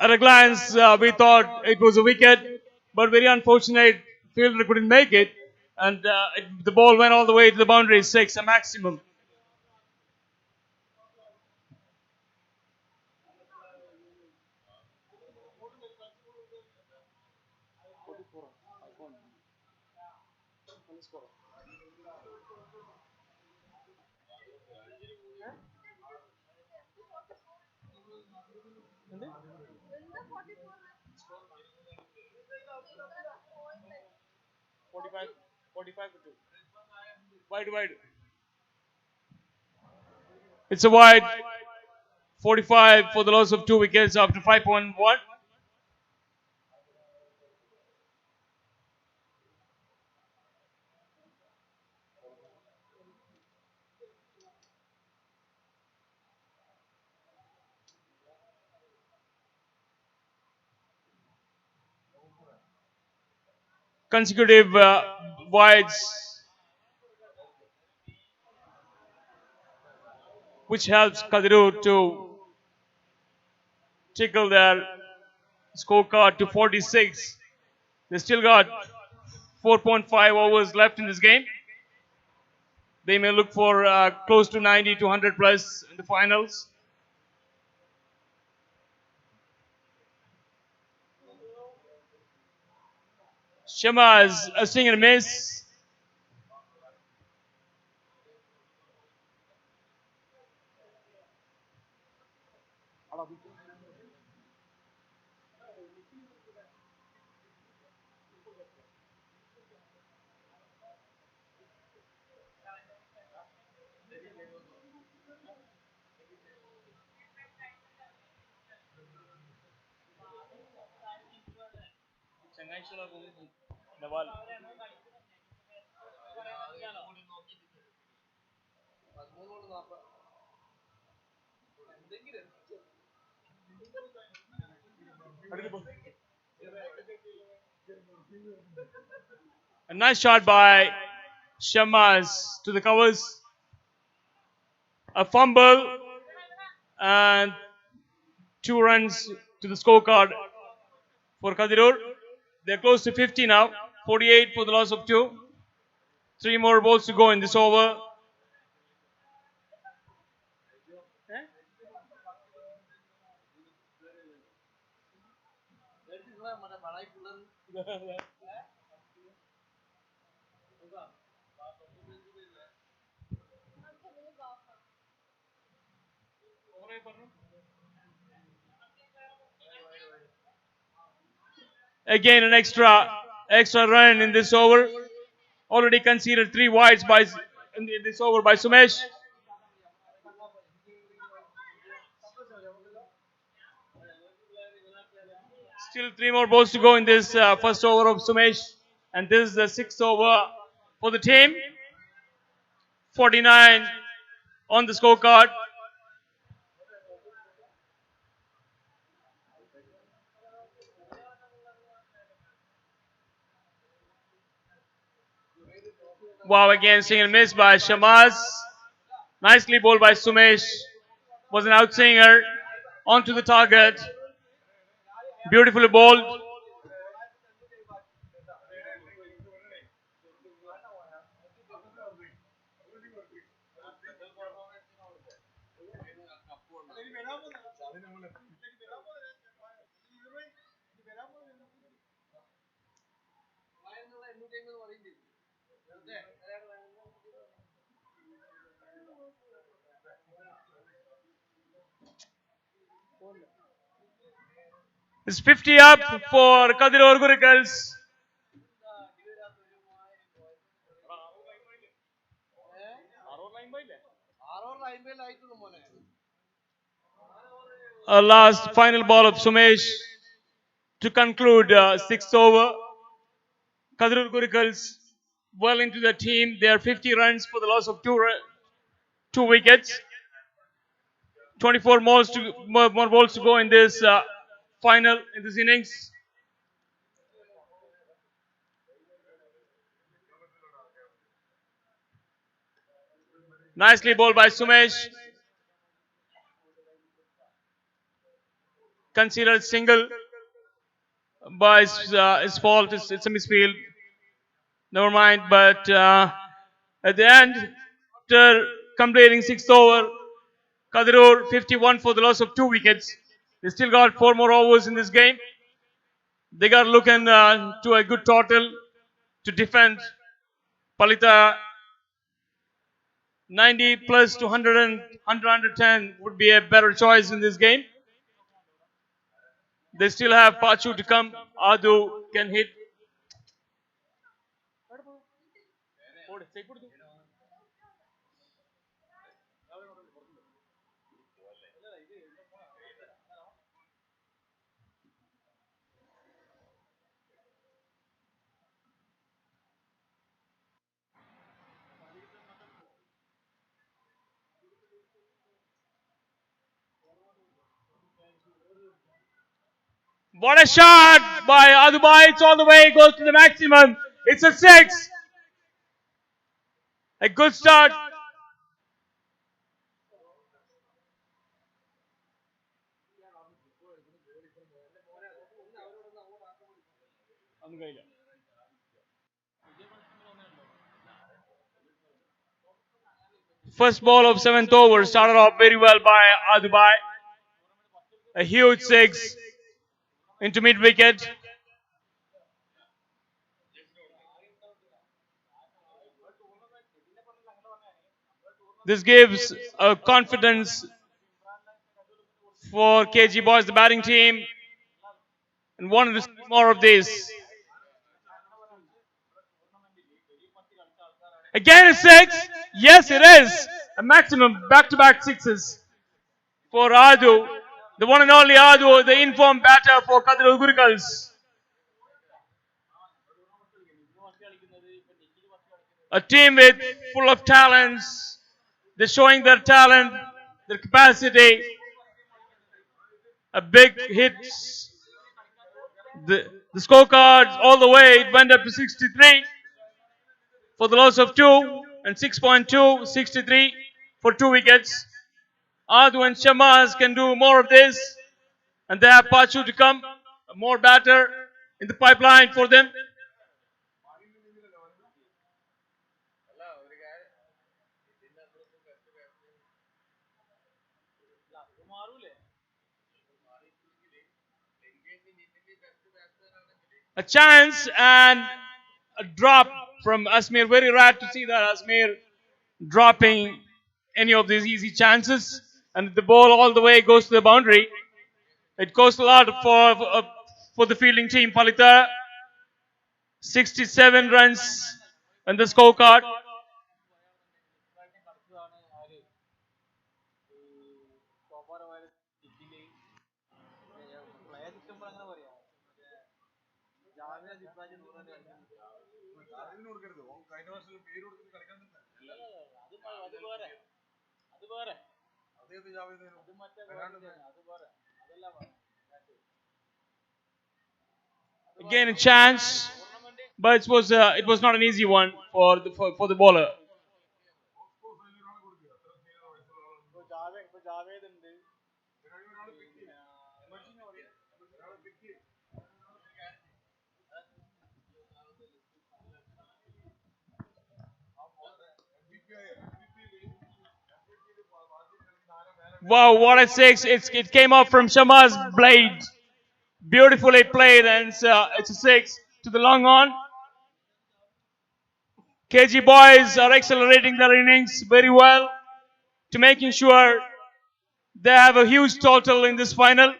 At a glance, we thought it was a wicket, but very unfortunate, fielder couldn't make it, and the ball went all the way to the boundary, 6, a maximum. Wide. It's a wide. 45 for the loss of 2 wickets after 5.1. Consecutive wides, which helps Kadirur to tickle their scorecard to 46. They still got 4.5 overs left in this game. They may look for close to 90 to 100 plus in the finals. Shema is a swing and a miss. A nice shot by Shamas to the covers. A fumble and 2 runs to the scorecard for Kadirur. They're close to 50 now. 48 for the loss of 2. 3 more balls to go in this over. Again, an extra run in this over. Already conceded 3 wides in this over by Sumesh. Still 3 more balls to go in this first over of Sumesh. And this is the 6th over for the team. 49 on the scorecard. Wow, again single miss by Shamaz. Nicely bowled by Sumesh. Was an outswinger onto the target. Beautifully bowled. It's 50 up for Kadir Gurikals. A last final ball of Sumesh to conclude 6th over. Kadir Gurikals well into the team. They are 50 runs for the loss of 2 wickets. 24 more balls to go in this final, in this innings. Nicely bowled by Sumesh. Considered single by his fault. It's a misfield. Never mind. But at the end, after completing 6th over, Kadirur 51 for the loss of 2 wickets. They still got 4 more overs in this game. They got looking to a good total to defend Palita 90 plus to 100 and 110 would be a better choice in this game. They still have Pachu to come. Adu can hit. What a shot by Adubai. It's all the way. It goes to the maximum. It's a 6. A good start. First ball of 7th over started off very well by Adubai. A huge 6 into mid wicket. This gives a confidence for KG Boys, the batting team, and wanted to see more of this. Again a 6. Yes, it is. A maximum back-to-back 6s for Adu. The one and only Adu, the informed batter for Kadir Gurikals. A team with full of talents. They're showing their talent, their capacity. A big hit. The scorecards all the way, it went up to 63 for the loss of 2 and 6.2, 63 for 2 wickets. Adu and Shamaz can do more of this, and they have Pachu to come, a more batter in the pipeline for them. A chance and a drop from Asmir. Very rare to see that Asmir dropping any of these easy chances. And the ball all the way goes to the boundary. It costs a lot for the fielding team. Palita 67 runs on the scorecard. Again a chance, but it was not an easy one for the bowler. Wow, what a 6! It came up from Shama's blade. Beautifully played, and it's a 6 to the long on. KG Boys are accelerating their innings very well to making sure they have a huge total in this final.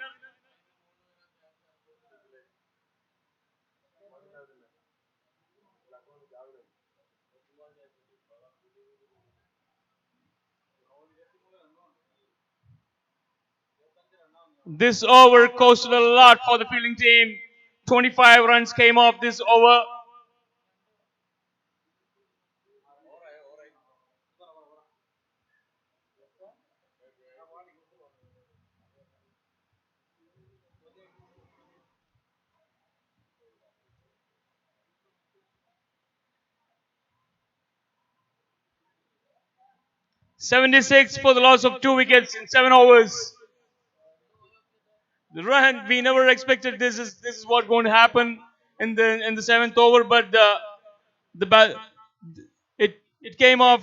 This over costed a lot for the fielding team. 25 runs came off this over. $76 for the loss of 2 wickets in 7 overs. The run, we never expected this is what going to happen in the 7th over, but it came off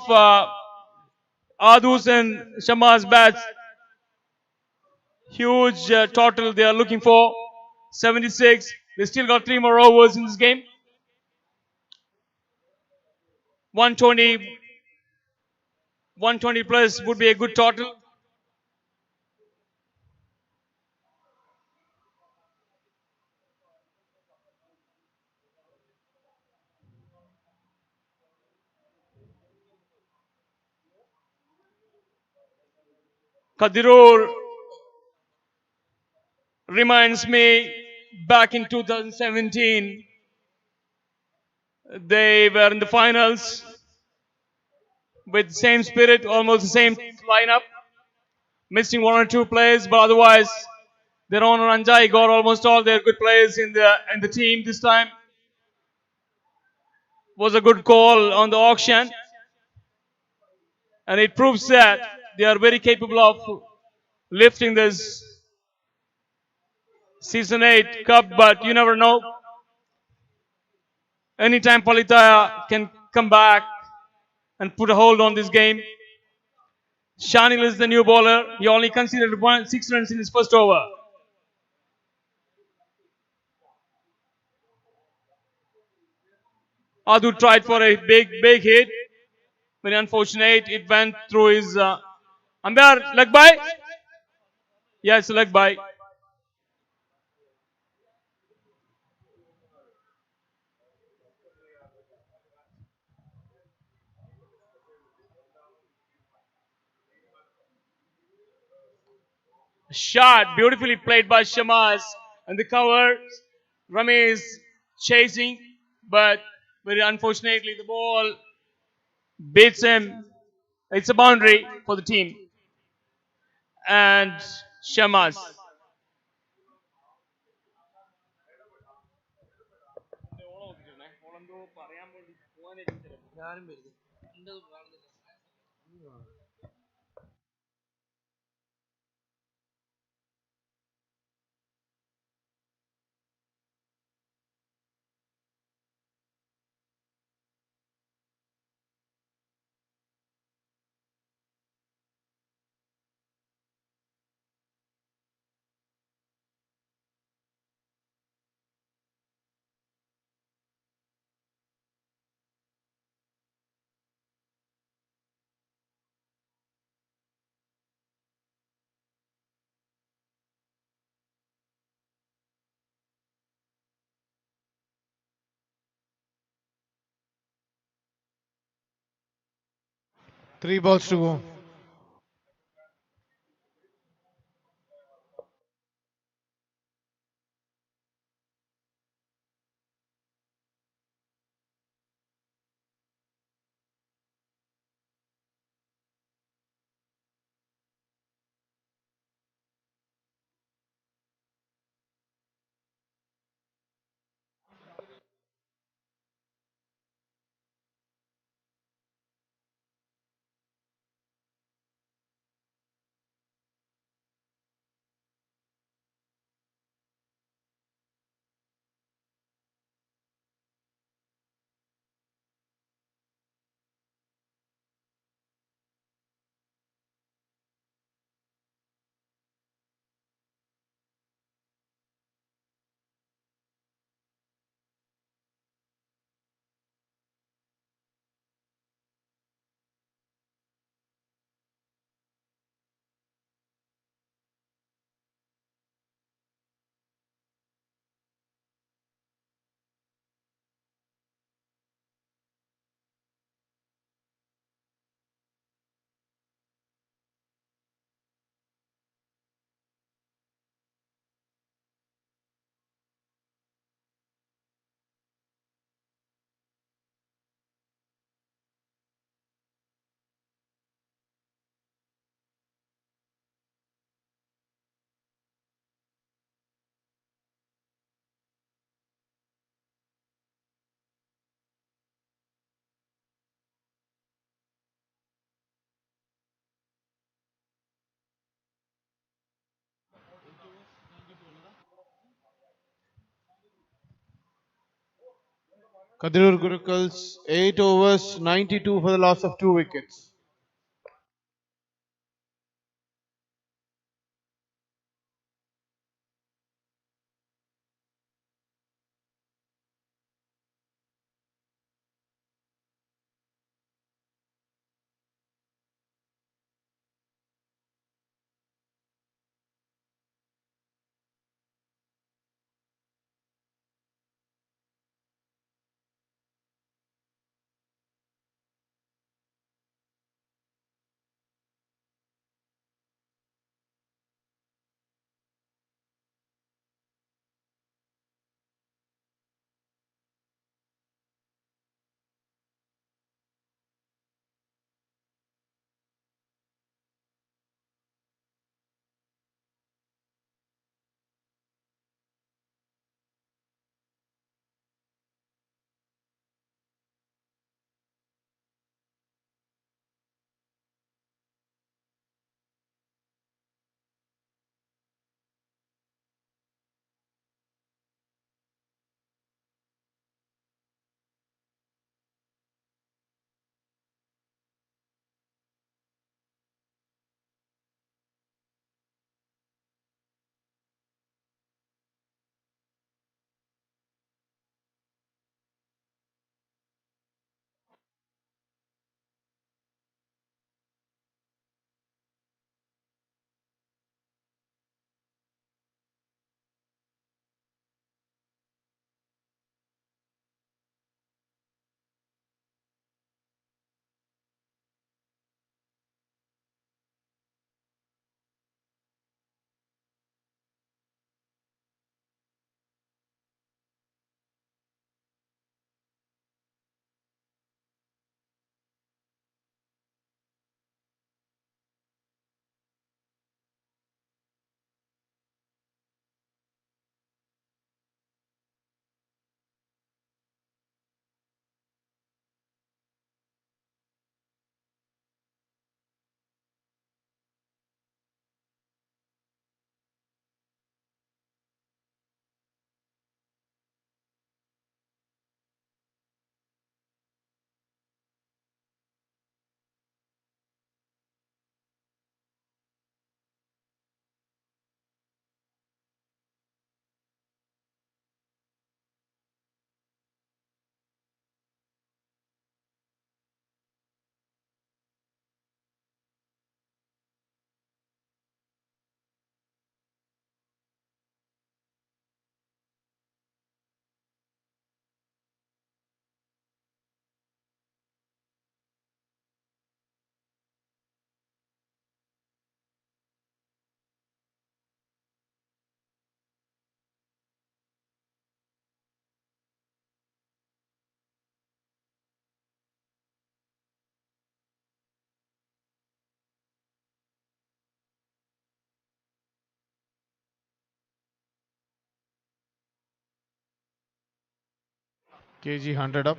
Adu's and Shama's bats. Huge total they are looking for. 76. They still got 3 more overs in this game. 120, 120 plus would be a good total. Kadirur reminds me back in 2017, they were in the finals with the same spirit, almost the same lineup, missing one or two players, but otherwise their owner Anjay got almost all their good players in the team this time. Was a good call on the auction, and it proves that they are very capable of lifting this Season 8 Cup, but you never know. Anytime Palitaya can come back and put a hold on this game. Shanil is the new bowler. He only conceded 6 runs in his first over. Adu tried for a big hit. Very unfortunate. It went through his umpire. Leg by? Yes, leg by. Shot beautifully played by Shamas, and the cover. Ramesh chasing, but very unfortunately the ball beats him. It's a boundary for the team. And Shamas. Three balls to go. Kadirur Gurukul's 8 overs, 92 for the loss of 2 wickets. KG 100 up.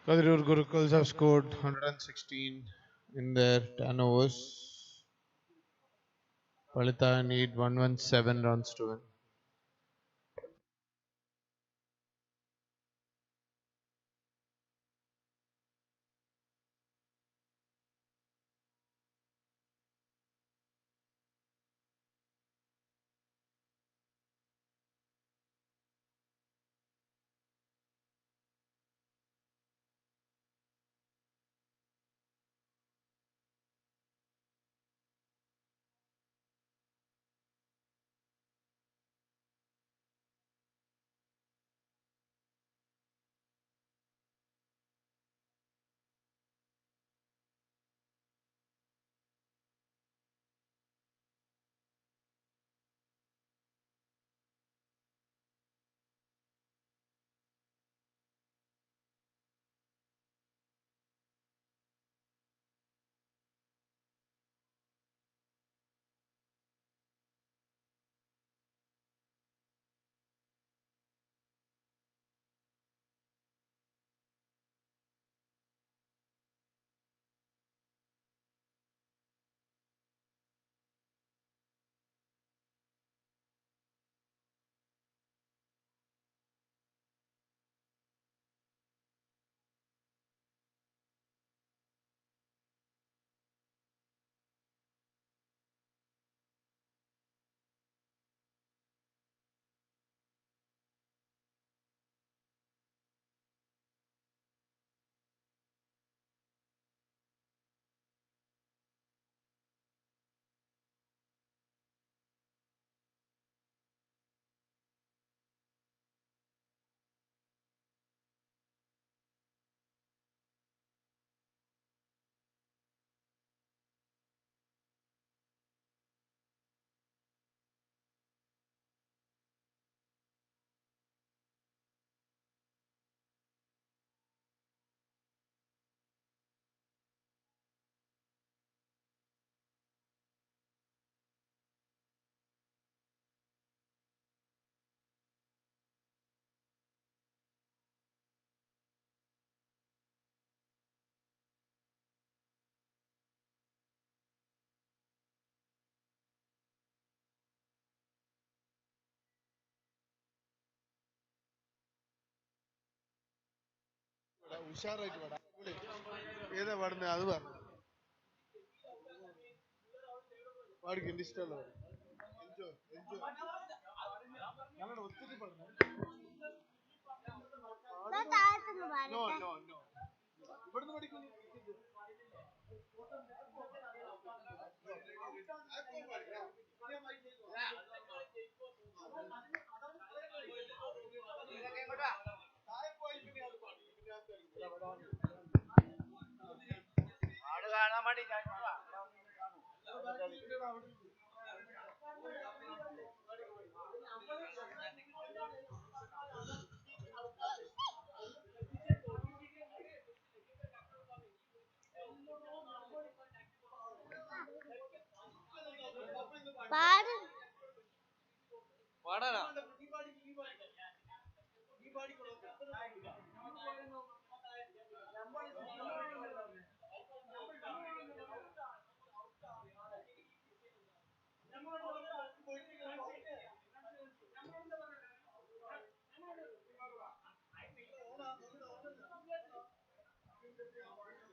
Kadirur Gurukuls have scored 116 in their 10 overs. Palita need 117 runs to win.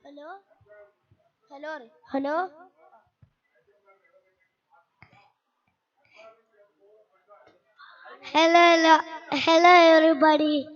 Hello? Hello? Hello? Hello, hello everybody.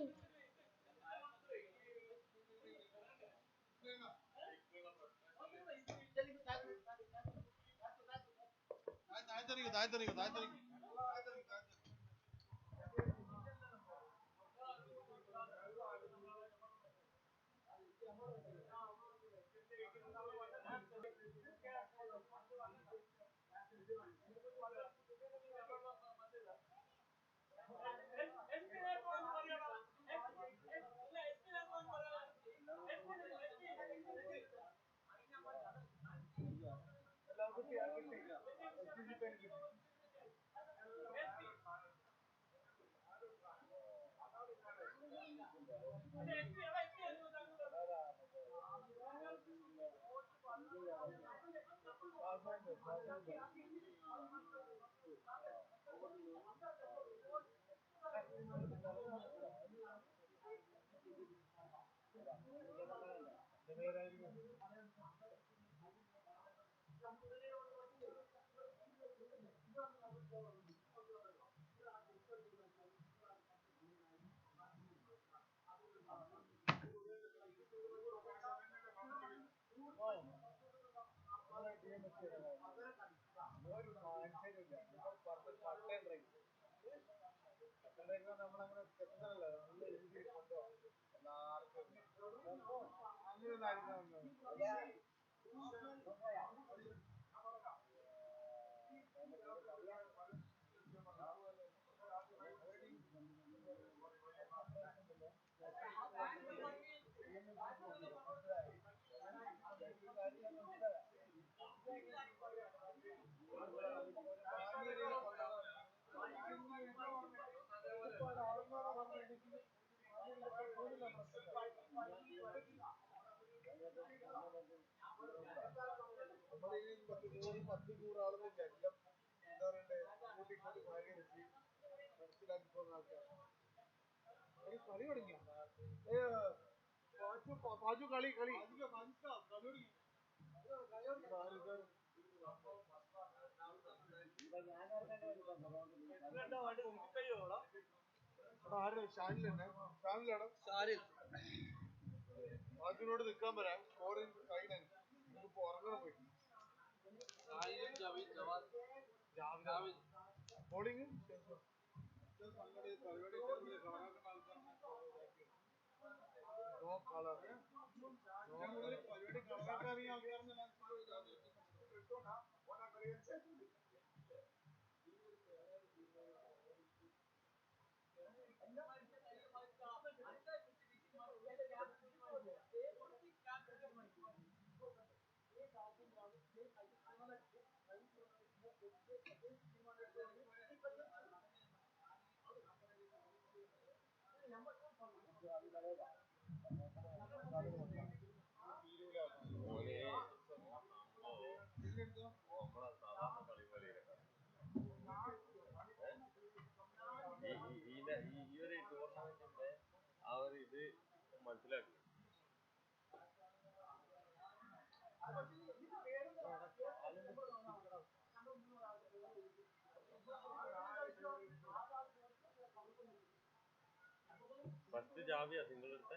First ജാവിയാ single എടുത്തെ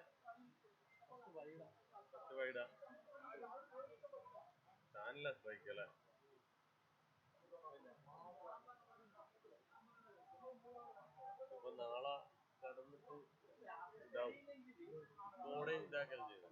first വൈഡാ താനല്ല strike അല്ലേ ഇപ്പൊ നാളെ കടന്നിട്ട് ഇതാവും ബോളെ ഇതാക്കൽ ചെയ്തു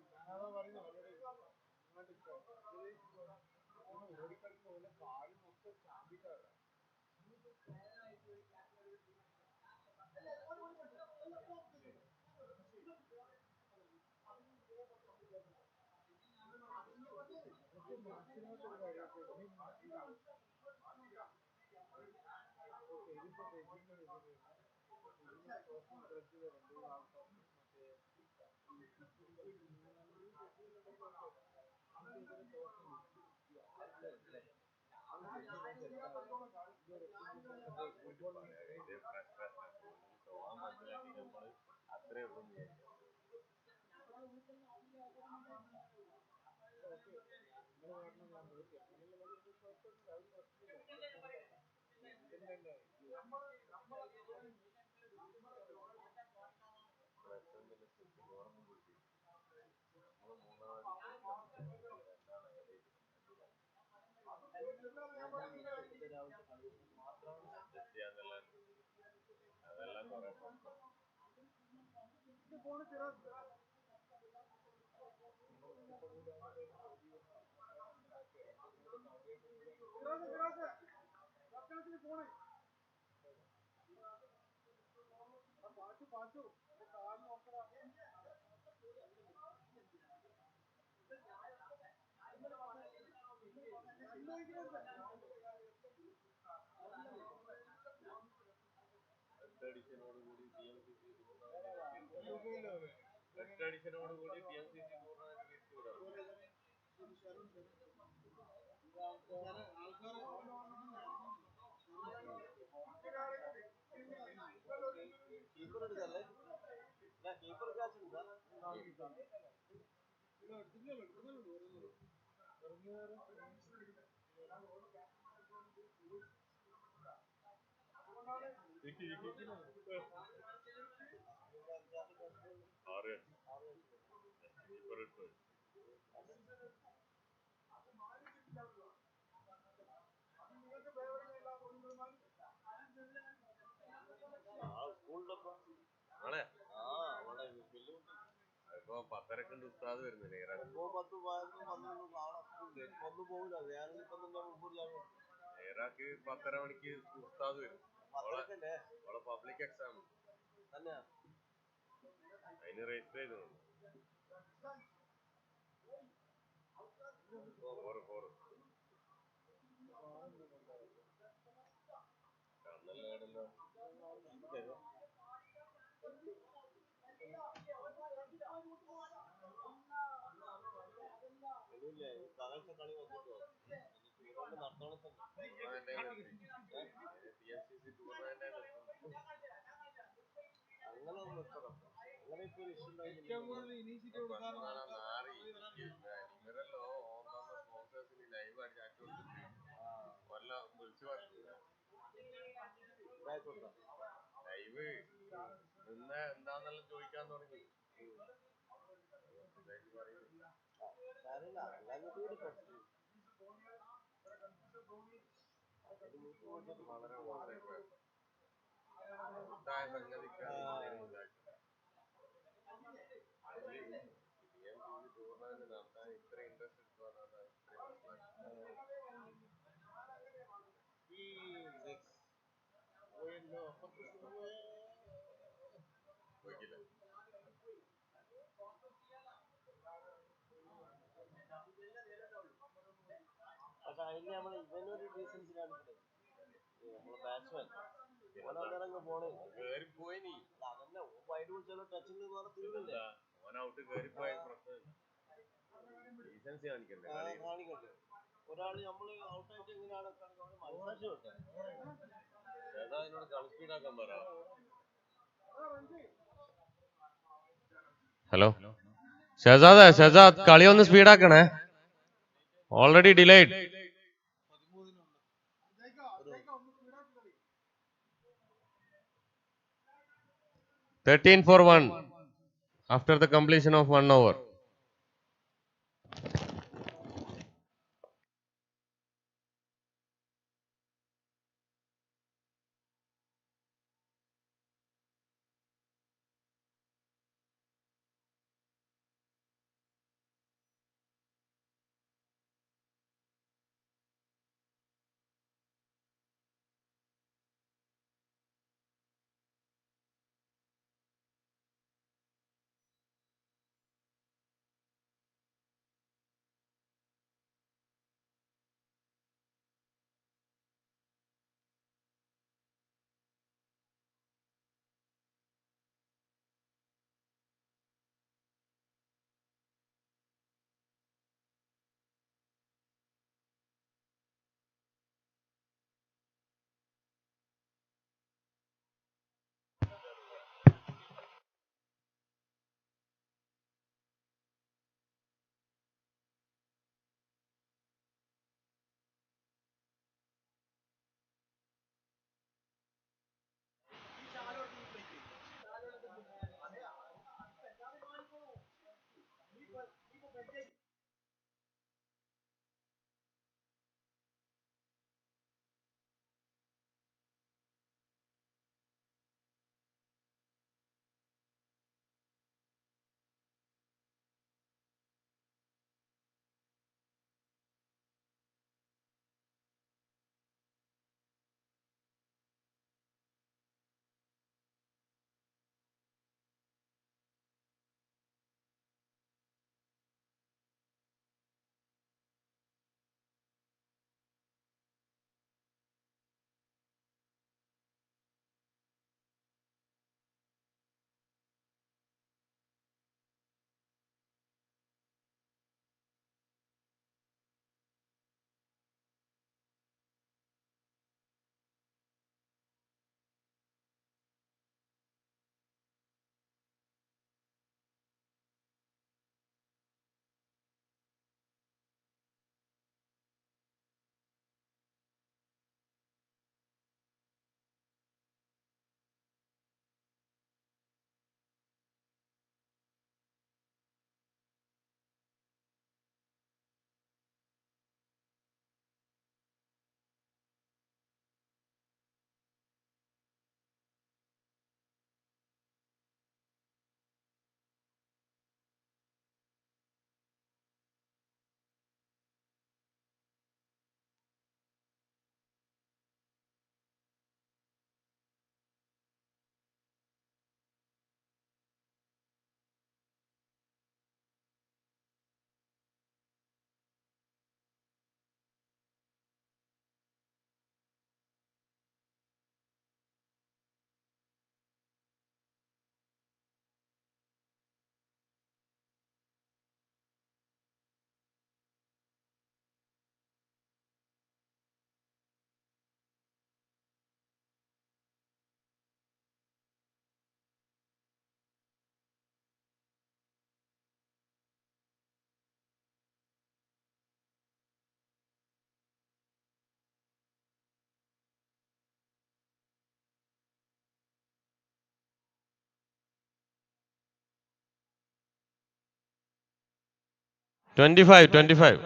മനസ്സിലാക്കി നമ്മള് അത്രേ ഉള്ളൂ അതെല്ലാം കുറെ എഡിഷനോടുകൂടി TMCC ടൂർണമെന്റ് തിരിച്ചുവിടാം ഇപ്പൊ 10:30 ഉസ്താദ് വരുന്നില്ലേ ഇറാഖ് 10:30 മണിക്ക് ഉസ്താദ് വരും. അവളെ പബ്ലിക് എക്സാം അതിന് രജിസ്റ്റർ ചെയ്തു. കണ്ണല്ലോ ലൈവ് എന്താന്നെല്ലാം ചോദിക്കാൻ തുടങ്ങി. വളരെ മോശമായി ടൂർണമെന്റ് നടത്താൻ ഇത്ര ഇൻട്രസ്റ്റ് എടുക്കുവാനാണ് പോയിക്കില്ല. കേറിപ്പോയിനി ഓനൗട്ട് കേറിപ്പോയ പ്രശ്നം ഡീസൻസി കാണിക്കണ്ടേ ഏതാ അതിനോട് കളി സ്പീഡാക്കാൻ പറ. ഹലോ ഷഹസാദ് കളി ഒന്ന് സ്പീഡാക്കണേ. Already delayed. 13-1 after the completion of 1 over. 25, 25.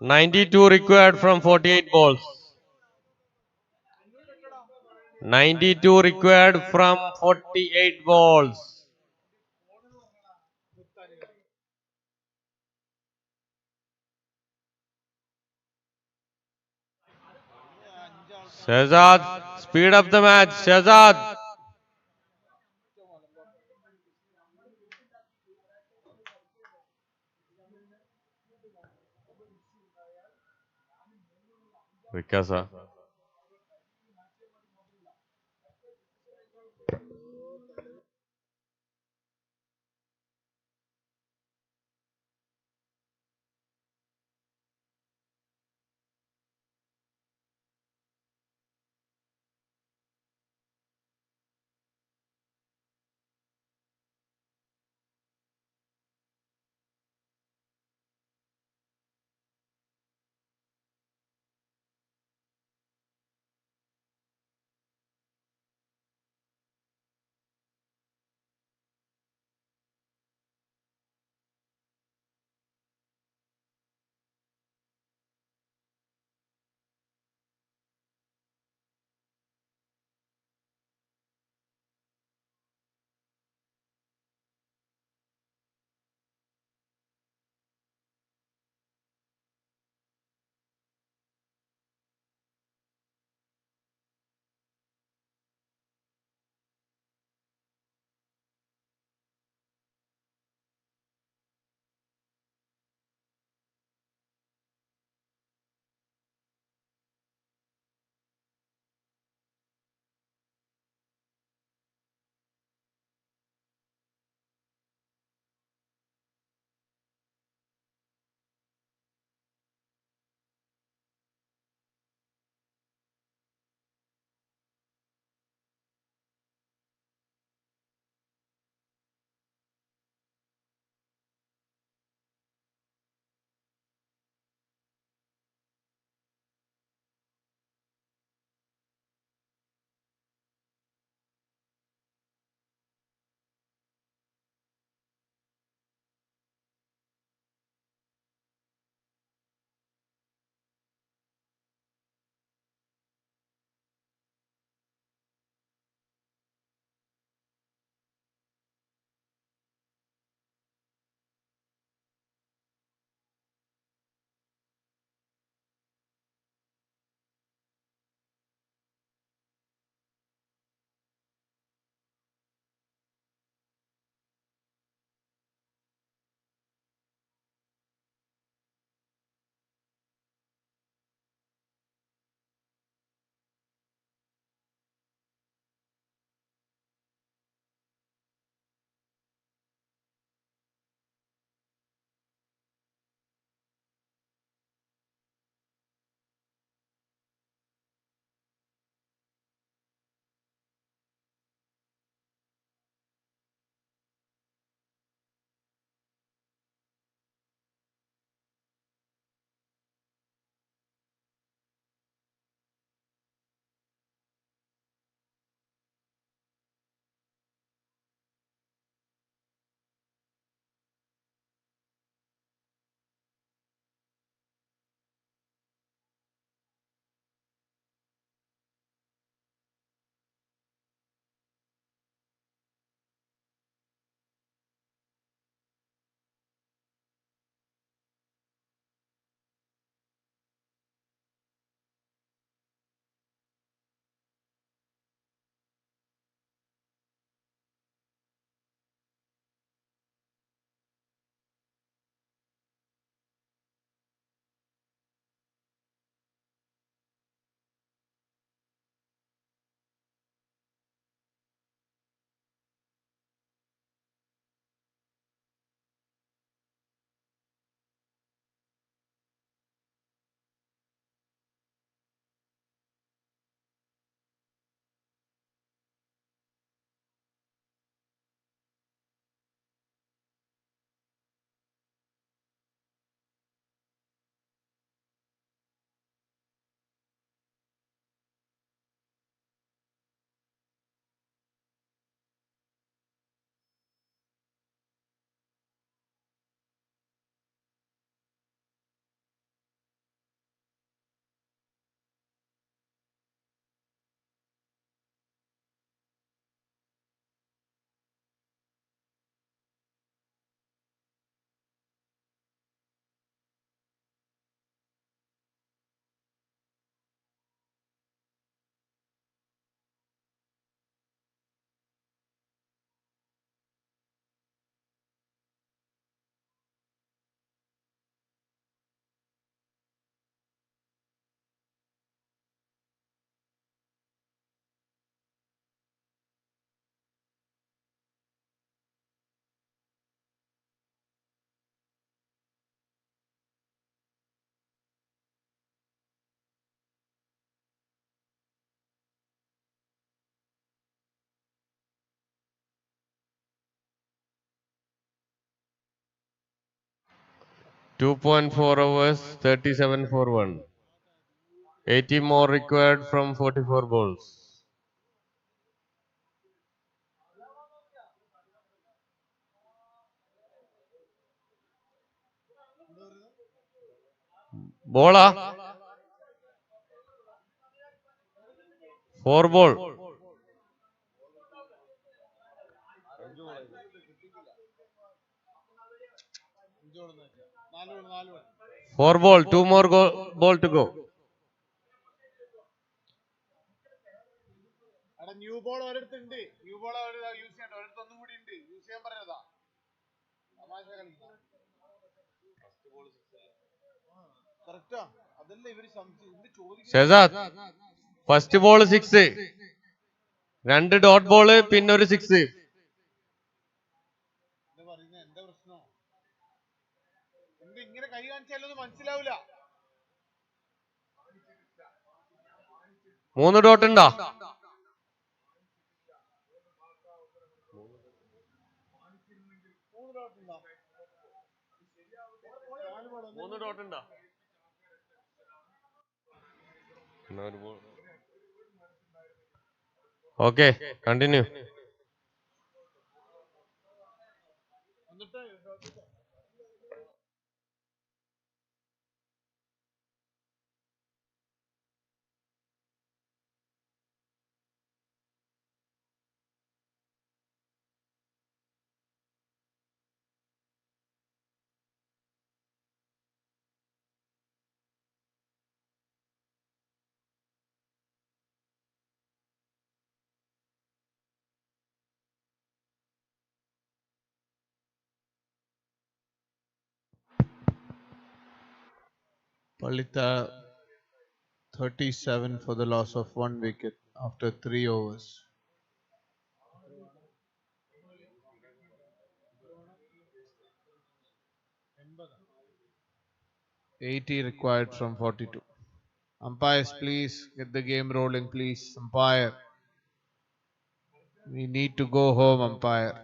92 required from 48 balls. 92 required from 48 balls. Shahzad, speed up the match. Shahzad. Vikasa. 2.4 overs, 37 for 1. 80 more required from 44 balls. Bola. 4 ball. 4 ball. 2 more ball to go. New ball ഒരിടത്തുണ്ട്. New ball use ചെയ്യണ്ട. ഒരിടത്തൊന്നും കൂടി ഉണ്ട്. Use ചെയ്യാൻ പറഞ്ഞതാ. Correct. അതല്ല ഇവര് ചോദിക്കുന്നത്. Shahzad. First ball 6. 2 dot ball പിന്നെ ഒരു 6. എന്താ പ്രശ്നം? ഇങ്ങനെ കൈ കാണിച്ചാലൊന്നും മനസ്സിലാവില്ല. 3 ഡോട്ട് ഉണ്ടോ? 3 ഡോട്ട് ഉണ്ടോ? Okay, continue. Palitha 37 for the loss of 1 wicket after 3 overs. $80 required from 42. Umpires, please get the game rolling, please. Umpire. We need to go home, umpire.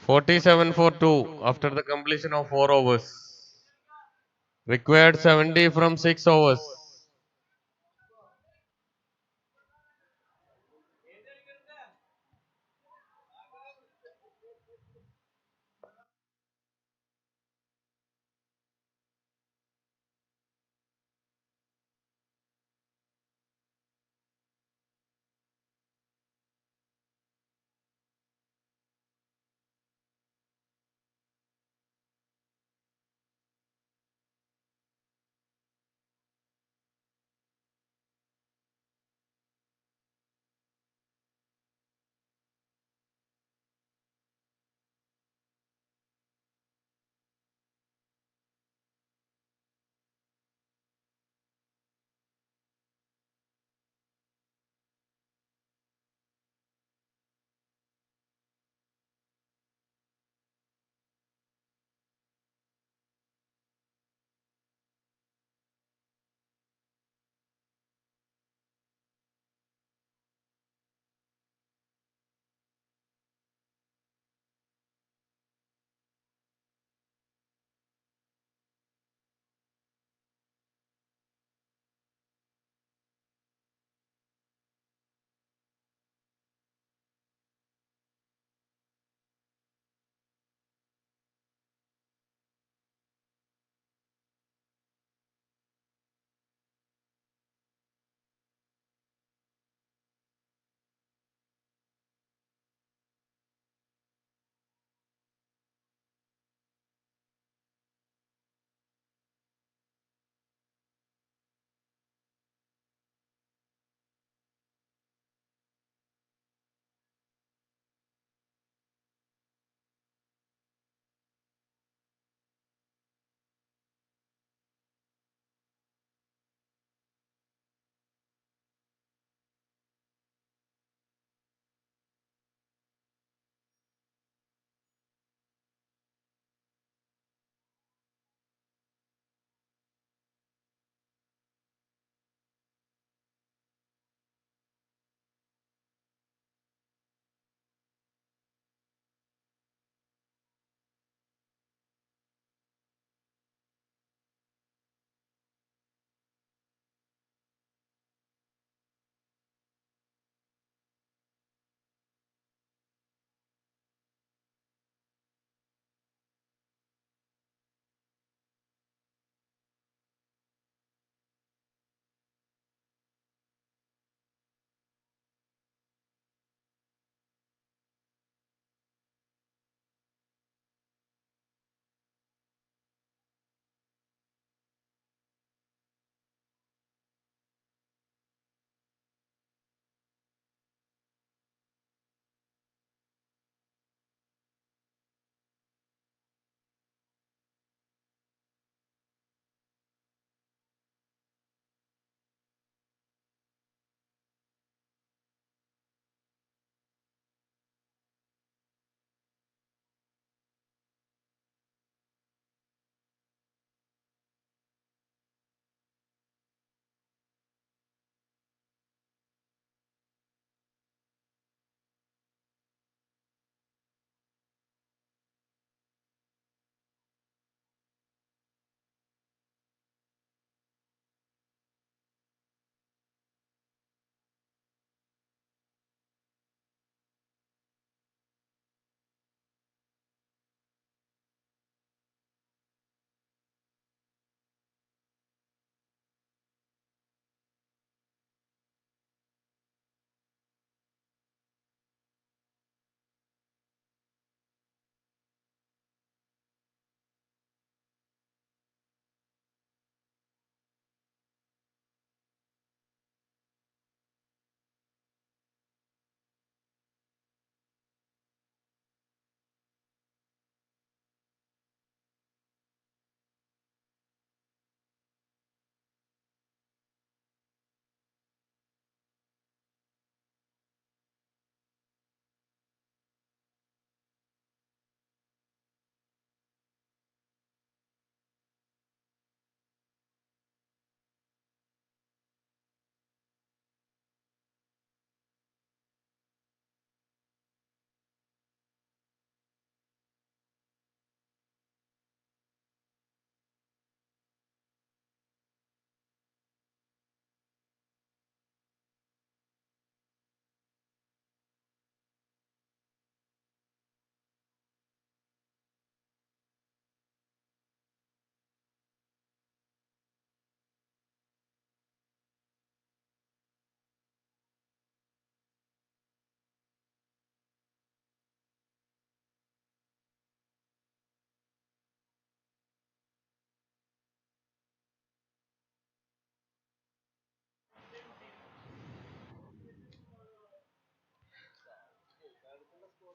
47 for 2 after the completion of 4 overs. Required 70 from 6 overs.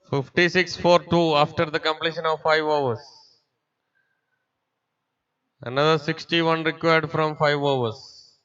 56 for 2 after the completion of 5 overs. Another 61 required from 5 overs.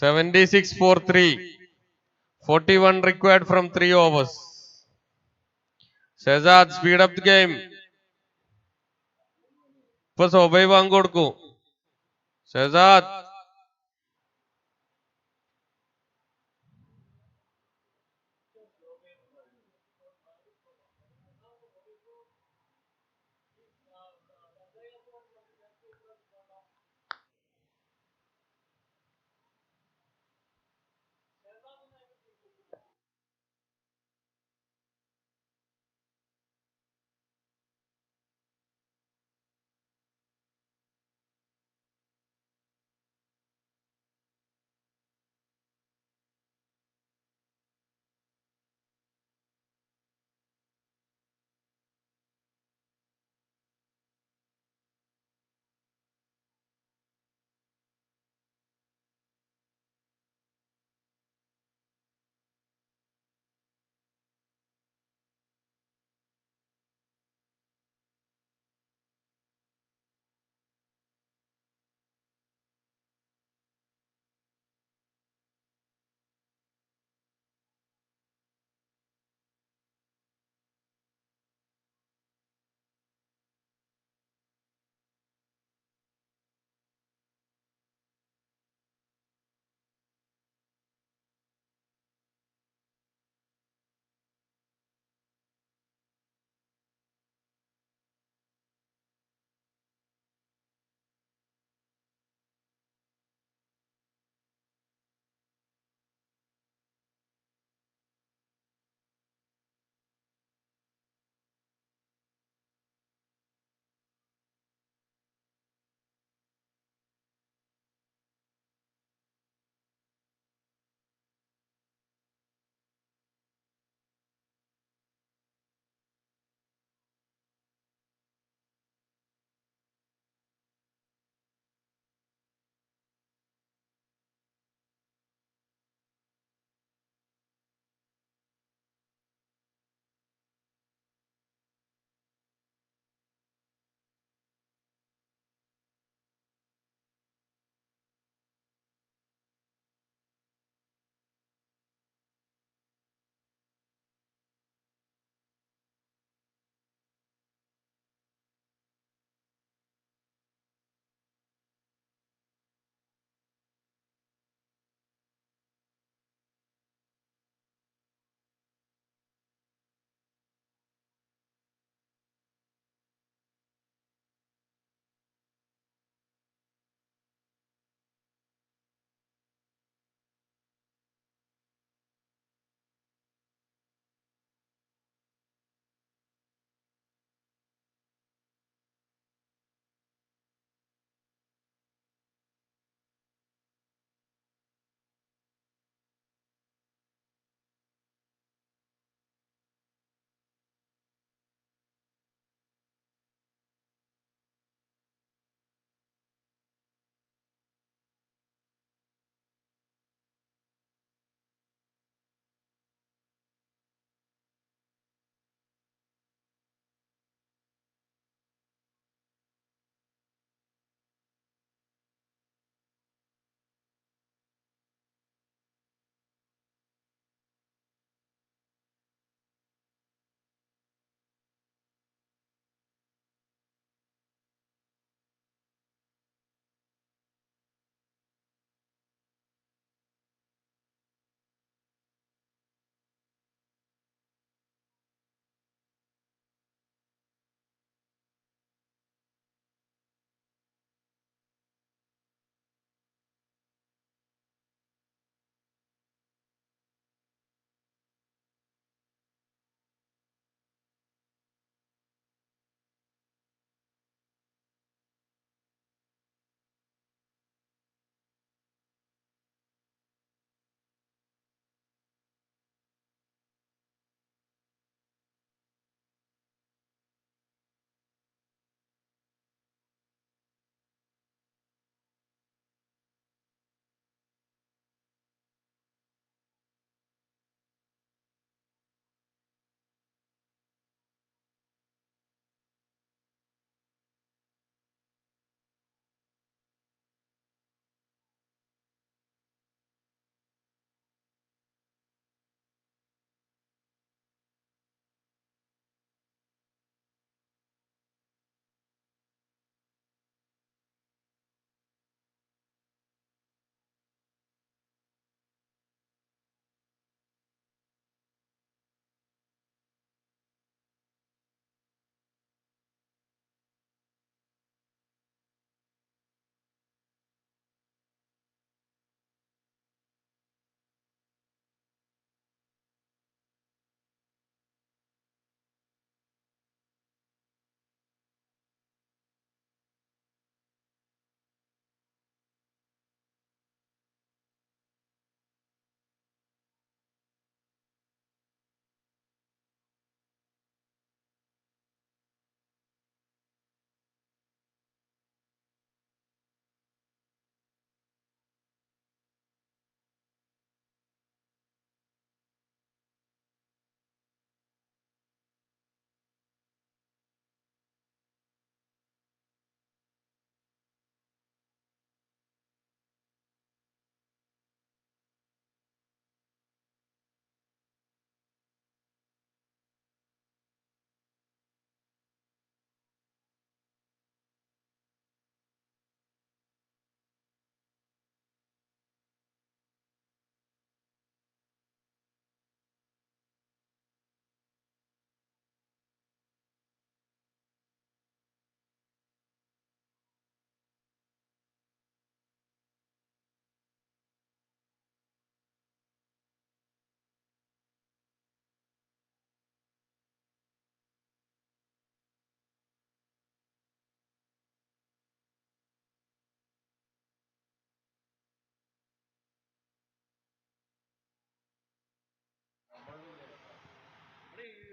76 for 3. 41 required from 3 overs. Shazad, speed up the game. ഇപ്പോൾ സ്വബൈ വാങ്ങ് കൊടുക്കൂ. Shahzad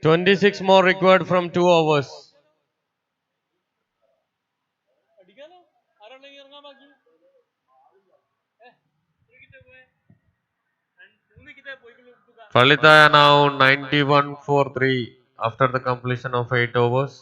26 more required from 2 overs. Palitaya now 91 for 3 after the completion of 8 overs.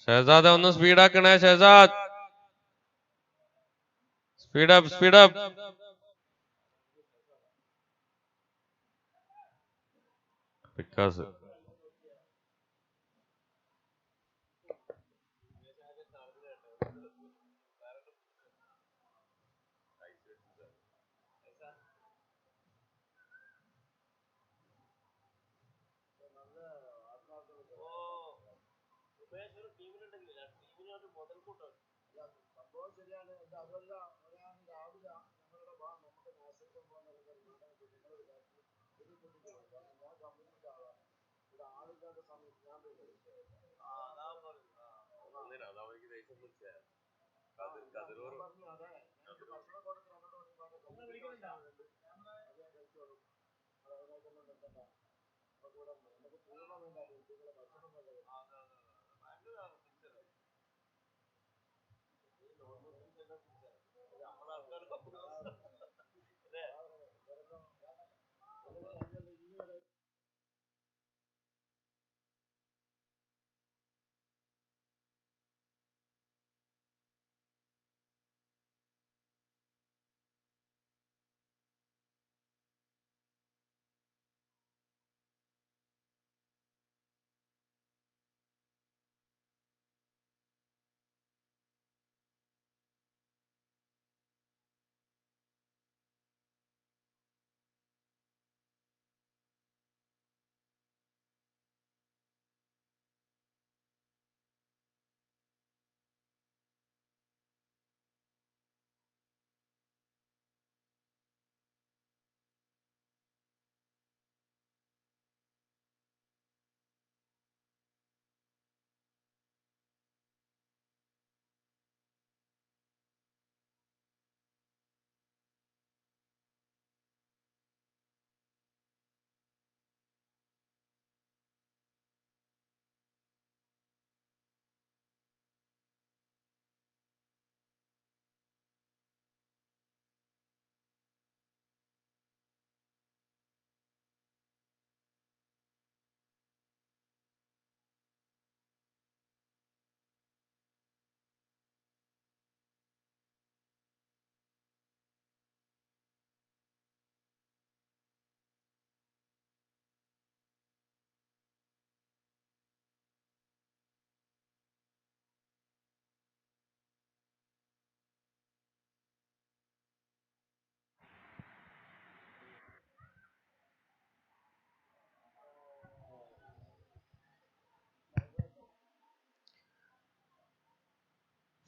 Shahzad ഒന്ന് speed ആക്കണേ Shahzad. Speed up, speed up. Because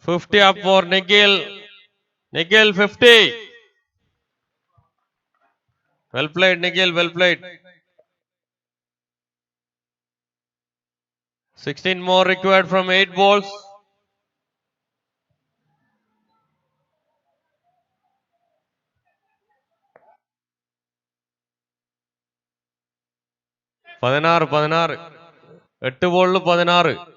$50 up for Nikhil. Nikhil 50. Well played, Nikhil. Well played. 16 more required from 8 balls. പതിനാറ് 8 ബോളിൽ 16.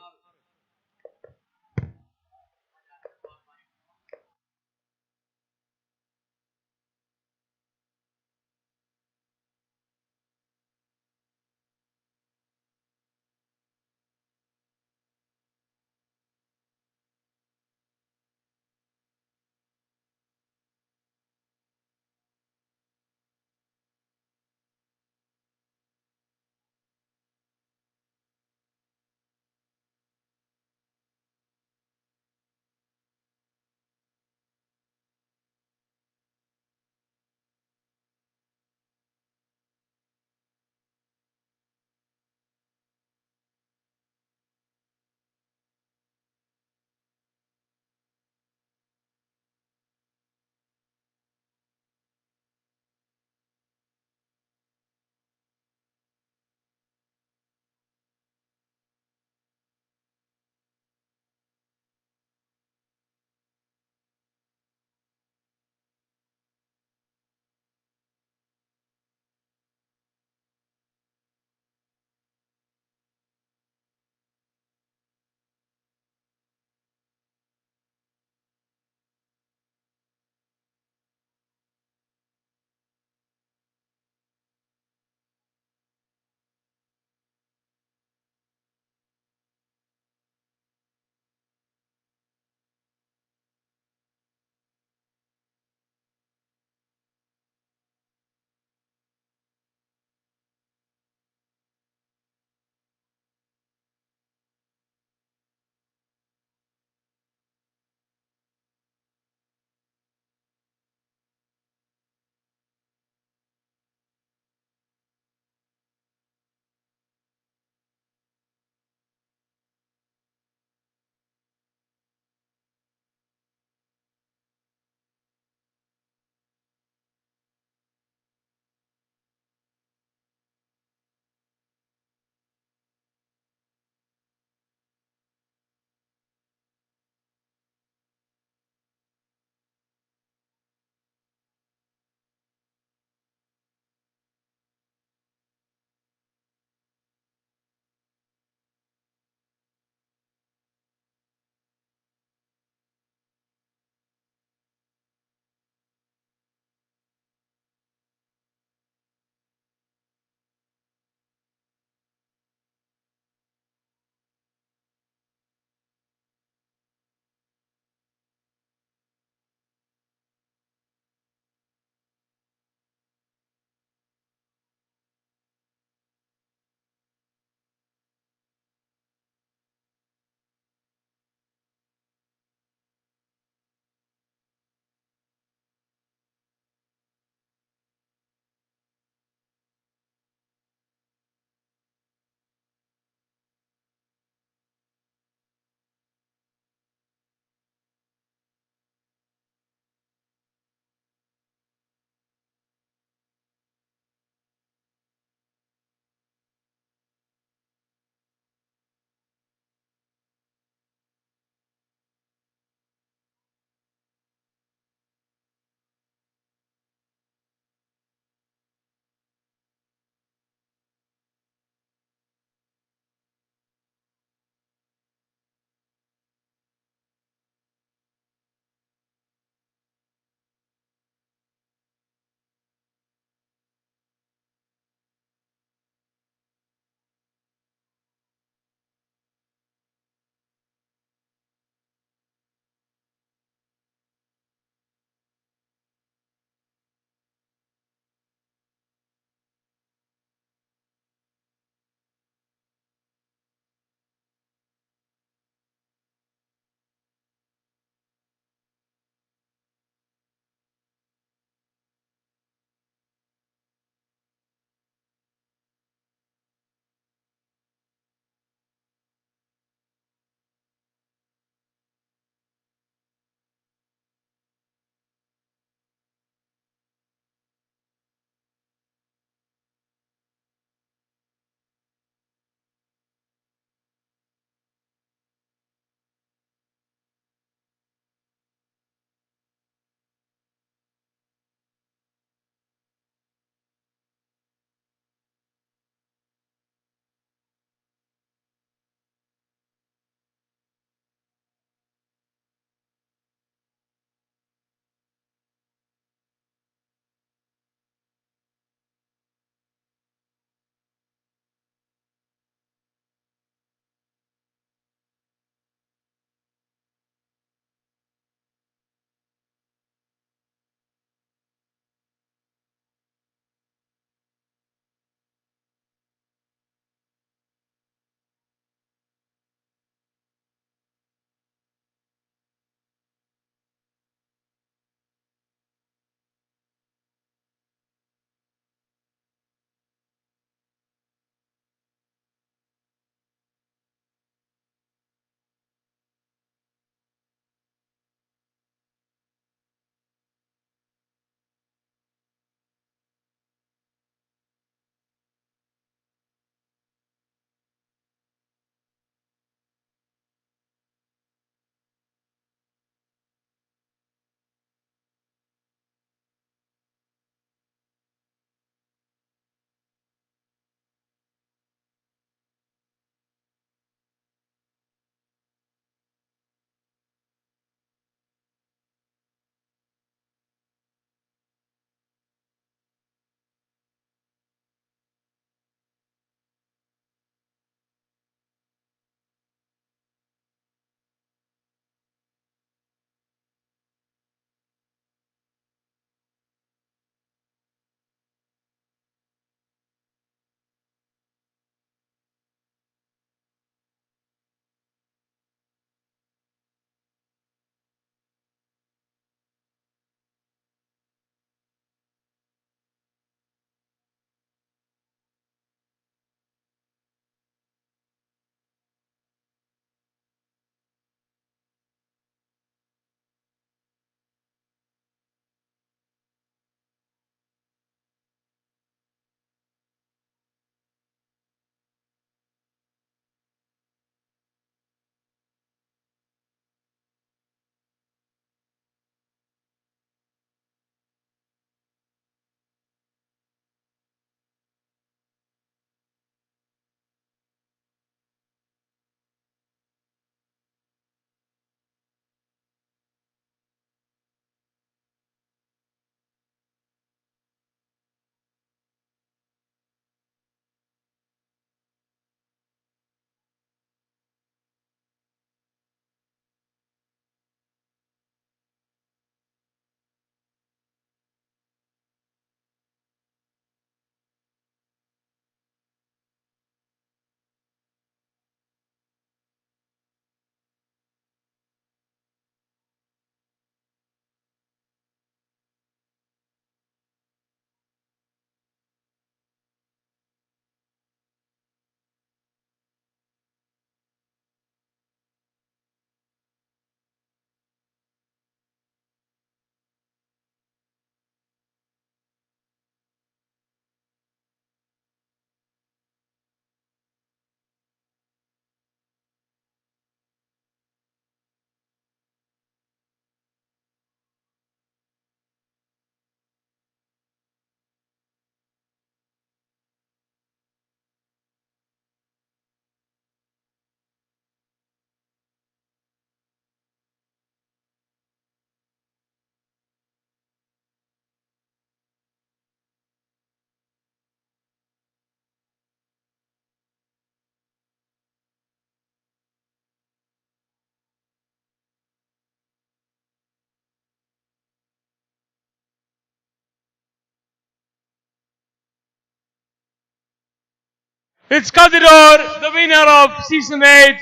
It's Kadiror, the winner of Season 8,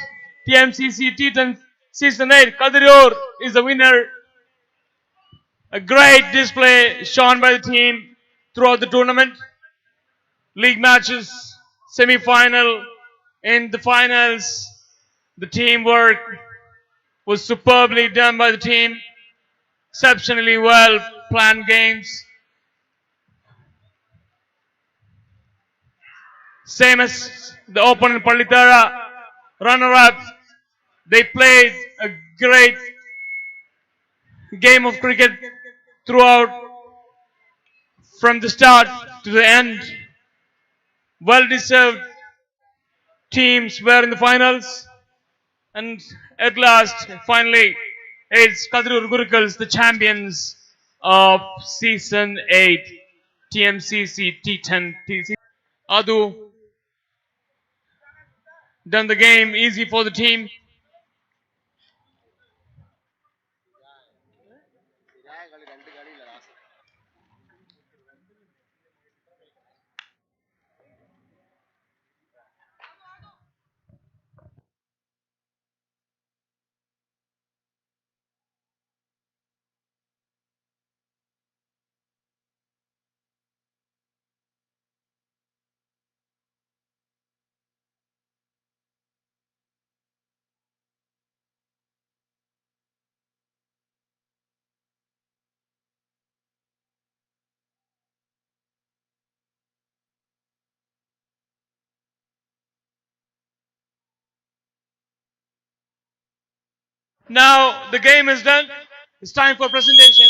Tmcc T10 Season 8. Kadiror is the winner. A great display shown by the team throughout the tournament. League matches, semi-final, in the finals. The teamwork was superbly done by the team. Exceptionally well planned games. Same as the opponent Palitara, runner-up. They played a great game of cricket throughout, from the start to the end. Well-deserved teams were in the finals. And at last, finally, it's Kadirur Gurukuls, the champions of Season 8 TMCC T10 TC. Adu done the game easy for the team. Now the game is done. It's time for presentation.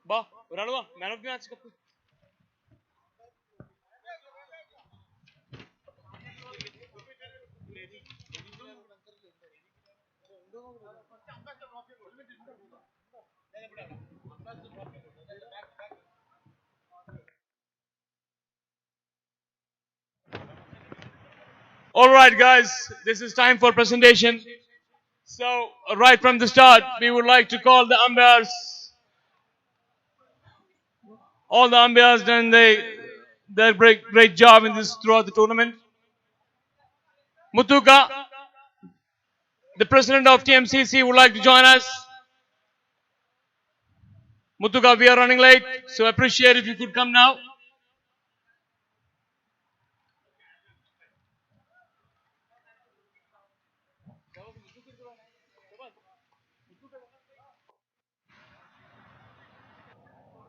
ബാ ഒരാൾ വാ man of the match cup. All right, guys, this is time for presentation. So, right from the start, we would like to call the umpires. All the umpires done their great job in this throughout the tournament. Mutuka, the president of TMCC, would like to join us. Mutuka, we are running late, so I appreciate if you could come now.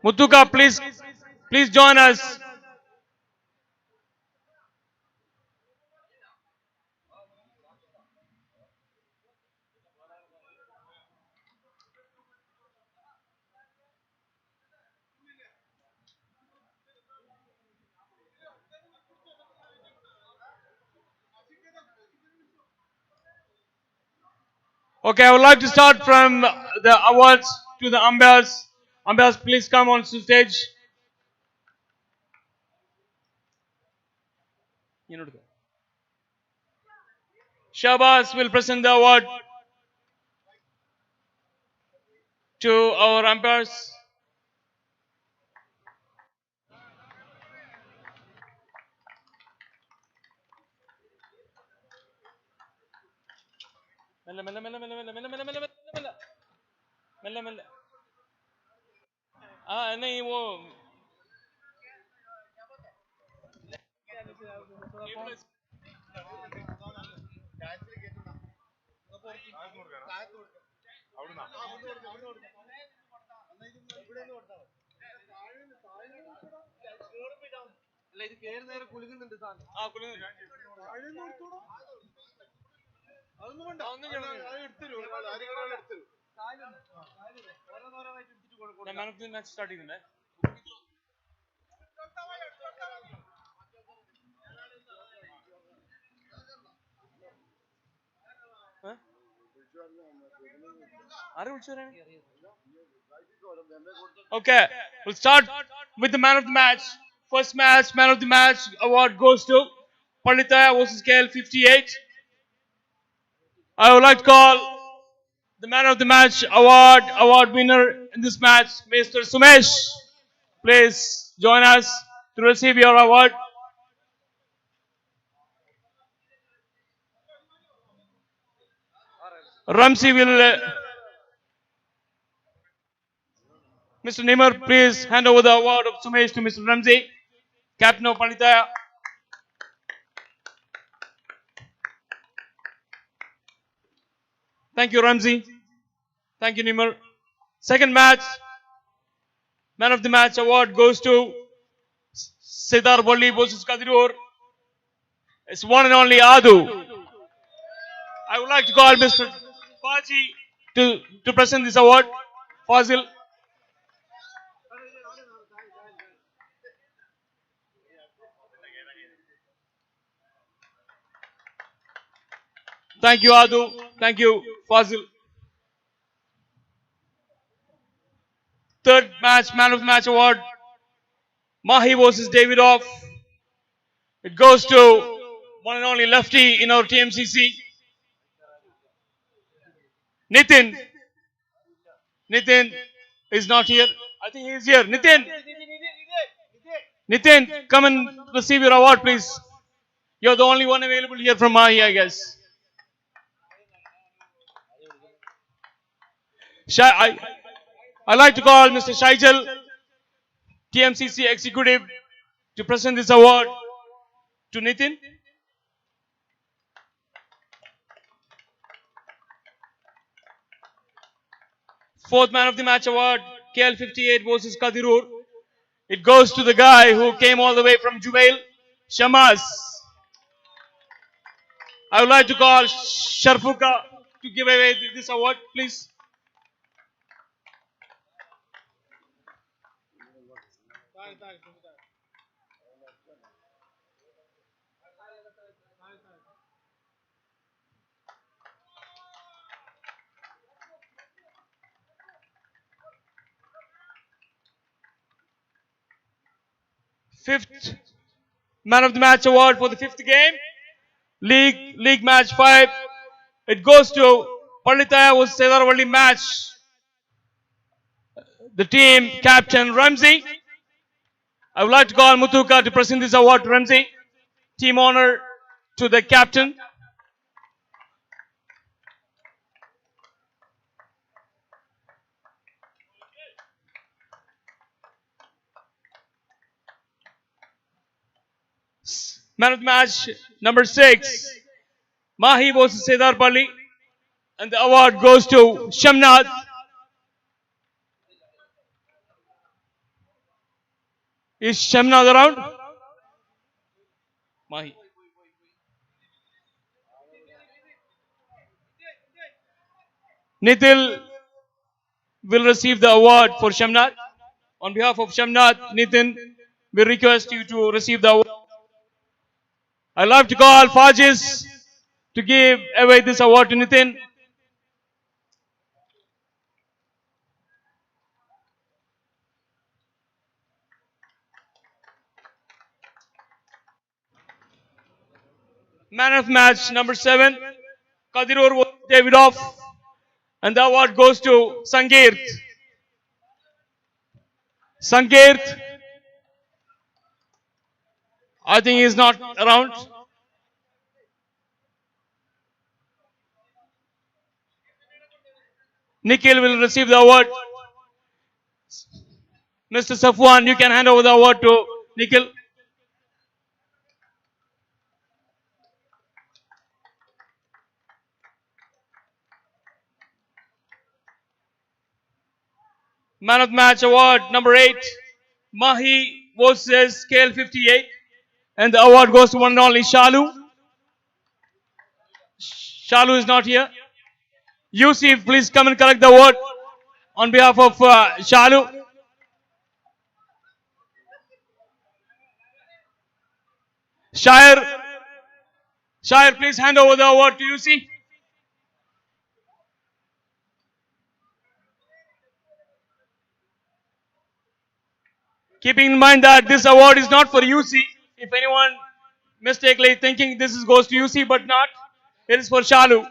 Mutuka, please join us. Okay, I would like to start from the awards to the umpires. Umpires, please come on to stage. Shabazz will present the award to our umpires. नहीं वो man of the match start ചെയ്യുന്നുണ്ട്. Okay, we'll start with the man of the match. First match, man of the match award goes to Panditaya versus KL 58. I would like to call the man of the match award winner in this match, Mr. Sumesh. Please join us to receive your award. Ramsey will. Mr. Nimar, please hand over the award of Sumesh to Mr. Ramsey, captain of Panditaya. Thank you, Ramsey. Thank you, Nimar. Second match, man of the match award goes to Siddhar Bolli versus Kadirur. It's one and only Adu. I would like to call Mr. Faji to present this award. Fazil. Thank you, Adu. Thank you, Fazil. Third match, man of the match award, Mahi versus Davidoff. It goes to one and only lefty in our TMCC, Nitin. Nitin is not here. I think he is here. Nitin, come and receive your award, please. You're the only one available here from Mahi, I guess. I'd like to call Mr. Shaijal, TMCC executive, to present this award to Nitin. Fourth man of the match award, KL 58 versus Kadirur. It goes to the guy who came all the way from Jubail, Shamas. I would like to call Sharfuka to give away this award, please. Fifth man of the match award for the fifth game. League match 5. It goes to Panditaya vs Sedarvalli match. The team captain Ramsey. I would like to call Muthuka to present this award to Ramsey. Team honor to the captain. Man of the match number 6. Mahi vs Sedarvalli. And the award goes to Shamnath. Is Shamnath around? Mahi. Nitil will receive the award for Shamnath. On behalf of Shamnath, Nitin, we request you to receive the award. I'd love to call Fajis to give away this award to Nitin. Man of match number 7, Kadirur was Davidoff. And the award goes to Sangeet. Sangeet, I think he's not around. Nikhil will receive the award. Mr. Safwan, you can hand over the award to Nikhil. Man of the match award number 8, Mahi versus scale 58. And the award goes to one and only Shalu. Shalu is not here. Yusuf, please come and collect the award on behalf of Shalu. Shire, please hand over the award to Yusuf. Keeping in mind that this award is not for UC. If anyone mistakenly thinking this goes to UC but not, it is for Shalu.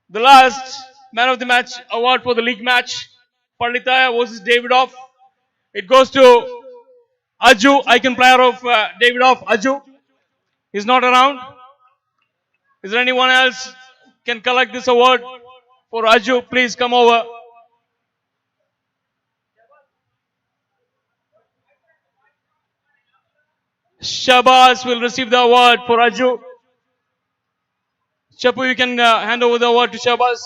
The last man of the match award for the league match, Panditaya versus Davidoff. It goes to Aju, icon player of Davidoff, Aju. He's not around. Is there anyone else can collect this award for Aju? Please come over. Shabazz will receive the award for Aju. Chapu, you can hand over the award to Shabazz.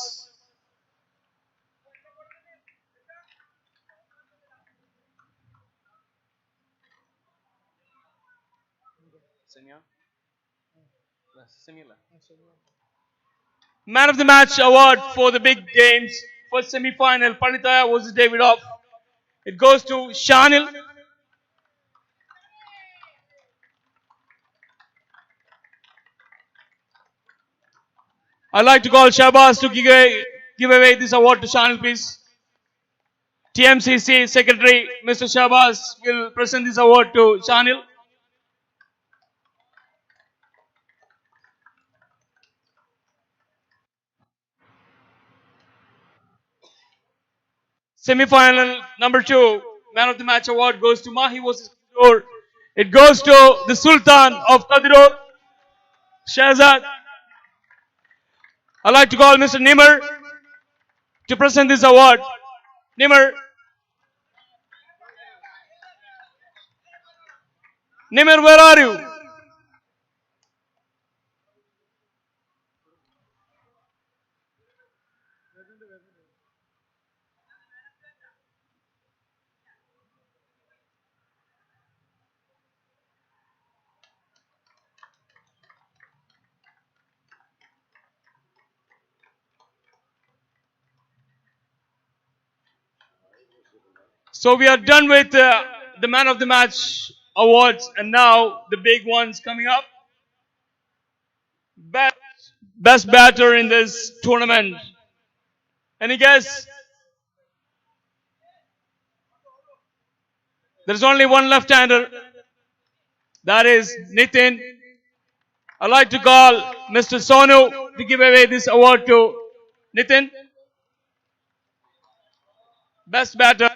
Man of the match award for the big games. First semi-final, Panditaya versus Davidoff. It goes to Shanil. I'd like to call Shabazz to give away this award to Shanil, please. TMCC Secretary Mr. Shabazz will present this award to Shanil. Semi-final number 2, man of the match award goes to Mahi versus Kadirur. It goes to the Sultan of Kadirur, Shahzad. I'd like to call Mr. Nimar to present this award. Nimar. Nimar, where are you? So we are done with the man of the match awards, and now the big ones coming up. Best batter in this tournament. Any guess? There's only one left-hander. That is Nitin. I'd like to call Mr. Sonu to give away this award to Nitin. Best batter.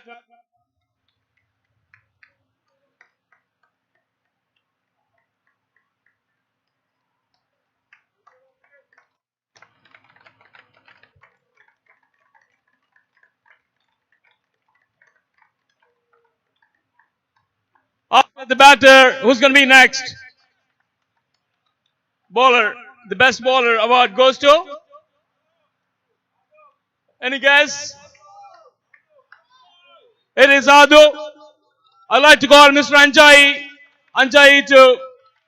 After the batter, who's going to be next? Bowler. The best bowler award goes to? Any guess? It is Adu. I'd like to call Mr. Anjai to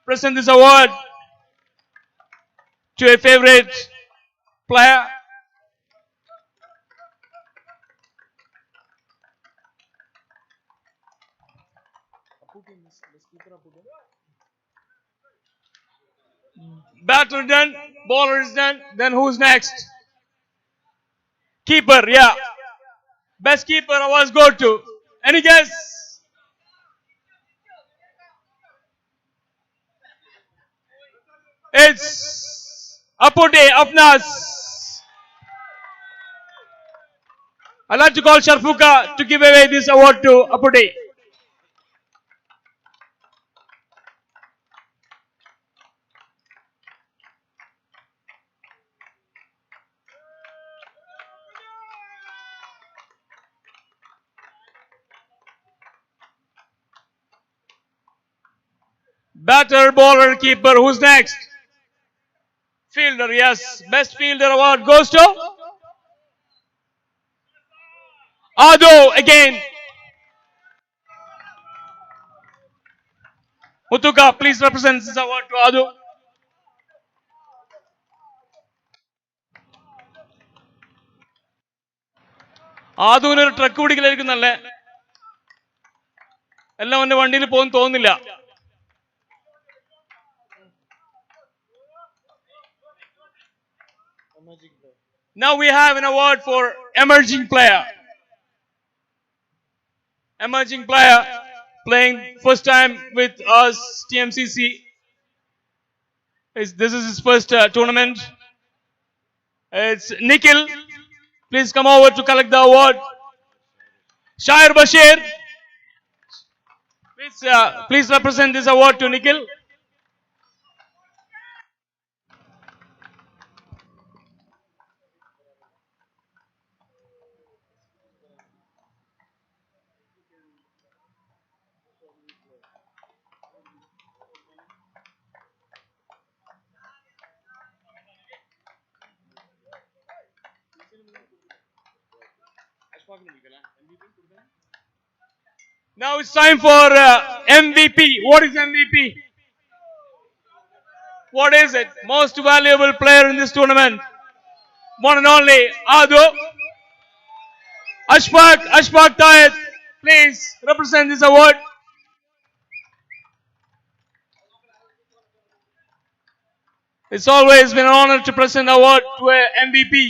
present this award to a favorite player. Batter done, bowler is done. Then who's next? Keeper, yeah. Best keeper awards go to. Any guess? It's Apude Afnas. I'd like to call Sharfuka to give away this award to Apude. Batter, bowler, keeper. Who's next? Fielder, yes. Best fielder award goes to Ado again. Mutuka, please represent this award to Adu. ആദുവിന് ഒരു truck പിടിക്കലായിരിക്കുന്നല്ലേ എല്ലാം അവന്റെ വണ്ടിയിൽ പോകുന്നു തോന്നുന്നില്ല. Now we have an award for emerging player. Emerging player playing first time with us TMCC. This is his first tournament. It's Nikhil. Please come over to collect the award. Shair Bashir. Please represent this award to Nikhil. Now it's time for MVP. What is MVP? What is it? Most valuable player in this tournament. One and only Adu. Ashfaq Tayed, please represent this award. It's always been an honor to present the award to a MVP.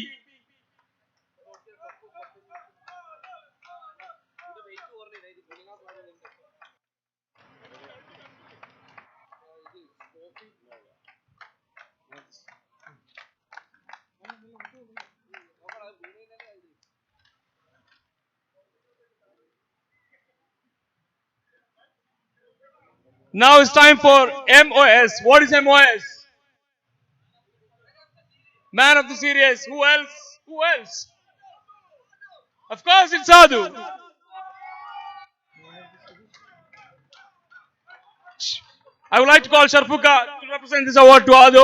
Now it's time for MOS. What is MOS? Man of the series. Who else? Who else? Of course, it's Adu. I would like to call Sharfuka to represent this award to Adu.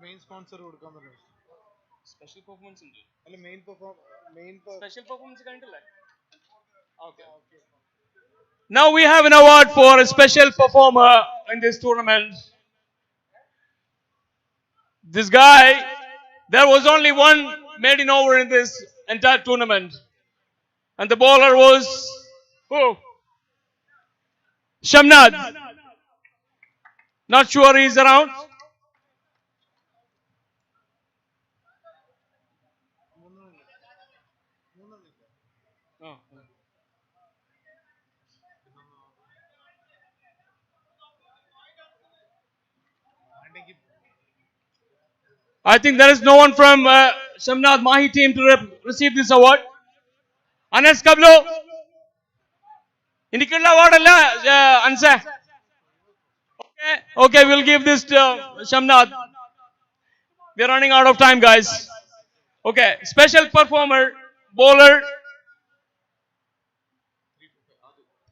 Main sponsor Special performance ഉണ്ട്. main Special performance കണ്ടില്ലേ? Okay. Now we have an award for a special performer in this tournament. This guy, there was only one maiden over in this entire tournament. And the bowler was who? Shamnad. Not sure he's around. Oh. I think there is no one from Shamnad Mahi team to receive this award. Anas Kablo. Indikulla award alla Ansa. Okay, we'll give this to Shamnad. We're running out of time, guys. Okay, special performer, bowler.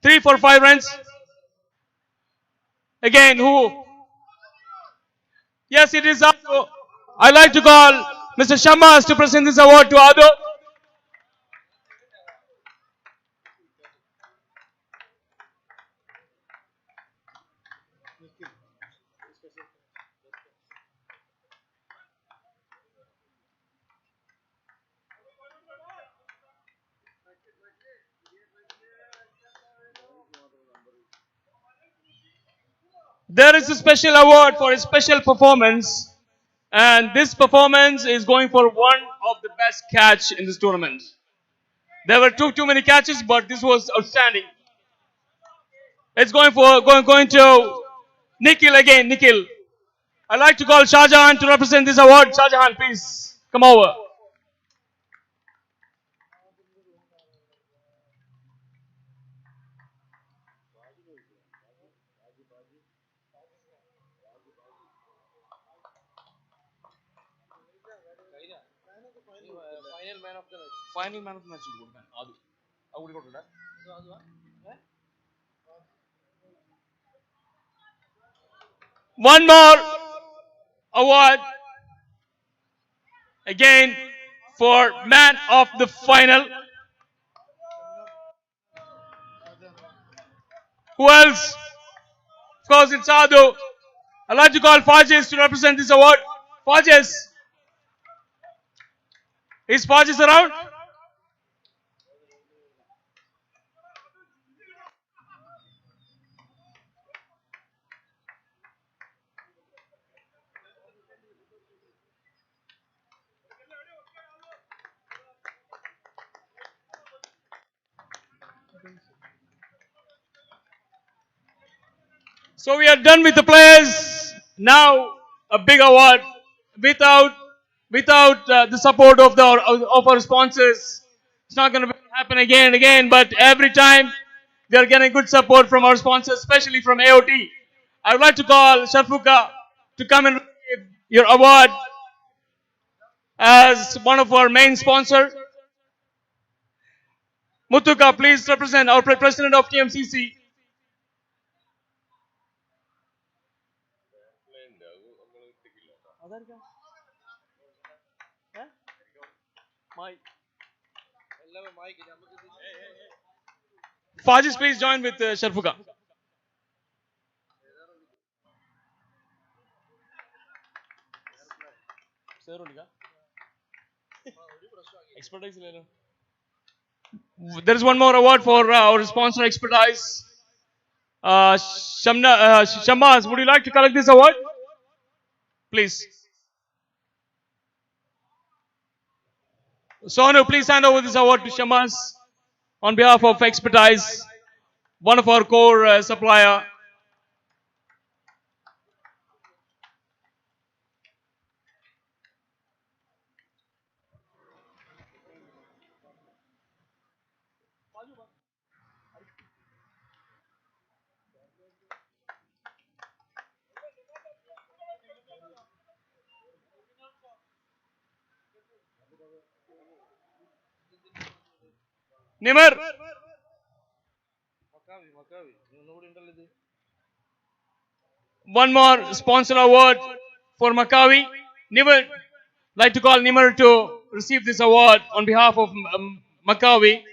3 for 5 runs. Again, who? Yes, it is Ado. I'd like to call Mr. Shamas to present this award to Ado. There is a special award for a special performance, and this performance is going for one of the best catch in this tournament. There were too many catches, but this was outstanding. It's going to Nikhil again. Nikhil. I'd like to call Shahjahan to represent this award. Shahjahan, please come over. Final man of the match. One more award again for man of the final. Who else? Of course, it's Adu. I'd like to call Fajis to represent this award. Fajis. Is Fajis around? So we are done with the players. Now a big award without the support of our sponsors. It's not going to happen again and again. But every time we are getting good support from our sponsors, especially from AOT. I would like to call Sharfuka to come and receive your award as one of our main sponsors. Muthuka, please represent our president of TMCC. Fajis, please join with Sharfuka. There is one more award for our sponsor expertise. Shamas, would you like to collect this award? Please. Sonu, please hand over this award to Shamas on behalf of expertise, one of our core supplier. Nimar. One more sponsor award for Makavi. Nimar, like to call Nimar to receive this award on behalf of Makawi.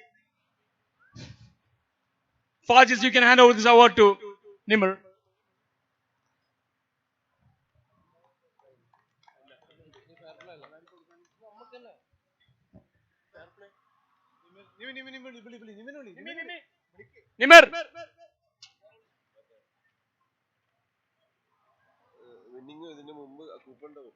Fajis, you can hand over this award to Nimar. Nimar. Winning ഇതിന്റെ മുമ്പ് coupon ഉണ്ടാവും.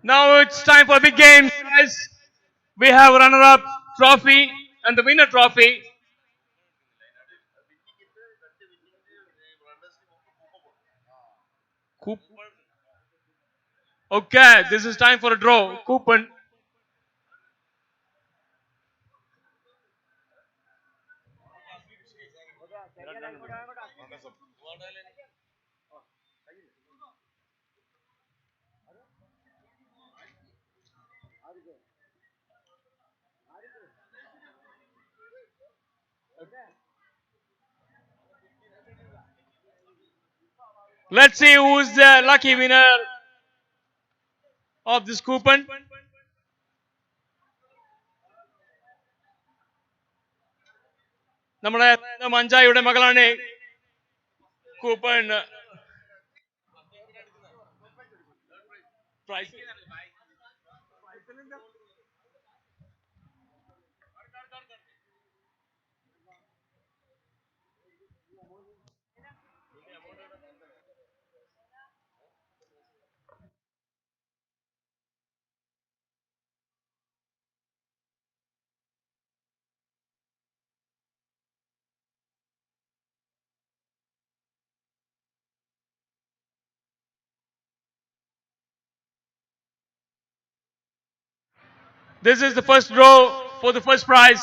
Now it's time for big game, guys. We have runner-up trophy and the winner trophy. Okay, this is time for a draw. Coupon. Let's see who is the lucky winner of this coupon. നമ്മുടെ മഞ്ചായിയുടെ മകളാണ് coupon prize. This is the first draw for the first prize,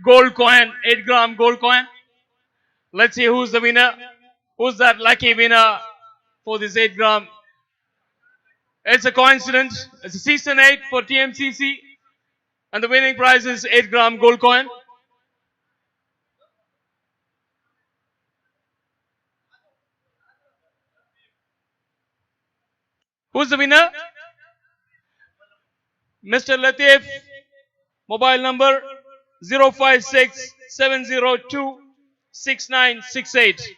gold coin, 8-gram gold coin. Let's see who's the winner. Who's that lucky winner for this 8-gram? It's a coincidence. It's a season 8 for TMCC. And the winning prize is 8-gram gold coin. Who's the winner? Mr. Latif. Mobile number 056 702 6968.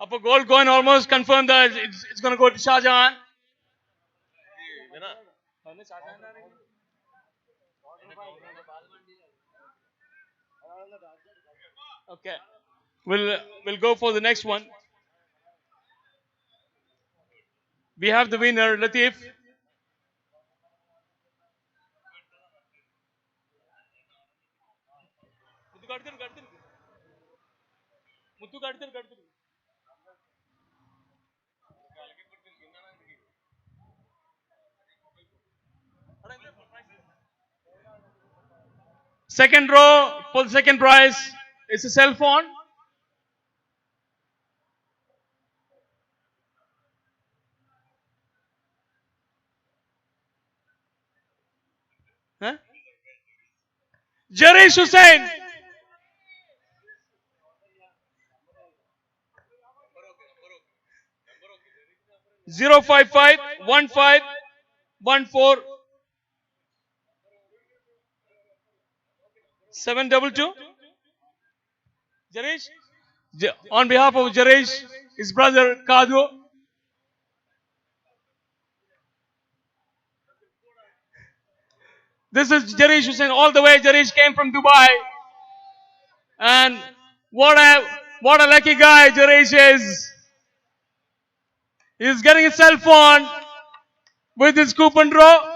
Upper gold coin almost confirmed that it's going to go to Shah Jahan. Okay. We'll go for the next one. We have the winner, Latif. Second row for the second prize is a cell phone. Huh? Jarish Hussain. Zero 55 15 14 722. Jarish. On behalf of Jarish, his brother Kadu. This is Jarish Hussain. All the way Jarish came from Dubai. And what a What a lucky guy Jaresh is. He's getting his cell phone with his coupon draw.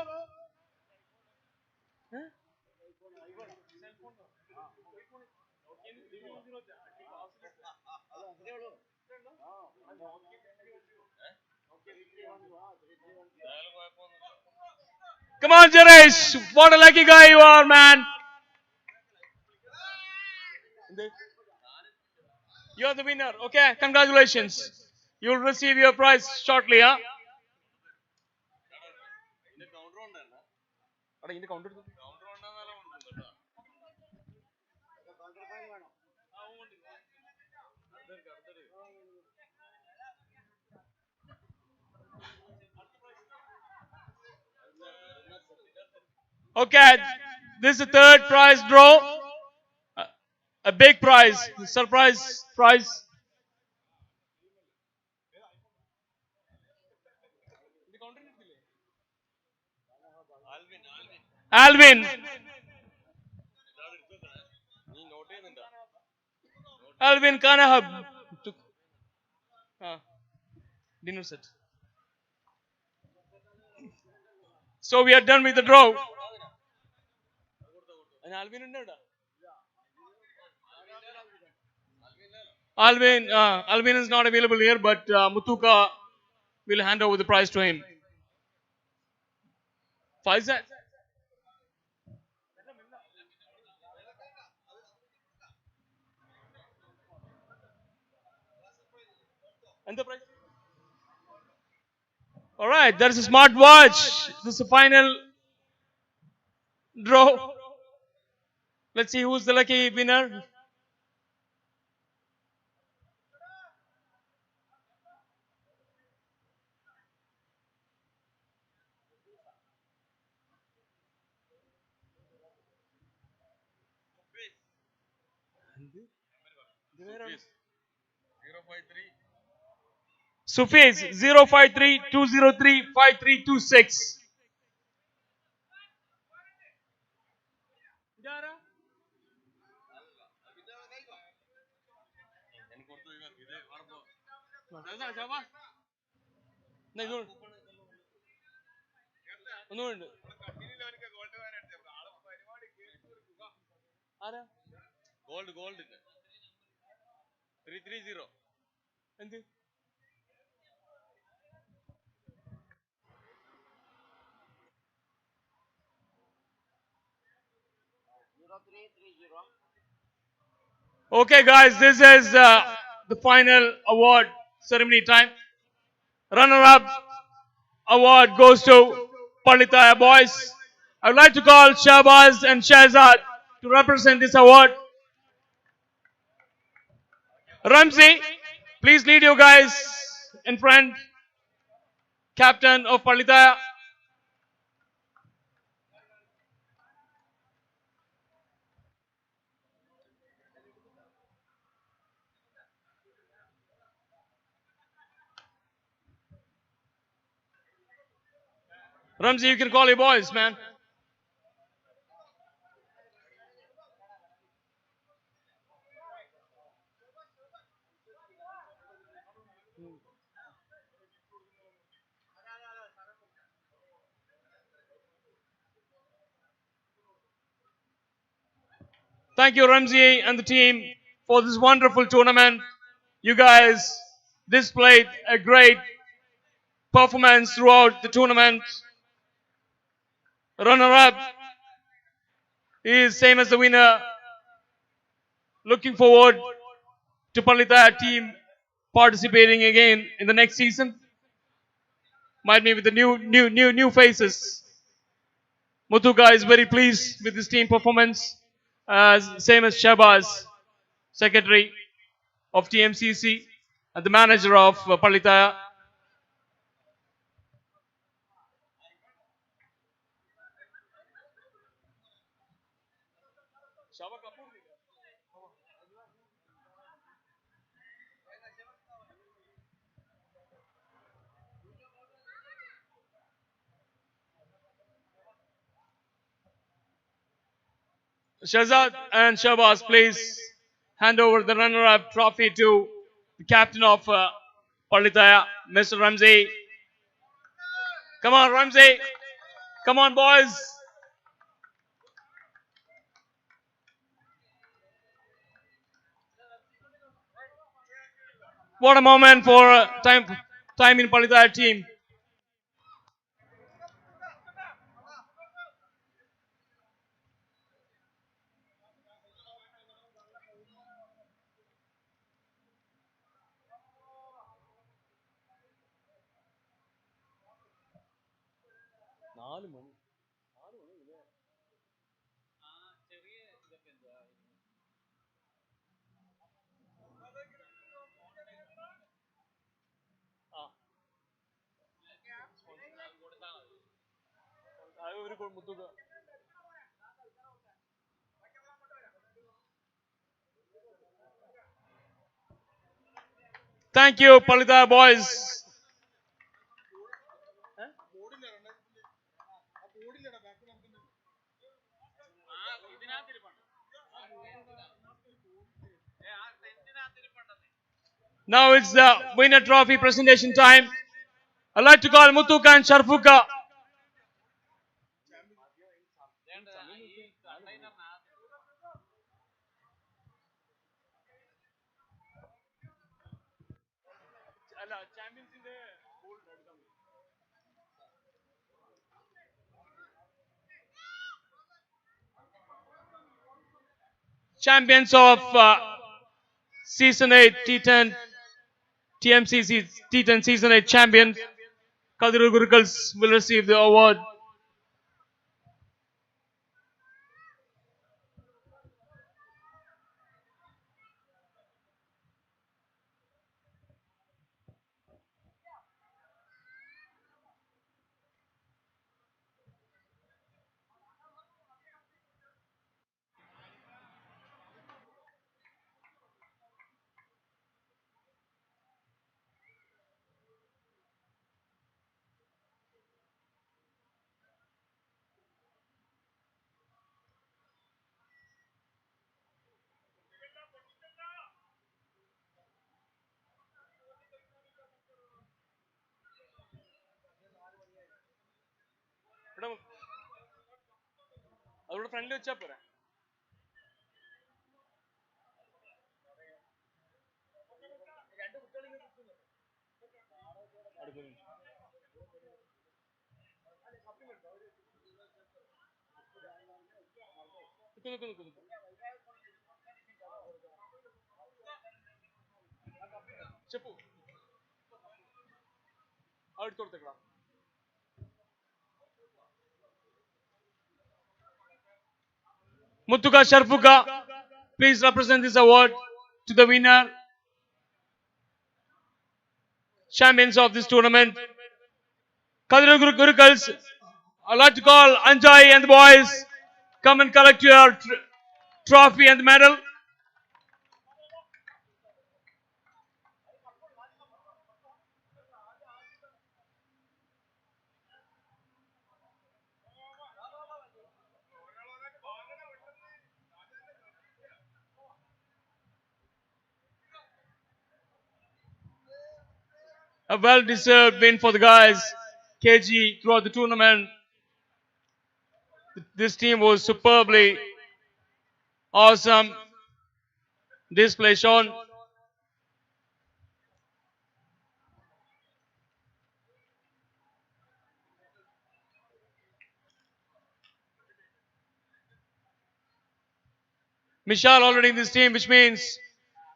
Come on, Jaresh. What a lucky guy you are, man. You're the winner. Okay, congratulations. You'll receive your prize shortly, huh? Okay, this is the third prize draw. A big prize, surprise prize. Alvin. Alvin Kanahab. Dinner set. So we are done with the draw. Alvin is not available here, but Mutuka will hand over the prize to him. Faizan. And the prize. All right, that is a smartwatch. This is the final draw. Let's see who's the lucky winner. Sufiz 053-203-5326. Gold. 330. Okay, guys, this is the final award ceremony time. Runner-up award goes to Palitaya boys. I would like to call Shahbaz and Shahzad to represent this award. Ramzi, please lead you guys in front. Captain of Palitaya. Ramzi, you can call your boys, man. Thank you, Ramzi and the team, for this wonderful tournament. You guys displayed a great performance throughout the tournament. Runner-up is same as the winner. Looking forward to Palitaya team participating again in the next season. Might be with the new faces. Mutuka is very pleased with his team performance, same as Shabazz, secretary of Tmcc and the manager of Palitaya. Shahzad and Shabazz, please hand over the runner-up trophy to the captain of Palitaya, Mr. Ramsey. Come on, Ramsey. Come on, boys. What a moment for time in Palitaya team. Thank you, Palitaya boys. Now it's the winner trophy presentation time. I'd like to call Muthuka and Sharfuka. Champions of Season 8 T10 Tmcc T10 Season 8 champion Kadiru Gurukals will receive the award. Muthuka Sharfuka, please represent this award to the winner, champions of this tournament. Kadiru Gurukals, I'd like to call Anjay and the boys. Come and collect your trophy and medal. A well-deserved win for the guys. KG throughout the tournament. This team was superbly awesome. Display shown. Mishal already in this team, which means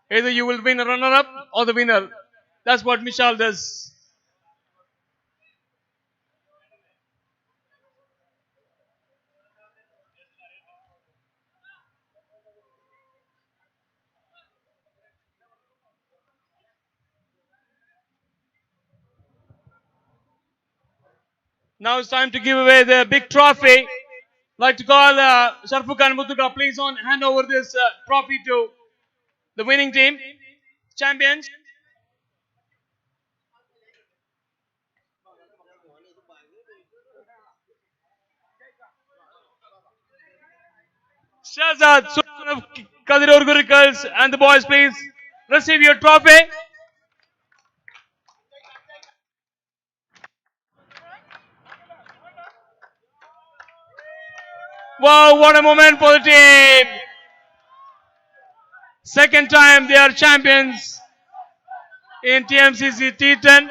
either you will win a runner-up or the winner. That's what Mishal does. Now it's time to give away the big trophy. I'd like to call Sharfuka and Muthuka, please hand over this trophy to the winning team, champions. Shahzad, Sultan of Kadirur Gurukals and the boys, please receive your trophy. Wow, what a moment for the team. Second time they are champions in TMCC T10.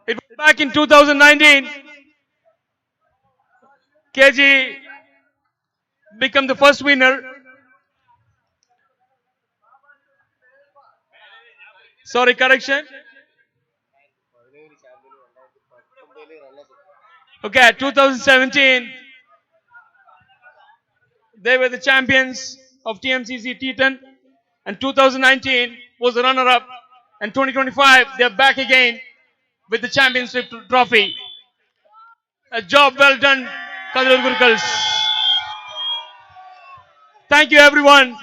It was back in 2019. KG became the first winner. Sorry, correction. Okay, 2017, they were the champions of TMCC T10, and 2019 was the runner-up, and 2025 they're back again with the championship trophy. A job well done, Kadir Gurukals. Thank you, everyone.